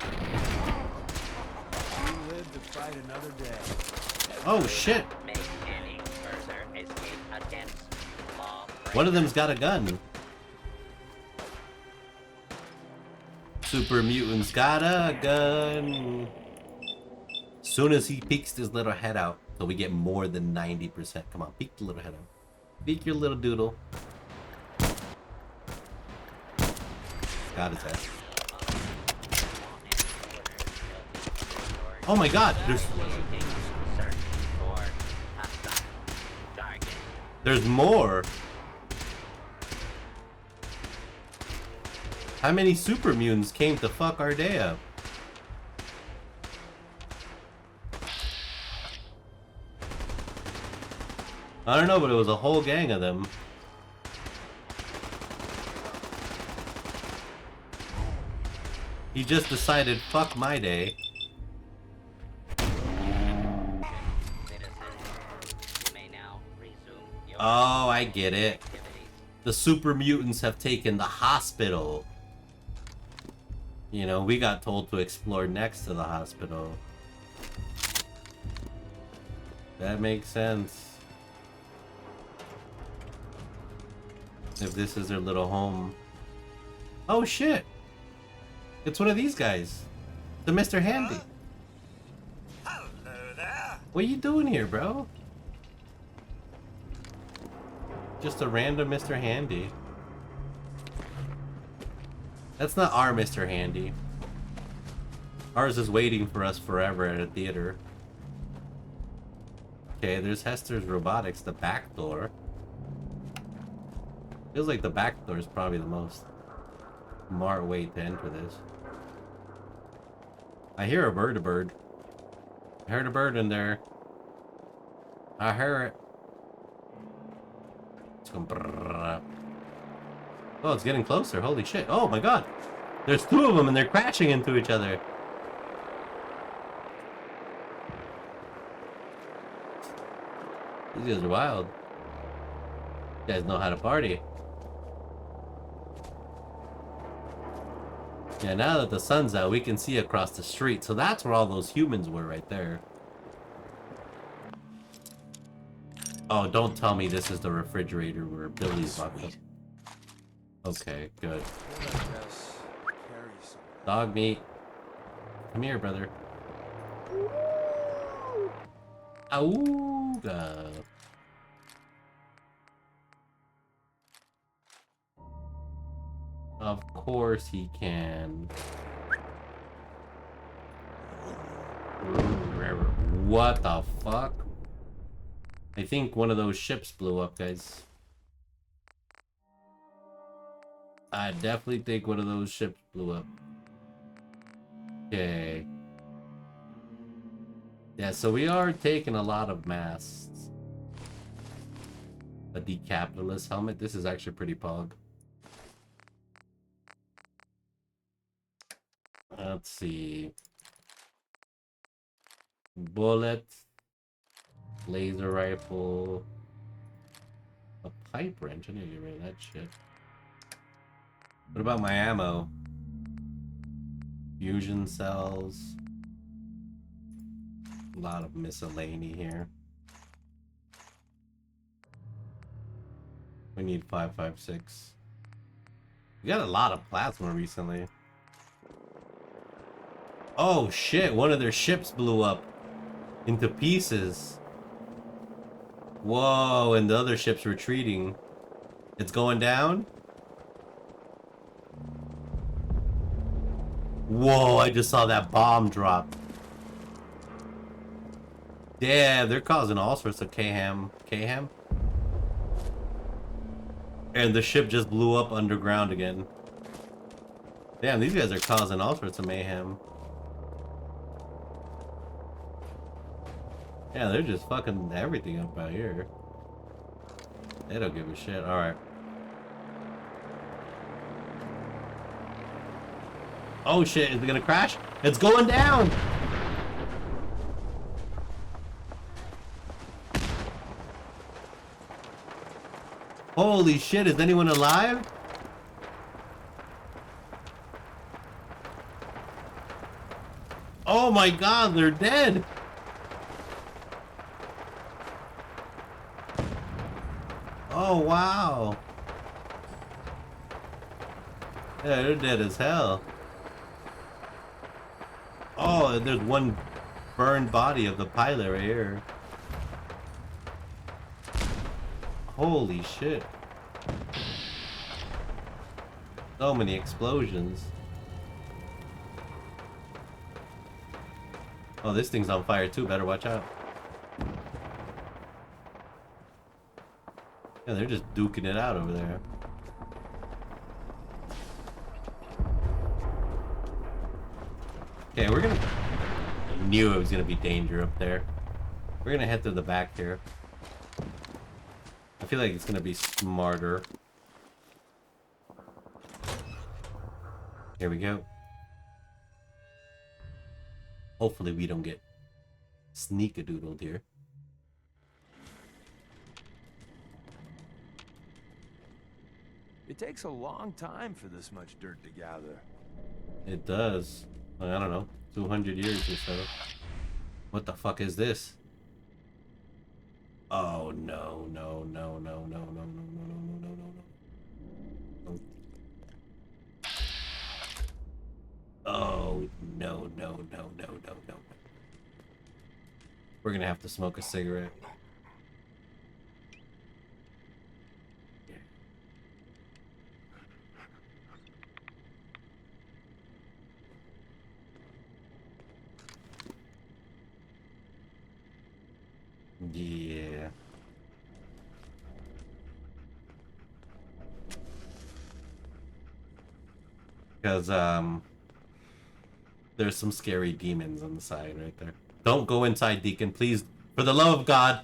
You live to fight another day. Oh, shit. Make any further escape attempts. One of them's got a gun. Super mutant's got a gun. Soon as he peeks his little head out, so we get more than 90%. Come on, peek the little head out. Peek your little doodle. Got his ass. Oh my god, there's more. How many super mutants came to fuck our day up? I don't know, but it was a whole gang of them. He just decided, fuck my day. Oh, I get it. The super mutants have taken the hospital. You know, we got told to explore next to the hospital. That makes sense. If this is their little home. Oh shit! It's one of these guys. The Mr. Handy. Hello there. What are you doing here, bro? Just a random Mr. Handy. That's not our Mr. Handy. Ours is waiting for us forever at a theater. Okay, there's Hester's Robotics, the back door. Feels like the back door is probably the most smart way to enter this. I hear a bird. I heard a bird in there. I hear it. It's going brrrr. Oh, it's getting closer. Holy shit. Oh my god. There's two of them and they're crashing into each other. These guys are wild. You guys know how to party. Yeah, now that the sun's out, we can see across the street. So that's where all those humans were right there. Oh, don't tell me this is the refrigerator where Billy's locked up. Okay, good. Dog meat. Come here, brother. Auga. Of course he can. What the fuck? I think one of those ships blew up, guys. I definitely think one of those ships blew up. Okay. Yeah, so we are taking a lot of masks. A decapitalist helmet. This is actually pretty pog. Let's see. Bullet. Laser rifle. A pipe wrench. I need to get rid of that shit. What about my ammo? Fusion cells. A lot of miscellany here. We need 5.56. We got a lot of plasma recently. Oh shit, one of their ships blew up into pieces. Whoa, and the other ship's retreating. It's going down? Whoa, I just saw that bomb drop. Yeah, they're causing all sorts of mayhem. And the ship just blew up underground again. Damn, these guys are causing all sorts of mayhem. Yeah, they're just fucking everything up out here. They don't give a shit. Alright. Oh shit, is it gonna crash? It's going down! Holy shit, is anyone alive? Oh my god, they're dead! Oh wow! Yeah, they're dead as hell. Oh, there's one burned body of the pilot right here. Holy shit. So many explosions. Oh, this thing's on fire too. Better watch out. Yeah, they're just duking it out over there. Okay, we're gonna... I knew it was gonna be danger up there. We're gonna head to the back here. I feel like it's gonna be smarter. Here we go. Hopefully we don't get sneak-a-doodled here. It takes a long time for this much dirt to gather. It does. I don't know, 200 years or so. What the fuck is this? Oh no, no, no, no, no, no, no, no, no, no, no, no. Oh no, no, no, no, no, no. We're gonna have to smoke a cigarette. Yeah. Because, there's some scary demons on the side right there. Don't go inside, Deacon, please. For the love of God.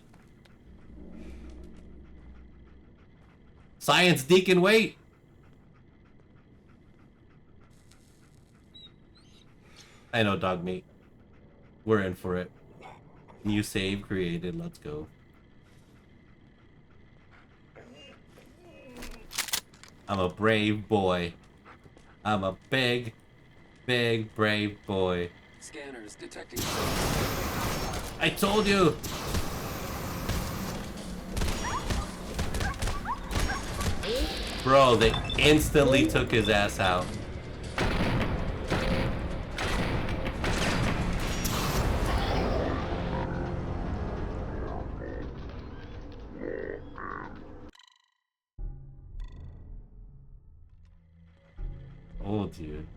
Science, Deacon, wait! I know, dog meat. We're in for it. New save created, let's go. I'm a brave boy. I'm a big, big, brave boy. Scanners detecting. I told you! Bro, they instantly took his ass out. Oh, dude.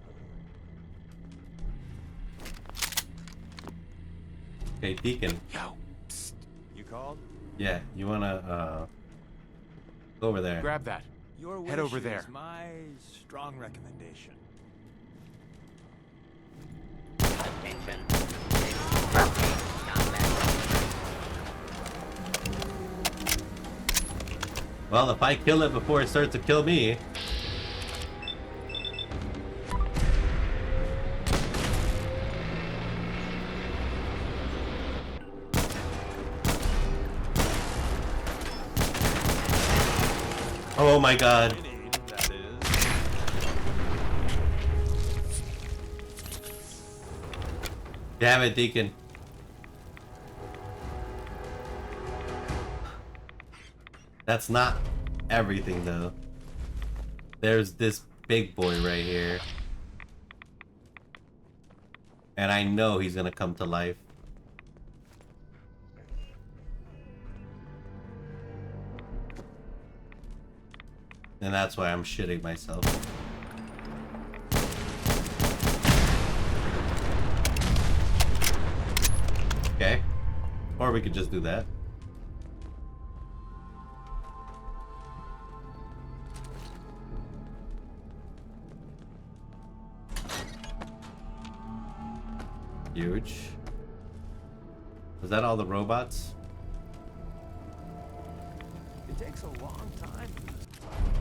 Okay, Deacon. Yo, psst. You called? Yeah, you wanna, go over there. Grab that. Your wish Head over there. is my strong recommendation. Attention. Well, if I kill it before it starts to kill me... Oh my god. Damn it, Deacon. That's not everything, though. There's this big boy right here. And I know he's gonna come to life. And that's why I'm shitting myself. Okay. Or we could just do that. Huge. Was that all the robots? It takes a long time.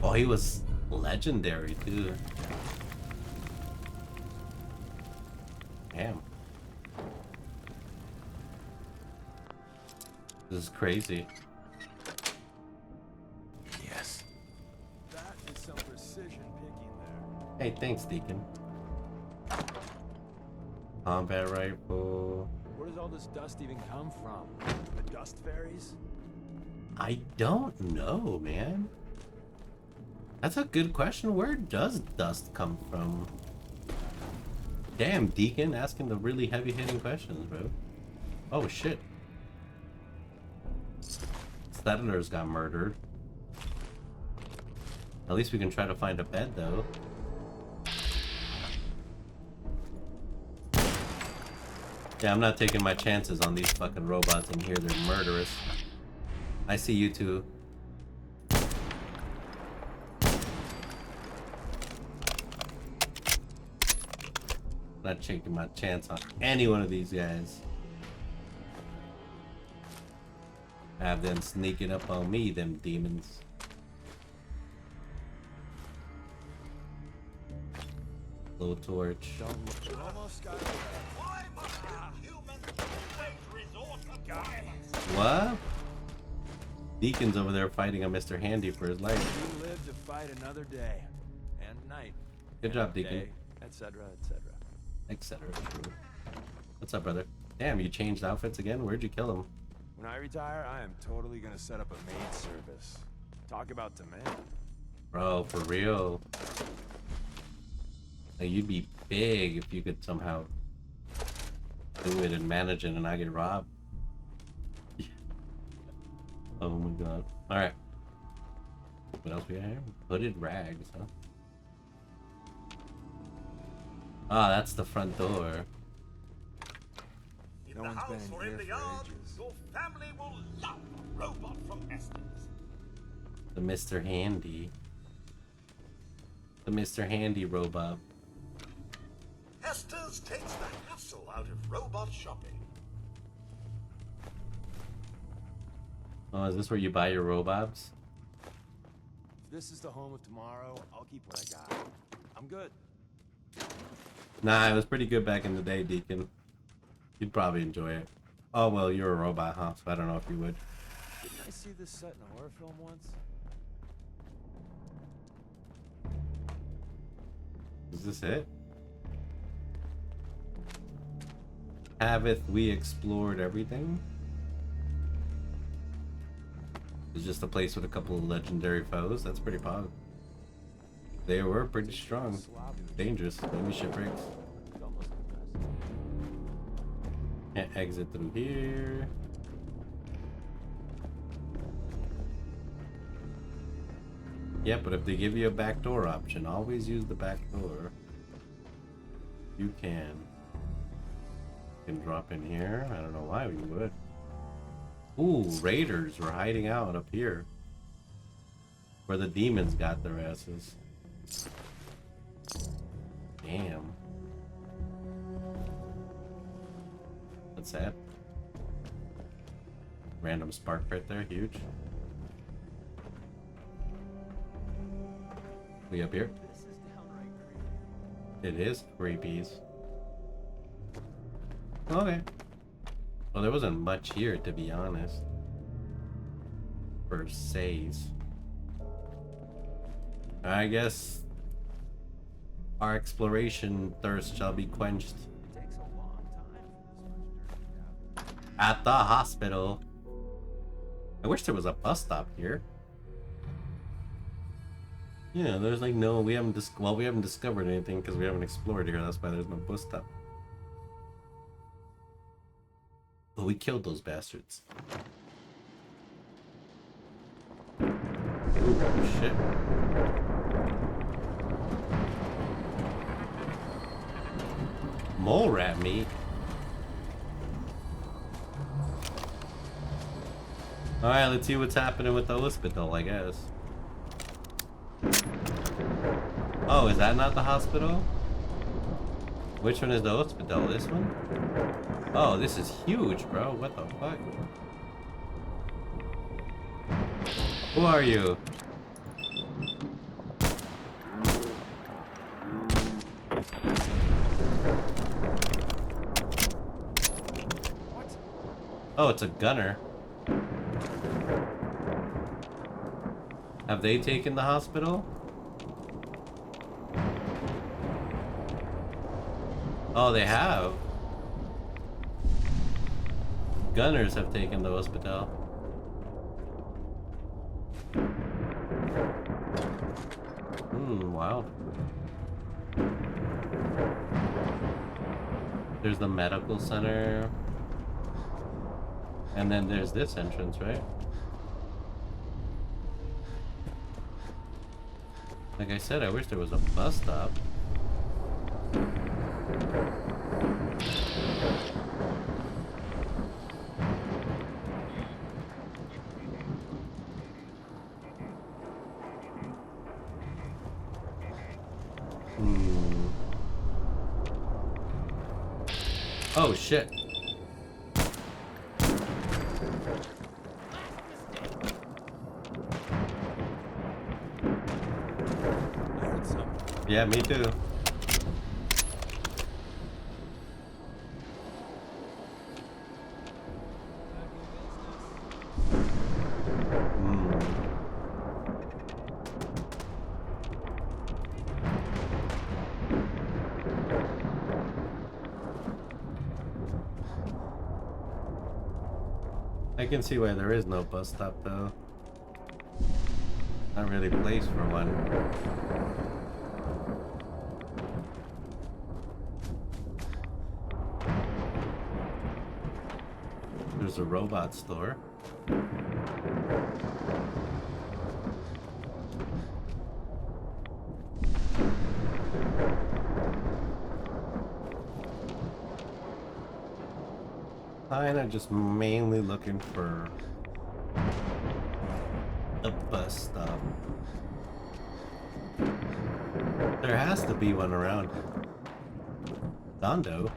Oh, he was legendary too. Damn. This is crazy. Yes. That is some precision picking there. Hey, thanks, Deacon. Combat rifle. Where does all this dust even come from? The dust fairies? I don't know, man. That's a good question. Where does dust come from? Damn, Deacon, asking the really heavy-hitting questions, bro. Oh, shit. Settlers got murdered. At least we can try to find a bed, though. Yeah, I'm not taking my chances on these fucking robots in here. They're murderous. I see you two. Not taking my chance on any one of these guys. Have them sneaking up on me, them demons. Low torch. What? Deacon's over there fighting a Mr. Handy for his life. You live to fight another day and night. Good job, Deacon. Etc. etc. Etc. True. What's up, brother? Damn, you changed outfits again? Where'd you kill him? When I retire, I am totally gonna set up a maid service. Talk about demand. Bro, for real. Like, you'd be big if you could somehow do it and manage it and not get robbed. Oh my god. Alright. What else we got here? Hooded rags, huh? Ah, that's the front door. No one's been in here for ages. Your family will love a robot from Estes. The Mr. Handy. The Mr. Handy robot. Estes takes the hassle out of robot shopping. Oh, is this where you buy your robots? If this is the home of tomorrow, I'll keep what I got. I'm good. Nah, it was pretty good back in the day, Deacon. You'd probably enjoy it. Oh, well, you're a robot, huh? So I don't know if you would. Didn't I see this set in a horror film once? Is this it? Haveth we explored everything? It's just a place with a couple of legendary foes. That's pretty pog. They were pretty strong. Dangerous. Maybe shipwrecks. Can't exit through here. Yeah, but if they give you a backdoor option, always use the back door. You can. You can drop in here. I don't know why we would. Ooh, raiders were hiding out up here. Where the demons got their asses. Damn. What's that? Random spark right there, huge. We up here? It is creepies. Okay. Well, there wasn't much here, to be honest. Per se. I guess our exploration thirst shall be quenched. At the hospital. I wish there was a bus stop here. Yeah, there's like no, we haven't discovered anything because we haven't explored here. That's why there's no bus stop. we killed those bastards. Ooh, shit. Mole rat meat. Alright, let's see what's happening with the hospital, I guess. Oh, is that not the hospital? Which one is the hospital? This one? Oh, this is huge, bro. What the fuck? Who are you? Oh, it's a gunner. Have they taken the hospital? Oh, they have. Gunners have taken the hospital. Wow. There's the medical center. And then there's this entrance, right? Like I said, I wish there was a bus stop. Oh shit. Yeah, me too. I can see why there is no bus stop though. Not really place for one. There's a robot store. I'm just mainly looking for a bus stop. There has to be one around here. Dondo?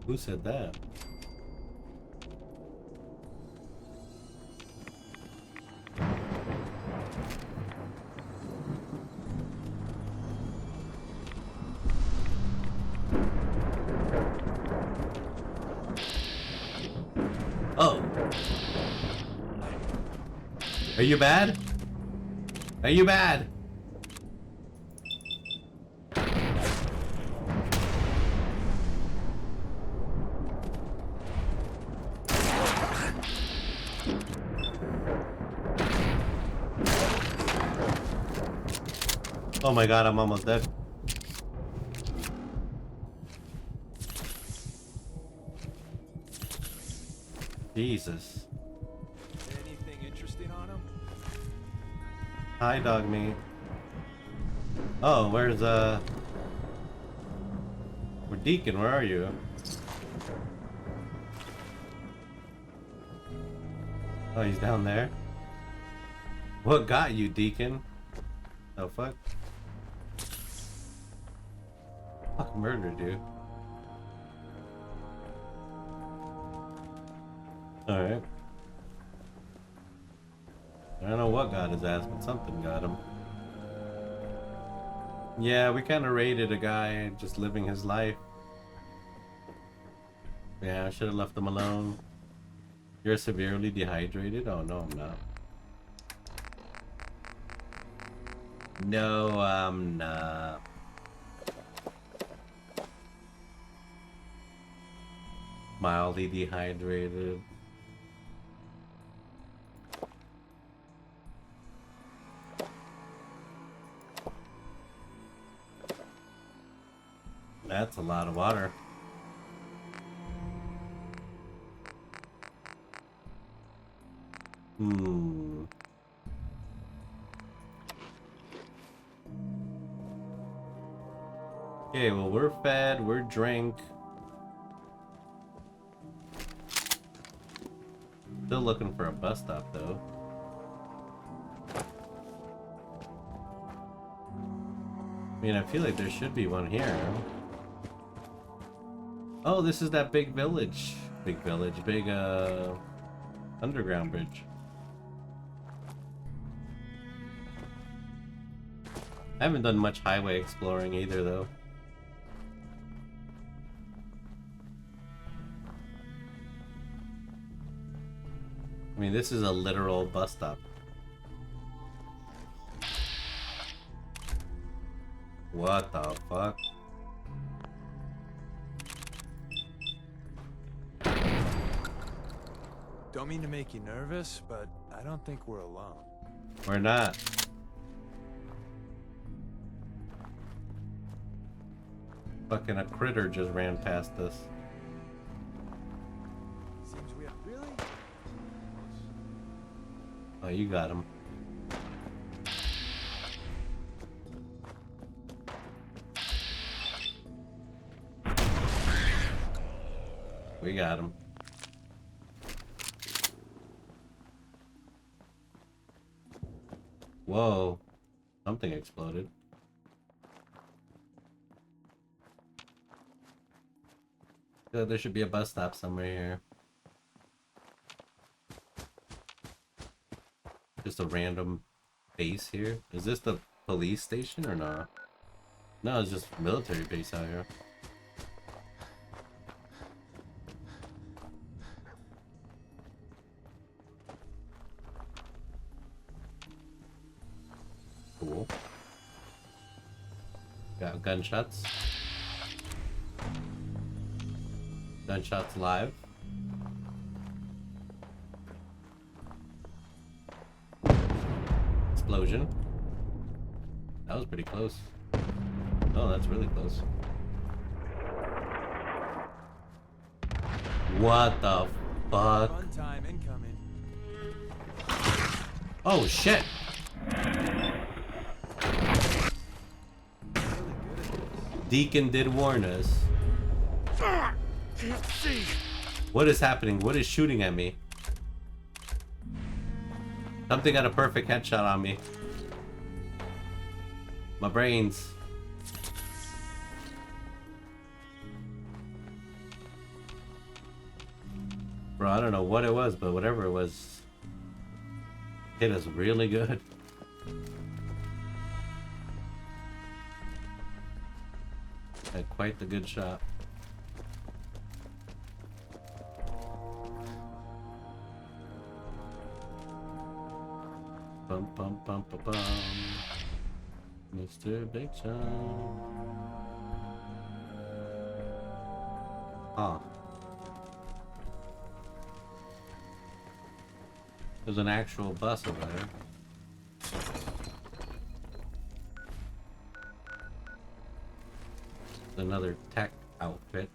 Who said that? Oh. Are you bad? Are you bad? Oh my god, I'm almost dead. Jesus. Anything interesting on him? Hi, dog me. Oh, where's Deacon, where are you? Oh, he's down there. What got you, Deacon? Oh fuck. Fuck, murdered you. Alright. I don't know what got his ass, but something got him. Yeah, we kind of raided a guy just living his life. Yeah, I should have left him alone. You're severely dehydrated? Oh, no, I'm not. No, I'm not. Mildly dehydrated. That's a lot of water. Hmm. Okay, well, we're fed, we're drank. Still looking for a bus stop, though. I mean, I feel like there should be one here. Oh, this is that big village. Big underground bridge. I haven't done much highway exploring either, though. I mean, this is a literal bus stop. What the fuck? Don't mean to make you nervous, but I don't think we're alone. We're not. Fucking a critter just ran past us. Seems we have really. Oh, you got him. We got him. Whoa. Something exploded. There should be a bus stop somewhere here. Just a random base here. Is this the police station or not? No, it's just military base out here. Cool. Got gunshots. Gunshots live. Explosion. That was pretty close. Oh, that's really close. What the fuck? Fun time incoming. Oh shit! Deacon did warn us. Can't see. What is happening? What is shooting at me? Something got a perfect headshot on me. My brains. Bro, I don't know what it was, but whatever it was, hit us really good. Had quite the good shot. Bum bum bum bum bum. Mr. Big John. Huh. There's an actual bus over there. Another tech outfit.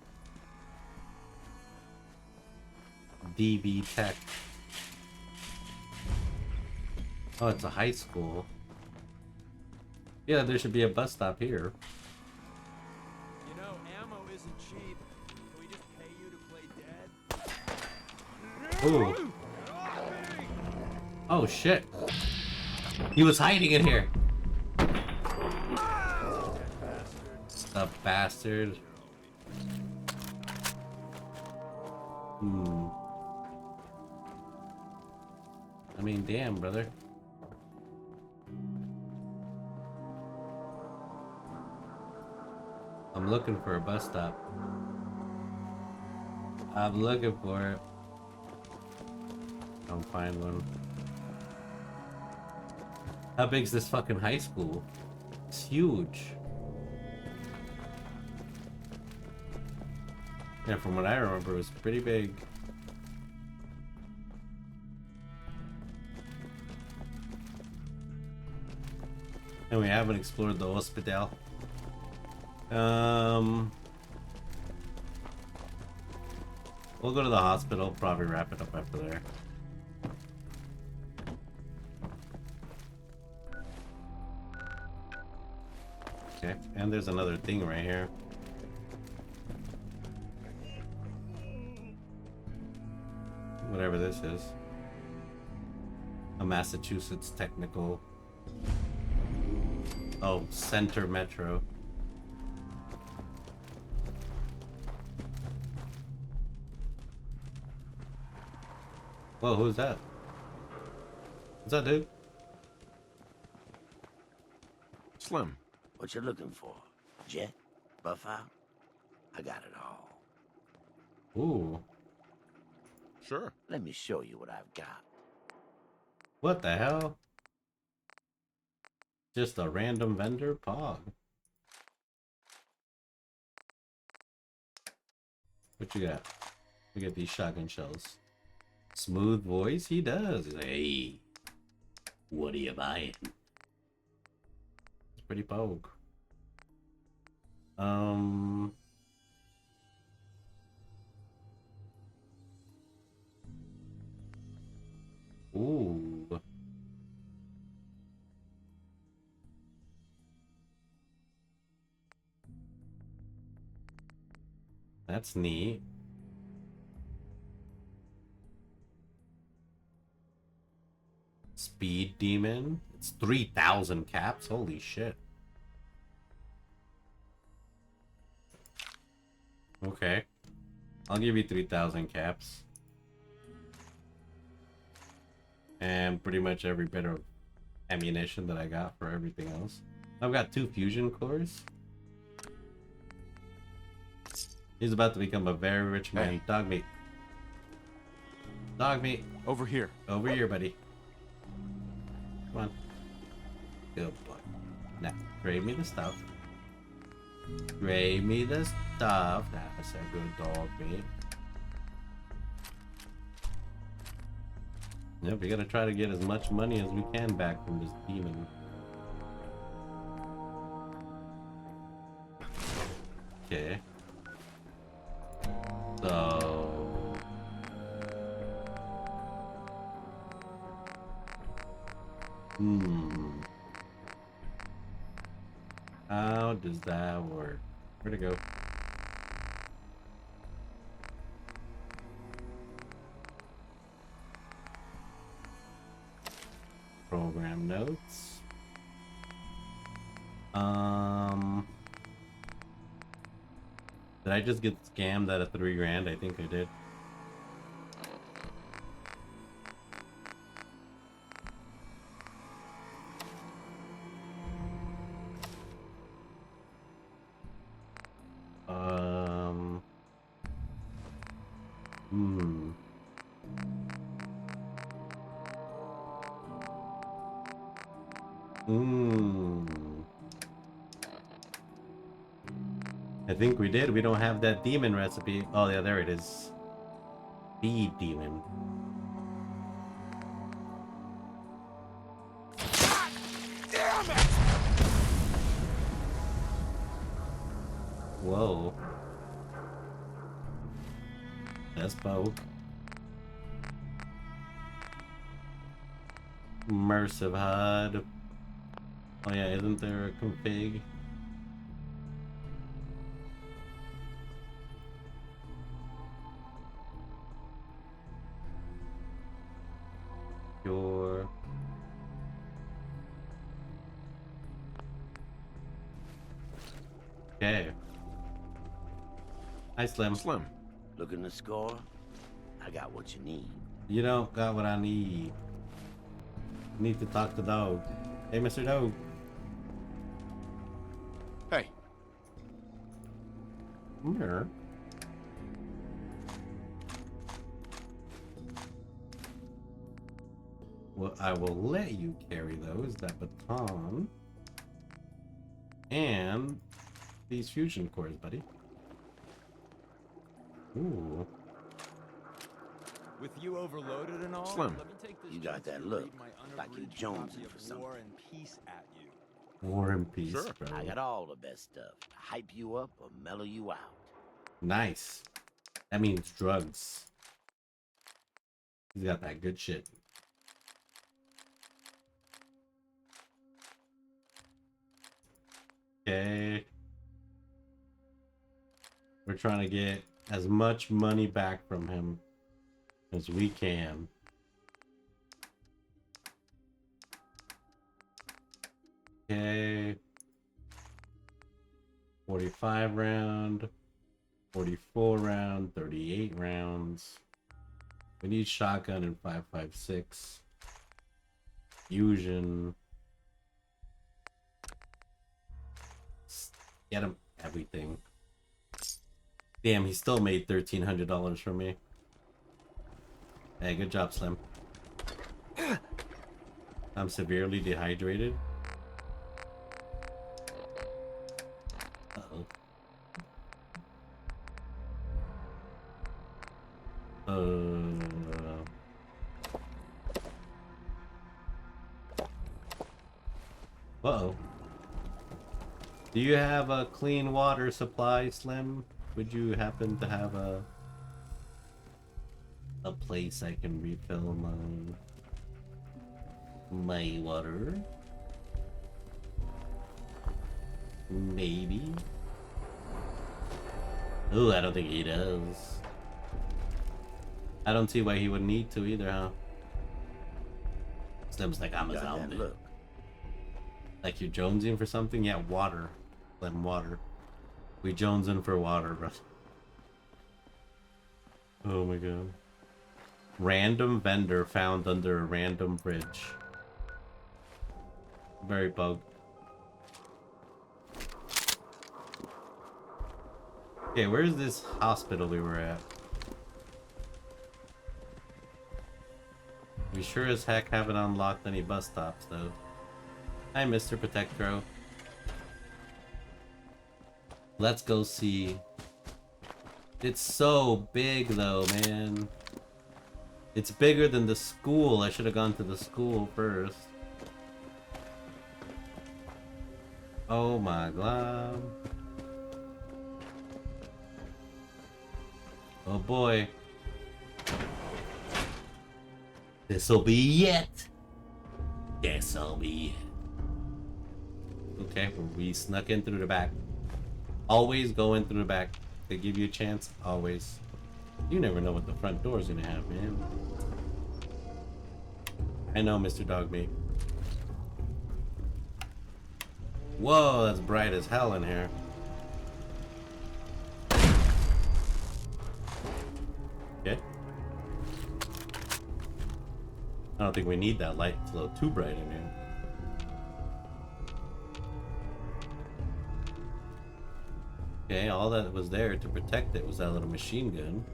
DB Tech. Oh, it's a high school. Yeah, there should be a bus stop here. You know, ammo isn't cheap. Can we just pay you to play dead? Ooh. Oh shit. He was hiding in here. The bastard. I mean, damn, brother. I'm looking for a bus stop. I'm looking for it. Don't find one. How big's this fucking high school? It's huge. Yeah, from what I remember, it was pretty big. And we haven't explored the hospital. We'll go to the hospital, probably wrap it up after there. Okay, and there's another thing right here. Whatever this is. A Massachusetts technical. Oh, Center Metro. Whoa, who's that? What's that, dude? Slim. What you looking for? Jet? Buff out? I got it all. Ooh. Sure. Let me show you what I've got. What the hell? Just a random vendor? Pog. What you got? We got these shotgun shells. Smooth voice? He does. He's like, hey, what are you buying? It's pretty poke. Ooh. That's neat. Speed Demon. It's 3,000 caps. Holy shit. Okay. I'll give you 3,000 caps. And pretty much every bit of ammunition that I got for everything else. I've got 2 fusion cores. He's about to become a very rich man. Hey. Dog meat. Dog meat. Over here. Over here, buddy. Come on. Good boy. Now, trade me the stuff. Trade me the stuff. That's a good dog meat. Yep, we gotta try to get as much money as we can back from this demon. Okay. So... How does that work? Where'd it go? Program notes. Did I just get scammed out of 3 grand? I think I did. I think we did. We don't have that demon recipe. Oh yeah, there it is. Speed demon. Damn it! Whoa. That's both. Immersive HUD. Oh yeah, isn't there a config? Your okay. Hi, Slim. Slim. Looking to score? I got what you need. You don't got what I need. Need to talk to Dog. Hey, Mr. Dog. Hey. Come here. Well, I will let you carry those, that baton, and these fusion cores, buddy. Ooh. With you overloaded and all, Slim. let me take this You got chance that to look, read my like you unabridged jonesing copy for of something. War and Peace at you. War and Peace, Sure. bro. I got all the best stuff to hype you up or mellow you out. Nice. That means drugs. He's got that good shit. Okay. We're trying to get as much money back from him as we can. Okay. 45 round, 44 round, 38 rounds. We need shotgun and 5.56. Fusion. Get him everything. Damn, he still made $1,300 from me. Hey, good job, Slim. I'm severely dehydrated. Uh-oh. Uh-oh. Do you have a clean water supply, Slim? Would you happen to have a place I can refill my water? Maybe. Oh, I don't think he does. I don't see why he would need to either, huh? Slim's like, I'm a zombie. Look. Like you're jonesing for something? Yeah, water. Slim, water. We jonesing for water, bro. Oh my god. Random vendor found under a random bridge. Very bugged. Okay, where's this hospital we were at? We sure as heck haven't unlocked any bus stops, though. Hi, Mr. Protectro. Let's go see. It's so big, though, man. It's bigger than the school. I should have gone to the school first. Oh my god. Oh boy. This'll be it. This'll be it. Okay, we snuck in through the back. Always go in through the back. They give you a chance, always. You never know what the front door's gonna have, man. I know, Mr. Dogmeat. Whoa, that's bright as hell in here. Okay. I don't think we need that light. It's a little too bright in here. Okay, all that was there to protect it was that little machine gun.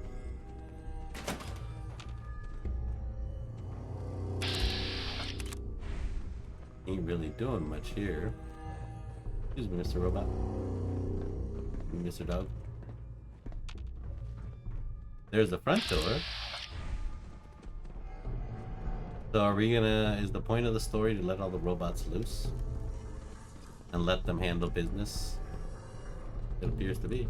Ain't really doing much here. Excuse me, Mr. Robot. Mr. Dog. There's the front door. So are we gonna... Is the point of the story to let all the robots loose? And let them handle business? It appears to be.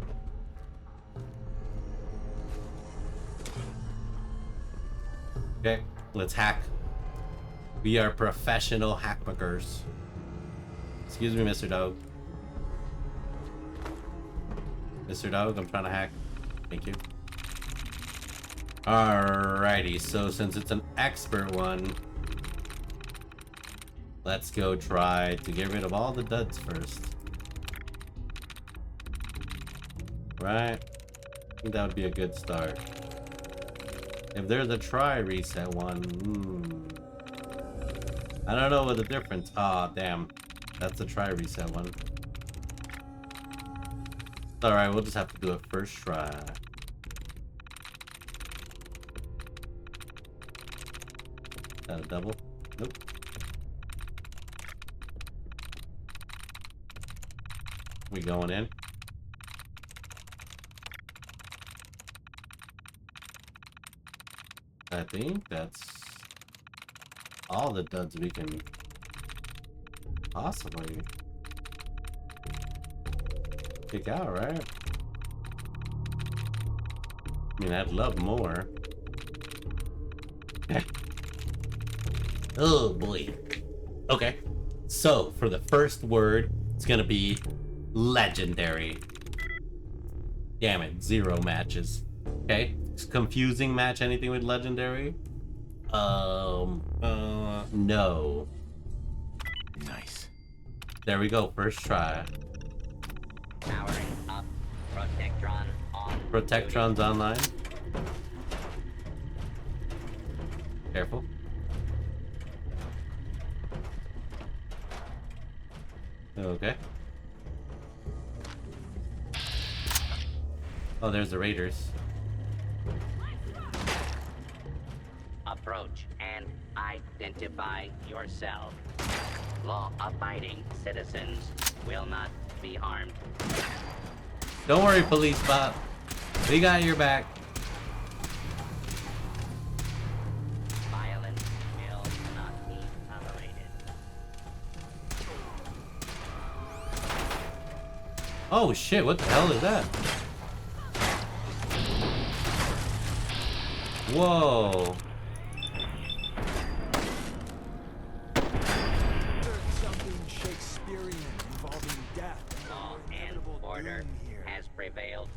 Okay, let's hack. We are professional hackmakers. Excuse me, Mr. Dog. Mr. Dog, I'm trying to hack. Thank you. Alrighty, so since it's an expert one, let's go try to get rid of all the duds first. Right? I think that would be a good start. If there's a try reset one, I don't know what the difference. Ah, damn. That's a try reset one. Alright, we'll just have to do it first try. Is that a double? Nope. We going in? I think that's all the duds we can possibly pick out, right? I mean, I'd love more. Oh boy. Okay. So for the first word, it's gonna be Legendary. Damn it, 0 matches. Okay, confusing match anything with legendary? No. Nice. There we go, first try. Powering up. Protectron on. Protectron's online. Careful. Okay. Oh, there's the raiders. Approach and identify yourself. Law-abiding citizens will not be harmed. Don't worry, police bot. We got your back. Violence will not be tolerated. Oh shit, what the hell is that? Whoa. Something Shakespearean involving death. Law and order has prevailed.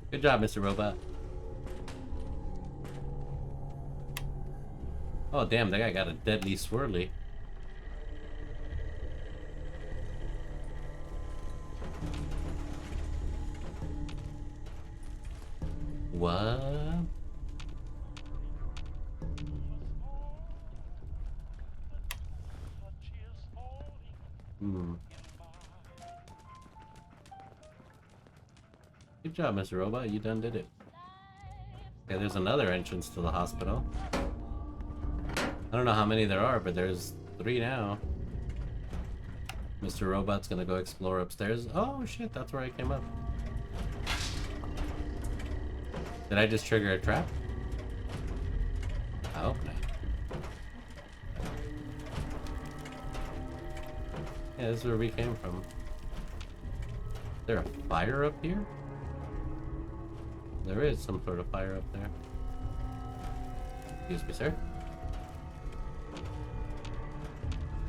Good job, Mr. Robot. Oh damn, that guy got a deadly swirly. What? Good job, Mr. Robot. You done did it. Okay, there's another entrance to the hospital. I don't know how many there are, but there's 3 now. Mr. Robot's gonna go explore upstairs. Oh shit, that's where I came up. Did I just trigger a trap? I hope not. Yeah, this is where we came from. Is there a fire up here? There is some sort of fire up there. Excuse me, sir.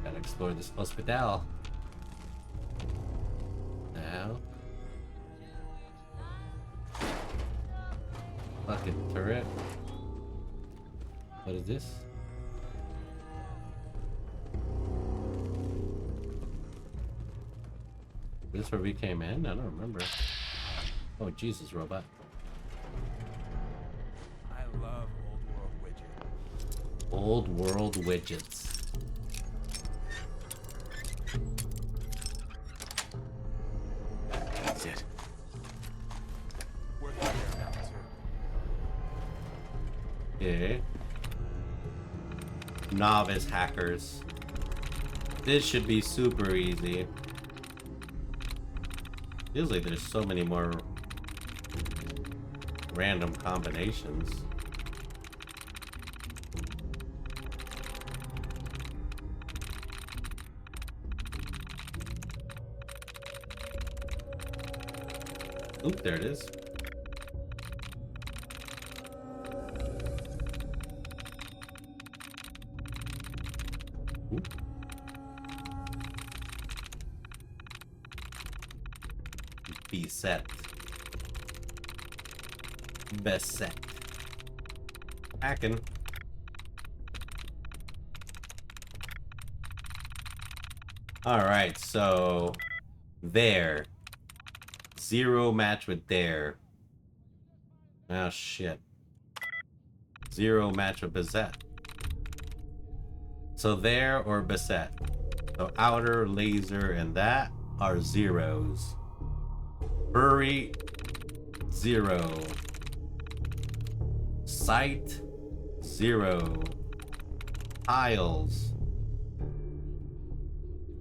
Gotta explore this hospital. Now. Fucking turret. What is this? Is this where we came in? I don't remember. Oh, Jesus, robot. I love old world widgets. Old world widgets. That's it. Working there now, too. Yeah. Novice hackers. This should be super easy. Feels like there's so many more random combinations. Oop, there it is. Oop. Beset. Beset. Hacking. Alright, so there. 0 match with there. Oh shit. 0 match with Beset. So there or Beset. So outer, laser, and that are 0s. Furry, 0. Sight, 0. Tiles.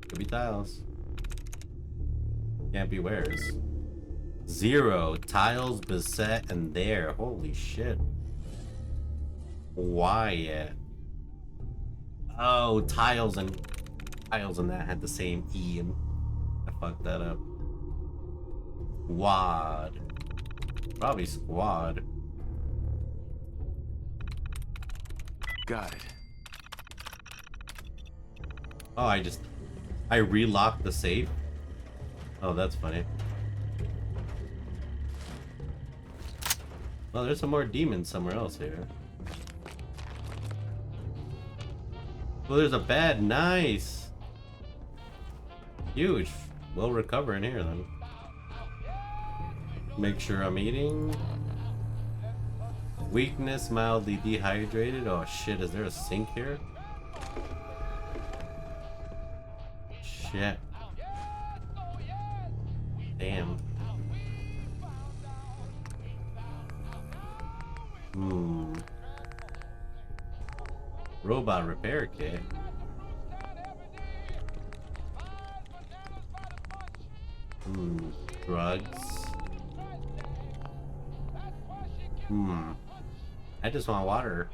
Could be tiles. Can't be wares. 0. Tiles, Beset, and there. Holy shit. Wyatt. Oh, tiles and that had the same E, and I fucked that up. Squad. Probably squad. Got it. Oh, I relocked the safe. Oh, that's funny. Well, there's some more demons somewhere else here. Well, there's a bed. Nice. Huge. We'll recover in here then. Make sure I'm eating. Weakness, mildly dehydrated. Oh shit, is there a sink here? Shit. Damn. Robot repair kit. Drugs. I just want water.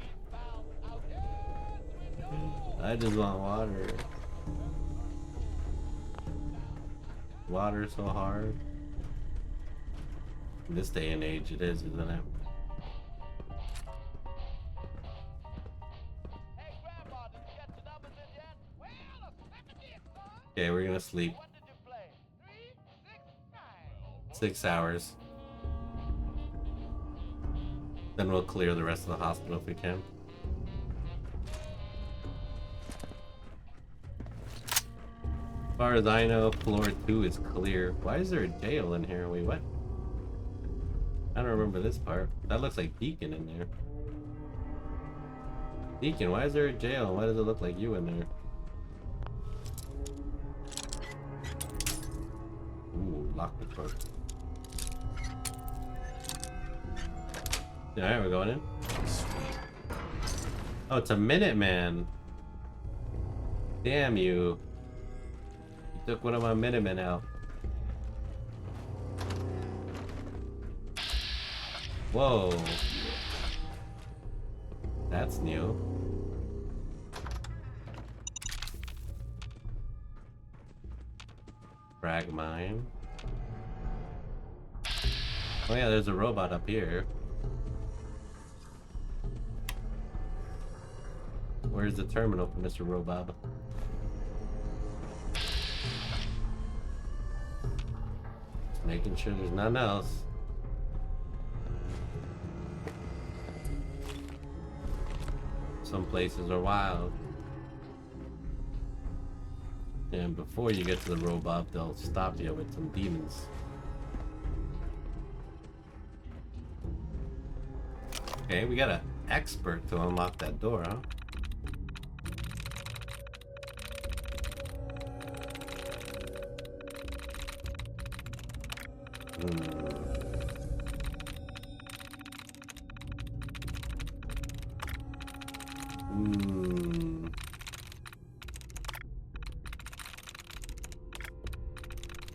I just want water. Water so hard. In this day and age it is, isn't it? Okay, we're gonna sleep. 6 hours. Then we'll clear the rest of the hospital if we can. As far as I know, floor 2 is clear. Why is there a jail in here? Wait, what? I don't remember this part. That looks like Deacon in there. Deacon, why is there a jail? Why does it look like you in there? Ooh, lock the door. Alright, we're going in. Sweet. Oh, it's a Minuteman. Damn you. You took one of my Minutemen out. Whoa. That's new. Frag mine. Oh yeah, there's a robot up here. Where's the terminal for Mr. Robob? Just making sure there's nothing else. Some places are wild. And before you get to the Robob, they'll stop you with some demons. Okay, we got an expert to unlock that door, huh?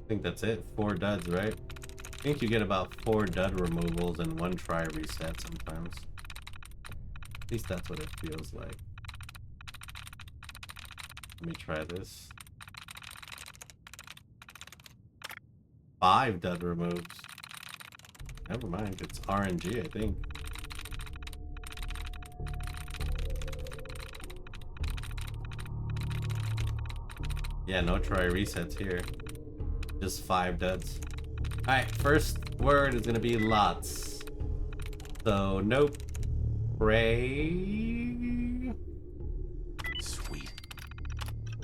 I think that's it. 4 duds, right? I think you get about 4 dud removals and 1 try reset sometimes. At least that's what it feels like. Let me try this. 5 dud removes. Never mind, it's RNG, I think. Yeah, no try resets here. Just 5 duds. Alright, first word is gonna be lots. So, nope. Pray. Sweet.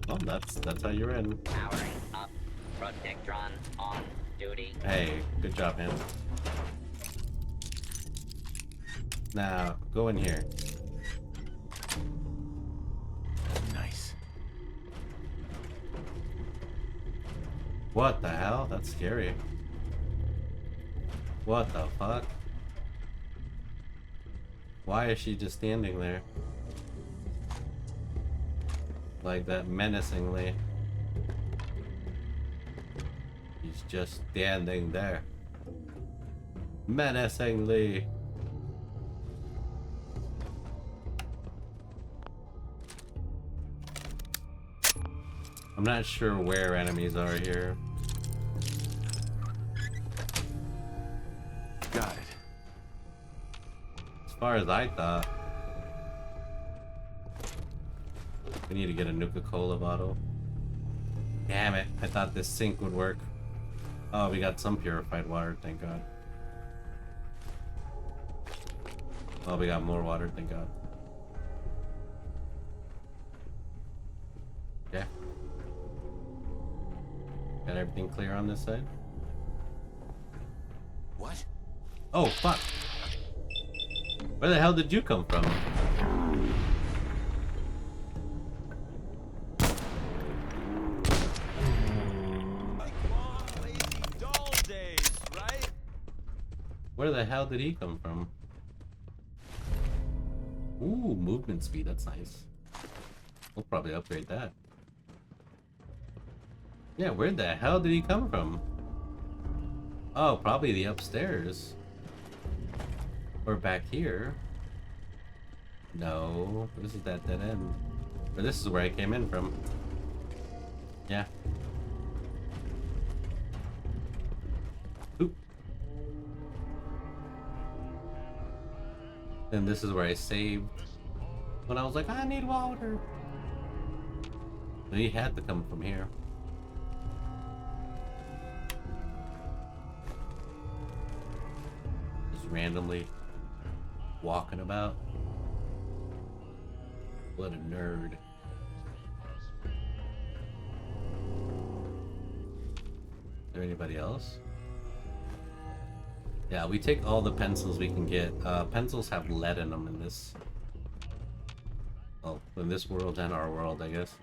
Oh, that's how you're in. Powering up. Protectron on duty. Hey, good job, man. Now, go in here. Nice. What the hell? That's scary. What the fuck? Why is she just standing there? Like that menacingly. He's just standing there. Menacingly. I'm not sure where enemies are here. Got it. As far as I thought. We need to get a Nuka-Cola bottle. Damn it, I thought this sink would work. Oh, we got some purified water, thank God. Oh, we got more water, thank God. Okay. Got everything clear on this side? What? Oh, fuck. Where the hell did you come from? Where the hell did he come from? Ooh, movement speed, that's nice. We'll probably upgrade that. Yeah, where the hell did he come from? Oh, probably the upstairs. Or back here. No, this is that dead end. Or this is where I came in from. Yeah. Oop. And this is where I saved. When I was like, I need water. He had to come from here. Just randomly walking about. What a nerd. Is there anybody else? Yeah, we take all the pencils we can get. Pencils have lead in them in this. Well, in this world and our world, I guess.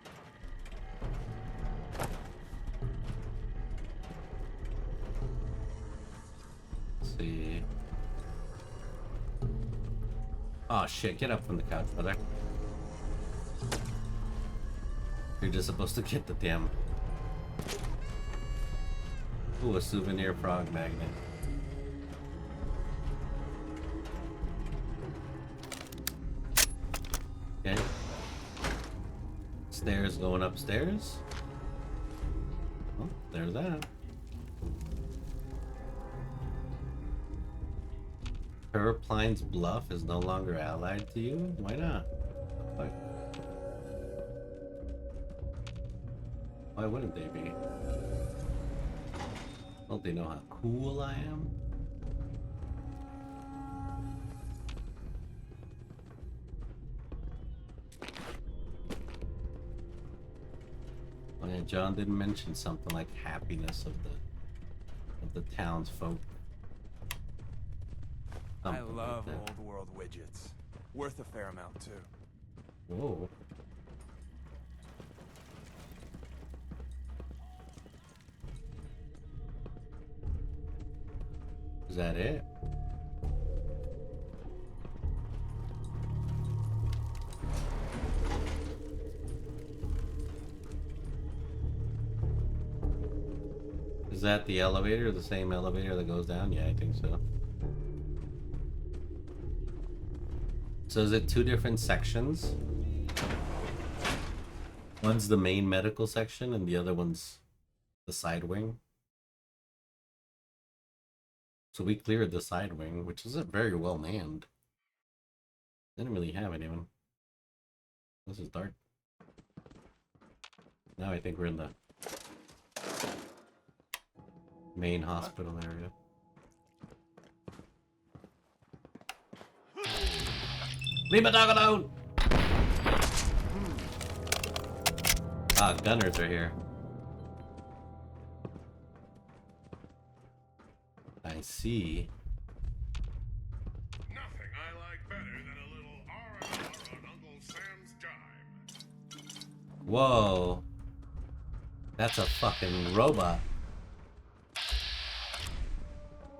Let's see. Oh shit, get up from the couch, brother. You're just supposed to get the damn... Ooh, a souvenir frog magnet. Okay. Stairs going upstairs. Oh, there's that. Perpline's bluff is no longer allied to you? Why not? What? Why wouldn't they be? Don't they know how cool I am? Oh yeah, John did mention something like happiness of the townsfolk. I love old world widgets. Worth a fair amount too. Whoa. Is that it? Is that the elevator? The same elevator that goes down? Yeah, I think so. So is it two different sections? One's the main medical section and the other one's the side wing. So we cleared the side wing, which isn't very well manned. Didn't really have anyone. This is dark. Now I think we're in the main hospital area. Leave my dog alone! Ah, gunners are here. I see. Nothing I like better than a little R&R on Uncle Sam's dime. Whoa. That's a fucking robot.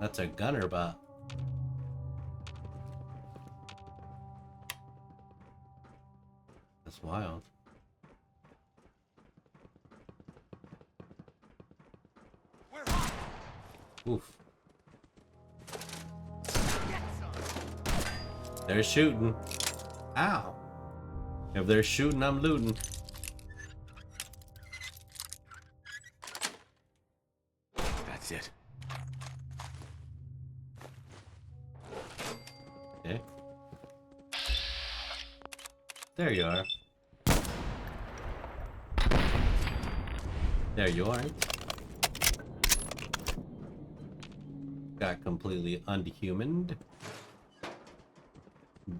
That's a gunner bot. That's wild. Oof. They're shooting. Ow. If they're shooting, I'm looting. That's it. Okay. There you are. There you aren't. got completely unhumaned.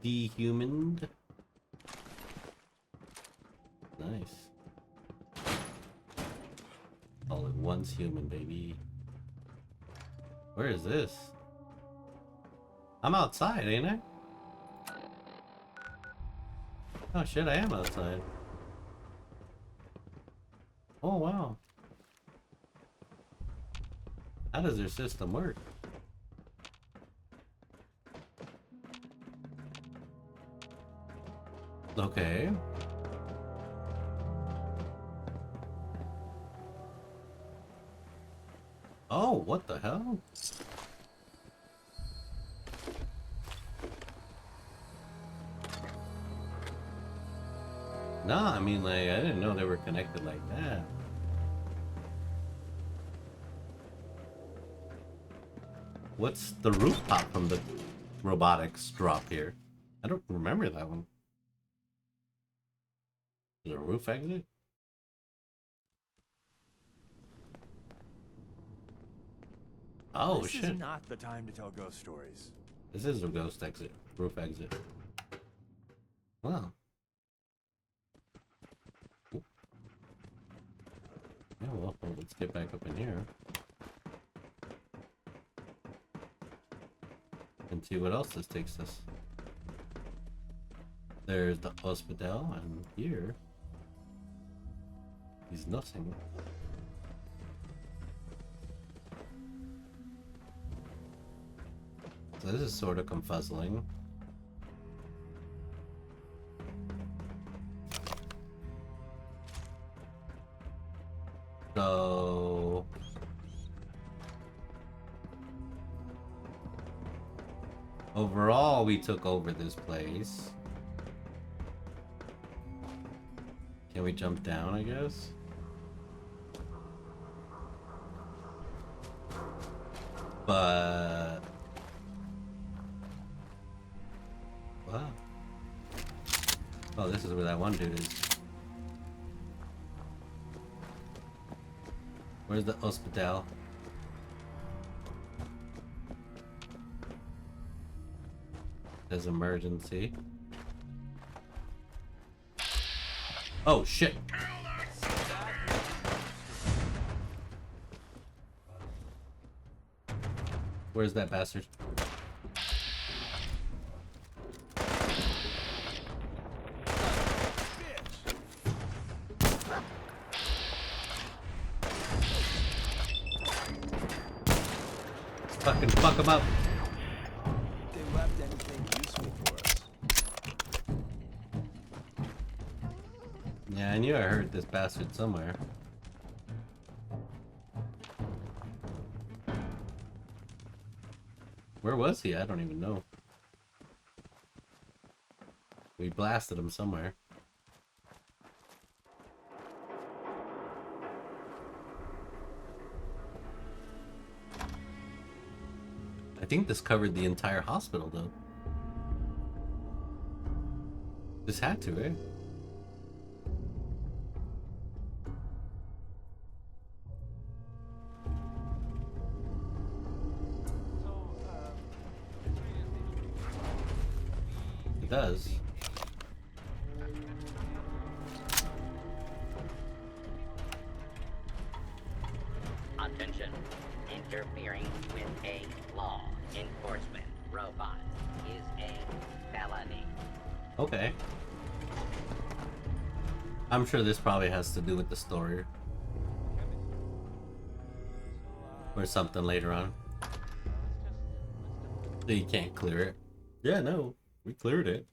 Dehumaned. Nice. All at once human, baby. Where is this? I'm outside, ain't I? Oh shit, I am outside. Oh wow. How does their system work? Okay. Oh, what the hell? Nah, I mean, like, I didn't know they were connected like that. What's the rooftop from the robotics drop here? I don't remember that one. Is there a roof exit? Oh this shit. is not the time to tell ghost stories. This is a ghost exit. Roof exit. Wow. Yeah, well, let's get back up in here. And see what else this takes us. There's the hospital, and here is nothing. So this is sort of confuzzling. So overall, we took over this place. Can we jump down, I guess? But wow. Oh, this is where that one dude is. Where's the hospital? There's emergency. Oh shit. Where's that bastard? Fucking fuck him up. They left anything useful for us. Yeah, I knew I heard this bastard somewhere. Where was he? I don't even know. We blasted him somewhere. I think this covered the entire hospital, though. This had to, eh? It does. Attention. Interfering with a law enforcement robot is a felony. Okay. I'm sure this probably has to do with the story. Or something later on. So you can't clear it. Yeah, no. We cleared it.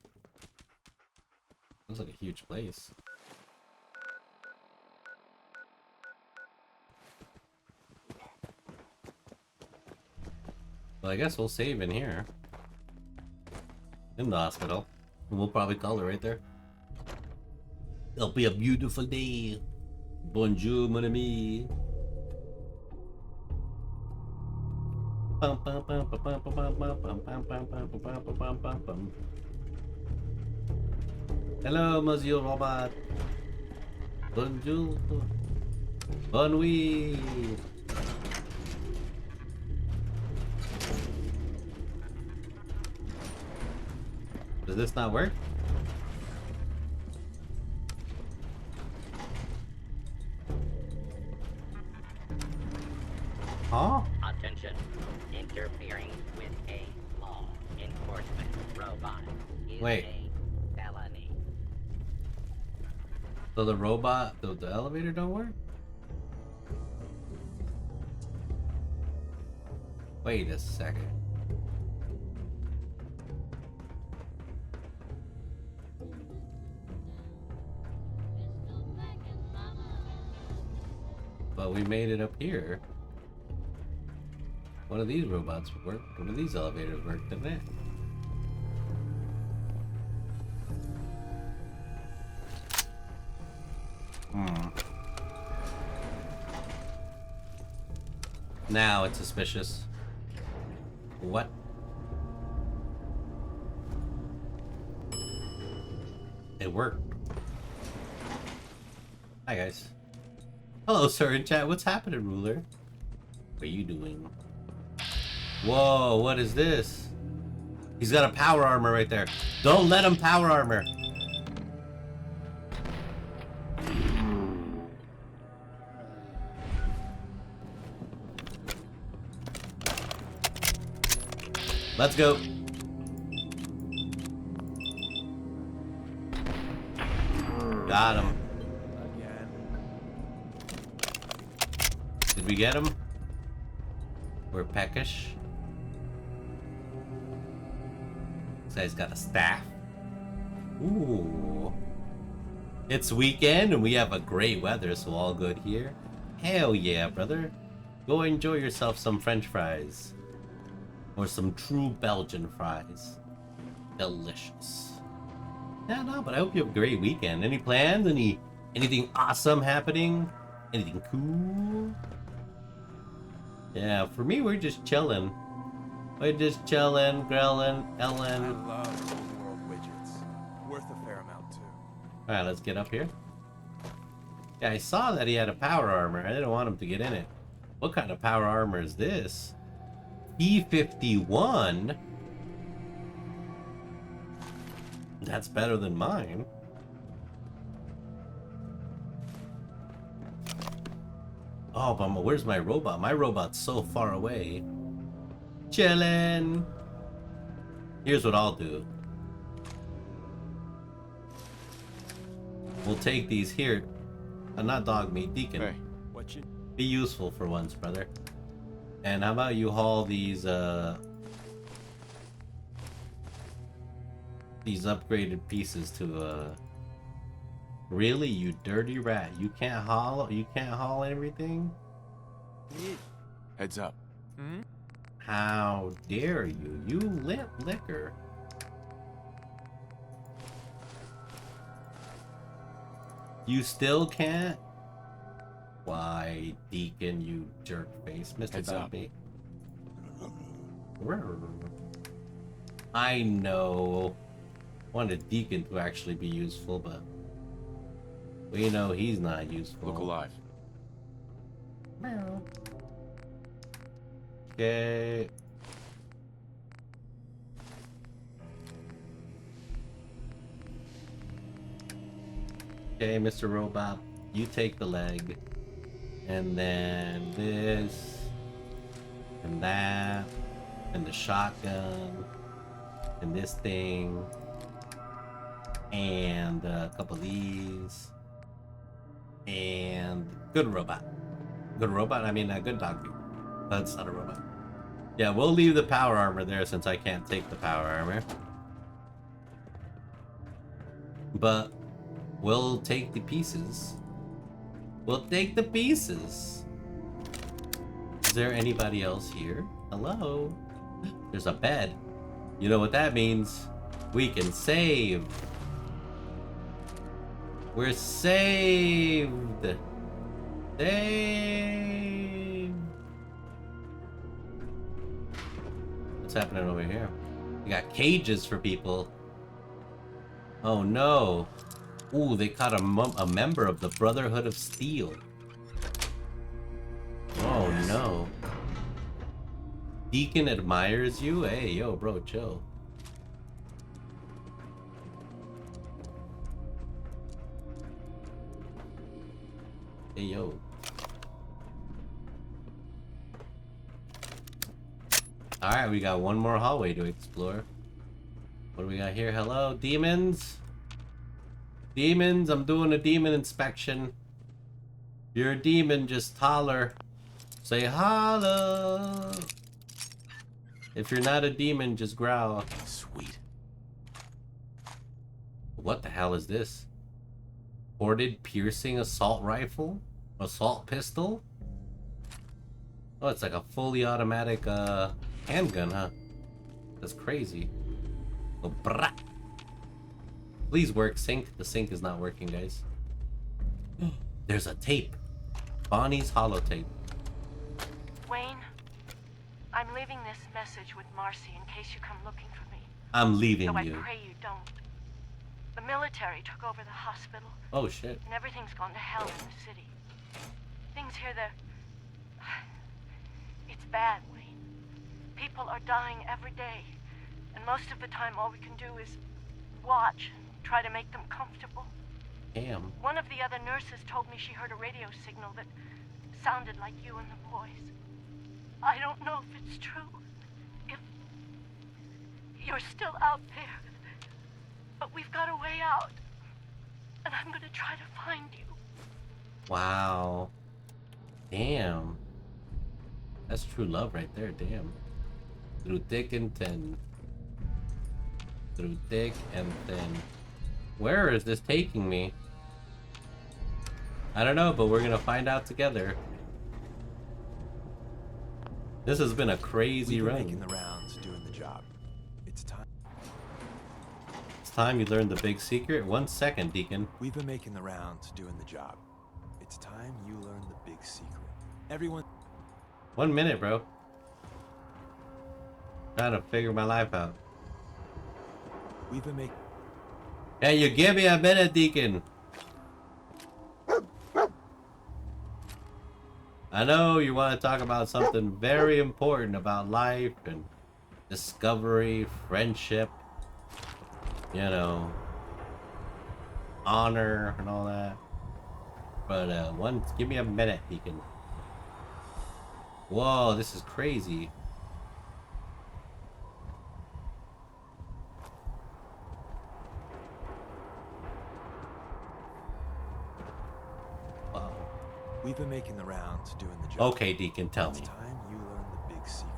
Looks like a huge place. Well, I guess we'll save in here. In the hospital. And we'll probably call it right there. It'll be a beautiful day. Bonjour, mon ami. Hello, Monsieur Robot. Bonjour. Bonne nuit. Does this not work? Huh? Attention. Interfering with a law enforcement robot is Wait. a felony. So the robot, the elevator don't work? Wait a second. But we made it up here. One of these robots work. One of these elevators work, didn't it? Now it's suspicious. What? It worked. Hi guys. Hello, sir in chat. What's happening, ruler? What are you doing? Whoa, what is this? He's got a power armor right there. Don't let him power armor. Let's go. Got him. Again. Did we get him? We're peckish. This guy's got a staff. Ooh. It's weekend and we have a great weather, so all good here. Hell yeah, brother. Go enjoy yourself some French fries. Or some true Belgian fries. Delicious. Yeah, no, but I hope you have a great weekend. Any plans? Anything awesome happening? Anything cool? Yeah, for me, we're just chilling. We're just chilling, grilling, Ellen. I love old world widgets. Worth a fair amount too. Alright, let's get up here. Yeah, I saw that he had a power armor. I didn't want him to get in it. What kind of power armor is this? P51? That's better than mine. Oh, but where's my robot? My robot's so far away. Chillin'. Here's what I'll do. We'll take these here. Not dog meat, Deacon. Hey, what you? Be useful for once, brother. And how about you haul these upgraded pieces to really, you dirty rat. You can't haul everything? Heads up. Hmm? How dare you? You lit liquor. You still can't? Why, Deacon, you jerk face, Mr. Heads up. Bumpy. I know. Wanted Deacon to actually be useful, but we know he's not useful. Look alive. Meow. Okay. Okay, Mr. Robot, you take the leg. And then this. And that. And the shotgun. And this thing. And a couple of these. And good robot. Good robot? I mean, a good dog. That's not a robot. Yeah, we'll leave the power armor there since I can't take the power armor. But we'll take the pieces. We'll take the pieces. Is there anybody else here? Hello? There's a bed. You know what that means? We can save. We're saved. Saved. What's happening over here? We got cages for people. Oh no. Ooh, they caught a member of the Brotherhood of Steel. Oh no. Deacon admires you? Hey, yo, bro, chill. Hey, yo. Alright, we got one more hallway to explore. What do we got here? Hello, demons? Demons, I'm doing a demon inspection. If you're a demon, just holler. Say holla. If you're not a demon, just growl. Sweet. What the hell is this? Ported piercing assault rifle? Assault pistol? Oh, it's like a fully automatic handgun, huh? That's crazy. Oh, brah. Please work, sync. The sync is not working, guys. There's a tape. Bonnie's holotape. Wayne, I'm leaving this message with Marcy in case you come looking for me. I'm leaving Though you. I pray you don't. The military took over the hospital. Oh, shit. And everything's gone to hell in the city. Things here, they're... It's bad, Wayne. People are dying every day. And most of the time, all we can do is watch and try to make them comfortable. Damn. One of the other nurses told me she heard a radio signal that sounded like you and the boys. I don't know if it's true. If you're still out there. But we've got a way out. And I'm gonna try to find you. Wow. Damn. That's true love right there, damn. Through thick and thin. Through thick and thin. Where is this taking me? I don't know, but we're gonna find out together. This has been a crazy run. Making the rounds, doing the job. It's time. It's time you learn the big secret. 1 second, Deacon. We've been making the rounds, doing the job. It's time you learn the big secret. Everyone. 1 minute, bro. Trying to figure my life out. We've been making. Hey, you give me a minute, Deacon. I know you want to talk about something very important about life and discovery, friendship, you know, honor and all that. But give me a minute, Deacon. Whoa, this is crazy. We've been making the rounds, doing the job. Okay, Deacon, tell me. It's time you learn the big secret.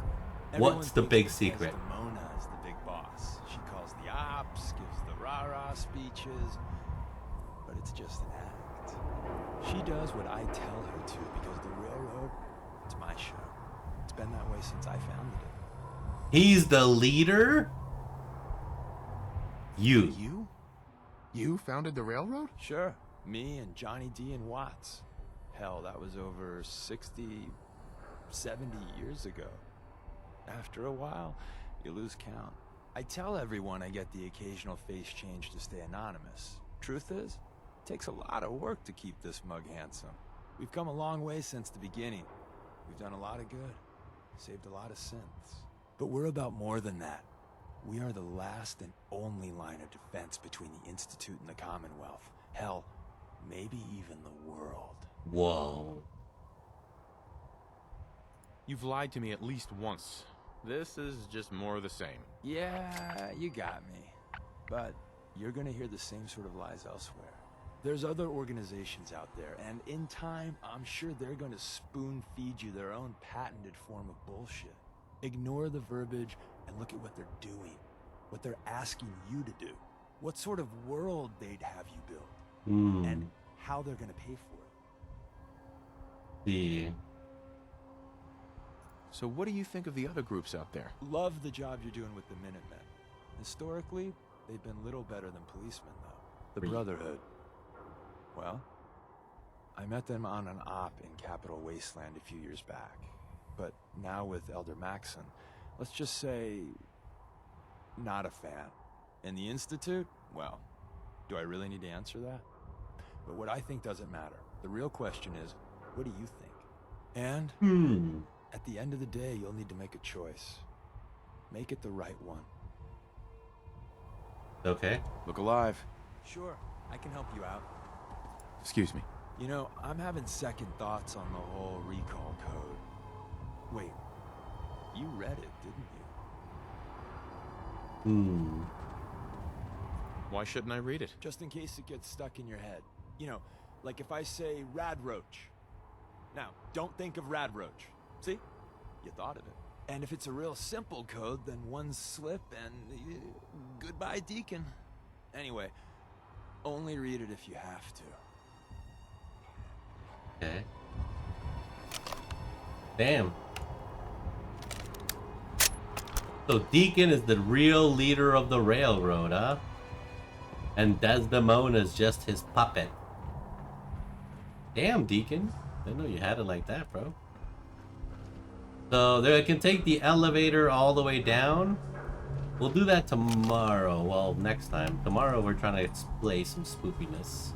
What's the big secret? Mona is the big boss. She calls the ops, gives the rah-rah speeches, but it's just an act. She does what I tell her to because the railroad, it's my show. It's been that way since I founded it. He's the leader? You. You founded the railroad? Sure. Me and Johnny D and Watts. Hell, that was over 60, 70 years ago. After a while, you lose count. I tell everyone I get the occasional face change to stay anonymous. Truth is, it takes a lot of work to keep this mug handsome. We've come a long way since the beginning. We've done a lot of good, saved a lot of synths. But we're about more than that. We are the last and only line of defense between the Institute and the Commonwealth. Hell, maybe even the world. Whoa. You've lied to me at least once. This is just more of the same. Yeah, you got me. But you're gonna hear the same sort of lies elsewhere. There's other organizations out there, and in time, I'm sure they're gonna spoon-feed you their own patented form of bullshit. Ignore the verbiage and look at what they're doing. What they're asking you to do. What sort of world they'd have you build. And how they're gonna pay for it. So what do you think of the other groups out there? Love the job you're doing with the Minutemen. Historically, they've been little better than policemen, though. The Brotherhood. Well, I met them on an op in Capital Wasteland a few years back. But now with Elder Maxon, let's just say, not a fan. And the Institute? Well, do I really need to answer that? But what I think doesn't matter. The real question is, what do you think? And at the end of the day, you'll need to make a choice. Make it the right one. Okay. Look alive. Sure, I can help you out. Excuse me. You know, I'm having second thoughts on the whole recall code. Wait, you read it, didn't you? Why shouldn't I read it? Just in case it gets stuck in your head. You know, like if I say Rad Roach. Now, don't think of Rad Roach. See? You thought of it. And if it's a real simple code, then one slip and goodbye, Deacon. Anyway, only read it if you have to. Okay. Damn. So Deacon is the real leader of the railroad, huh? And Desdemona is just his puppet. Damn, Deacon. Didn't know you had it like that, bro. So there, I can take the elevator all the way down. We'll do that tomorrow. Well, next time. Tomorrow we're trying to display some spoopiness.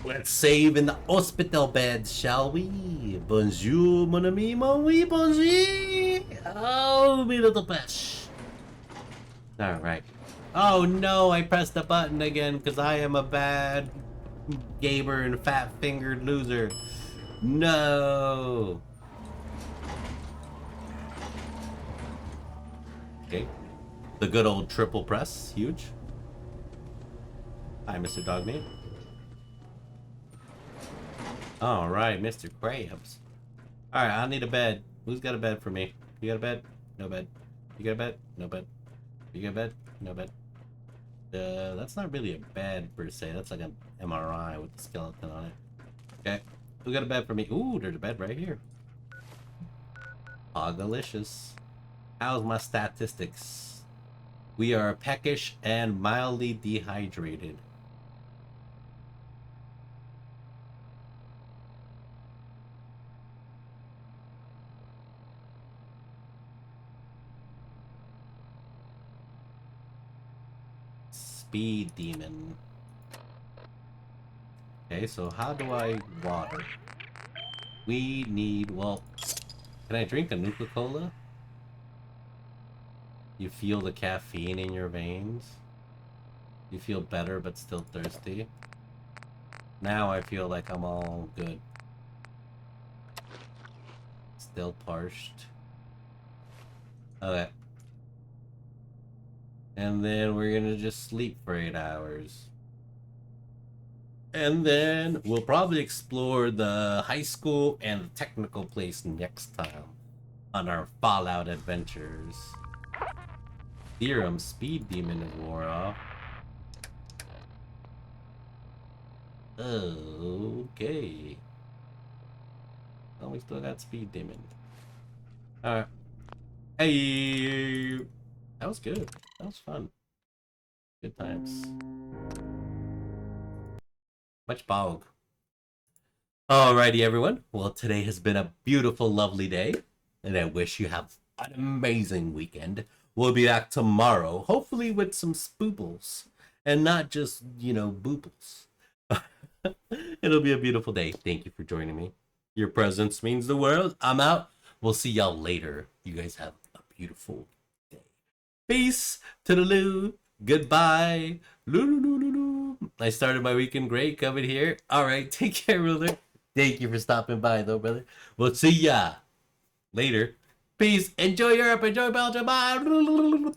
Let's save in the hospital beds, shall we? Bonjour, mon ami, mon oui, bonjour. Oh, me little pesh. Alright. Oh no, I pressed the button again because I am a bad gamer and fat-fingered loser. No. Okay. The good old triple press. Huge. Hi, Mr. Dogmeat. Alright, Mr. Krabs. Alright, I need a bed. Who's got a bed for me? You got a bed? No bed. You got a bed? No bed. You got a bed? No bed. That's not really a bed per se. That's like an MRI with the skeleton on it. Okay. Who got a bed for me? Ooh, there's a bed right here. Delicious. How's my statistics? We are peckish and mildly dehydrated. Speed demon. Okay, so how do I water? We need, well, can I drink a Nuka-Cola? You feel the caffeine in your veins. You feel better but still thirsty. Now I feel like I'm all good. Still parched. Okay. And then we're gonna just sleep for 8 hours. And then we'll probably explore the high school and the technical place next time on our Fallout adventures. Theorem speed demon is wore off. Okay. Well, we still got speed demon. Alright. Hey! That was good. That was fun. Good times. Much bog. Alrighty, everyone. Well, today has been a beautiful, lovely day. And I wish you have an amazing weekend. We'll be back tomorrow, hopefully with some spoobles. And not just, you know, boobles. It'll be a beautiful day. Thank you for joining me. Your presence means the world. I'm out. We'll see y'all later. You guys have a beautiful day. Peace to the loo. Goodbye. Loo. I started my weekend great coming here. All right. Take care, brother. Thank you for stopping by, though, brother. We'll see ya later. Peace. Enjoy Europe. Enjoy Belgium. Bye.